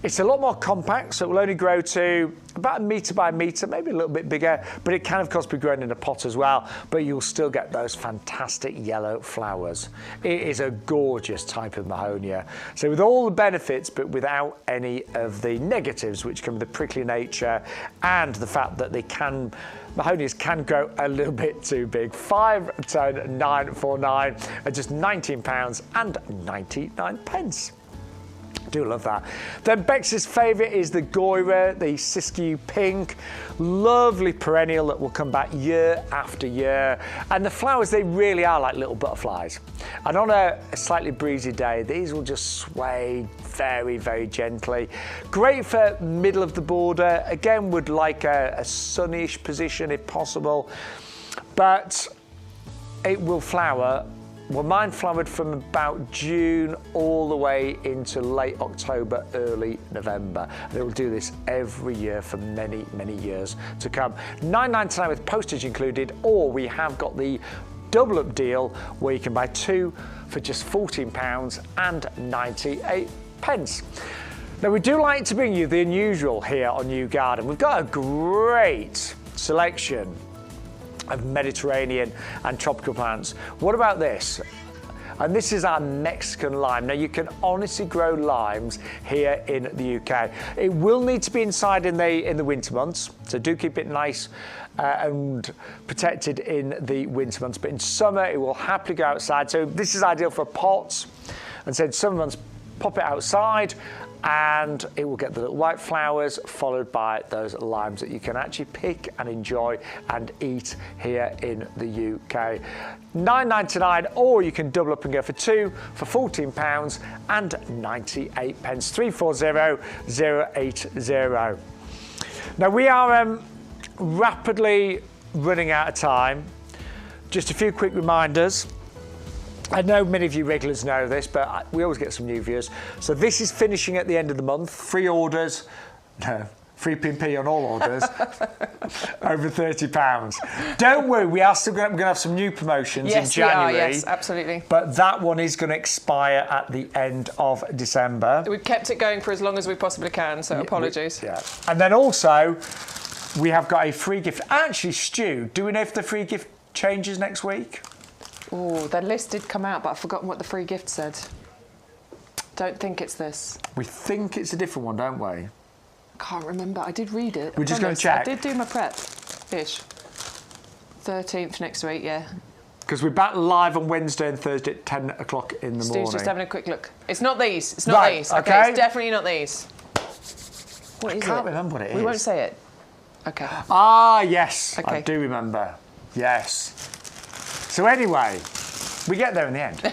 It's a lot more compact, so it will only grow to about 1 metre by 1 metre, maybe a little bit bigger, but it can of course be grown in a pot as well, but you'll still get those fantastic yellow flowers. It is a gorgeous type of Mahonia. So with all the benefits, but without any of the negatives, which come with the prickly nature and the fact that Mahonias can grow a little bit too big. 510949 at just £19.99. Do love that. Then Bex's favourite is the Goira, the Siskiyou Pink. Lovely perennial that will come back year after year. And the flowers, they really are like little butterflies. And on a slightly breezy day, these will just sway very, very gently. Great for middle of the border. Again, would like a sunnish position if possible. But it will flower. Well, mine flowered from about June all the way into late October, early November. And it will do this every year for many, many years to come. £9.99 with postage included, or we have got the double up deal where you can buy 2 for just £14.98. Now, we do like to bring you the unusual here on YouGarden. We've got a great selection of Mediterranean and tropical plants. What about this? And this is our Mexican lime. Now you can honestly grow limes here in the UK. It will need to be inside in the winter months, so do keep it nice and protected in the winter months. But in summer, it will happily go outside. So this is ideal for pots. And so in summer months, pop it outside, and it will get the little white flowers followed by those limes that you can actually pick and enjoy and eat here in the UK. £9.99, or you can double up and go for 2 for £14.98. 340080. Now we are rapidly running out of time. just a few quick reminders. I know many of you regulars know this, but we always get some new viewers. So this is finishing at the end of the month. Free orders, no, free P&P on all orders over £30. Don't worry, we are still going to have some new promotions in January. We are, yes, absolutely. But that one is going to expire at the end of December. We've kept it going for as long as we possibly can, so apologies. Yeah. And then also, we have got a free gift. Actually, Stu, do we know if the free gift changes next week? Oh, the list did come out, but I've forgotten what the free gift said. Don't think it's this. We think it's a different one, don't we? Can't remember. I did read it. We're just going to check. I did do my prep-ish. 13th next week, yeah. Because we're back live on Wednesday and Thursday at 10 o'clock in the morning. Stu's just having a quick look. It's not these. It's not these. Okay, it's definitely not these. What is it? I can't remember what it is. We won't say it. Okay. Ah, yes. Okay. I do remember. Yes. So anyway, we get there in the end.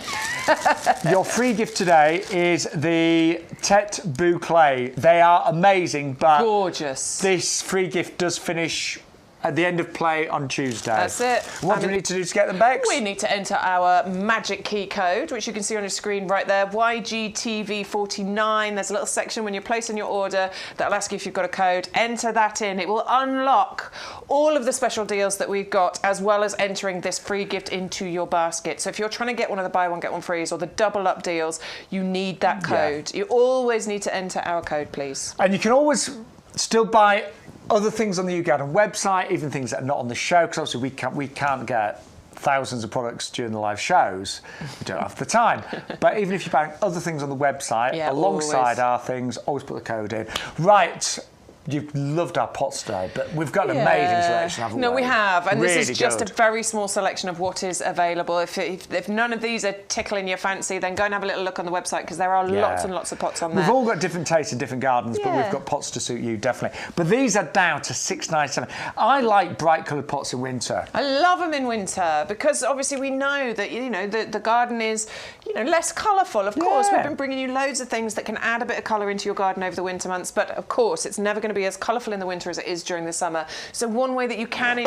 Your free gift today is the Tete Boucle. They are amazing, but gorgeous. This free gift does finish at the end of play on Tuesday. That's it. What do we need to do to get them, Bex? We need to enter our magic key code, which you can see on your screen right there, YGTV49. There's a little section when you're placing your order that'll ask you if you've got a code. Enter that in. It will unlock all of the special deals that we've got, as well as entering this free gift into your basket. So if you're trying to get one of the buy one, get one frees or the double up deals, you need that code. Yeah. You always need to enter our code, please. And you can always still buy other things on the YouGarden website, even things that are not on the show, because obviously we can't get thousands of products during the live shows. We don't have the time. But even if you're buying other things on the website, alongside our things, always put the code in. Right. You've loved our pots today, but we've got an amazing selection, haven't we? No, we have, and really this is just a very small selection of what is available. If none of these are tickling your fancy, then go and have a little look on the website, because there are lots and lots of pots on there. We've all got different tastes in different gardens, but we've got pots to suit you, definitely. But these are down to £6.97. I like bright coloured pots in winter. I love them in winter, because obviously we know that, the garden is, less colourful. Of course, we've been bringing you loads of things that can add a bit of colour into your garden over the winter months, but of course, it's never going to be as colourful in the winter as it is during the summer. So one way that you can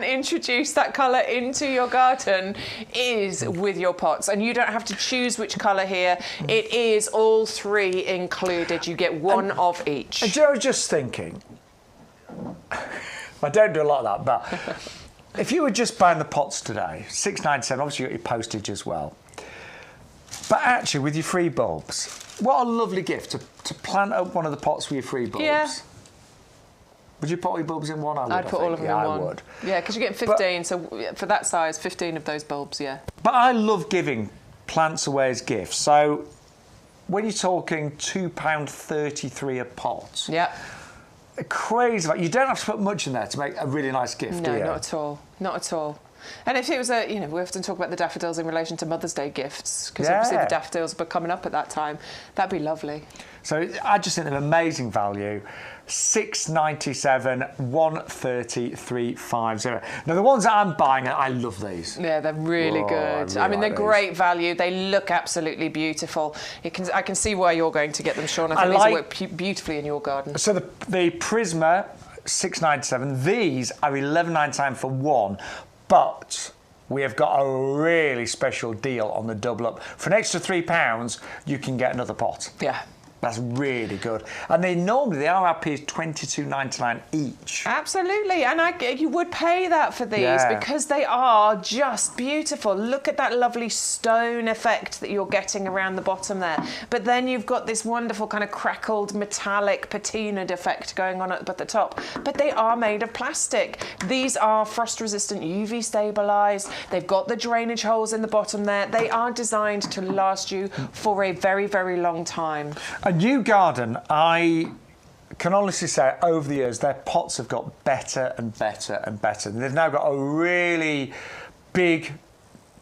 introduce that colour into your garden is with your pots, and you don't have to choose which colour here. It is all three included. You get one of each. And I was just thinking, I don't do a lot of that, but if you were just buying the pots today, £6.97, obviously you got your postage as well. But actually, with your free bulbs, what a lovely gift to plant up one of the pots with your free bulbs. Yeah. Would you put all your bulbs in one? I'd put all of them in one. I would. Yeah, because you're getting 15, so for that size, 15 of those bulbs, yeah. But I love giving plants away as gifts. So when you're talking £2.33 a pot, crazy. You don't have to put much in there to make a really nice gift, do you? No, not at all. Not at all. And if it was we often talk about the daffodils in relation to Mother's Day gifts, because obviously the daffodils were coming up at that time. That'd be lovely. So I just think they're amazing value. £6.97, £130, £350. Now the ones that I'm buying, I love these. Yeah, they're really good. I mean, they're great value. They look absolutely beautiful. I can see why you're going to get them, Shaun. I think these will work beautifully in your garden. So the Prisma, £6.97. These are £11.99 for one, but we have got a really special deal on the double up. For an extra £3, you can get another pot. Yeah. That's really good. And the RRP is $22.99 each. Absolutely. And you would pay that for these because they are just beautiful. Look at that lovely stone effect that you're getting around the bottom there. But then you've got this wonderful kind of crackled metallic patinaed effect going on at the top. But they are made of plastic. These are frost resistant, UV stabilised. They've got the drainage holes in the bottom there. They are designed to last you for a very, very long time. And YouGarden, I can honestly say, over the years, their pots have got better and better and better. And they've now got a really big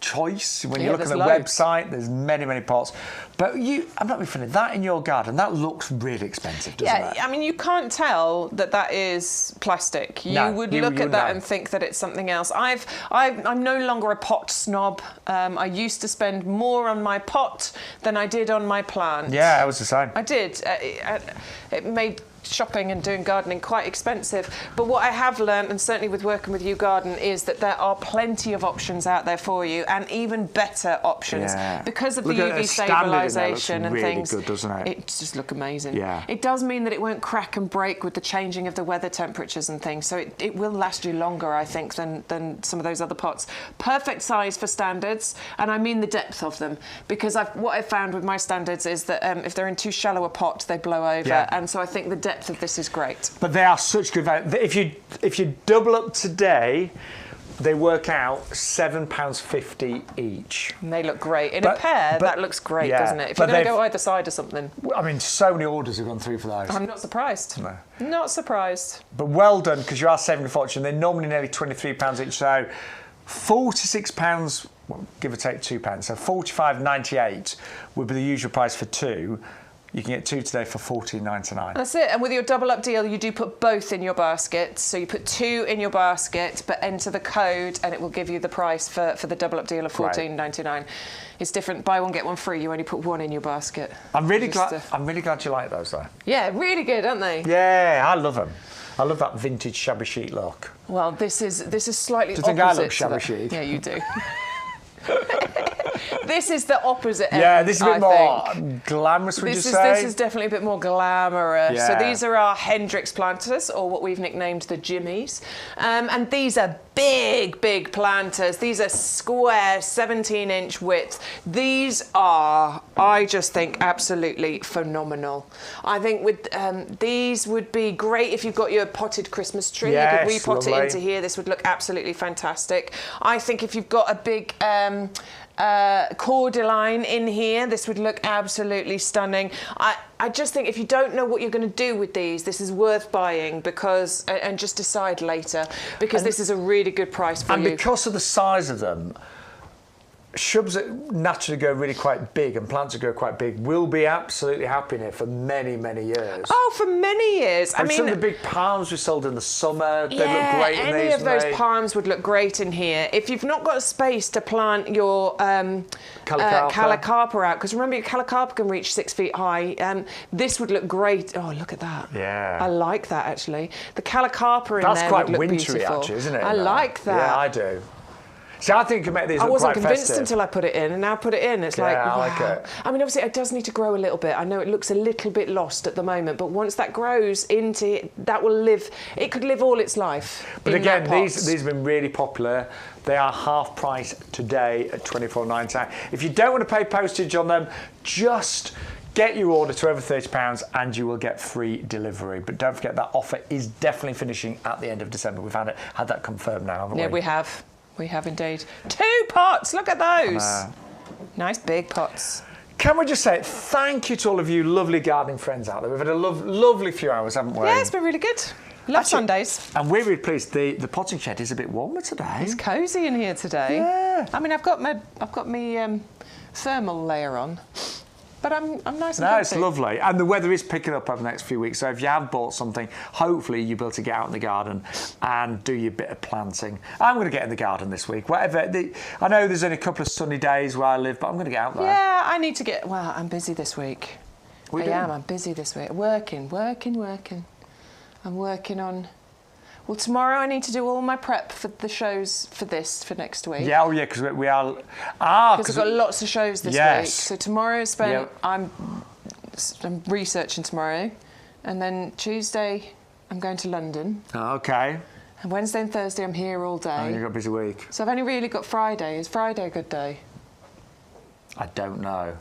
choice. When you look at the website, there's many, many pots. But I'm not being funny, that in your garden, that looks really expensive, doesn't it? Yeah, I mean, you can't tell that is plastic. You would look at that and think that it's something else. I'm no longer a pot snob. I used to spend more on my pot than I did on my plant. Yeah, I was the same. I did. It made shopping and doing gardening quite expensive. But what I have learned, and certainly with working with YouGarden, is that there are plenty of options out there for you, and even better options because of the UV stabilisation and really things. Good, doesn't it? It just look amazing. Yeah. It does mean that it won't crack and break with the changing of the weather temperatures and things, so it will last you longer, I think, than some of those other pots. Perfect size for standards, and I mean the depth of them, because what I've found with my standards is that if they're in too shallow a pot, they blow over, and so I think the depth of this is great. But they are such good value. If you double up today, they work out £7.50 each. And they look great. In a pair, that looks great, doesn't it? If you're going to go either side or something. I mean, so many orders have gone through for those. I'm not surprised. No. Not surprised. But well done, because you are saving a fortune. They're normally nearly £23 each, so £46, well, give or take £2. So £45.98 would be the usual price for two. You can get two today for $14.99. That's it. And with your double up deal, you do put both in your basket. So you put two in your basket, but enter the code, and it will give you the price for the double up deal of $14.99. It's different. Buy one get one free. You only put one in your basket. I'm really glad you like those, though. Yeah, really good, aren't they? Yeah, I love them. I love that vintage shabby chic look. Well, this is slightly opposite. Do you think I look shabby chic? Yeah, you do. This is the opposite end. Yeah, this is a bit more glamorous, would you say? This is definitely a bit more glamorous. Yeah. So these are our Hendrix planters, or what we've nicknamed the Jimmies. And these are big, big planters. These are square, 17-inch width. These are, I just think, absolutely phenomenal. I think with these would be great if you've got your potted Christmas tree. Yes, you could repot it into here. This would look absolutely fantastic. I think if you've got a big cordyline in here, this would look absolutely stunning. I just think if you don't know what you're going to do with these, this is worth buying, because and just decide later, because this is a really good price for you. And because of the size of them, shrubs that naturally go really quite big and plants that go quite big will be absolutely happy in here for many, many years. Oh, for many years. And I mean, some of the big palms we sold in the summer, they look great in these. Any of those palms would look great in here. If you've not got a space to plant your calicarpa out, because remember, your calicarpa can reach 6 feet high, this would look great. Oh, look at that. Yeah. I like that, actually. The calicarpa in there would look beautiful. That's quite wintry, actually, isn't it? I like that. Yeah, I do. See, I think you can make these look quite festive. I wasn't convinced until I put it in, and now I put it in. It's like, wow. I like it. I mean, obviously, it does need to grow a little bit. I know it looks a little bit lost at the moment, but once that grows into, that will live. It could live all its life. But again, these have been really popular. They are half price today at $24.99. If you don't want to pay postage on them, just get your order to over £30 and you will get free delivery. But don't forget, that offer is definitely finishing at the end of December. We've had that confirmed now, haven't we? Yeah, we have. We have indeed. 2 pots, look at those. Nice big pots. Can we just say thank you to all of you lovely gardening friends out there. We've had a lovely few hours, haven't we? Yeah, it's been really good. Love Sundays. And we're really pleased. The potting shed is a bit warmer today. It's cosy in here today. Yeah. I mean, I've got my thermal layer on. But I'm nice and No, comfy. it's lovely. And the weather is picking up over the next few weeks. So if you have bought something, hopefully you'll be able to get out in the garden and do your bit of planting. I'm going to get in the garden this week. I know there's only a couple of sunny days where I live, but I'm going to get out there. Yeah, I need to get... Well, I'm busy this week. I'm busy this week. Working. I'm working on... Well, tomorrow I need to do all my prep for the shows for next week. Yeah, because we are... Because I've got lots of shows this week. So tomorrow is spent... Yep. I'm researching tomorrow. And then Tuesday, I'm going to London. Okay. And Wednesday and Thursday, I'm here all day. Oh, you've got a busy week. So I've only really got Friday. Is Friday a good day? I don't know.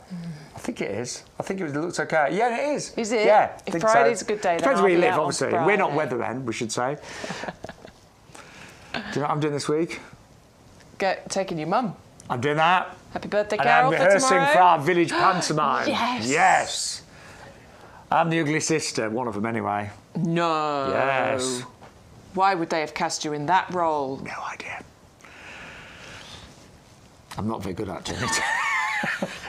I think it is. I think it looks okay. Yeah, it is. Is it? Yeah. If Friday's a good day, then depends I'll where you be live, out on obviously. Friday. We're not weathermen, we should say. Do you know what I'm doing this week? Taking your mum. I'm doing that. Happy birthday, and Carol, I'm rehearsing for tomorrow. for our village pantomime. Yes. Yes. I'm the ugly sister, one of them anyway. No. Yes. Why would they have cast you in that role? No idea. I'm not very good at doing it.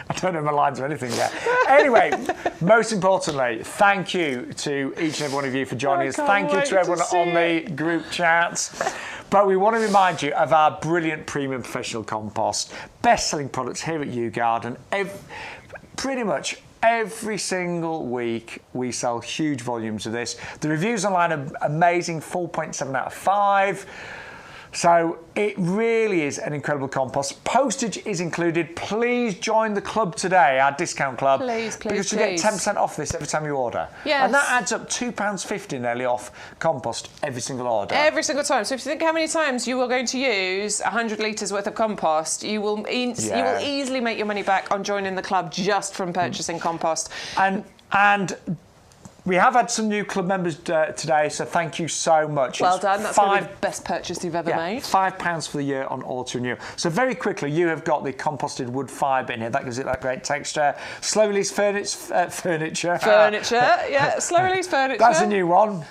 I don't know my lines or anything yet. Anyway, most importantly, thank you to each and every one of you for joining us. Thank you to everyone on the group chats. But we want to remind you of our brilliant premium professional compost, best-selling products here at YouGarden. Pretty much Every single week, we sell huge volumes of this. The reviews online are amazing, 4.7 out of 5. So it really is an incredible compost. Postage is included. Please join the club today, our discount club. Please, because you get 10% off this every time you order. Yes. And that adds up £2.50 nearly off compost every single order. Every single time. So if you think how many times you are going to use 100 litres worth of compost, you will easily make your money back on joining the club just from purchasing compost. And we have had some new club members today, so thank you so much. Well done. That's going to be the best purchase you've ever made. £5 for the year on auto renew. So very quickly, you have got the composted wood fibre in here. That gives it that great texture. Slow release furniture. Furniture, yeah. Slow release furniture. That's a new one.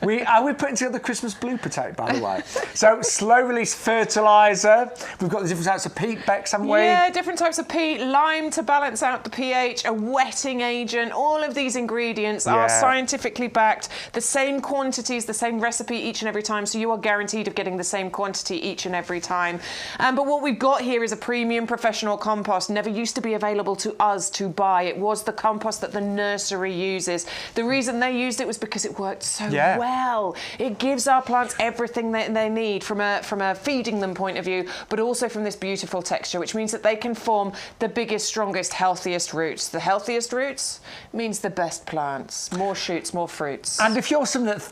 We're putting together the Christmas blooper tape, by the way. So slow release fertiliser. We've got the different types of peat, Bex, haven't we? Yeah, different types of peat. Lime to balance out the pH. A wetting agent. All of these ingredients are scientifically backed, the same quantities, the same recipe each and every time, so you are guaranteed of getting the same quantity each and every time. But what we've got here is a premium professional compost. Never used to be available to us to buy. It was the compost that the nursery uses. The reason they used it was because it worked so well. It gives our plants everything that they need from a feeding them point of view, but also from this beautiful texture, which means that they can form the biggest, strongest, healthiest roots. The healthiest roots means the best plants. More shoots, more fruits. And if you're someone that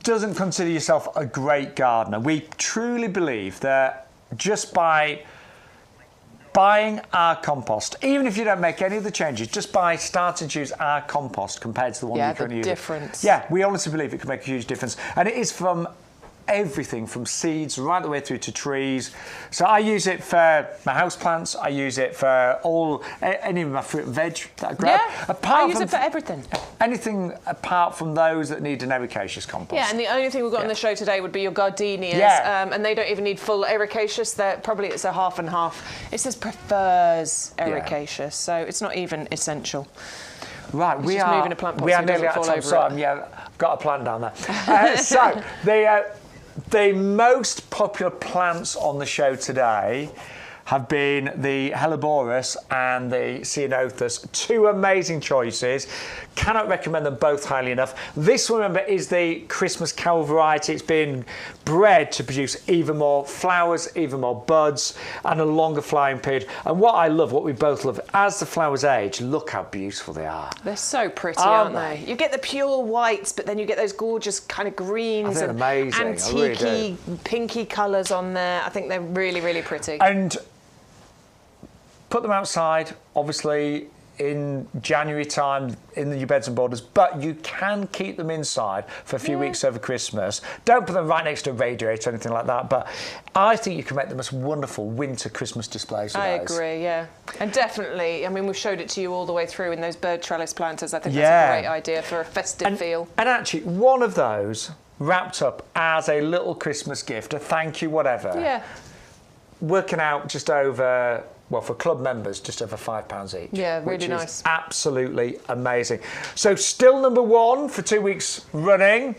doesn't consider yourself a great gardener, we truly believe that just by buying our compost, even if you don't make any of the changes, just by starting to use our compost compared to the one you currently use. Difference. Yeah, we honestly believe it can make a huge difference. And it is from everything from seeds right the way through to trees. So I use it for my house plants. I use it for any of my fruit and veg that I grab. Yeah, I use it for everything. Anything apart from those that need an ericaceous compost. Yeah, and the only thing we've got on the show today would be your gardenias. And they don't even need full ericaceous. It's a half and half. It says prefers ericaceous, so it's not even essential. Right, we are moving a plant pot, we are nearly out of time. So I've got a plant down there. So the most popular plants on the show today have been the Helleborus and the Ceanothus. Two amazing choices. Cannot recommend them both highly enough. This one, remember, is the Christmas Carol variety. It's been bred to produce even more flowers, even more buds, and a longer flowering period. And what I love, what we both love, as the flowers age, look how beautiful they are. They're so pretty, aren't they? You get the pure whites, but then you get those gorgeous kind of greens and antique-y, pinky colours on there. I think they're really, really pretty. And put them outside, obviously, in January time in your beds and borders, but you can keep them inside for a few weeks over Christmas. Don't put them right next to a radiator or anything like that, but I think you can make the most wonderful winter Christmas displays with those. I agree, yeah. And definitely, I mean, we've showed it to you all the way through in those bird trellis planters. I think that's a great idea for a festive feel. And actually, one of those wrapped up as a little Christmas gift, a thank you, whatever. Yeah. Working out just over, well, for club members, just over £5 each. Yeah, really nice. Which is absolutely amazing. So still number one for 2 weeks running.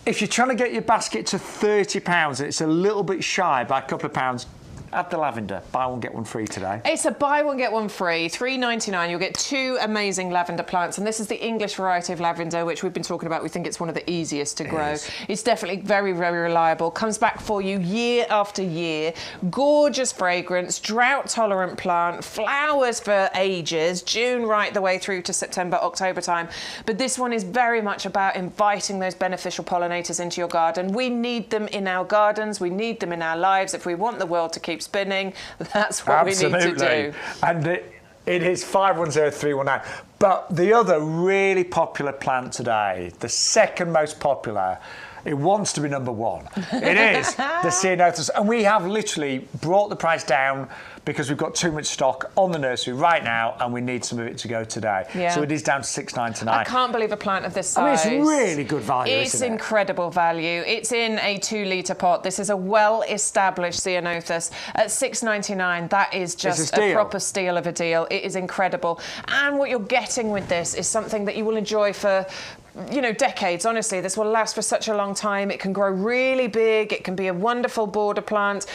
If you're trying to get your basket to £30 and it's a little bit shy by a couple of pounds, add the lavender. Buy one, get one free today. It's a buy one, get one free. $3.99. You'll get two amazing lavender plants. And this is the English variety of lavender, which we've been talking about. We think it's one of the easiest to grow. It's definitely very, very reliable. Comes back for you year after year. Gorgeous fragrance, drought-tolerant plant, flowers for ages, June right the way through to September, October time. But this one is very much about inviting those beneficial pollinators into your garden. We need them in our gardens. We need them in our lives. If we want the world to keep spinning, that's what we need to do. And it is 510319. But the other really popular plant today, the second most popular, it wants to be number one. It is the Ceanothus. And we have literally brought the price down because we've got too much stock on the nursery right now and we need some of it to go today. Yeah. So it is down to $6.99. I can't believe a plant of this size. I mean, it's really good value, It's isn't it? incredible value. It's in a 2-litre pot. This is a well-established Ceanothus at $6.99. That is just a proper steal of a deal. It is incredible. And what you're getting with this is something that you will enjoy for decades, honestly. This will last for such a long time. It can grow really big. It can be a wonderful border plant.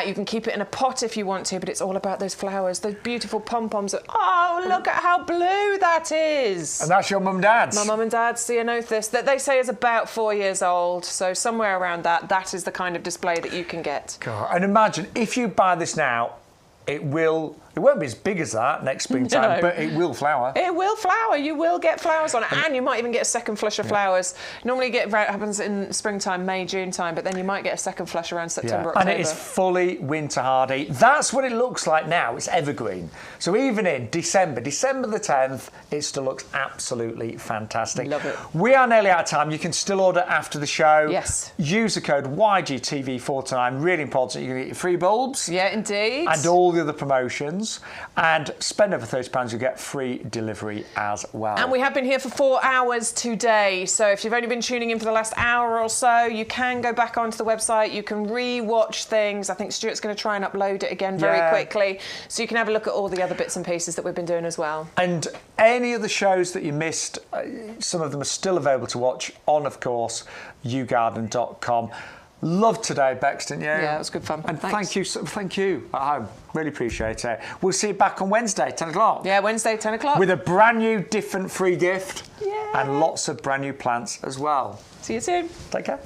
You can keep it in a pot if you want to, but it's all about those flowers, those beautiful pom-poms. Oh, look at how blue that is. And that's your mum and dad's? My mum and dad's Ceanothus, that they say is about 4 years old. So somewhere around that is the kind of display that you can get. God. And imagine, if you buy this now, it won't be as big as that next springtime, but it will flower. It will flower. You will get flowers on it, and you might even get a second flush of flowers. Normally it happens in springtime, May, June time, but then you might get a second flush around September, October. And it is fully winter hardy. That's what it looks like now. It's evergreen. So even in December the 10th, it still looks absolutely fantastic. Love it. We are nearly out of time. You can still order after the show. Yes. Use the code YGTV49. Really important. You can get your free bulbs. Yeah, indeed. And all the other promotions. And spend over £30, you get free delivery as well. And we have been here for 4 hours today. So if you've only been tuning in for the last hour or so, you can go back onto the website. You can re-watch things. I think Stuart's going to try and upload it again very quickly. So you can have a look at all the other bits and pieces that we've been doing as well. And any of the shows that you missed, some of them are still available to watch on, of course, YouGarden.com. Loved today, Bex, didn't you? Yeah, it was good fun. And thank you at home. Really appreciate it. We'll see you back on Wednesday, 10 o'clock. Yeah, Wednesday, 10 o'clock. With a brand new, different free gift. Yeah. And lots of brand new plants as well. See you soon. Take care.